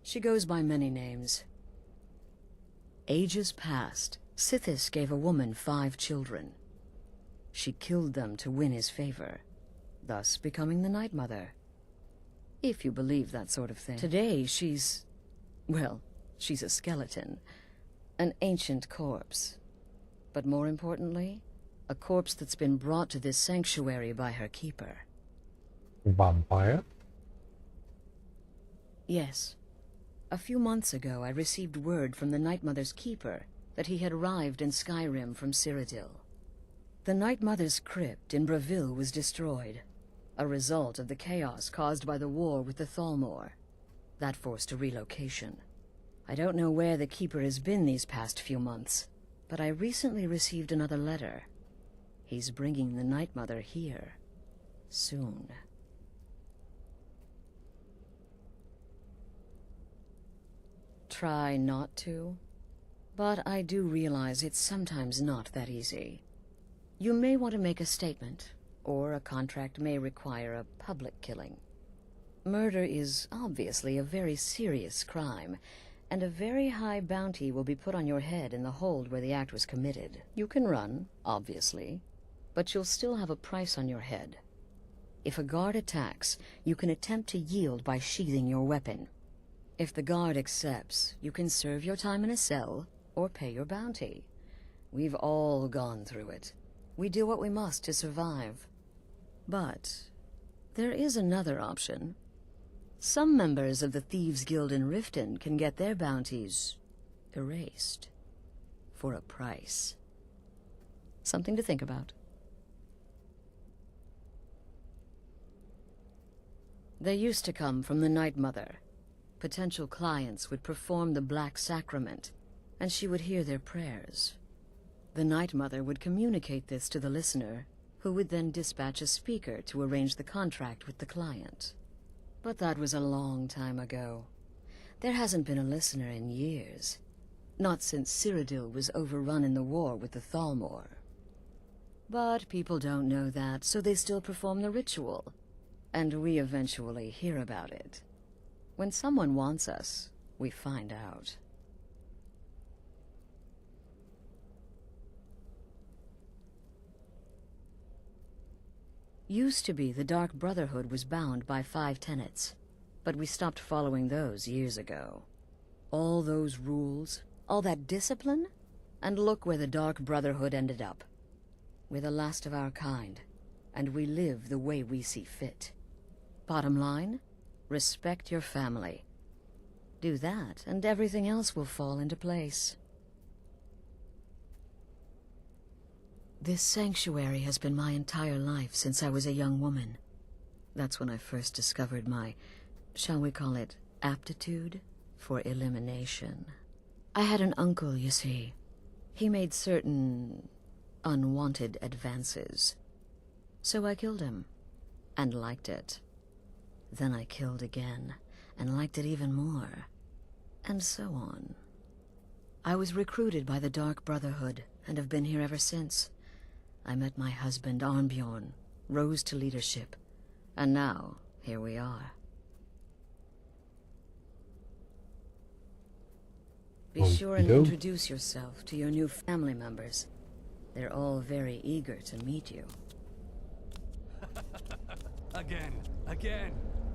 She goes by many names. Ages past, Sithis gave a woman 5 children. She killed them to win his favor, thus becoming the Night Mother. If you believe that sort of thing. Today, she's... well, she's a skeleton. An ancient corpse. But more importantly, a corpse that's been brought to this sanctuary by her keeper. Vampire? Yes. A few months ago, I received word from the Night Mother's keeper that he had arrived in Skyrim from Cyrodiil. The Night Mother's crypt in Bravil was destroyed, a result of the chaos caused by the war with the Thalmor. That forced a relocation. I don't know where the keeper has been these past few months, but I recently received another letter. He's bringing the Night Mother here. Soon. Try not to, but I do realize it's sometimes not that easy. You may want to make a statement, or a contract may require a public killing. Murder is obviously a very serious crime, and a very high bounty will be put on your head in the hold where the act was committed. You can run, obviously, but you'll still have a price on your head. If a guard attacks, you can attempt to yield by sheathing your weapon. If the guard accepts, you can serve your time in a cell, or pay your bounty. We've all gone through it. We do what we must to survive. But there is another option. Some members of the Thieves' Guild in Riften can get their bounties erased for a price. Something to think about. They used to come from the Night Mother. Potential clients would perform the Black Sacrament, and she would hear their prayers. The Night Mother would communicate this to the listener, who would then dispatch a speaker to arrange the contract with the client. But that was a long time ago. There hasn't been a listener in years. Not since Cyrodiil was overrun in the war with the Thalmor. But people don't know that, so they still perform the ritual. And we eventually hear about it. When someone wants us, we find out. Used to be the Dark Brotherhood was bound by 5 tenets, but we stopped following those years ago. All those rules, all that discipline, and look where the Dark Brotherhood ended up. We're the last of our kind, and we live the way we see fit. Bottom line, respect your family. Do that, and everything else will fall into place. This sanctuary has been my entire life since I was a young woman. That's when I first discovered my, shall we call it, aptitude for elimination. I had an uncle, you see. He made certain unwanted advances. So I killed him, and liked it. Then I killed again, and liked it even more. And so on. I was recruited by the Dark Brotherhood, and have been here ever since. I met my husband, Arnbjorn, rose to leadership, and now, here we are. Be sure and introduce yourself to your new family members. They're all very eager to meet you. Again.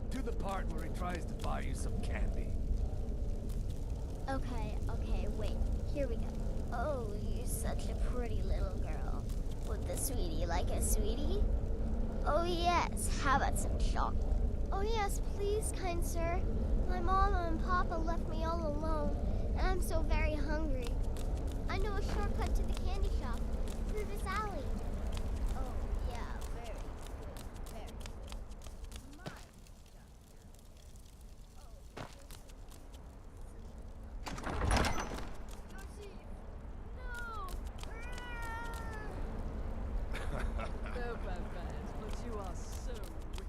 Do the part where he tries to buy you some candy. Okay, wait. Here we go. Oh, you're such a pretty little girl. Would the sweetie like a sweetie? Oh yes, how about some chocolate? Oh yes, please, kind sir. My mama and papa left me all alone, and I'm so very hungry. I know a shortcut to the candy shop, through this alley. Oh yeah, very good, very good. My No bad bad, but you are so wicked.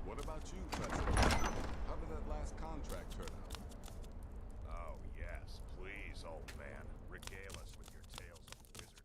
What about you, Fetzer? How did that last contract turn out? Oh, yes. Please, old man. Regale us with your tales of wizardry.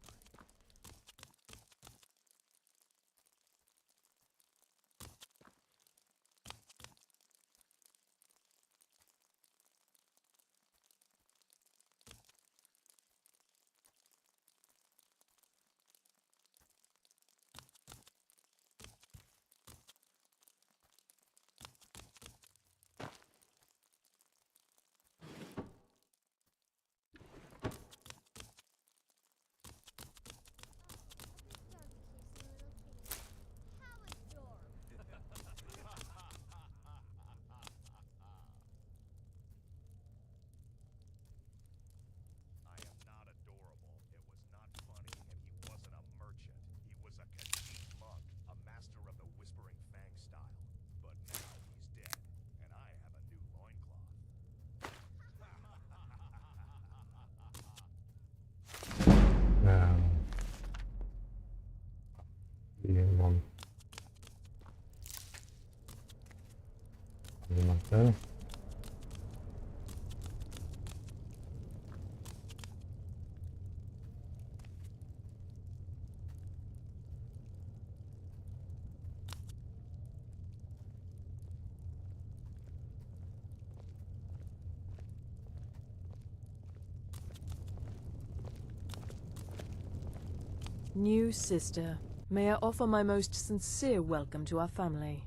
New sister, may I offer my most sincere welcome to our family.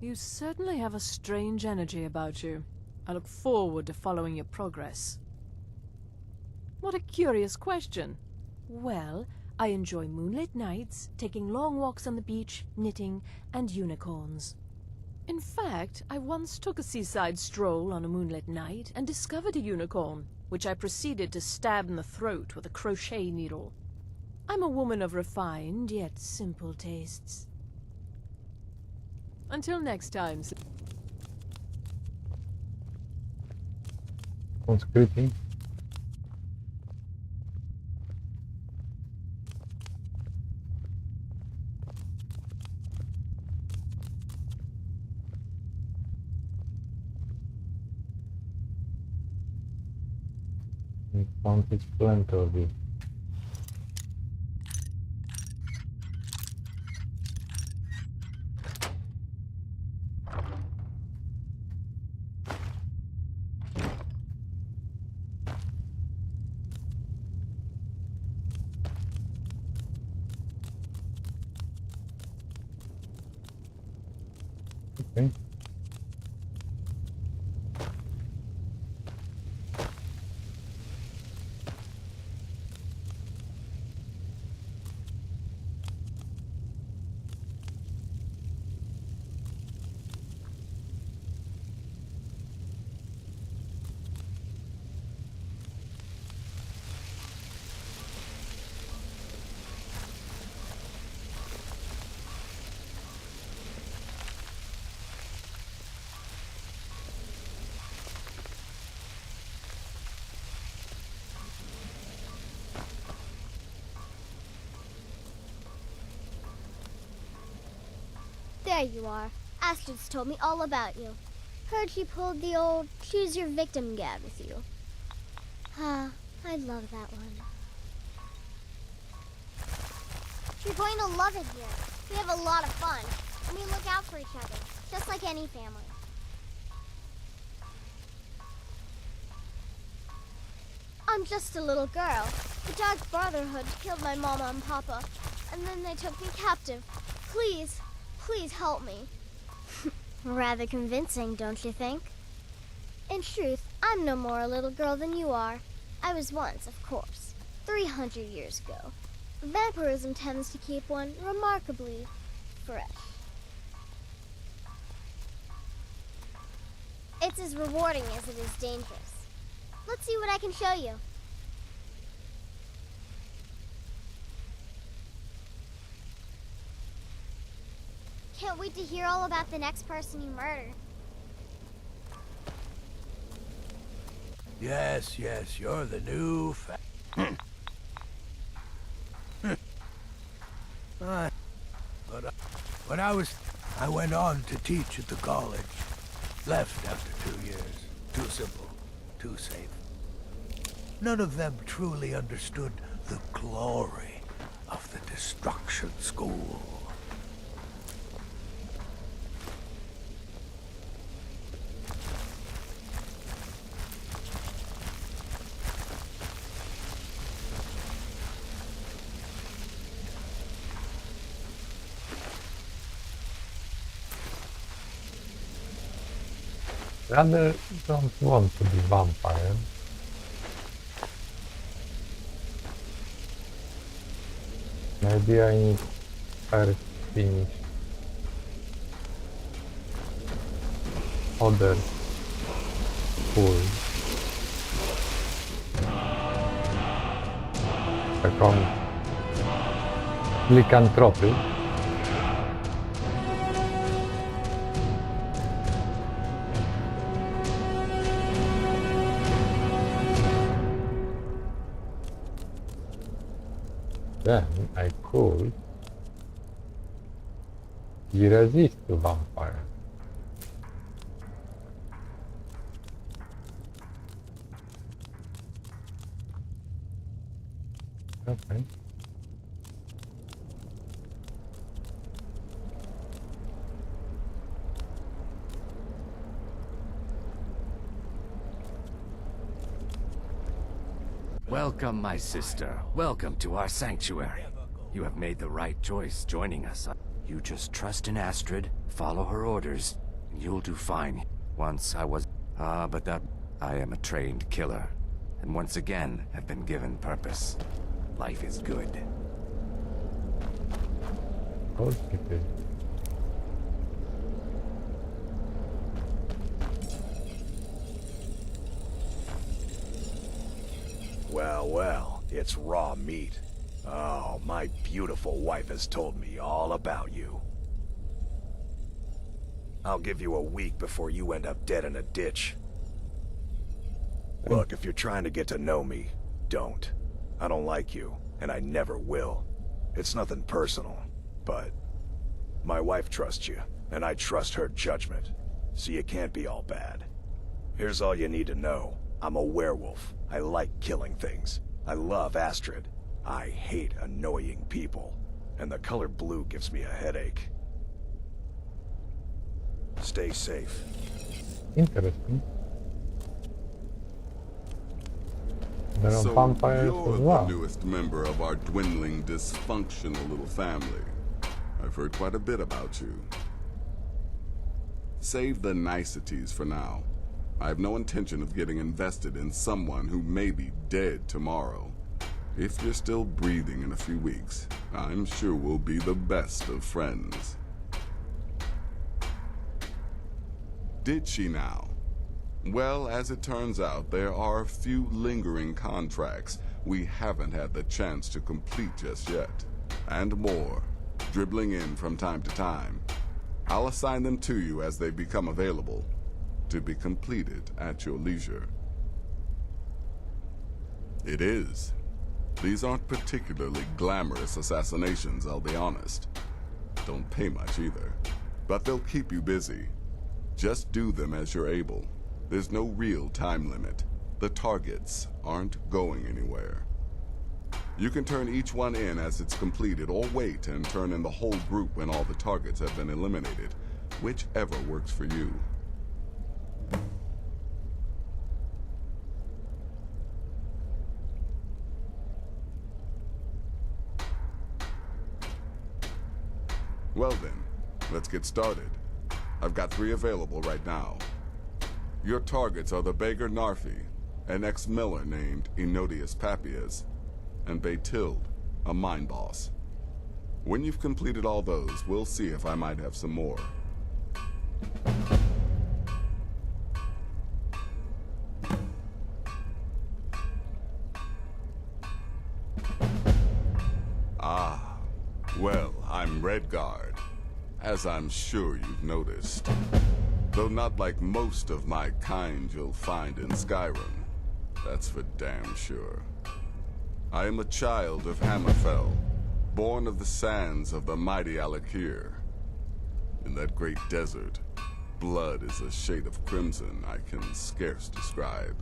You certainly have a strange energy about you. I look forward to following your progress. What a curious question. Well, I enjoy moonlit nights, taking long walks on the beach, knitting, and unicorns. In fact, I once took a seaside stroll on a moonlit night and discovered a unicorn, which I proceeded to stab in the throat with a crochet needle. I'm a woman of refined yet simple tastes. Until next time. Sounds creepy. We found plenty of it. Okay. There you are. Astrid's told me all about you. Heard you pulled the old choose your victim gag with you. Ah, I love that one. You're going to love it here. We have a lot of fun, and we look out for each other, just like any family. I'm just a little girl. The Dark Brotherhood killed my mama and papa, and then they took me captive. Please, please help me. Rather convincing, don't you think? In truth, I'm no more a little girl than you are. I was once, of course, 300 years ago. Vampirism tends to keep one remarkably fresh. It's as rewarding as it is dangerous. Let's see what I can show you. Can't wait to hear all about the next person you murder. Yes, yes, you're the new But I went on to teach at the college. Left after 2 years. Too simple, too safe. None of them truly understood the glory of the Destruction School. Rather don't want to be vampire. Maybe I need first finish other school. Become lycanthropy. Then I could be resist to vampire. Okay. Welcome, my sister. Welcome to our sanctuary. You have made the right choice joining us. You just trust in Astrid, follow her orders, and you'll do fine. Once I was... but that... I am a trained killer, and once again have been given purpose. Life is good. Of course it is. Well, well, it's raw meat. Oh, my beautiful wife has told me all about you. I'll give you a week before you end up dead in a ditch. Look, if you're trying to get to know me, don't. I don't like you, and I never will. It's nothing personal, but my wife trusts you, and I trust her judgment, so you can't be all bad. Here's all you need to know. I'm a werewolf. I like killing things. I love Astrid. I hate annoying people, and the color blue gives me a headache. Stay safe. Interesting. There are So vampires you're as the well. newest member of our dwindling, dysfunctional little family. I've heard quite a bit about you. Save the niceties for now. I have no intention of getting invested in someone who may be dead tomorrow. If you're still breathing in a few weeks, I'm sure we'll be the best of friends. Did she now? Well, as it turns out, there are a few lingering contracts we haven't had the chance to complete just yet. And more, dribbling in from time to time. I'll assign them to you as they become available, to be completed at your leisure. It is. These aren't particularly glamorous assassinations, I'll be honest. Don't pay much either. But they'll keep you busy. Just do them as you're able. There's no real time limit. The targets aren't going anywhere. You can turn each one in as it's completed, or wait and turn in the whole group when all the targets have been eliminated. Whichever works for you. Well then, let's get started. I've got 3 available right now. Your targets are the beggar Narfi, an ex-miller named Enodius Papias, and Tittle, a mine boss. When you've completed all those, we'll see if I might have some more. Ah, well, I'm Redguard, as I'm sure you've noticed. Though not like most of my kind you'll find in Skyrim. That's for damn sure. I am a child of Hammerfell, born of the sands of the mighty Alakir. In that great desert, blood is a shade of crimson I can scarce describe.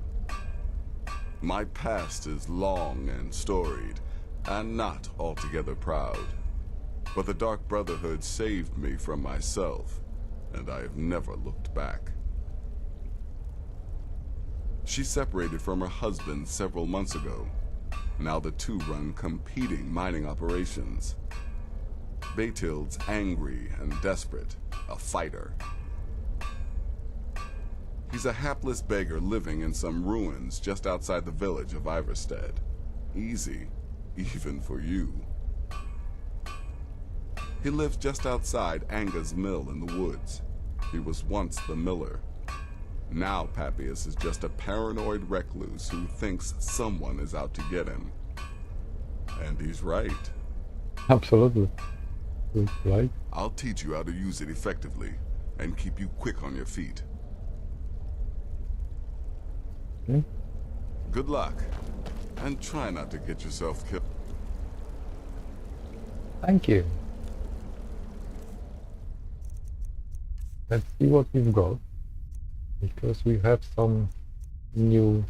My past is long and storied, and not altogether proud. But the Dark Brotherhood saved me from myself, and I have never looked back. She separated from her husband several months ago. Now the two run competing mining operations. Title's angry and desperate, a fighter. He's a hapless beggar living in some ruins just outside the village of Iverstead. Easy, even for you. He lives just outside Anga's mill in the woods. He was once the miller. Now Papias is just a paranoid recluse who thinks someone is out to get him. And he's right. Absolutely. He's right. I'll teach you how to use it effectively and keep you quick on your feet. Okay. Good luck. And try not to get yourself killed. Thank you. Let's see what we've got, because we have some new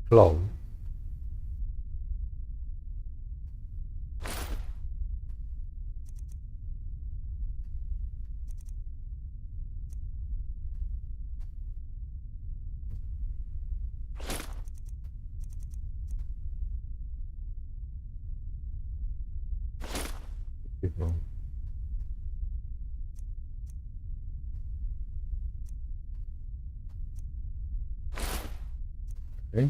clothes. Okay.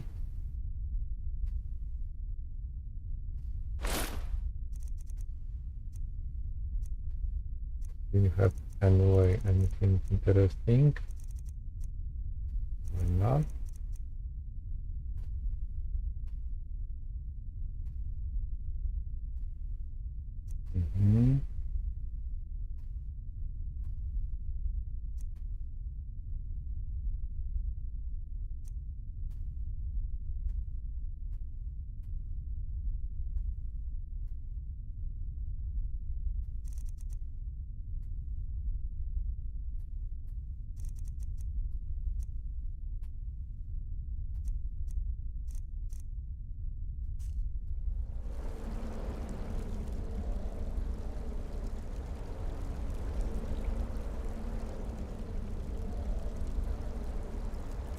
Do you have anyway anything interesting? Why not?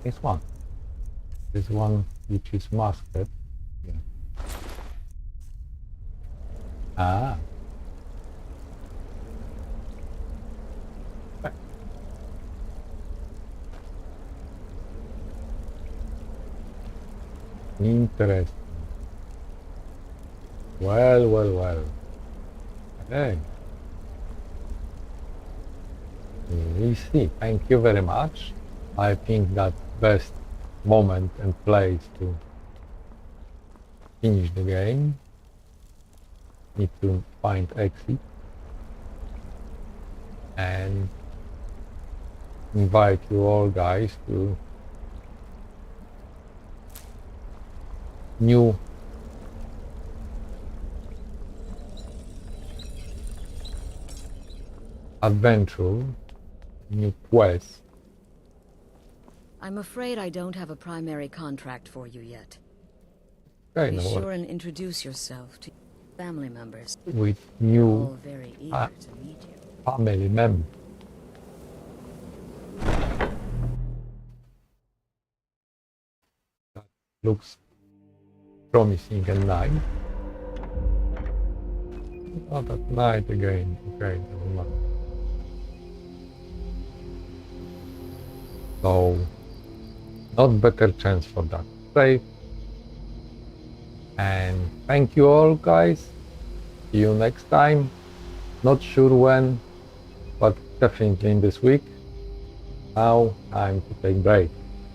This one. This one which is masked. Yeah. Ah. Interesting. Well, well, well. Hey. We see. Thank you very much. I think that best moment and place to finish the game. Need to find exit and invite you all guys to new adventure, new quest. I'm afraid I don't have a primary contract for you yet. Okay, Be no sure worries. and introduce yourself to family members. With They're new all very eager to meet you. family member. That looks promising and nice. Not at night again. Okay, never mind. So, not better chance for that. Safe. And thank you all guys. See you next time. Not sure when, but definitely in this week. Now, time to take a break.